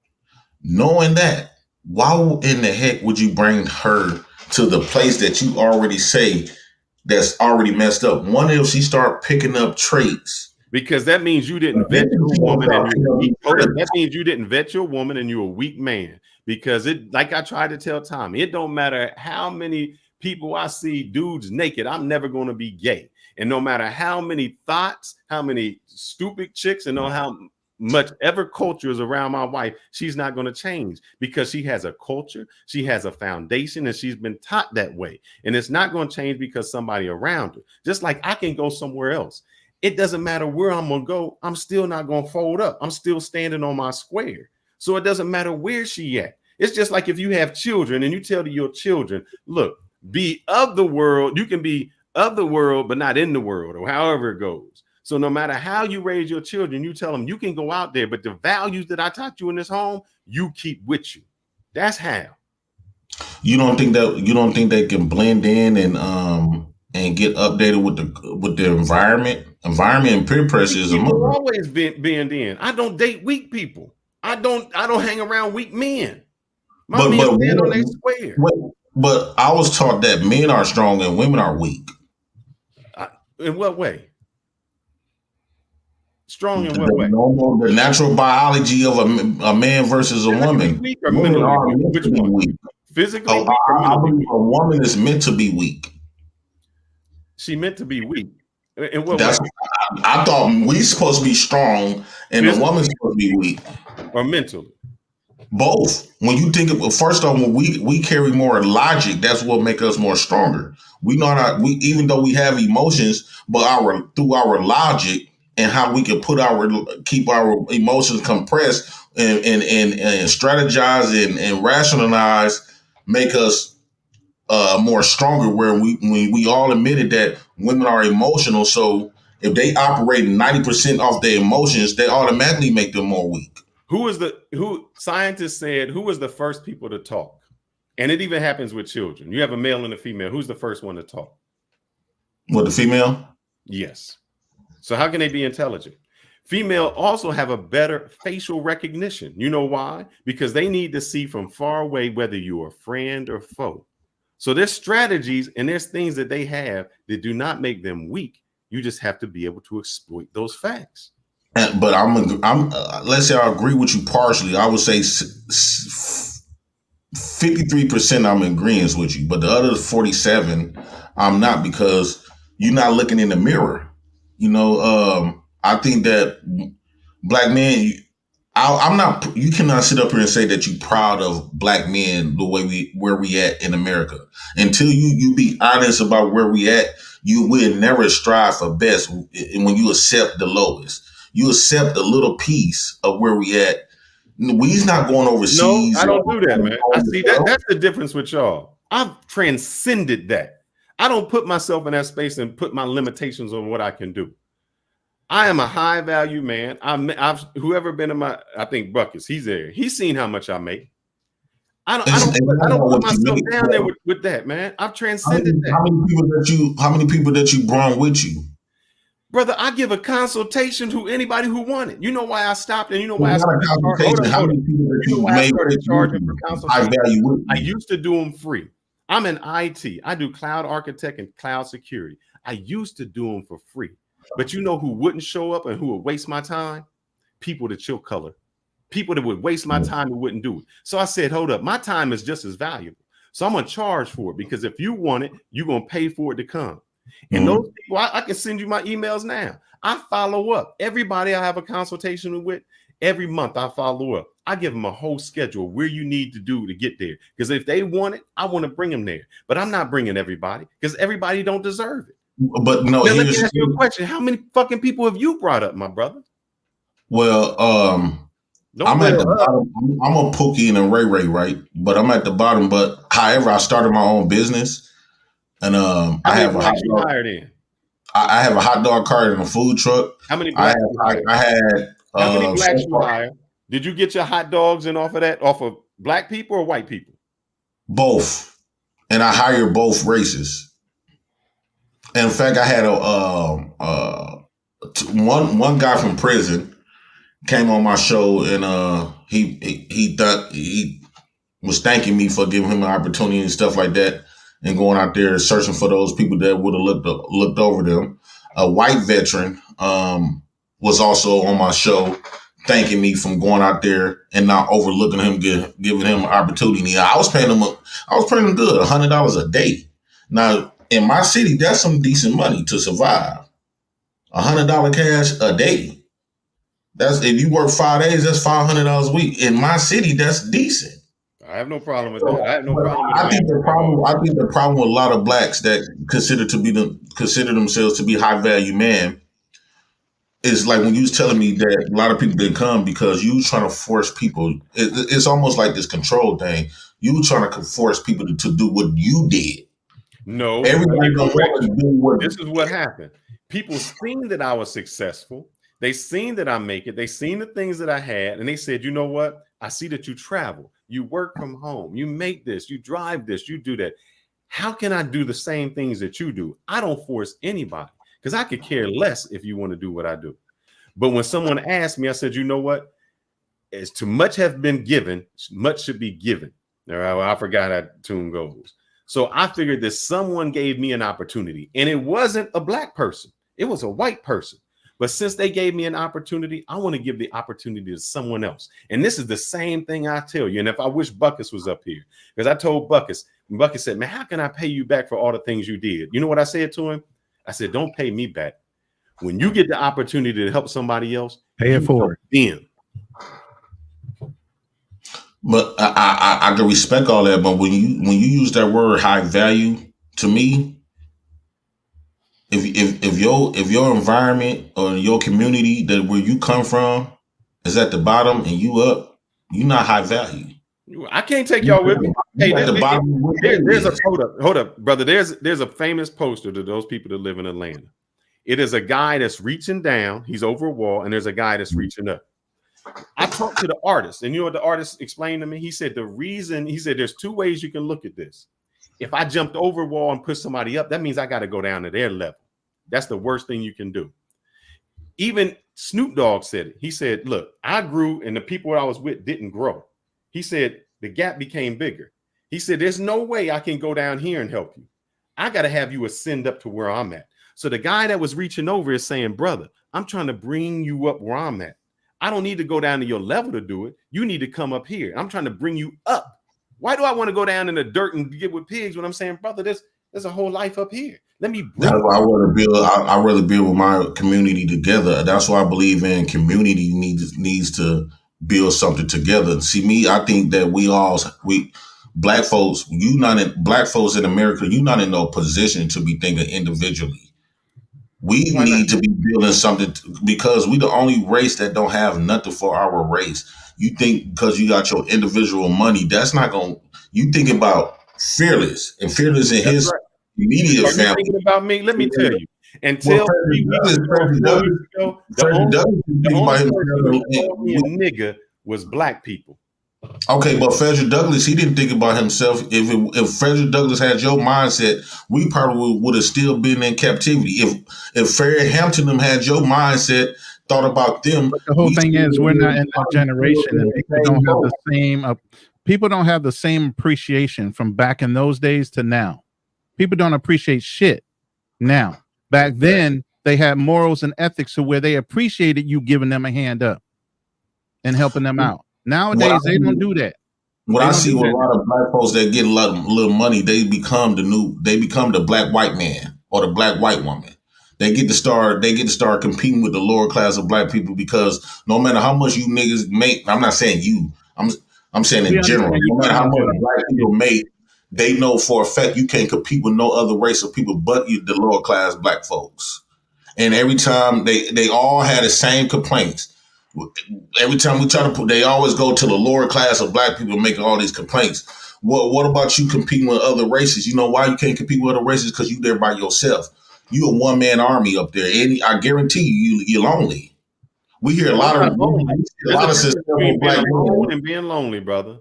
knowing that, why in the heck would you bring her to the place that you already say that's already messed up? What if she start picking up traits? Because that means you didn't vet your woman and you're weak. Hold up. That means you didn't vet your woman and you're a weak man. Because it, like I tried to tell Tommy, it don't matter how many people I see dudes naked, I'm never going to be gay. And no matter how many thoughts, how many stupid chicks, and how much ever culture is around my wife, she's not going to change because she has a culture, she has a foundation, and she's been taught that way. And it's not going to change because somebody around her. Just like I can go somewhere else. It doesn't matter where I'm going to go. I'm still not going to fold up. I'm still standing on my square. So it doesn't matter where she at. It's just like if you have children and you tell your children, look, be of the world. You can be of the world, but not in the world, or however it goes. So no matter how you raise your children, you tell them you can go out there, but the values that I taught you in this home, you keep with you. That's how. You don't think they can blend in and get updated with the environment? Environment and peer pressure is always bend in. I don't date weak people. I don't hang around weak men. My men stand on their square. But I was taught that men are strong and women are weak. In what way? Strong in what way? The natural biology of a man versus a woman. Weak or women are which one? Weak. Physically weak I believe a woman is meant to be weak. She meant to be weak. In what way? I thought we supposed to be strong and the woman's supposed to be weak. Or mentally? Both. When you think of, first off, when we carry more logic, that's what makes us more stronger. We even though we have emotions, but through our logic and how we can keep our emotions compressed and strategize and rationalize, make us more stronger. Where we all admitted that women are emotional, so if they operate 90% off their emotions, they automatically make them more weak. Scientists said who was the first people to talk? And it even happens with children. You have a male and a female. Who's the first one to talk? What, the female? Yes. So how can they be intelligent? Female also have a better facial recognition. You know why? Because they need to see from far away whether you're a friend or foe. So there's strategies and there's things that they have that do not make them weak. You just have to be able to exploit those facts. But let's say I agree with you partially. I would say 53% I'm in agreement with you, but the other 47 I'm not, because you're not looking in the mirror. I think that black men, I'm not. You cannot sit up here and say that you're proud of black men the way where we at in America until you be honest about where we at. You will never strive for best when you accept the lowest. You accept a little piece of where we at. We's not going overseas. No, I don't do that, man. I see that's the difference with y'all. I've transcended that. I don't put myself in that space and put my limitations on what I can do. I am a high value man. I've whoever been in I think Buckets, he's there. He's seen how much I make. I don't put myself down there with that, man. I've transcended that. How many people that you brought with you? Brother, I give a consultation to anybody who wanted. You know why I stopped, and you know why I started charging for consultation. I used to do them free. I'm in IT. I do cloud architect and cloud security. I used to do them for free. But you know who wouldn't show up and who would waste my time? People that your color. People that would waste my time and wouldn't do it. So I said, hold up, my time is just as valuable. So I'm going to charge for it, because if you want it, you're going to pay for it to come. And those people, I can send you my emails now. I follow up. Everybody I have a consultation with, every month I follow up. I give them a whole schedule where you need to do to get there. Because if they want it, I want to bring them there. But I'm not bringing everybody, because everybody don't deserve it. But no, now, let me ask you a question. How many fucking people have you brought up, my brother? Well, I'm at the bottom. I'm a Pookie and a Ray Ray, right? But I'm at the bottom. But However, I started my own business, and How I many have a hot blacks you dog. hired in? I have a hot dog cart and a food truck. How many blacks you hired? I had How many blacks so you far, hired? Did you get your hot dogs and off of black people or white people? both, and I hire both races. In fact, I had one guy from prison came on my show, and he thought he was thanking me for giving him an opportunity and stuff like that, and going out there searching for those people that would have looked over them. A white veteran was also on my show, thanking me from going out there and not overlooking him, giving him an opportunity. I was paying him good, $100 a day. Now in my city, that's some decent money to survive. $100 cash a day. That's if you work 5 days, that's $500 a week. In my city, that's decent. I have no problem with that. I have no problem with I think the problem with a lot of blacks that consider themselves to be high value man is like when you was telling me that a lot of people didn't come because you was trying to force people. It's almost like this control thing. You were trying to force people to do what you did. No, everybody don't want to do what. This is what happened. People seen that I was successful. They seen that I make it. They seen the things that I had, and they said, "You know what? I see that you travel. You work from home. You make this. You drive this. You do that. How can I do the same things that you do? I don't force anybody because I could care less if you want to do what I do. But when someone asked me, I said, you know what? As too much has been given, much should be given. All right, well, I forgot how that tune goes. So I figured that someone gave me an opportunity, and it wasn't a black person. It was a white person. But since they gave me an opportunity, I want to give the opportunity to someone else. And this is the same thing I tell you. And if I wish Buckus was up here, because I told Buckus, and Buckus said, man, how can I pay you back for all the things you did? You know what I said to him? I said, don't pay me back. When you get the opportunity to help somebody else, pay it forward. Them. But I can respect all that. But when you use that word high value, to me, if your environment or your community that where you come from is at the bottom and you up, you're not high value. I can't take y'all with me. Hey, there's a hold up, brother. There's a famous poster to those people that live in Atlanta. It is a guy that's reaching down. He's over a wall, and there's a guy that's reaching up. I talked to the artist, and you know what the artist explained to me? He said there's two ways you can look at this. If I jumped over a wall and put somebody up, that means I got to go down to their level. That's the worst thing you can do. Even Snoop Dogg said it. He said, look, I grew and the people I was with didn't grow. He said the gap became bigger. He said, there's no way I can go down here and help you. I got to have you ascend up to where I'm at. So the guy that was reaching over is saying, brother, I'm trying to bring you up where I'm at. I don't need to go down to your level to do it. You need to come up here. I'm trying to bring you up. Why do I want to go down in the dirt and get with pigs when I'm saying, brother, there's a whole life up here. Let me bring That's why I rather build with my community together. That's why I believe in community needs to build something together. See, me, I think that we black folks in America, you're not in no position to be thinking individually. We need to be building something because we the only race that don't have nothing for our race. You think because you got your individual money, that's not going. You think about Fearless and Fearless in his immediate family. You thinking about me? Let me tell you. Until 3 weeks ago, the only person who called me a nigga was black people. Okay, but Frederick Douglass, he didn't think about himself. If Frederick Douglass had your mindset, we probably would have still been in captivity. If Fred Hampton had your mindset, thought about them. But the whole thing is, we're not in that generation, and people don't have the same appreciation from back in those days to now. People don't appreciate shit now. Back then, they had morals and ethics to where they appreciated you giving them a hand up and helping them out. Nowadays, they don't do that. What I see with a lot of black folks that get a little money, they become the black white man or the black white woman. They get to start competing with the lower class of black people because no matter how much you niggas make, I'm not saying you, I'm saying in general, no matter how much black people make, they know for a fact you can't compete with no other race of people but you, the lower class black folks. And every time they all had the same complaints. Every time we try to they always go to the lower class of black people making all these complaints. What about you competing with other races? You know why you can't compete with other races? Because you there by yourself. You a one-man army up there, and I guarantee you're lonely. We hear a lot of between black being alone women. and being lonely, brother.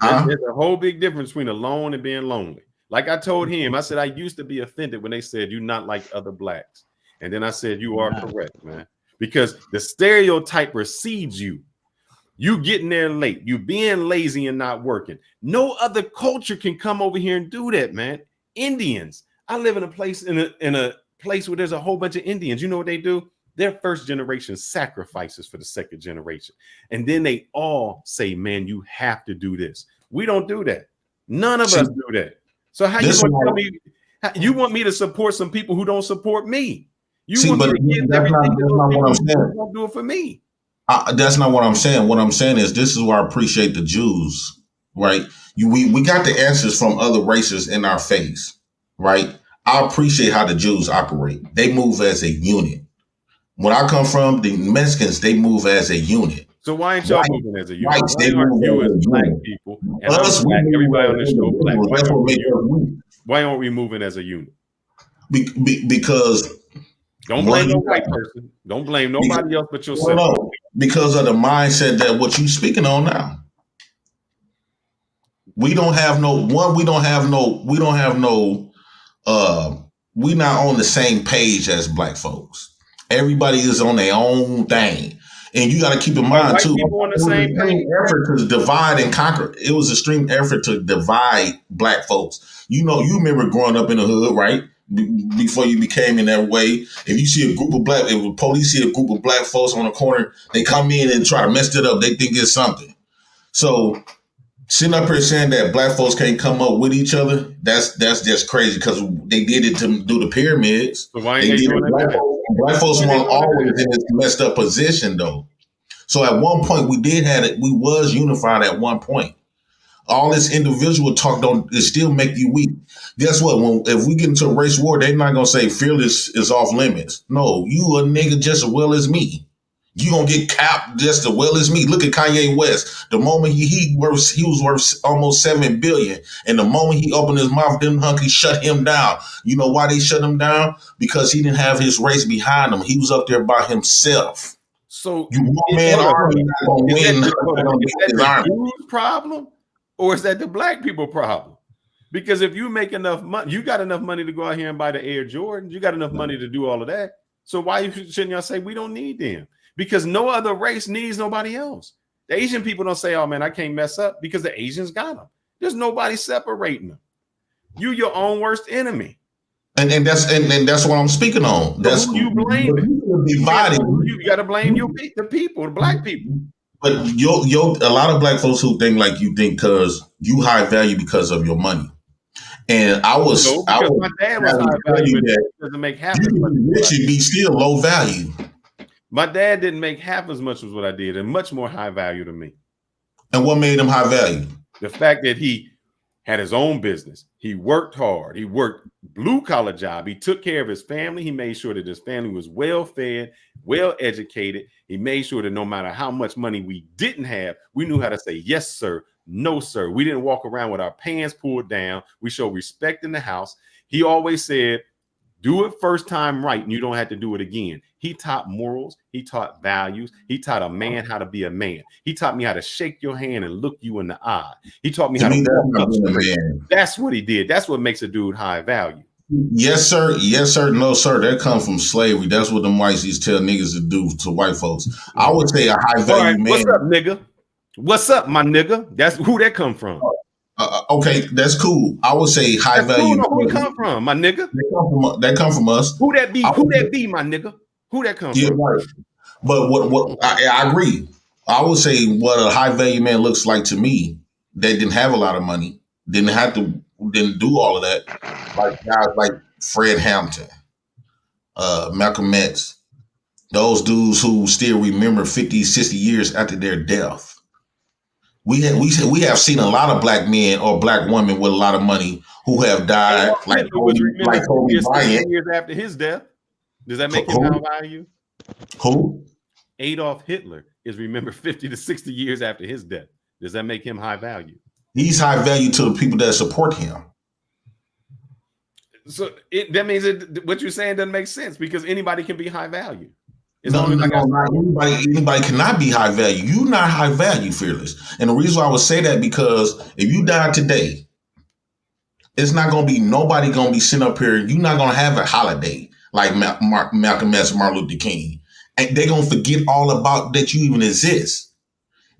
There's a whole big difference between alone and being lonely. Like I told him, I said I used to be offended when they said you're not like other blacks, and then I said you are correct, man, because the stereotype precedes you. You getting there late, you being lazy and not working. No other culture can come over here and do that, man. Indians. I live in a place in a place where there's a whole bunch of Indians. You know what they do? Their first generation sacrifices for the second generation. And then they all say, man, you have to do this. We don't do that. None of us do that. So how you going to tell me, you want me to support some people who don't support me? You want me to give everything to those people who won't do it for me? That's not what I'm saying. What I'm saying is this is where I appreciate the Jews, right? We got the answers from other races in our face, right? I appreciate how the Jews operate. They move as a unit. When I come from, the Mexicans, they move as a unit. So why ain't y'all moving as a unit? Whites, they move as a black unit. people? And us, black, everybody on this show black. Why aren't we moving as a unit? Because don't blame no white person. Don't blame nobody else but yourself. No, because of the mindset that what you speaking on now. We don't have no we're not on the same page as black folks. Everybody is on their own thing. And you got to keep in mind too, it was an extreme effort to divide and conquer. It was an extreme effort to divide black folks. You know, you remember growing up in the hood, right? Before you became in that way. If you see a group of if the police see a group of black folks on the corner, they come in and try to mess it up. They think it's something. So sitting up here saying that black folks can't come up with each other, that's just crazy because they did it to do the pyramids. So why ain't they doing that? Black folks weren't always in this messed up position though. So at one point we was unified at one point. All this individual talk it still make you weak. Guess what? If we get into a race war, they're not gonna say fearless is off limits. No, you a nigga just as well as me. You gonna get capped just as well as me. Look at Kanye West. The moment he was worth almost $7 billion, and the moment he opened his mouth, them hunkies shut him down. You know why they shut him down? Because he didn't have his race behind him. He was up there by himself. So you one man army not gonna win. Is that the Jews' problem, or is that the black people problem? Because if you make enough money, you got enough money to go out here and buy the Air Jordans. You got enough money to do all of that. So why shouldn't y'all say we don't need them? Because no other race needs nobody else. The Asian people don't say, oh man, I can't mess up, because the Asians got them. There's nobody separating them. You your own worst enemy. And that's what I'm speaking on. That's who you blame. You got to blame the people, the black people. But a lot of black folks who think like you think because you high value because of your money. And my dad was high value. That doesn't make half as much. Rich should be still low value. My dad didn't make half as much as what I did, and much more high value than me. And what made him high value? The fact that he had his own business. He worked hard. He worked blue collar job. He took care of his family. He made sure that his family was well fed, well educated. He made sure that no matter how much money we didn't have, we knew how to say yes, sir, no, sir. We didn't walk around with our pants pulled down. We showed respect in the house. He always said, do it first time right, and you don't have to do it again. He taught morals. He taught values. He taught a man how to be a man. He taught me how to shake your hand and look you in the eye. He taught me how to walk up straight. That's what he did. That's what makes a dude high value. Yes, sir. Yes, sir. No, sir. That comes from slavery. That's what them whites used to tell niggas to do to white folks. I would say a high value man. What's up, nigga? What's up, my nigga? That's who that come from. Okay, that's cool. I would say high value. Cool. Who it come from, my nigga? That come from us. Who that be? Who that be, my nigga? Who that come from? Right. But what I agree. I would say what a high value man looks like to me. They didn't have a lot of money. Didn't do all of that. Like guys like Fred Hampton, Malcolm X, those dudes who still remember 50, 60 years after their death. We have seen a lot of black men or black women with a lot of money who have died, like Kobe Bryant. Years after his death. Does that make him high value? Who? Adolf Hitler is remembered 50 to 60 years after his death. Does that make him high value? He's high value to the people that support him. So that means what you're saying doesn't make sense because anybody can be high value. No, anybody cannot be high value. You're not high value, Fearless. And the reason why I would say that because if you die today, it's not going to be nobody going to be sitting up here. You're not going to have a holiday like Malcolm X, Martin Luther King, and they're going to forget all about that you even exist.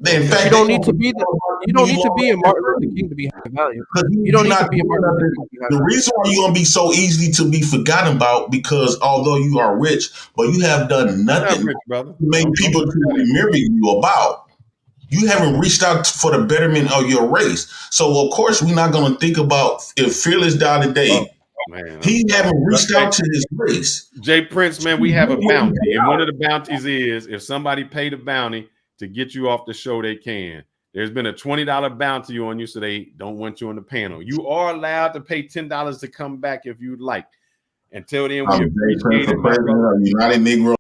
In fact, you don't need to be a Martin Luther King to be high value. You don't need to be a Martin Luther King to be high value. The reason why you're gonna be so easily to be forgotten about because although you are rich, but you have done nothing to make people to remember you about. You haven't reached out for the betterment of your race. So of course we're not gonna think about if Fearless died today. He haven't reached out to his race. Jay Prince, man, we have a bounty, and one of the bounties is if somebody paid a bounty to get you off the show, they can. There's been a $20 bounty on you, so they don't want you on the panel. You are allowed to pay $10 to come back if you'd like. Until then, we appreciate it, my brother. United Negro.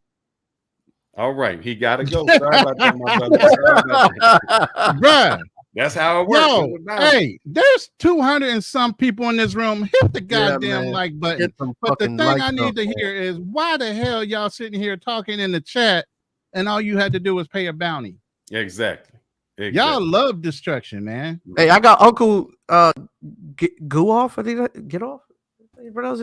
All right, he got to go. Sorry about that, my brother. Sorry about that. Bruh. That's how it works. Yo, hey, there's 200 and some people in this room. Hit the goddamn like button. But the thing I need to hear is why the hell y'all sitting here talking in the chat and all you had to do was pay a bounty? Exactly. Y'all love destruction, man. Hey, I got Uncle Go off. I think get off.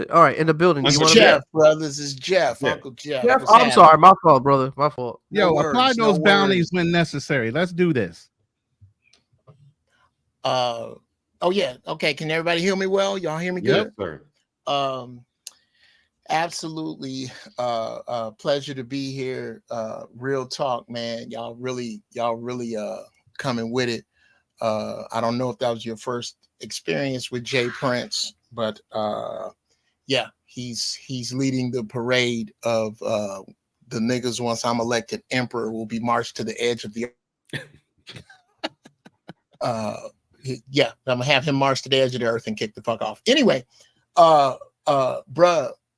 All right, in the building. It's Jeff, brothers. It's Jeff, Uncle Jeff. I'm sorry, my fault, brother. My fault. Yo, apply those bounties when necessary. Let's do this. Oh yeah. Okay. Can everybody hear me well? Y'all hear me good? Yes, sir. Absolutely. Pleasure to be here. Real talk, man. Y'all really coming with it. I don't know if that was your first experience with Jay Prince, but yeah, he's leading the parade of the niggas once I'm elected emperor will be marched to the edge of the yeah, I'm gonna have him march to the edge of the earth and kick the fuck off. Anyway, bruh,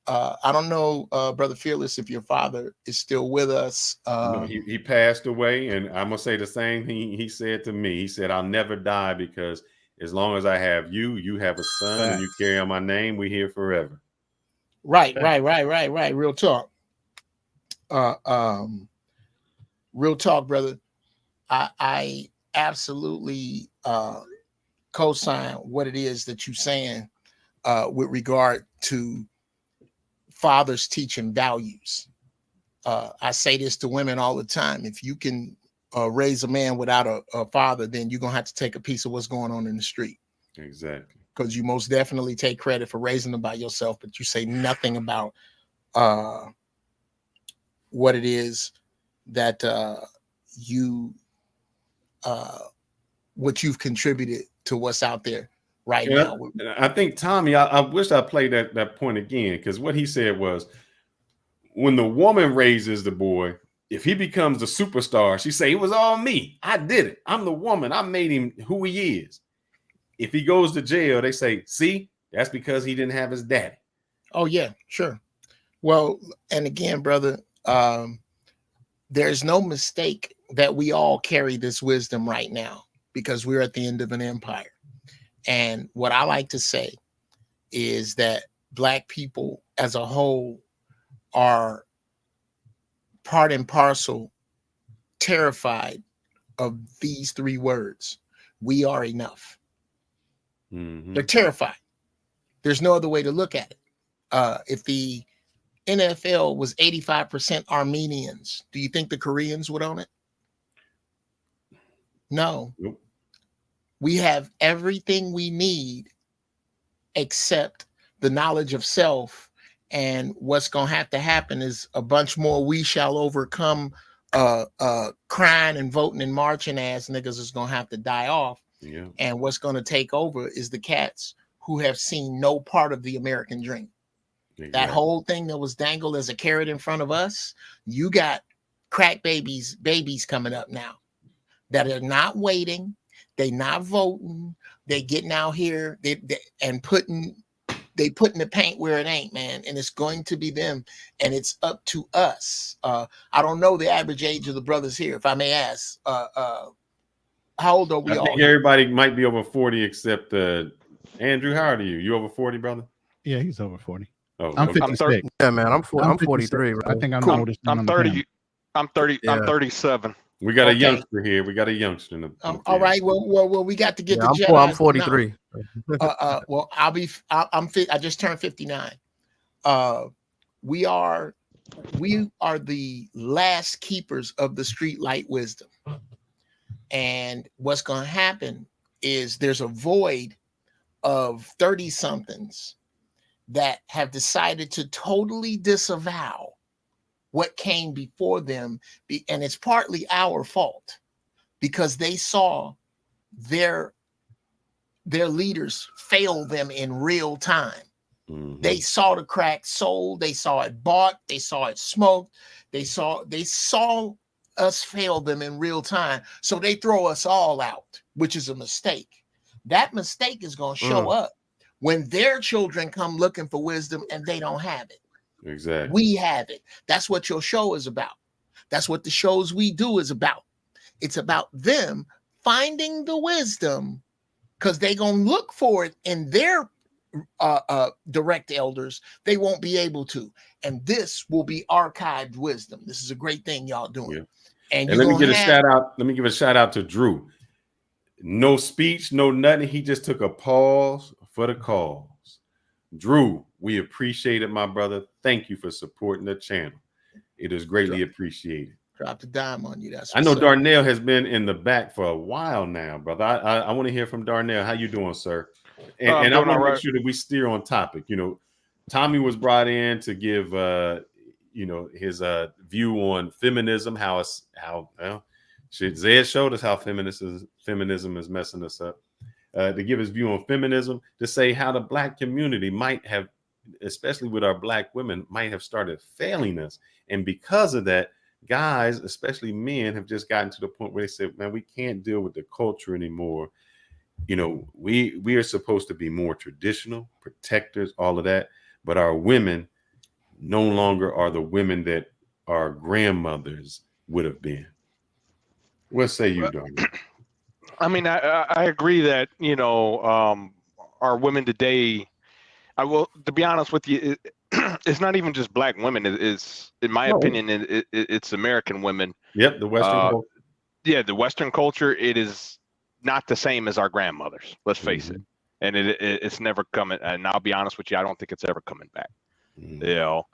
I don't know, Brother Fearless, if your father is still with us. No, he passed away, and I'm gonna say the same thing he said to me. He said, "I'll never die because as long as I have you, you have a son, and you carry on my name. We here forever." Right. Real talk. Real talk, brother. I absolutely co-sign what it is that you're saying with regard to fathers teaching values. I say this to women all the time. If you can raise a man without a father, then you're gonna have to take a piece of what's going on in the street. Exactly. Because you most definitely take credit for raising them by yourself, but you say nothing about what it is that what you've contributed to what's out there right now. I think, Tommy, I wish I played that point again, because what he said was when the woman raises the boy, if he becomes a superstar, she say, it was all me. I did it. I'm the woman. I made him who he is. If he goes to jail, they say, see, that's because he didn't have his daddy. Oh, yeah, sure. Well, and again, brother, there's no mistake that we all carry this wisdom right now because we're at the end of an empire. And what I like to say is that Black people as a whole are part and parcel terrified of these three words. We are enough. They're terrified. There's no other way to look at it. If the NFL was 85% Armenians, do you think the Koreans would own it? No. Nope. We have everything we need except the knowledge of self. And what's going to have to happen is a bunch more we shall overcome crying and voting and marching ass niggas is going to have to die off. Yeah. And what's going to take over is the cats who have seen no part of the American dream. Exactly. That whole thing that was dangled as a carrot in front of us, you got crack babies coming up now that are not waiting. They not voting. They getting out here and putting the paint where it ain't, man. And it's going to be them. And it's up to us. I don't know the average age of the brothers here, if I may ask. How old are we I all? think everybody might be over 40 except Andrew. How old are you? You over 40, brother? Yeah, he's over 40. Oh, I'm okay. 56. Yeah, man, I'm 56. 43. I think I'm Cool. the oldest one I'm on the 30. panel. I'm 30. Yeah. I'm 37. We got a Okay. youngster here. We got a youngster in the All field. right. Well, we got to get Yeah, the I'm Jedi. I'm 43. Well, I just turned 59. We are the last keepers of the street light wisdom. And what's going to happen is there's a void of 30 somethings that have decided to totally disavow what came before them. And it's partly our fault because they saw their leaders fail them in real time. Mhm. They saw the crack sold, they saw it bought, they saw it smoked, they saw us fail them in real time. So they throw us all out, which is a mistake. That mistake is going to show up when their children come looking for wisdom and they don't have it. Exactly. We have it. That's what your show is about. That's what the shows we do is about. It's about them finding the wisdom because they're going to look for it in their direct elders. They won't be able to. And this will be archived wisdom. This is a great thing y'all doing. Yeah. And let me give a shout out. Let me give a shout out to Drew. No speech, no nothing. He just took a pause for the cause. Drew, we appreciate it, my brother. Thank you for supporting the channel. It is greatly appreciated. Dropped a dime on you. That's I know what's up. Darnell has been in the back for a while now, brother. I want to hear from Darnell. How you doing, sir? And I doing want to all make right. sure that we steer on topic. You know, Tommy was brought in to give his view on feminism. Zed showed us how feminism is messing us up. To give his view on feminism, to say how the Black community might have, especially with our Black women, might have started failing us, and because of that, guys, especially men, have just gotten to the point where they said, man, we can't deal with the culture anymore. You know, we are supposed to be more traditional, protectors, all of that, but our women no longer are the women that our grandmothers would have been. What say you, Darnell? I mean, I agree that, our women today, to be honest with you, it's not even just Black women. It's in my opinion, it's American women. Yep, the Western culture. Yeah, the Western culture, it is not the same as our grandmothers. Let's face it. And it's never coming. And I'll be honest with you, I don't think it's ever coming back. Now,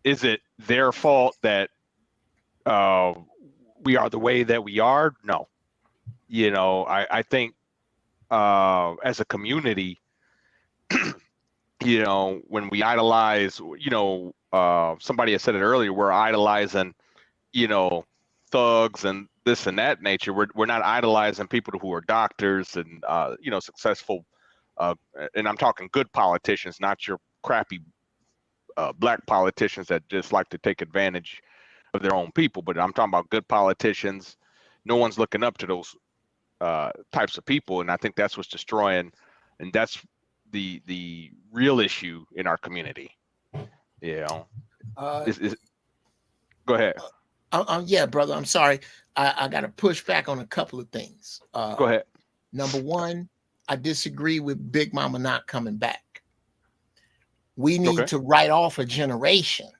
is it their fault that we are the way that we are? No. I think as a community, when we idolize, somebody had said it earlier, we're idolizing, thugs and this and that nature. We're not idolizing people who are doctors and, successful, and I'm talking good politicians, not your crappy Black politicians that just like to take advantage of their own people. But I'm talking about good politicians. No one's looking up to those types of people, and I think that's what's destroying, and that's the real issue in our community. Go ahead. Yeah, brother, I'm sorry. I got to push back on a couple of things. Go ahead. Number one, I disagree with Big Mama not coming back. We need to write off a generation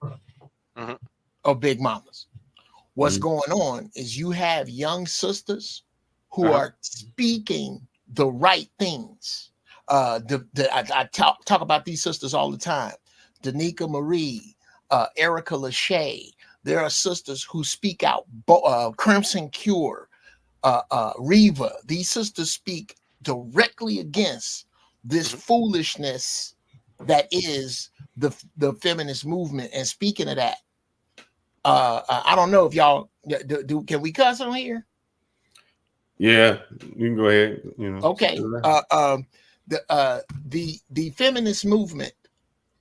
of Big Mamas. What's going on is you have young sisters who are speaking the right things. I talk about these sisters all the time. Danica Marie, Erica Lachey. There are sisters who speak out. Crimson Cure, Reva. These sisters speak directly against this foolishness that is the feminist movement. And speaking of that, I don't know if y'all can we cuss on here? Yeah, you can go ahead. Okay. The feminist movement,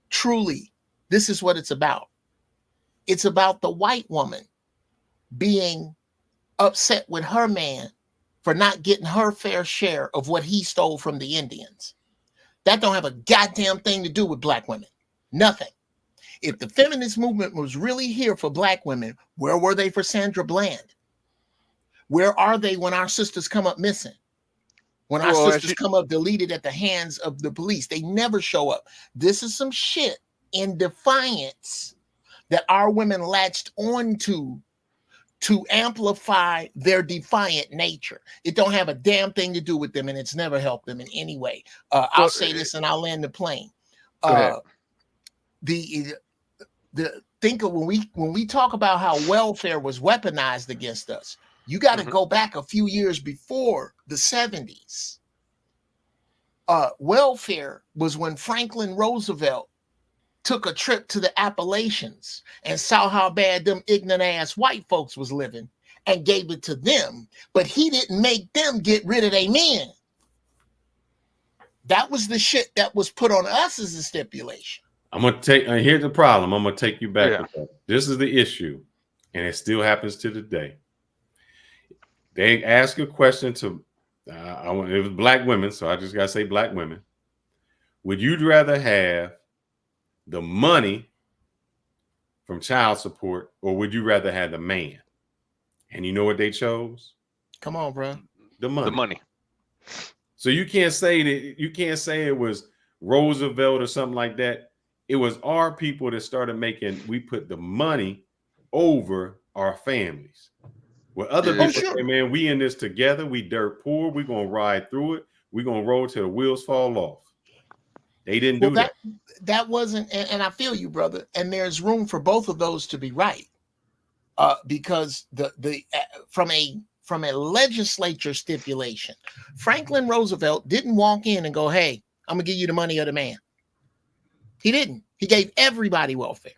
truly, this is what it's about. It's about the white woman being upset with her man for not getting her fair share of what he stole from the Indians. That don't have a goddamn thing to do with Black women. Nothing. If the feminist movement was really here for Black women, where were they for Sandra Bland? Where are they when our sisters come up missing? When our sisters come up deleted at the hands of the police? They never show up. This is some shit in defiance that our women latched onto to amplify their defiant nature. It don't have a damn thing to do with them, and it's never helped them in any way. I'll say this and I'll land the plane. Think of when we talk about how welfare was weaponized against us, you got to go back a few years before the 70s. Welfare was when Franklin Roosevelt took a trip to the Appalachians and saw how bad them ignorant ass white folks was living and gave it to them, but he didn't make them get rid of their men. That was the shit that was put on us as a stipulation. I'm gonna take. Here's the problem. I'm gonna take you back. With that. This is the issue, and it still happens to today. They ask a question to. It was black women, so I just gotta say black women. Would you rather have the money from child support, or would you rather have the man? And you know what they chose? Come on, bro. The money. The money. So you can't say that. You can't say it was Roosevelt or something like that. It was our people that started making. We put the money over our families. Well, other people say, man, we in this together. We dirt poor. We're gonna ride through it. We're gonna roll till the wheels fall off. They didn't do that. That wasn't, and I feel you, brother. And there's room for both of those to be right, because from a legislature stipulation, Franklin Roosevelt didn't walk in and go, "Hey, I'm gonna give you the money of the man." He didn't. He gave everybody welfare.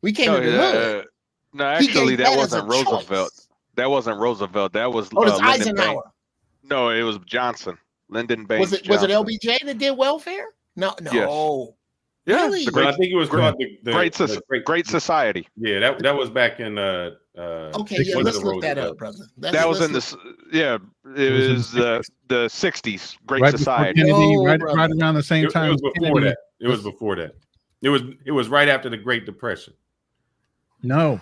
We came to the hood. No, actually, that wasn't Roosevelt. That wasn't Roosevelt. That was Eisenhower. No, it was Johnson. Lyndon Baines. Was it LBJ that did welfare? No. Yes. Yeah, really? I think it was called the Great Society. Yeah, that was back in okay, yeah, let's look that up, brother. That was in this. Yeah, it was the 60s. Great Society. Kennedy, right around the same time. It was before that. It was before that. It was right after the Great Depression. No.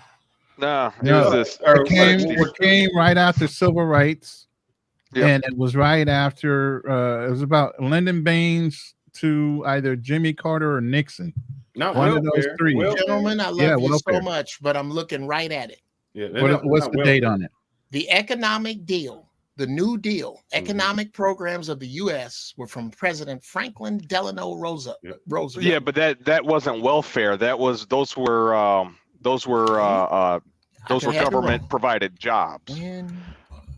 It came right after civil rights, and it was right after. It was about Lyndon Baines to either Jimmy Carter or Nixon. Not one of those three. Gentlemen, I love you so much, but I'm looking right at it. Yeah, what's the date on it? The economic deal, the New Deal, economic programs of the U.S. were from President Franklin Delano Roosevelt. Yeah, but that wasn't welfare. Those were government provided jobs.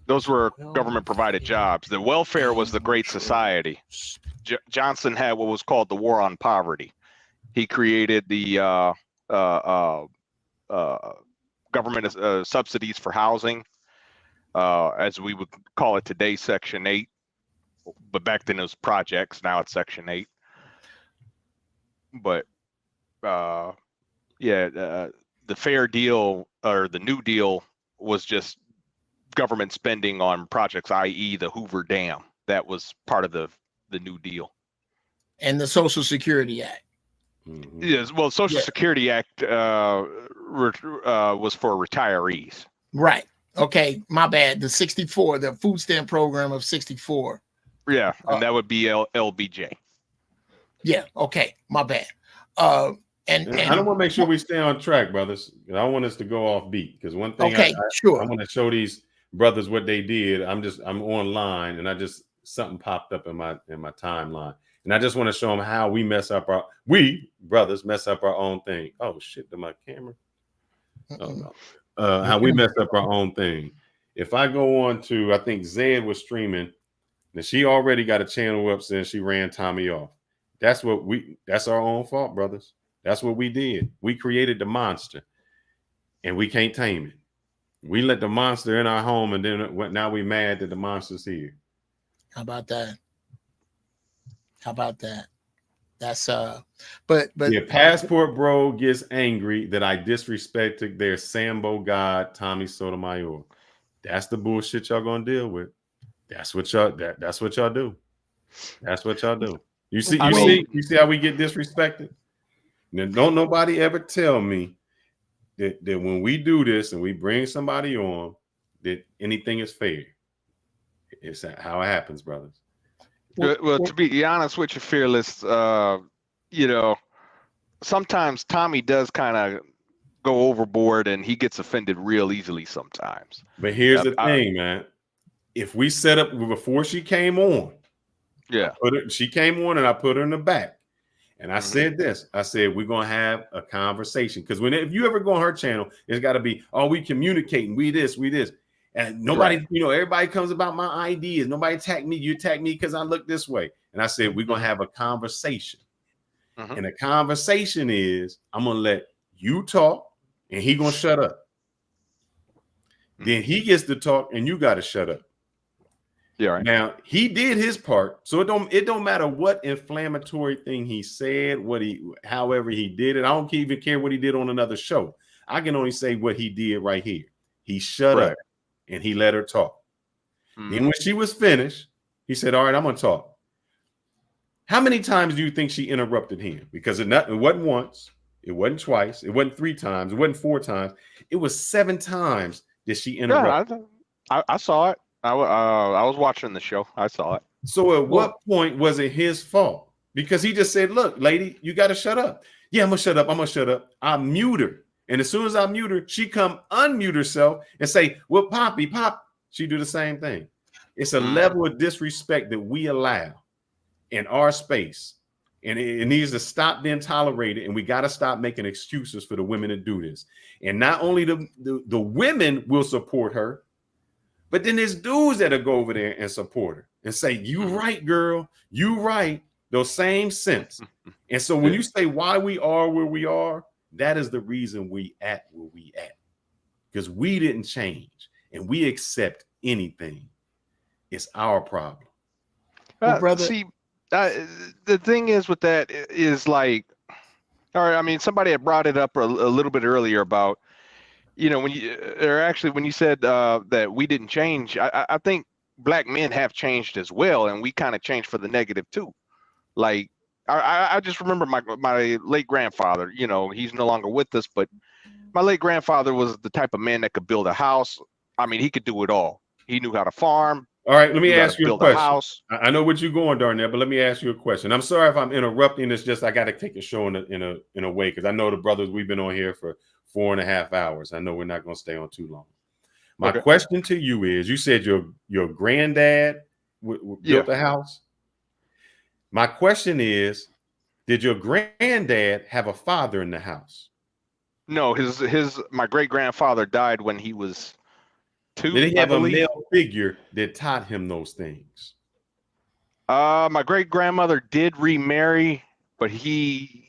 Those were government provided jobs. The welfare was the Great Society. Johnson had what was called the War on Poverty. He created the government subsidies for housing, as we would call it today, Section 8. But back then it was projects. Now it's Section 8. But the Fair Deal or the New Deal was just government spending on projects, i.e. the Hoover Dam. That was part of the New Deal. And the Social Security Act. Yes, well, Social Security Act was for retirees. Right. Okay, my bad. The 64, the food stamp program of 64. Yeah, and that would be LBJ. Yeah, okay, my bad. And I don't want to make sure we stay on track, brothers. I want us to go off beat because one thing I want to show these brothers what they did. I'm online and something popped up in my timeline. And I just want to show them how we brothers mess up our own thing. Oh shit, to my camera. Oh no. How we mess up our own thing. If I go on to, I think Zed was streaming, and she already got a channel up since she ran Tommy off. That's our own fault, brothers. That's what we did. We created the monster, and we can't tame it. We let the monster in our home, and then now we mad that the monster's here. How about that? That's but yeah, Passport Bro gets angry that I disrespected their Sambo god Tommy Sotomayor. That's the bullshit y'all gonna deal with. That's what y'all do. That's what y'all do. You see how we get disrespected? Now, don't nobody ever tell me that when we do this and we bring somebody on, that anything is fair. It's how it happens, brothers. Well, to be honest with you, Fearless, you know, sometimes Tommy does kind of go overboard and he gets offended real easily sometimes. But here's the thing, man. If we set up before she came on, yeah, she came on and I put her in the back. And I said this, I said, we're going to have a conversation. Because if you ever go on her channel, it's got to be, oh, we communicating, we this. And nobody, everybody comes about my ideas. Nobody attack me. You attack me because I look this way. And I said, we're going to have a conversation. And the conversation is, I'm going to let you talk and he going to shut up. Then he gets to talk and you got to shut up. Yeah. Right. Now he did his part, so it don't matter what inflammatory thing he said, however he did it. I don't even care what he did on another show. I can only say what he did right here. He shut up and he let her talk. Then when she was finished, he said, "All right, I'm gonna talk." How many times do you think she interrupted him? Because it wasn't once, it wasn't twice, it wasn't 3 times, it wasn't 4 times. It was 7 times that she interrupted. Yeah, I saw it. I was watching the show. I saw it. So at what point was it his fault? Because he just said, look, lady, you got to shut up. Yeah, I'm going to shut up. I'm going to shut up. I mute her. And as soon as I mute her, she come unmute herself and say, well, Pop. She do the same thing. It's a level of disrespect that we allow in our space. And it needs to stop being tolerated. And we got to stop making excuses for the women to do this. And not only the women will support her, but then there's dudes that'll go over there and support her and say, you right, girl, you right. Those same sense. And so when you say why we are where we are, that is the reason we at where we at. Because we didn't change and we accept anything. It's our problem. Brother. See, the thing is with that is like, all right, I mean, somebody had brought it up a little bit earlier about, when you said that we didn't change, I think black men have changed as well, and we kind of changed for the negative too. Like I just remember my late grandfather. He's no longer with us, but my late grandfather was the type of man that could build a house. I mean, he could do it all. He knew how to farm. All right, let me ask you a question. I know what you're going, Darnell, but let me ask you a question. I'm sorry if I'm interrupting. It's just I got to take a show in a way because I know the brothers, we've been on here for 4.5 hours. I know we're not going to stay on too long. My question to you is, you said your granddad built a house. My question is, did your granddad have a father in the house? No, my great grandfather died when he was 2. Did he have a male figure that taught him those things? My great grandmother did remarry, but he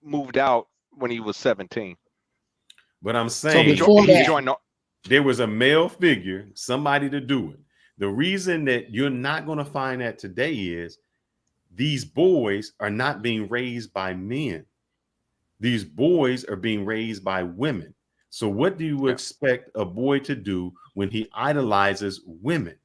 moved out when he was 17. But I'm saying there was a male figure, somebody to do it. The reason that you're not going to find that today is these boys are not being raised by men. These boys are being raised by women. So what do you expect a boy to do when he idolizes women?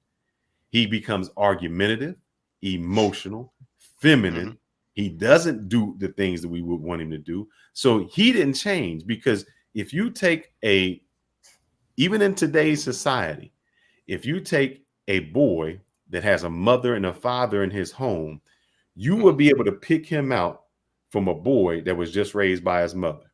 He becomes argumentative, emotional, feminine. He doesn't do the things that we would want him to do. So he didn't change, because if you take even in today's society, if you take a boy that has a mother and a father in his home, you will be able to pick him out from a boy that was just raised by his mother.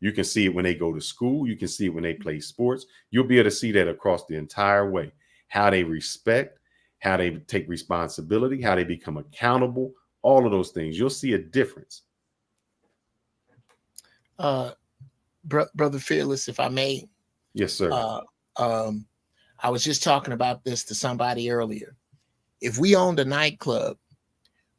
You can see it when they go to school. You can see it when they play sports. You'll be able to see that across the entire way, how they respect, how they take responsibility, how they become accountable, all of those things. You'll see a difference. Brother Fearless, if I may. Yes, sir. I was just talking about this to somebody earlier. If we owned a nightclub,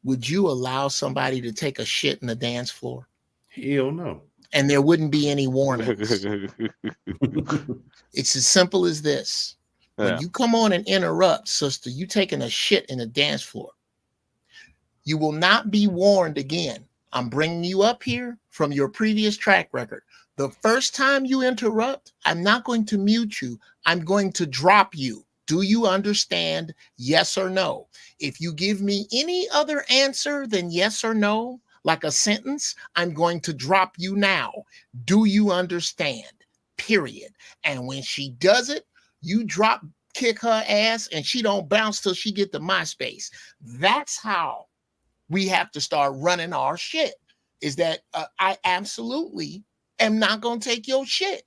would you allow somebody to take a shit in the dance floor? Hell no. And there wouldn't be any warnings. It's as simple as this. When you come on and interrupt, sister, you taking a shit in the dance floor, you will not be warned again. I'm bringing you up here from your previous track record. The first time you interrupt, I'm not going to mute you. I'm going to drop you. Do you understand? Yes or no? If you give me any other answer than yes or no, like a sentence, I'm going to drop you now. Do you understand? period. And when she does it, you drop kick her ass and she don't bounce till she get to MySpace. That's how we have to start running our shit, is that I absolutely am not going to take your shit,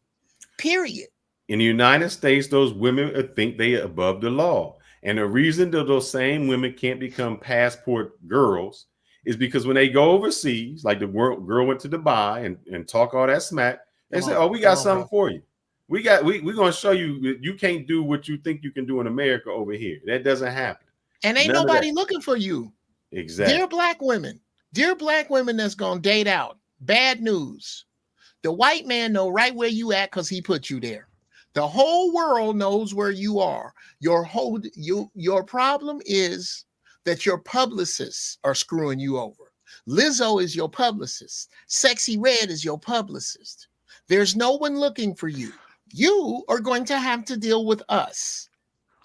period. In the United States, those women think they are above the law. And the reason that those same women can't become passport girls is because when they go overseas, like the girl went to Dubai and talk all that smack, they say, oh, we got something for you. We're going to show you that you can't do what you think you can do in America over here. That doesn't happen. And ain't nobody looking for you. Exactly. Dear black women that's going to date out, bad news. The white man know right where you at because he put you there. The whole world knows where you are. Your problem is that your publicists are screwing you over. Lizzo is your publicist. Sexy Red is your publicist. There's no one looking for you. You are going to have to deal with us.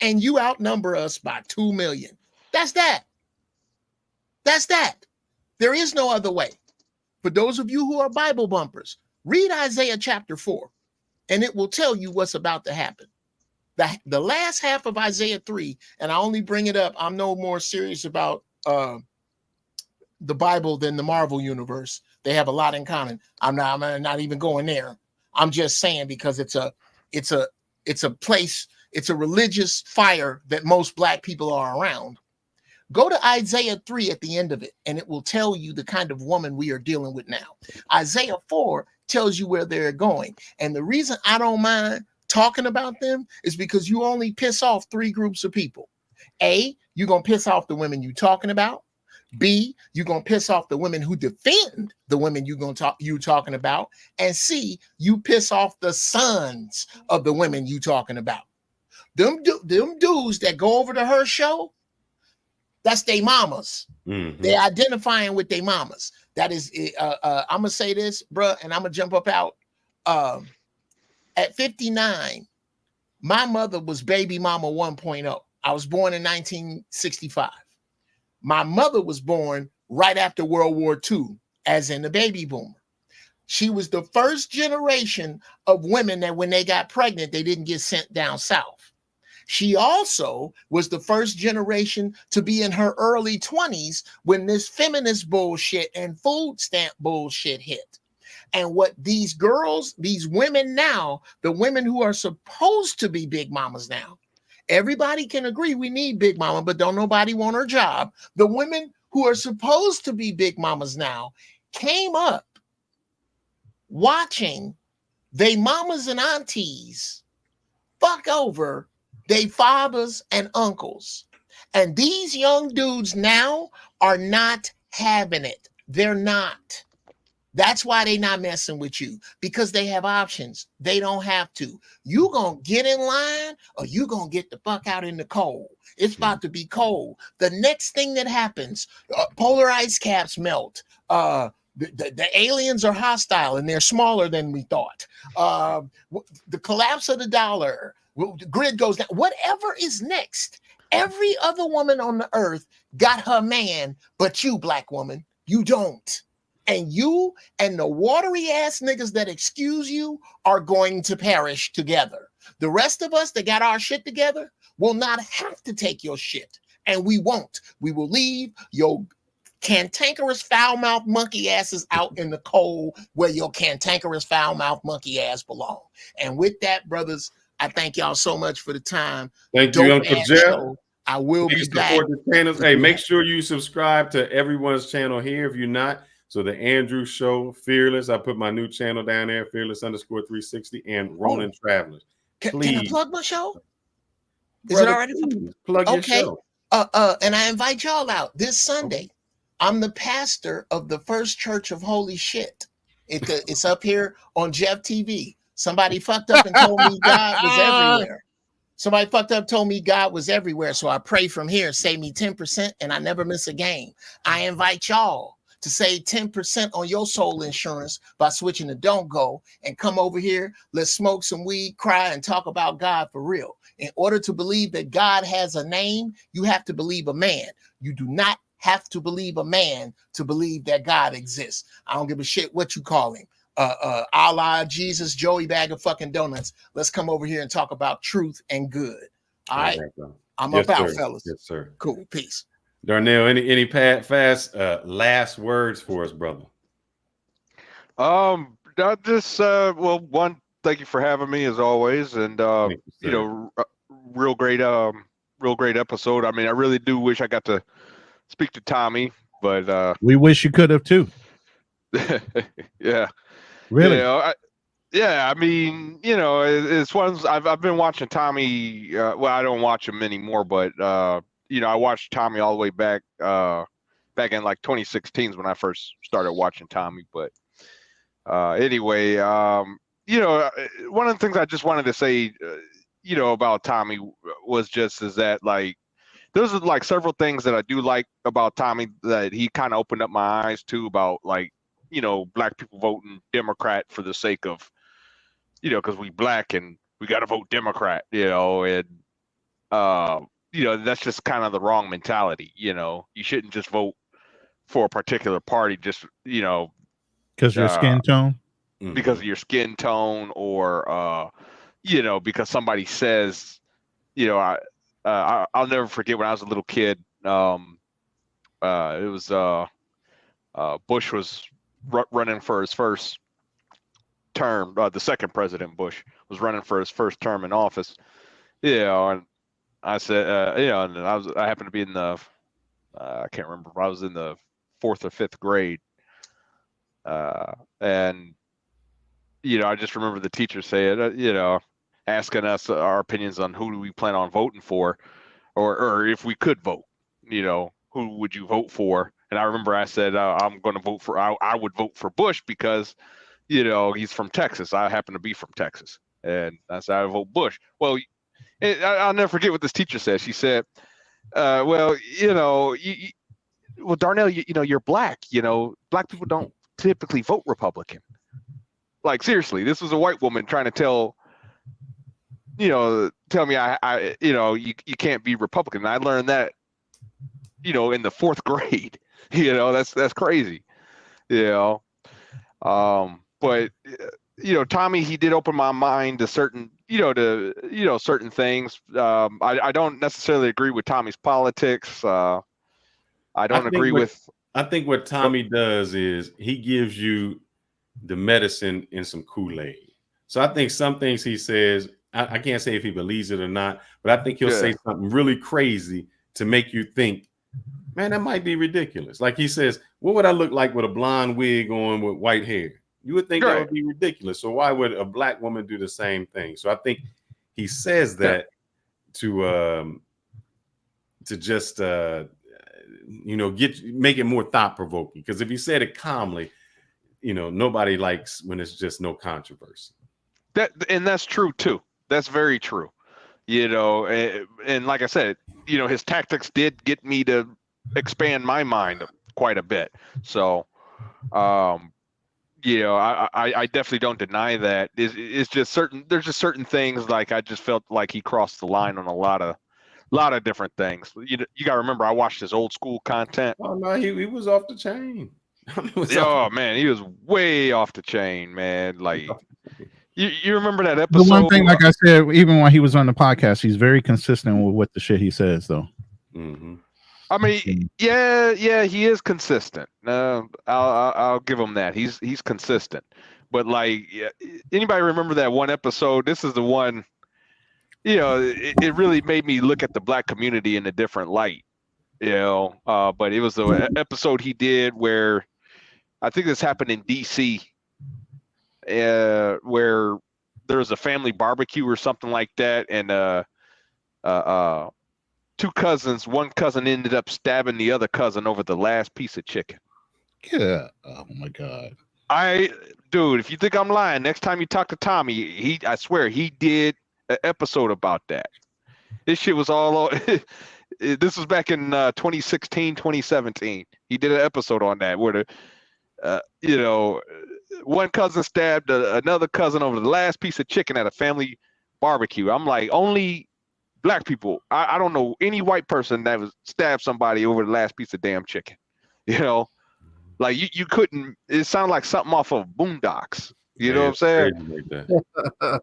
And you outnumber us by 2 million. That's that. That's that. There is no other way. For those of you who are Bible bumpers, read Isaiah chapter 4. And it will tell you what's about to happen. The last half of Isaiah 3, and I only bring it up, I'm no more serious about the Bible than the Marvel universe. They have a lot in common. I'm not even going there. I'm just saying because it's a place, it's a religious fire that most black people are around. Go to Isaiah 3 at the end of it, and it will tell you the kind of woman we are dealing with now. Isaiah 4 tells you where they're going. And the reason I don't mind talking about them is because you only piss off 3 groups of people. A, you're going to piss off the women you're talking about. B, you're going to piss off the women who defend the women you talking about. And C, you piss off the sons of the women you talking about. Them dudes that go over to her show, that's they mamas. Mm-hmm. They're identifying with their mamas. That is, I'm going to say this, bro, and I'm going to jump up out. At 59, my mother was baby mama 1.0. I was born in 1965. My mother was born right after World War II, as in the baby boomer. She was the first generation of women that when they got pregnant, they didn't get sent down south. She also was the first generation to be in her early 20s when this feminist bullshit and food stamp bullshit hit. And what these girls, these women now, the women who are supposed to be big mamas now, everybody can agree we need big mama, but don't nobody want her job. The women who are supposed to be big mamas now came up watching they mamas and aunties fuck over they fathers and uncles. And these young dudes now are not having it. They're not. That's why they not messing with you, because they have options. They don't have to. You gonna get in line or you gonna get the fuck out in the cold. It's about to be cold. The next thing that happens, polar ice caps melt. The aliens are hostile and they're smaller than we thought. The collapse of the dollar, the grid goes down. Whatever is next, every other woman on the earth got her man, but you, black woman, you don't. And you and the watery ass niggas that excuse you are going to perish together. The rest of us that got our shit together will not have to take your shit. And we won't. We will leave your cantankerous foul-mouthed monkey asses out in the cold where your cantankerous foul-mouthed monkey ass belong. And with that, brothers, I thank y'all so much for the time. Thank you, Uncle Jeff. I will be back. The channels. Hey, make sure you subscribe to everyone's channel here if you're not. So the Andrew Show, Fearless. I put my new channel down there, Fearless_360, and Ronin Travelers. Can I plug my show? Is it already plug your show? And I invite y'all out this Sunday. Okay. I'm the pastor of the First Church of Holy Shit. It's up here on Jeff TV. Somebody fucked up and told me God was everywhere. Somebody fucked up, told me God was everywhere. So I pray from here, save me 10%, and I never miss a game. I invite y'all to save 10% on your soul insurance by switching to Don't Go and come over here. Let's smoke some weed, cry, and talk about God for real. In order to believe that God has a name, you have to believe a man. You do not have to believe a man to believe that God exists. I don't give a shit what you call him. a la Jesus, Joey bag of fucking donuts. Let's come over here and talk about truth and good. All right. I'm yes, up out, sir. fellas. Yes, sir. Cool. Peace. Darnell, any fast last words for us, brother? I just well, one, thank you for having me as always, and you know, real great episode. I mean, I really do wish I got to speak to Tommy, but we wish you could have too. Yeah, really. You know, I mean, you know, it's one. I've been watching Tommy. Well, I don't watch him anymore, but you know, I watched Tommy all the way back in like 2016 when I first started watching Tommy. But anyway, you know, one of the things I just wanted to say, you know, about Tommy was just is that like there's like several things that I do like about Tommy that he kind of opened up my eyes to about like, you know, black people voting Democrat for the sake of, you know, because we black and we got to vote Democrat, you know, and you know, that's just kind of the wrong mentality. You know, you shouldn't just vote for a particular party just, you know, because your skin tone, because of your skin tone, or you know, because somebody says, you know, I'll never forget when I was a little kid. It was Bush was running for his first term. The second president Bush was running for his first term in office. You know, and I said, you know, and I happened to be in the I can't remember. I was in the 4th or 5th grade, and you know, I just remember the teacher saying, you know, asking us our opinions on who do we plan on voting for, or if we could vote, you know, who would you vote for? And I remember I said, I'm going to vote for, I would vote for Bush because, you know, he's from Texas. I happen to be from Texas. And I said, I vote Bush. Well, I'll never forget what this teacher said. She said, well, you know, well, Darnell, you know, you're black. You know, black people don't typically vote Republican. Like, seriously, this was a white woman trying to tell me I you know, you can't be Republican. And I learned that, you know, in the 4th grade. You know, that's crazy. You know, but you know, Tommy, he did open my mind to certain, certain things. I don't necessarily agree with Tommy's politics. I don't agree with. I think what Tommy does is he gives you the medicine in some Kool-Aid. So I think some things he says, I can't say if he believes it or not, but I think he'll say something really crazy to make you think, man, that might be ridiculous. Like he says, what would I look like with a blonde wig on with white hair? You would think that would be ridiculous. So why would a black woman do the same thing? So I think he says that to just you know, make it more thought provoking. Because if he said it calmly, you know, nobody likes when it's just no controversy. And that's true too. That's very true. You know, and like I said, you know, his tactics did get me to expand my mind quite a bit. So, you know, I definitely don't deny that. It's just there's just certain things like I just felt like he crossed the line on a lot of different things. You got to remember, I watched his old school content. Oh no, he was off the chain. Man, he was way off the chain, man. Like you remember that episode? The one thing, like I said, even while he was on the podcast, he's very consistent with what the shit he says, though. Mm-hmm. I mean, yeah, he is consistent. I'll give him that. He's consistent. But like, anybody remember that one episode? This is the one. You know, it really made me look at the black community in a different light. You know, but it was the episode he did where I think this happened in D.C. Where there was a family barbecue or something like that, and two cousins, one cousin ended up stabbing the other cousin over the last piece of chicken. Yeah. Oh my God. Dude, if you think I'm lying, next time you talk to Tommy, I swear he did an episode about that. This shit was all this was back in 2016, 2017. He did an episode on that where you know, one cousin stabbed another cousin over the last piece of chicken at a family barbecue. I'm like, only black people. I don't know any white person that was stabbed somebody over the last piece of damn chicken. You know, Like you couldn't. It sounded like something off of Boondocks. You know what I'm saying? Like that.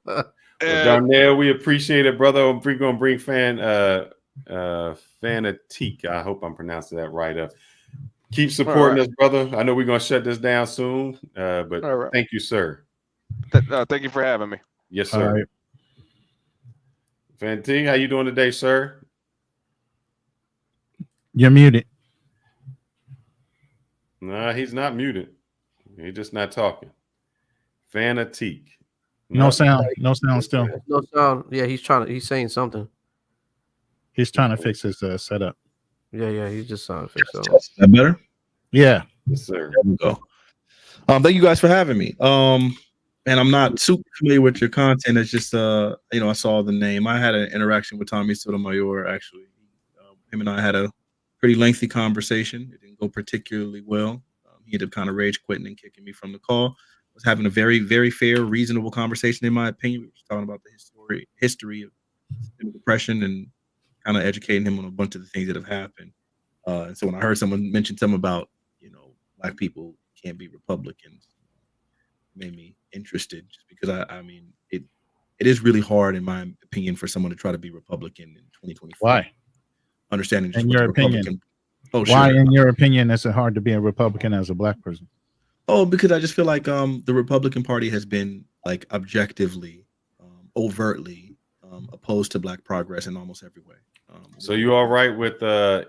Well, Darnell, we appreciate it, brother. We're gonna bring Fanatique. I hope I'm pronouncing that right. Keep supporting us, brother. I know we're gonna shut this down soon, but thank you, sir. Thank you for having me. Yes, sir. Right. Fanatique, how you doing today, sir? You're muted. Nah, he's not muted. He's just not talking. Fanatique. No sound. No sound still. No sound. Yeah, he's saying something. He's trying to fix his setup. Yeah, he's just trying to fix it. Is that better? Yeah. Yes, sir. There we go. Thank you guys for having me. And I'm not super familiar with your content. It's just I saw the name. I had an interaction with Tommy Sotomayor, actually. Him and I had a pretty lengthy conversation. It didn't go particularly well. He ended up kind of rage quitting and kicking me from the call. Was having a very, very fair, reasonable conversation, in my opinion. We were talking about the history of depression and kind of educating him on a bunch of the things that have happened. And so when I heard someone mention something about, Black people can't be Republicans, it made me interested, just because I mean, it is really hard, in my opinion, for someone to try to be Republican in 2024. Why? Understanding just in your opinion. Why, in your opinion, is it hard to be a Republican as a Black person? Oh, because I just feel like the Republican Party has been like objectively, overtly opposed to Black progress in almost every way. So you all right with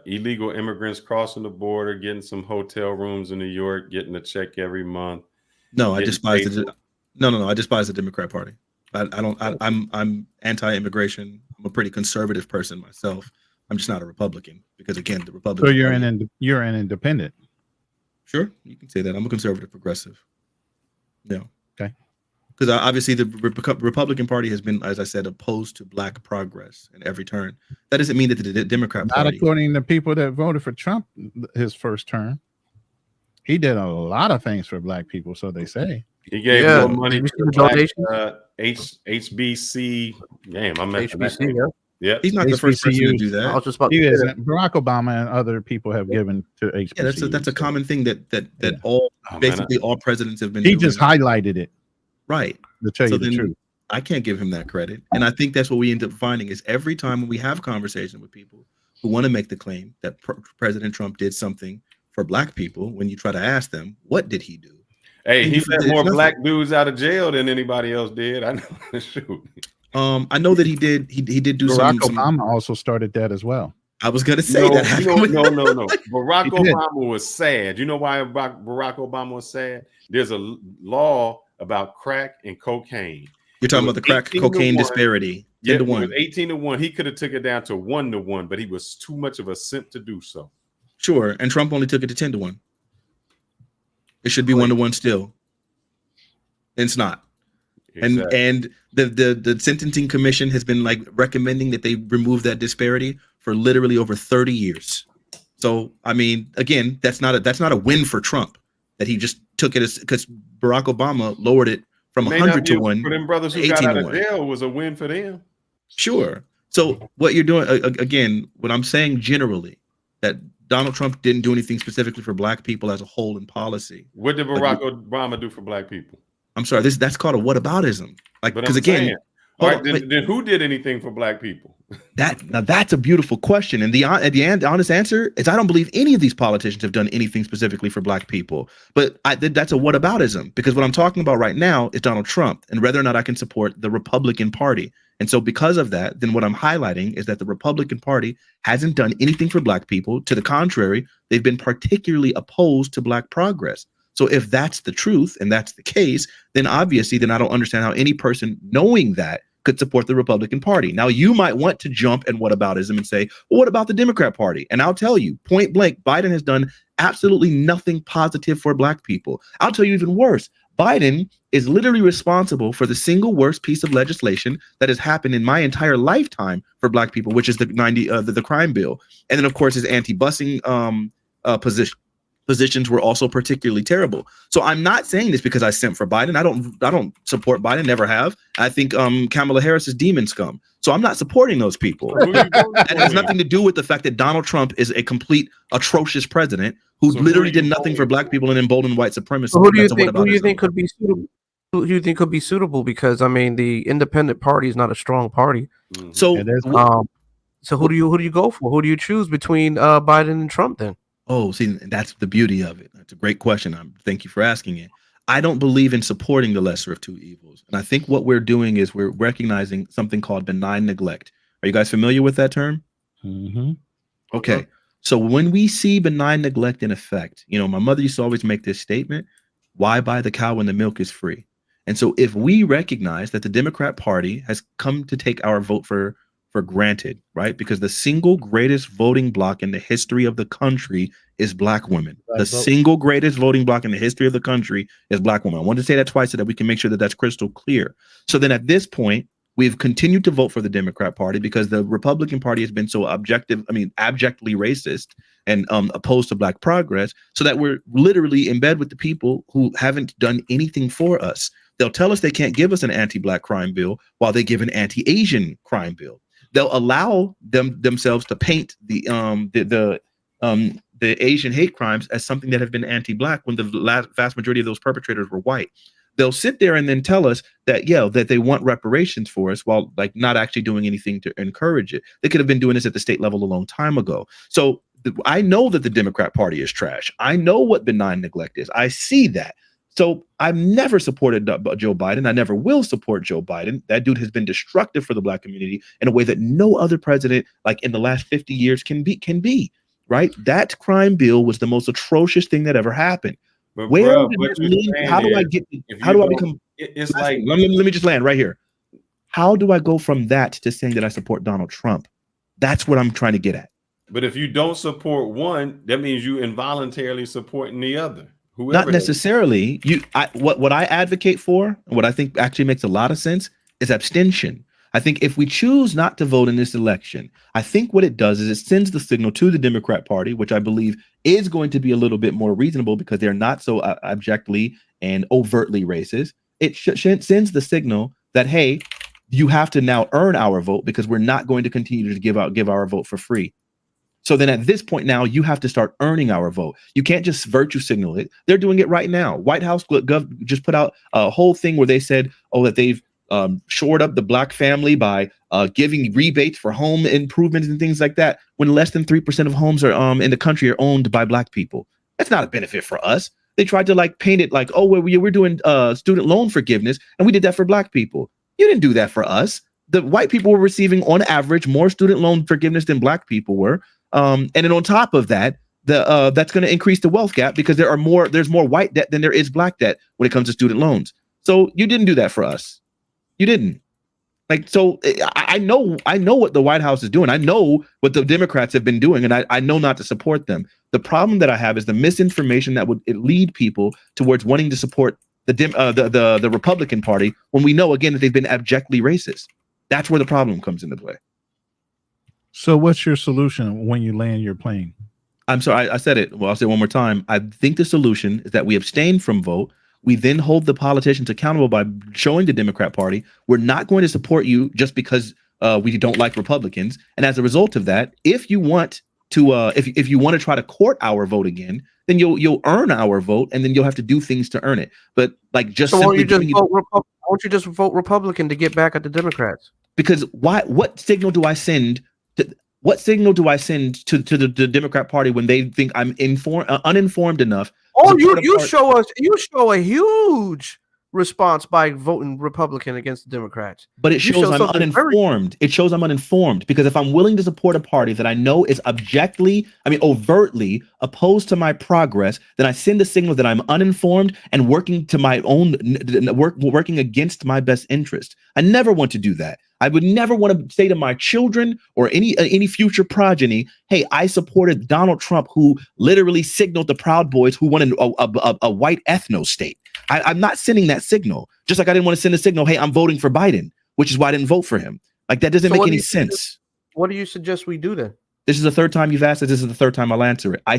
illegal immigrants crossing the border, getting some hotel rooms in New York, getting a check every month? No, I despise I despise the Democrat Party. I'm anti-immigration. I'm a pretty conservative person myself. I'm just not a Republican, because again, the Republican. So you're an independent. Sure, you can say that. I'm a conservative progressive. Yeah. Okay. Because obviously the Republican Party has been, as I said, opposed to Black progress in every turn. That doesn't mean that the Democrat Party. Not according to people that voted for Trump his first term. He did a lot of things for Black people, so they say. He gave more money to Black HBC. Damn, I'm at HBC. Yeah, he's not the first person to do that. Barack Obama and other people have given to HBCU. Yeah, that's a common thing that all presidents have been. He just highlighted it. Right. To tell you the truth. I can't give him that credit. And I think that's what we end up finding, is every time when we have a conversation with people who want to make the claim that President Trump did something for Black people, when you try to ask them, what did he do? Hey, he let more Black dudes out of jail than anybody else did. I know. Shoot. I know that he did. He did do Barack Obama also started that as well. I was gonna say that. No. Barack Obama was sad. You know why Barack Obama was sad? There's a law about crack and cocaine. You're talking about the crack cocaine disparity. 10 to 1. It was 18 to 1. He could have took it down to 1 to 1, but he was too much of a simp to do so. Sure, and Trump only took it to 10 to 1. It should be 1 to 1 still. It's not. Exactly. And the sentencing commission has been like recommending that they remove that disparity for literally over 30 years. So I mean, again, that's not a win for Trump, that he just took it as, because Barack Obama lowered it from 100 to 1. For them brothers who got out of jail was a win for them. Sure. So what you're doing, again, what I'm saying generally, that Donald Trump didn't do anything specifically for Black people as a whole in policy. What did Barack Obama do for Black people? I'm sorry, that's called a whataboutism. Like, because again, all right, then who did anything for Black people? That's a beautiful question, and at the end, the honest answer is I don't believe any of these politicians have done anything specifically for Black people. But that's a whataboutism, because what I'm talking about right now is Donald Trump and whether or not I can support the Republican Party. And so because of that, then what I'm highlighting is that the Republican Party hasn't done anything for Black people. To the contrary, they've been particularly opposed to Black progress. So if that's the truth and that's the case, then obviously I don't understand how any person knowing that could support the Republican Party. Now, you might want to jump and whataboutism and say, well, what about the Democrat Party? And I'll tell you, point blank, Biden has done absolutely nothing positive for Black people. I'll tell you even worse. Biden is literally responsible for the single worst piece of legislation that has happened in my entire lifetime for Black people, which is the crime bill. And then, of course, his anti-busing positions were also particularly terrible. So I'm not saying this because I sent for Biden. I don't support Biden, never have. I think Kamala Harris is demon scum. So I'm not supporting those people. That has nothing to do with the fact that Donald Trump is a complete atrocious president who literally did nothing for black people and emboldened white supremacy. So who do you think could be suitable? Who do you think could be suitable? Because I mean, the independent party is not a strong party. So, so who do you go for? Who do you choose between Biden and Trump then? Oh, see, that's the beauty of it. That's a great question. Thank you for asking it. I don't believe in supporting the lesser of two evils. And I think what we're doing is we're recognizing something called benign neglect. Are you guys familiar with that term? Mm-hmm. Okay. So when we see benign neglect in effect, you know, my mother used to always make this statement, why buy the cow when the milk is free? And so if we recognize that the Democrat Party has come to take our vote for granted, right? Because the single greatest voting bloc in the history of the country is black women. The single greatest voting bloc in the history of the country is black women. I wanted to say that twice so that we can make sure that that's crystal clear. So then at this point, we've continued to vote for the Democrat Party because the Republican Party has been so abjectly racist and opposed to black progress, so that we're literally in bed with the people who haven't done anything for us. They'll tell us they can't give us an anti-black crime bill while they give an anti-Asian crime bill. They'll allow themselves to paint the Asian hate crimes as something that have been anti-black when the vast majority of those perpetrators were white. They'll sit there and then tell us that, that they want reparations for us while like not actually doing anything to encourage it. They could have been doing this at the state level a long time ago. So I know that the Democrat Party is trash. I know what benign neglect is. I see that. So I've never supported Joe Biden. I never will support Joe Biden. That dude has been destructive for the black community in a way that no other president, like in the last 50 years, can be. Right? That crime bill was the most atrocious thing that ever happened. But Where bro, did what that you're lead? saying How do I is, get? if How you do I don't- become? It's like let me just land right here. How do I go from that to saying that I support Donald Trump? That's what I'm trying to get at. But if you don't support one, that means you involuntarily supporting the other. Whoever Not that- necessarily. What I advocate for, what I think actually makes a lot of sense, is abstention. I think if we choose not to vote in this election, I think what it does is it sends the signal to the Democrat Party, which I believe is going to be a little bit more reasonable because they're not so abjectly and overtly racist. It sends the signal that, hey, you have to now earn our vote because we're not going to continue to give our vote for free. So then at this point now, you have to start earning our vote. You can't just virtue signal it. They're doing it right now. White House just put out a whole thing where they said, that they've shored up the black family by giving rebates for home improvements and things like that, when less than 3% of homes are in the country are owned by black people. That's not a benefit for us. They tried to like paint it like, we're doing student loan forgiveness, and we did that for black people. You didn't do that for us. The white people were receiving on average more student loan forgiveness than black people were. And then on top of that, that's going to increase the wealth gap because there's more white debt than there is black debt when it comes to student loans. So you didn't do that for us. You didn't. So I know what the White House is doing. I know what the Democrats have been doing, and I know not to support them. The problem that I have is the misinformation that would lead people towards wanting to support the Republican Party when we know again that they've been abjectly racist. That's where the problem comes into play. So what's your solution when you land your plane? I'm sorry, I said it. Well, I'll say it one more time. I think the solution is that we abstain from vote. We then hold the politicians accountable by showing the Democrat Party we're not going to support you just because we don't like Republicans. And as a result of that, if you want to if you want to try to court our vote again, then you'll earn our vote, and then you'll have to do things to earn it. But like just So simply why don't you just vote Republican to get back at the Democrats? Because why? What signal do I send? What signal do I send to the Democrat Party when they think I'm uninformed enough? Oh, you show a huge response by voting Republican against the Democrats. But it shows I'm uninformed. It shows I'm uninformed because if I'm willing to support a party that I know is overtly opposed to my progress, then I send a signal that I'm uninformed and working against my best interest. I never want to do that. I would never want to say to my children or any future progeny, hey, I supported Donald Trump, who literally signaled the Proud Boys who wanted a white ethno state. I'm not sending that signal. Just like I didn't want to send a signal, hey, I'm voting for Biden, which is why I didn't vote for him. Like that doesn't make any sense. What do you suggest we do then? This is the third time you've asked it. This is the third time I'll answer it. I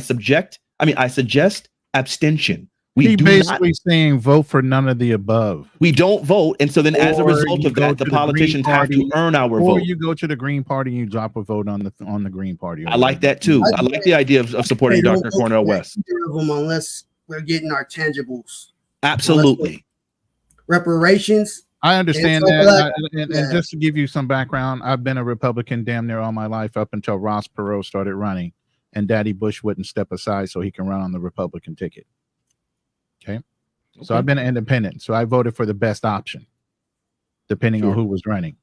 I mean, I suggest abstention. We do basically not, saying vote for none of the above. we don't vote, and so then as a result of that, the politicians have to earn our or vote. you go to the Green Party and you drop a vote on the Green Party. I like that too. I like the idea of supporting Dr. Cornel West. Unless we're getting our tangibles. Absolutely. Reparations. I understand that. And just to give you some background, I've been a Republican damn near all my life up until Ross Perot started running, and Daddy Bush wouldn't step aside so he can run on the Republican ticket. Okay. So I've been an independent. So I voted for the best option, depending on who was running.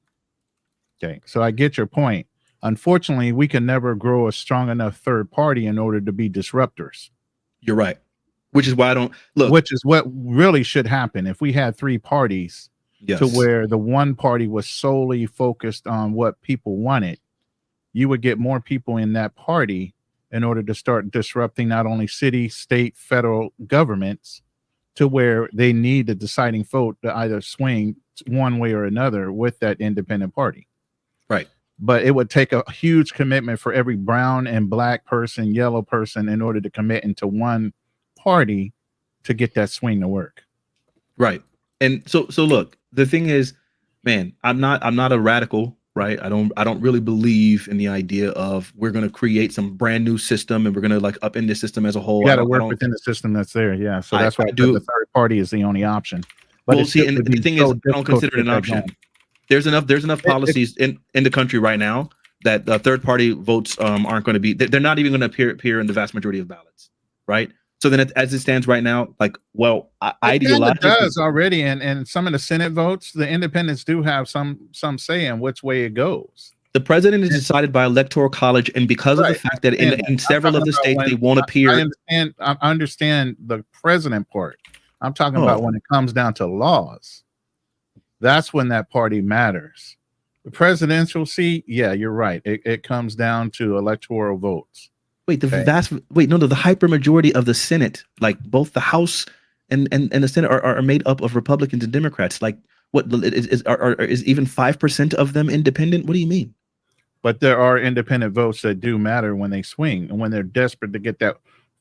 Okay. So I get your point. Unfortunately, we can never grow a strong enough third party in order to be disruptors. You're right. Which is why I don't look. Which is what really should happen if we had three parties. Yes. To where the one party was solely focused on what people wanted, you would get more people in that party in order to start disrupting not only city, state, federal governments to where they need the deciding vote to either swing one way or another with that independent party. Right. But it would take a huge commitment for every brown and black person, yellow person in order to commit into one party to get that swing to work. Right. And so look, the thing is, man, I'm not a radical, right? I don't really believe in the idea of we're going to create some brand new system and we're going to like upend the system as a whole. You got to work within the system that's there. Yeah. So that's why I do. The third party is the only option. But well, see, and the thing is, I don't consider it an option. There's enough policies in the country right now that the third party votes aren't going to be, they're not even going to appear in the vast majority of ballots. Right. So then, as it stands right now, like, well, ideologically, it does already, and some of the Senate votes, the independents do have some say in which way it goes. The president is decided by electoral college, and because of the fact that in several of the states they won't appear. I understand the president part. I'm talking about when it comes down to laws. That's when that party matters. The presidential seat, yeah, you're right. It comes down to electoral votes. Wait, the hyper majority of the Senate, like both the House and the Senate are made up of Republicans and Democrats. Like, what is even 5% of them independent? What do you mean? But there are independent votes that do matter when they swing, and when they're desperate to get that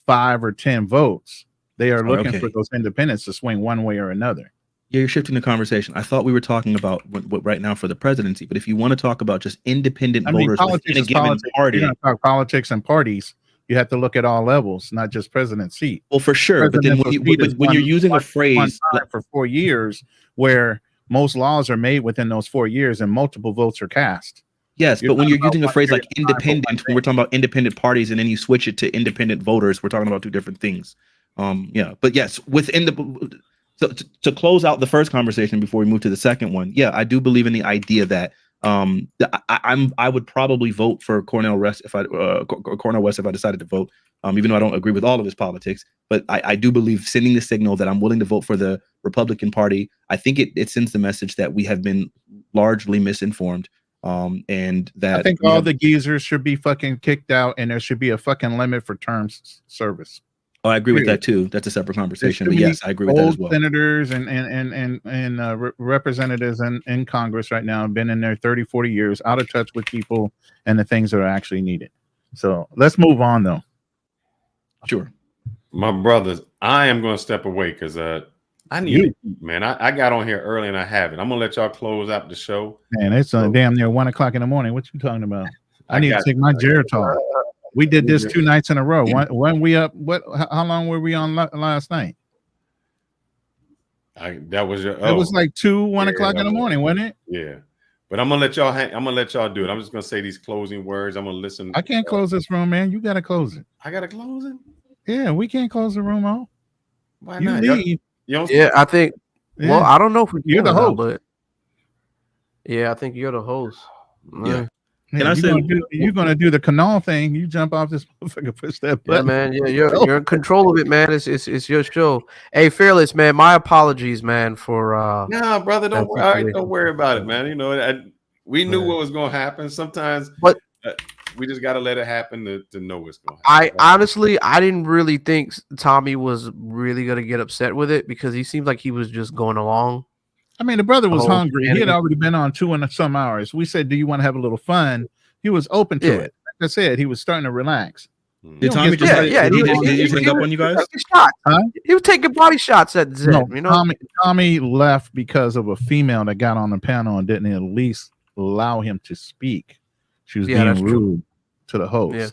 5 or 10 votes, they are looking for those independents to swing one way or another. Yeah, you're shifting the conversation. I thought we were talking about what right now for the presidency, but if you want to talk about just independent voters within a given party, you're going to talk politics and parties. You have to look at all levels, not just president's seat. Well, for sure, but then when you're using a phrase for 4 years, where most laws are made within those 4 years and multiple votes are cast. Yes, but when you're using a phrase like independent, when we're talking about independent parties, and then you switch it to independent voters, we're talking about two different things. But yes, within the. So to close out the first conversation before we move to the second one, yeah, I do believe in the idea that I would probably vote for Cornel West if I decided to vote, even though I don't agree with all of his politics. But I do believe sending the signal that I'm willing to vote for the Republican Party. I think it sends the message that we have been largely misinformed, and that I think all the geezers should be fucking kicked out, and there should be a fucking limit for terms service. Oh, I agree with that too. That's a separate conversation, but yes, I agree with that as well. Senators and representatives in Congress right now have been in there 30, 40 years, out of touch with people and the things that are actually needed. So let's move on, though. Sure. My brothers, I am going to step away because I need to eat, man. I got on here early and I haven't. I'm going to let y'all close out the show. Man, it's damn near 1 o'clock in the morning. What you talking about? I need to take my Geritol. We did this 2 nights in a row. When we up, how long were we on last night? That was your. It was like 1 o'clock in the morning, wasn't it? Yeah, but I'm gonna let y'all. I'm gonna let y'all do it. I'm just gonna say these closing words. I'm gonna listen. I can't close this room, man. You gotta close it. I gotta close it. Yeah, we can't close the room out. Why you not? Leave. Yeah, I think. Yeah. Well, I don't know if you're the host, but yeah, I think you're the host. Yeah. Can I say you're gonna do the canal thing? You jump off this motherfucker, push that button. Yeah, man. Yeah, you're in control of it, man. It's your show. Hey, Fearless, man. My apologies, man, for Nah, brother, don't worry about it, man. You know, we knew what was gonna happen. Sometimes, but we just gotta let it happen to know what's gonna happen. I didn't really think Tommy was really gonna get upset with it because he seemed like he was just going along. I mean, the brother was hungry. He had already been on 2 and some hours. We said, "Do you want to have a little fun?" He was open to it. Like I said, he was starting to relax. Did Tommy just did he hang up on you guys? Huh? He was taking body shots at Zed. No, You know, Tommy left because of a female that got on the panel and didn't at least allow him to speak. She was being rude to the host. Yeah.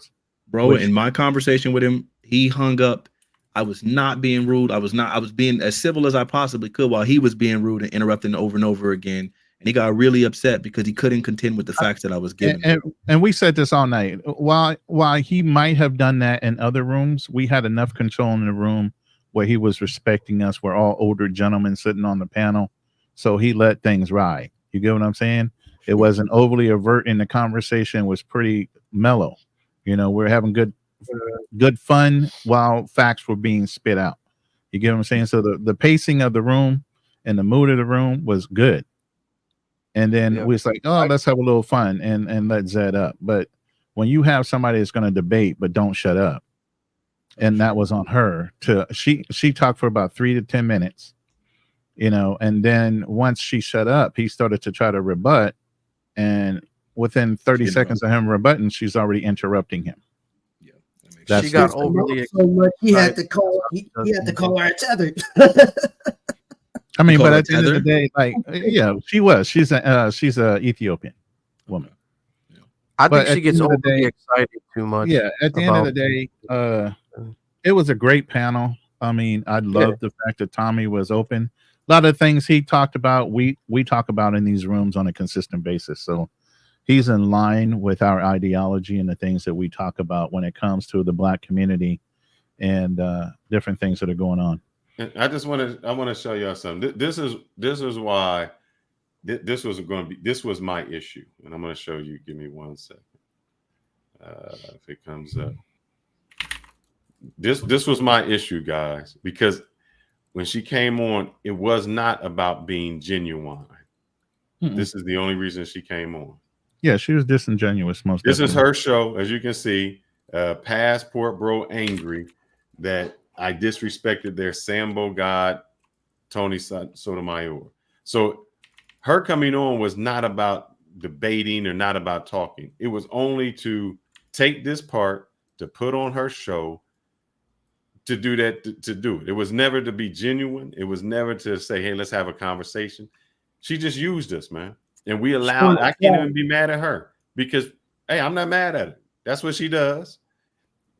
Bro, in my conversation with him, he hung up. I was not being rude. I was being as civil as I possibly could while he was being rude and interrupting over and over again. And he got really upset because he couldn't contend with the facts that I was giving. And we said this all night. While he might have done that in other rooms, we had enough control in the room where he was respecting us. We're all older gentlemen sitting on the panel. So he let things ride. You get what I'm saying? It wasn't overly overt, and the conversation was pretty mellow. You know, we're having good fun while facts were being spit out. You get what I'm saying? So the pacing of the room and the mood of the room was good. And then we was like, oh, let's have a little fun and let Zed up. But when you have somebody that's going to debate but don't shut up, and that was on her. She talked for about 3 to 10 minutes, you know, and then once she shut up, he started to try to rebut, and within 30 seconds of him rebutting, she's already interrupting him. She got overly so much. He had to call. He had to call her a tether. I mean, but at the end of the day, like, yeah, she was. She's a Ethiopian woman. I think she gets overly excited too much. Yeah, at the end of the day, it was a great panel. I mean, I love the fact that Tommy was open. A lot of things he talked about, we talk about in these rooms on a consistent basis. So he's in line with our ideology and the things that we talk about when it comes to the Black community and different things that are going on. I want to show y'all something. This is why this was my issue, and I'm going to show you. Give me 1 second. If it comes up, this was my issue, guys, because when she came on, it was not about being genuine. This is the only reason she came on. Yeah, she was disingenuous. This is her show, as you can see. Passport Bro angry that I disrespected their Sambo god, Tony Sotomayor. So her coming on was not about debating or not about talking. It was only to take this part to put on her show, to do that, to do it. It was never to be genuine. It was never to say, hey, let's have a conversation. She just used us, man. And we allowed, I can't even be mad at her because, hey, I'm not mad at her. That's what she does.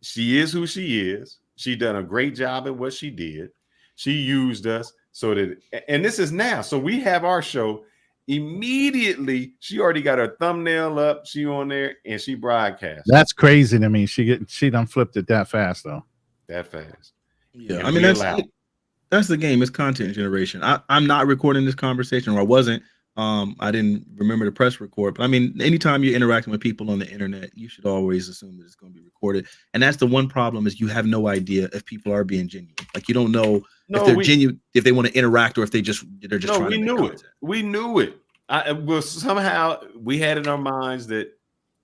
She is who she is. She done a great job at what she did. She used us so that, and this is now. So we have our show immediately. She already got her thumbnail up. She on there and she broadcast. That's crazy to me. She done flipped it that fast though. That fast. Yeah, and I mean that's the game. It's content generation. I'm not recording this conversation, or I wasn't. I didn't remember to press record, but I mean, anytime you're interacting with people on the internet, you should always assume that it's going to be recorded. And that's the one problem, is you have no idea if people are being genuine. Like, you don't know if they're genuine, if they want to interact, or if they're just trying to make content. We knew it. Well, somehow we had in our minds that,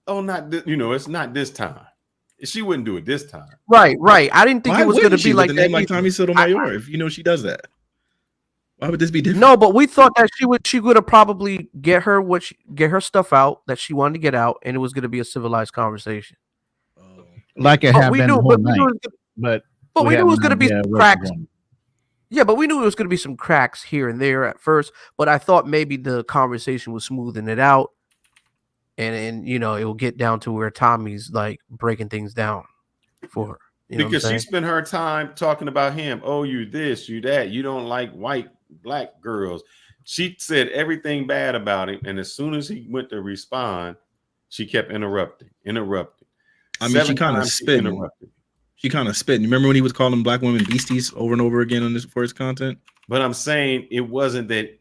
it's not this time. She wouldn't do it this time. Right. I didn't think it was going to be like that. Like Tommy Sotomayor, if you know she does that. Why would this be different? No, but we thought that she would have probably get her stuff out that she wanted to get out, and it was going to be a civilized conversation. Like it had been all night. But we knew it was going to be some cracks. Yeah, but we knew it was going to be some cracks here and there at first. But I thought maybe the conversation was smoothing it out, and it will get down to where Tommy's like breaking things down for her. Because she spent her time talking about him. Oh, you this, you that. You don't like black girls. She said everything bad about him, and as soon as he went to respond, she kept interrupting. I mean, she kind of spit. She kind of spit. You remember when he was calling black women beasties over and over again for his content? But I'm saying it wasn't that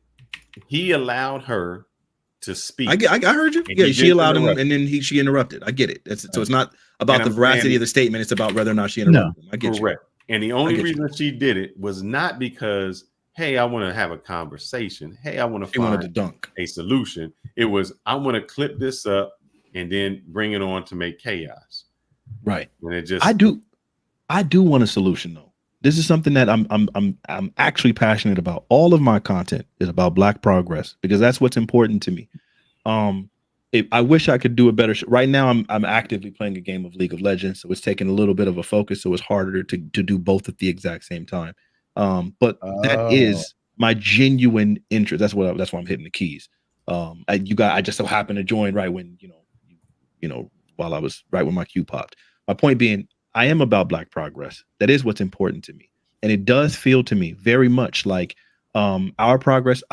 he allowed her to speak. I heard you. Yeah, she allowed him, and then she interrupted. I get it. So it's not about the veracity of the statement. It's about whether or not she interrupted him. I get you. And the only reason she did it was not because, hey, I want to have a conversation. Hey, I want to find a solution. It was, I want to clip this up and then bring it on to make chaos. Right. And it just, I do want a solution though. This is something that I'm actually passionate about. All of my content is about Black progress because that's what's important to me. I wish I could do a better. Right now, I'm actively playing a game of League of Legends, so it's taking a little bit of a focus. So it's harder to do both at the exact same time. But that is my genuine interest. That's why I'm hitting the keys. I just so happened to join right when while I was right when my cue popped. My point being, I am about Black progress. That is what's important to me, and it does feel to me very much like our progress.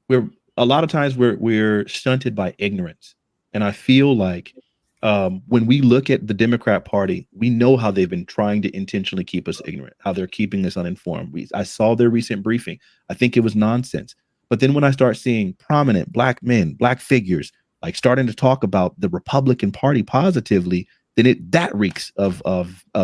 We're a lot of times we're stunted by ignorance, and I feel like when we look at the Democrat Party, we know how they've been trying to intentionally keep us ignorant, how they're keeping us uninformed. I saw their recent briefing. I think it was nonsense. But then when I start seeing prominent Black men, Black figures, like starting to talk about the Republican Party positively, then that reeks of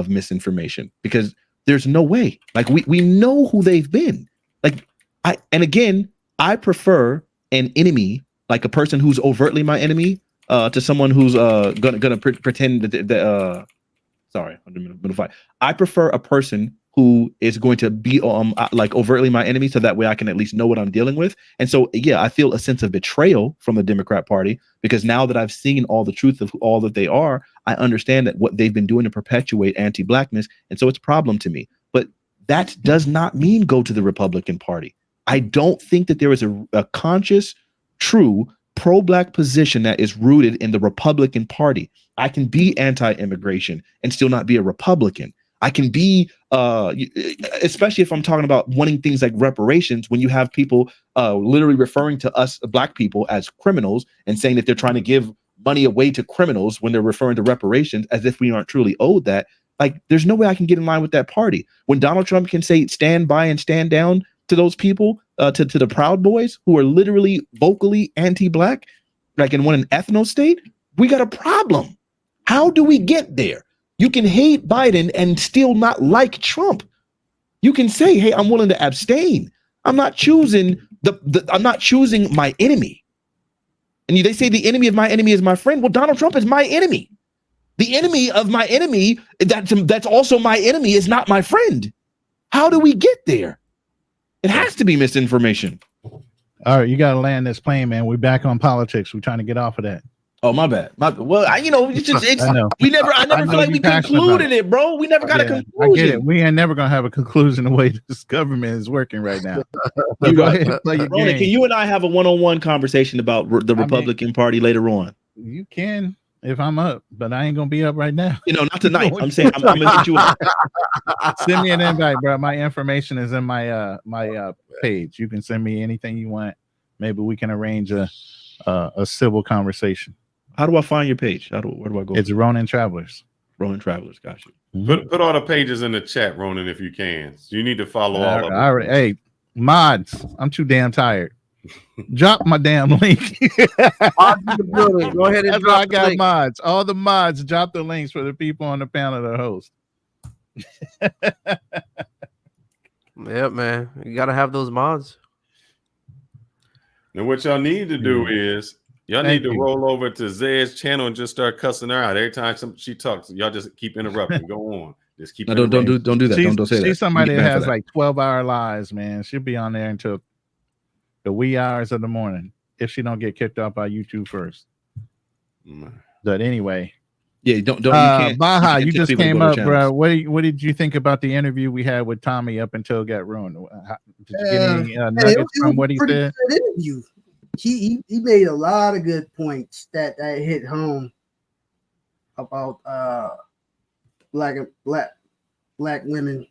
misinformation, because there's no way. Like we know who they've been. Like I prefer an enemy, like a person who's overtly my enemy, to someone who's gonna pretend that sorry, I'm gonna fight. I prefer a person who is going to be like overtly my enemy, so that way I can at least know what I'm dealing with. And so yeah, I feel a sense of betrayal from the Democrat Party, because now that I've seen all the truth of all that they are, I understand that what they've been doing to perpetuate anti-Blackness, and so it's a problem to me. But that does not mean go to the Republican Party. I don't think that there is a conscious, true pro-Black position that is rooted in the Republican Party. I can be anti-immigration and still not be a Republican. I can be, especially if I'm talking about wanting things like reparations, when you have people literally referring to us Black people as criminals and saying that they're trying to give money away to criminals when they're referring to reparations as if we aren't truly owed that. Like, there's no way I can get in line with that party. When Donald Trump can say stand by and stand down to those people, to the Proud Boys who are literally vocally anti-Black, like in an ethno state, we got a problem. How do we get there? You can hate Biden and still not like Trump. You can say, hey, I'm willing to abstain. I'm not choosing I'm not choosing my enemy. And they say the enemy of my enemy is my friend. Well, Donald Trump is my enemy. The enemy of my enemy, that's also my enemy, is not my friend. How do we get there? It has to be misinformation. All right, you got to land this plane, man. We're back on politics. We're trying to get off of that. Oh, my bad. I never feel like we concluded it, bro. We never got a conclusion. I get it. We ain't never gonna have a conclusion the way this government is working right now. So go ahead and play your game. Can you and I have a one-on-one conversation about the Republican Party later on? You can, if I'm up, but I ain't gonna be up right now. Not tonight. I'm saying I'm gonna hit you up. Send me an invite, bro. My information is in my page. You can send me anything you want. Maybe we can arrange a civil conversation. How do I find your page? Where do I go? It's Ronin Travelers. Ronin Travelers, got you. Put all the pages in the chat, Ronin, if you can. You need to follow all of them. Hey, mods, I'm too damn tired. Drop my damn link. Go ahead and drop I got link. Mods. All the mods, drop the links for the people on the panel to host. Yeah, man. You gotta have those mods. And what y'all need to do is y'all need to roll over to Zed's channel and just start cussing her out every time she talks. Y'all just keep interrupting. Go on. Just keep. Don't do that. Don't say that. She's somebody that has like 12-hour lives, man. She'll be on there until the wee hours of the morning if she don't get kicked off by YouTube first. But anyway, yeah, don't. Baha, you just came up, bro. What did you think about the interview we had with Tommy up until it got ruined? Did you get any nuggets from what he said? Interview. He made a lot of good points that hit home about black women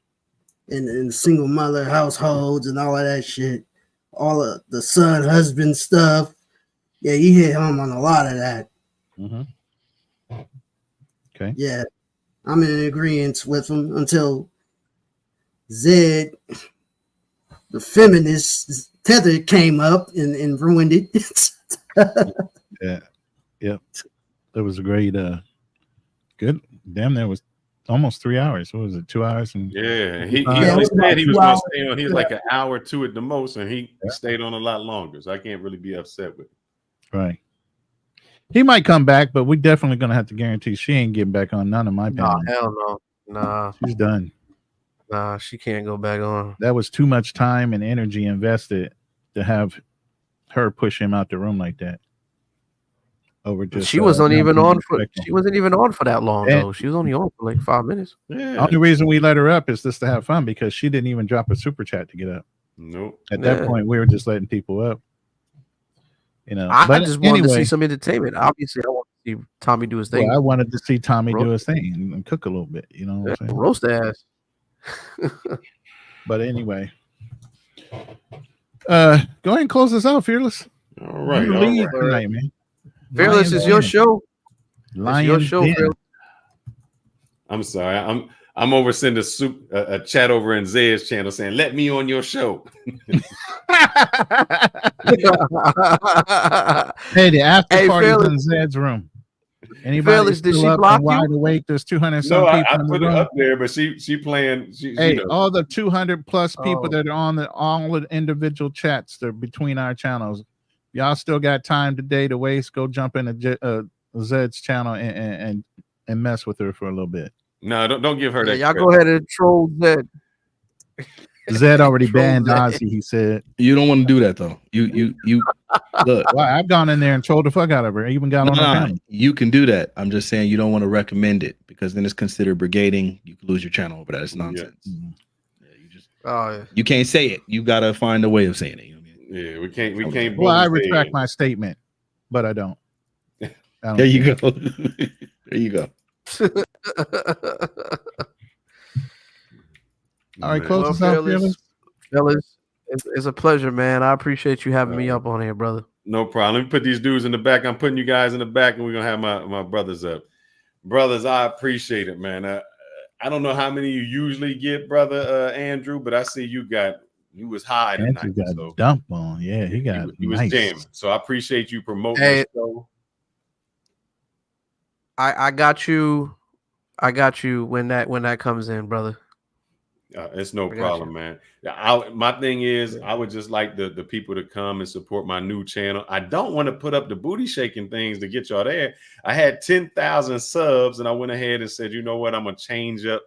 in single mother households and all of that shit, all of the son husband stuff. Yeah, he hit home on a lot of that. Mm-hmm. Okay. Yeah, I'm in agreement with him until Zed, the feminist tether, came up and ruined it. Yeah. Yep. It was a great good. Damn, that was almost 3 hours. What was it? 2 hours? And he only said he was going to stay on. He was like an hour or two at the most, and he stayed on a lot longer. So I can't really be upset with it. Right. He might come back, but we're definitely going to have to guarantee she ain't getting back on none of my panels. Nah, hell no. Nah. She's done. Nah, she can't go back on. That was too much time and energy invested to have her push him out the room like that. over just. She wasn't even on for. respectful. She wasn't even on for that long And- though. She was only on for like 5 minutes. Yeah. Only reason we let her up is just to have fun because she didn't even drop a super chat to get up. Nope. At that Yeah. point, we were just letting people up. You know, I but just wanted to anyway, see some entertainment. Obviously, I want to see Tommy do his thing. well, I wanted to see Tommy do Roast- his thing and cook a little bit. You know what I'm saying? Roast the ass. But anyway, go ahead and close this out, Fearless. All right. You all lead right. tonight, man. Fearless Lions is your Den. show. It's your Lions show, Den. Fearless. I'm sorry. I'm over sending a chat over in Zed's channel saying, "Let me on your show." Hey, the after Hey, party's Fearless. in Zed's room. Anybody Fearless, did still she up block and wide you? awake? There's 200 some No, I people in the put it room. up there, but she playing. Hey, all the 200 plus people Oh. that are on all the individual chats that are between our channels. Y'all still got time today to waste. Go jump into Zed's channel and mess with her for a little bit. No, don't give her Yeah, that. y'all credit. go ahead and troll Zed. Zed already Troll banned Zed. Ozzy, he said. You don't want to do that though. You look. Well, I've gone in there and trolled the fuck out of her. I even got on the panel. You can do that. I'm just saying you don't want to recommend it because then it's considered brigading. You could lose your channel over that. It's nonsense. Yeah, Oh, yeah. you can't say it. You gotta find a way of saying it. You know what I mean? Yeah, we can't. Well, I both say retract it. my statement, but I don't. I don't There you care. go. There you go. All right, Man. close Well, us out, Fearless. Fellas, it's a pleasure, man. I appreciate you having me up on here, brother. No problem. Let me put these dudes in the back. I'm putting you guys in the back, and we're gonna have my brothers up. Brothers, I appreciate it, man. I don't know how many you usually get, brother Andrew, but I see you was high Andrew tonight. got So dump on. Yeah, he got he was nice. jamming. So I appreciate you promoting Hey. the show. I got you. I got you when that comes in, brother. It's no got problem, man. My thing is, I would just like the people to come and support my new channel. I don't want to put up the booty shaking things to get y'all there. I had 10,000 subs, and I went ahead and said, you know what, I'm gonna change up.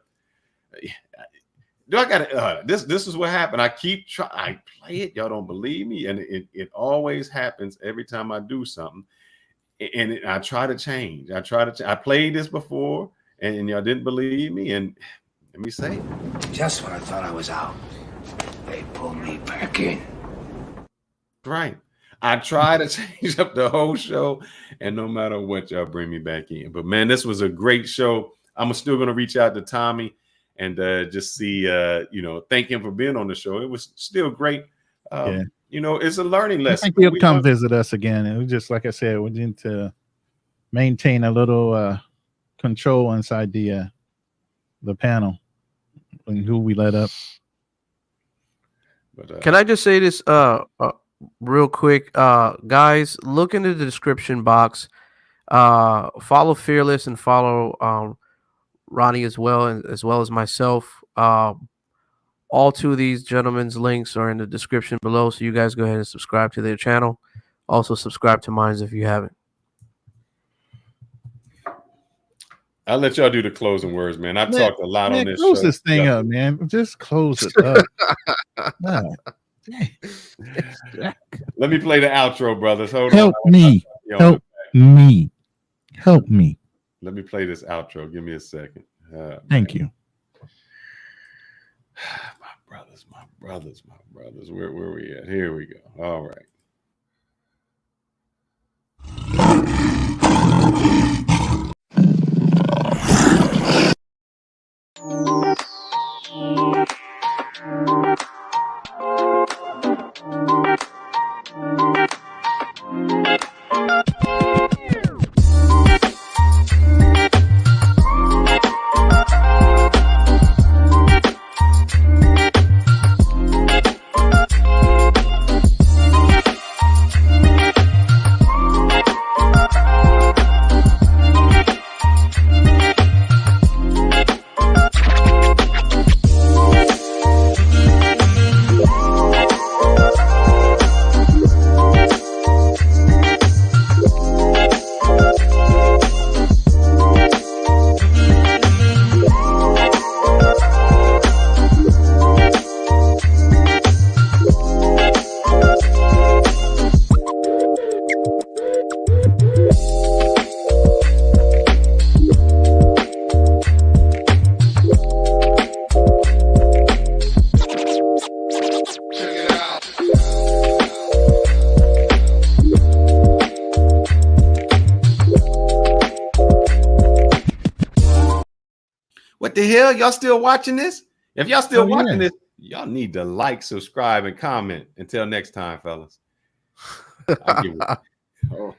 Do I got this is what happened. I play it. Y'all don't believe me, and it always happens every time I do something. And I try to change. I played this before, and y'all didn't believe me. And let me say, just when I thought I was out, they pulled me back in. right. I try to change up the whole show, and no matter what, y'all bring me back in. But man, this was a great show. I'm still going to reach out to Tommy and just see, thank him for being on the show. It was still great. Yeah. It's a learning I lesson. think he'll come visit us again. And we just, like I said, we need to maintain a little control inside the panel and who we let up. But, Can I just say this real quick? Guys, look into the description box. Follow Fearless and follow Ronnie as well as myself. All two of these gentlemen's links are in the description below, so you guys go ahead and subscribe to their channel. Also subscribe to mine if you haven't. I'll let y'all do the closing words, man. I've talked a lot on this close show. this thing up, man. Just close it up. Wow. Let me play the outro, brothers. Hold Help on. me. Help me. Help me. Let me play this outro. Give me a second. Thank you. My brothers. Where we at? Here we go. All right. What the hell? Y'all still watching this? If y'all still watching yeah. this, y'all need to like, subscribe, and comment. Until next time, fellas. I give it. Oh.